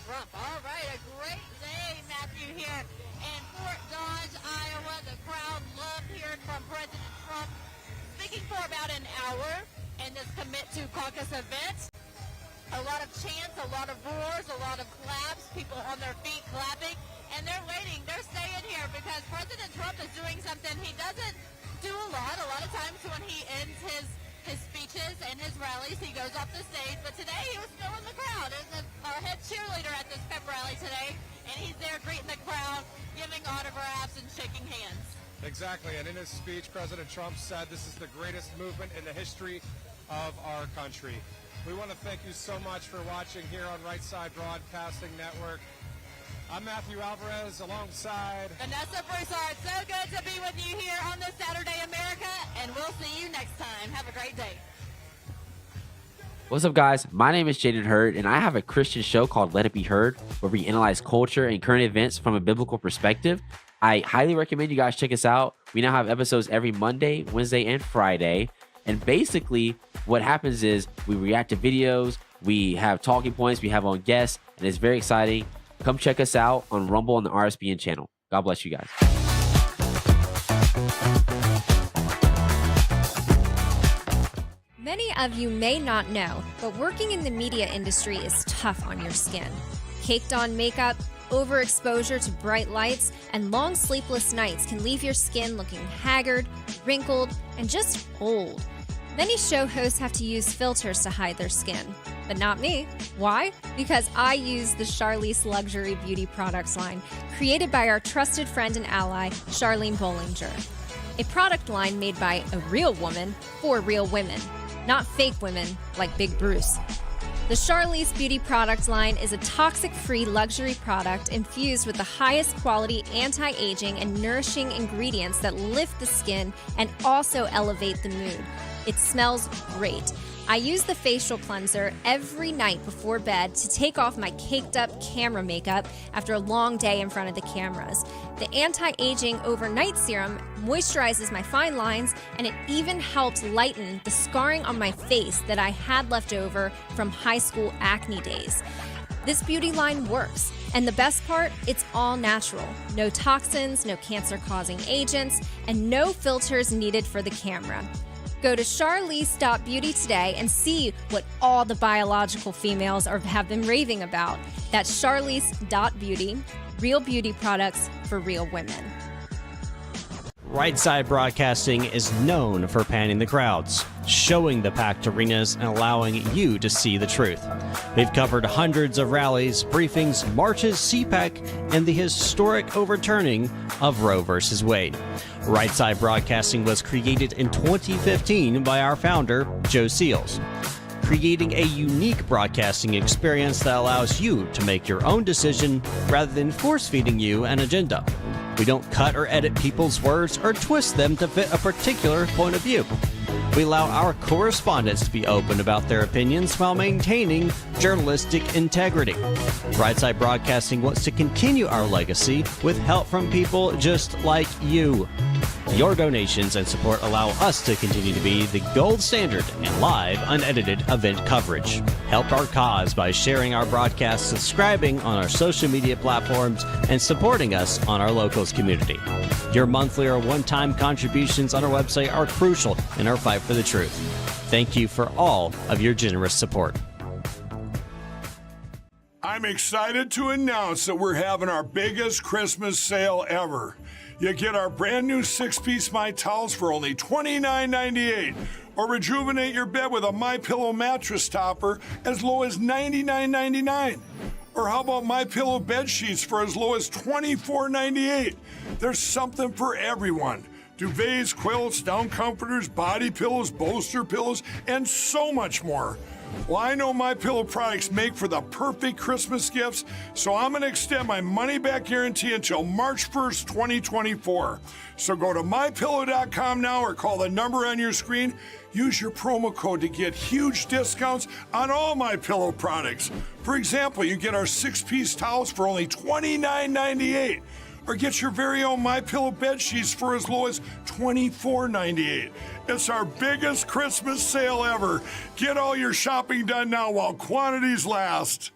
Trump. All right, a great day, Matthew, here in Fort Dodge, Iowa. The crowd loved hearing from President Trump, speaking for about an hour in this Commit to Caucus event. A lot of chants, a lot of roars, a lot of claps, people on their feet clapping, and they're waiting. They're staying here because President Trump is doing something he doesn't do a lot. A lot of times when he ends his speeches and his rallies, he goes off the stage, but today he was still in the crowd. There's our head cheerleader at this pep rally today, and he's there greeting the crowd, giving autographs and shaking hands. Exactly, and in his speech, President Trump said this is the greatest movement in the history of our country. We want to thank you so much for watching here on Right Side Broadcasting Network. I'm Matthew Alvarez alongside Vanessa Broussard. So good to be with you here on this Saturday, America, and we'll see you next time. Have a great day. What's up, guys? My name is Jaden Hurd, and I have a Christian show called Let It Be Heard, where we analyze culture and current events from a biblical perspective. I highly recommend you guys check us out. We now have episodes every Monday, Wednesday, and Friday. And basically, what happens is we react to videos, we have talking points, we have on guests, and it's very exciting. Come check us out on Rumble on the RSBN channel. God bless you guys. Many of you may not know, but working in the media industry is tough on your skin. Caked on makeup, overexposure to bright lights, and long sleepless nights can leave your skin looking haggard, wrinkled, and just old. Many show hosts have to use filters to hide their skin, but not me. Why? Because I use the Charlize Luxury Beauty Products line, created by our trusted friend and ally, Charlene Bollinger. A product line made by a real woman for real women, not fake women like Big Bruce. The Charlize Beauty product line is a toxic-free luxury product infused with the highest quality anti-aging and nourishing ingredients that lift the skin and also elevate the mood. It smells great. I use the facial cleanser every night before bed to take off my caked up camera makeup after a long day in front of the cameras. The anti-aging overnight serum moisturizes my fine lines, and it even helped lighten the scarring on my face that I had left over from high school acne days. This beauty line works, and the best part, it's all natural. No toxins, no cancer-causing agents, and no filters needed for the camera. Go to charlize.beauty today and see what all the biological females have been raving about. That's charlize.beauty, real beauty products for real women. Right Side Broadcasting is known for panning the crowds, showing the packed arenas, and allowing you to see the truth. We've covered hundreds of rallies, briefings, marches, CPAC, and the historic overturning of Roe v. Wade. Right Side Broadcasting was created in 2015 by our founder, Joe Seals, creating a unique broadcasting experience that allows you to make your own decision rather than force-feeding you an agenda. We don't cut or edit people's words or twist them to fit a particular point of view. We allow our correspondents to be open about their opinions while maintaining journalistic integrity. Right Side Broadcasting wants to continue our legacy with help from people just like you. Your donations and support allow us to continue to be the gold standard in live, unedited event coverage. Help our cause by sharing our broadcasts, subscribing on our social media platforms, and supporting us on our locals community. Your monthly or one-time contributions on our website are crucial in our fight for the truth. Thank you for all of your generous support. I'm excited to announce that we're having our biggest Christmas sale ever. You get our brand new 6-piece My Towels for only $29.98, or rejuvenate your bed with a MyPillow mattress topper as low as $99.99. Or how about MyPillow bed sheets for as low as $24.98? There's something for everyone. Duvets, quilts, down comforters, body pillows, bolster pillows, and so much more. Well, I know MyPillow products make for the perfect Christmas gifts, so I'm going to extend my money-back guarantee until March 1st, 2024. So go to MyPillow.com now or call the number on your screen. Use your promo code to get huge discounts on all MyPillow products. For example, you get our 6-piece towels for only $29.98. Or get your very own MyPillow bed sheets for as low as $24.98. It's our biggest Christmas sale ever. Get all your shopping done now while quantities last.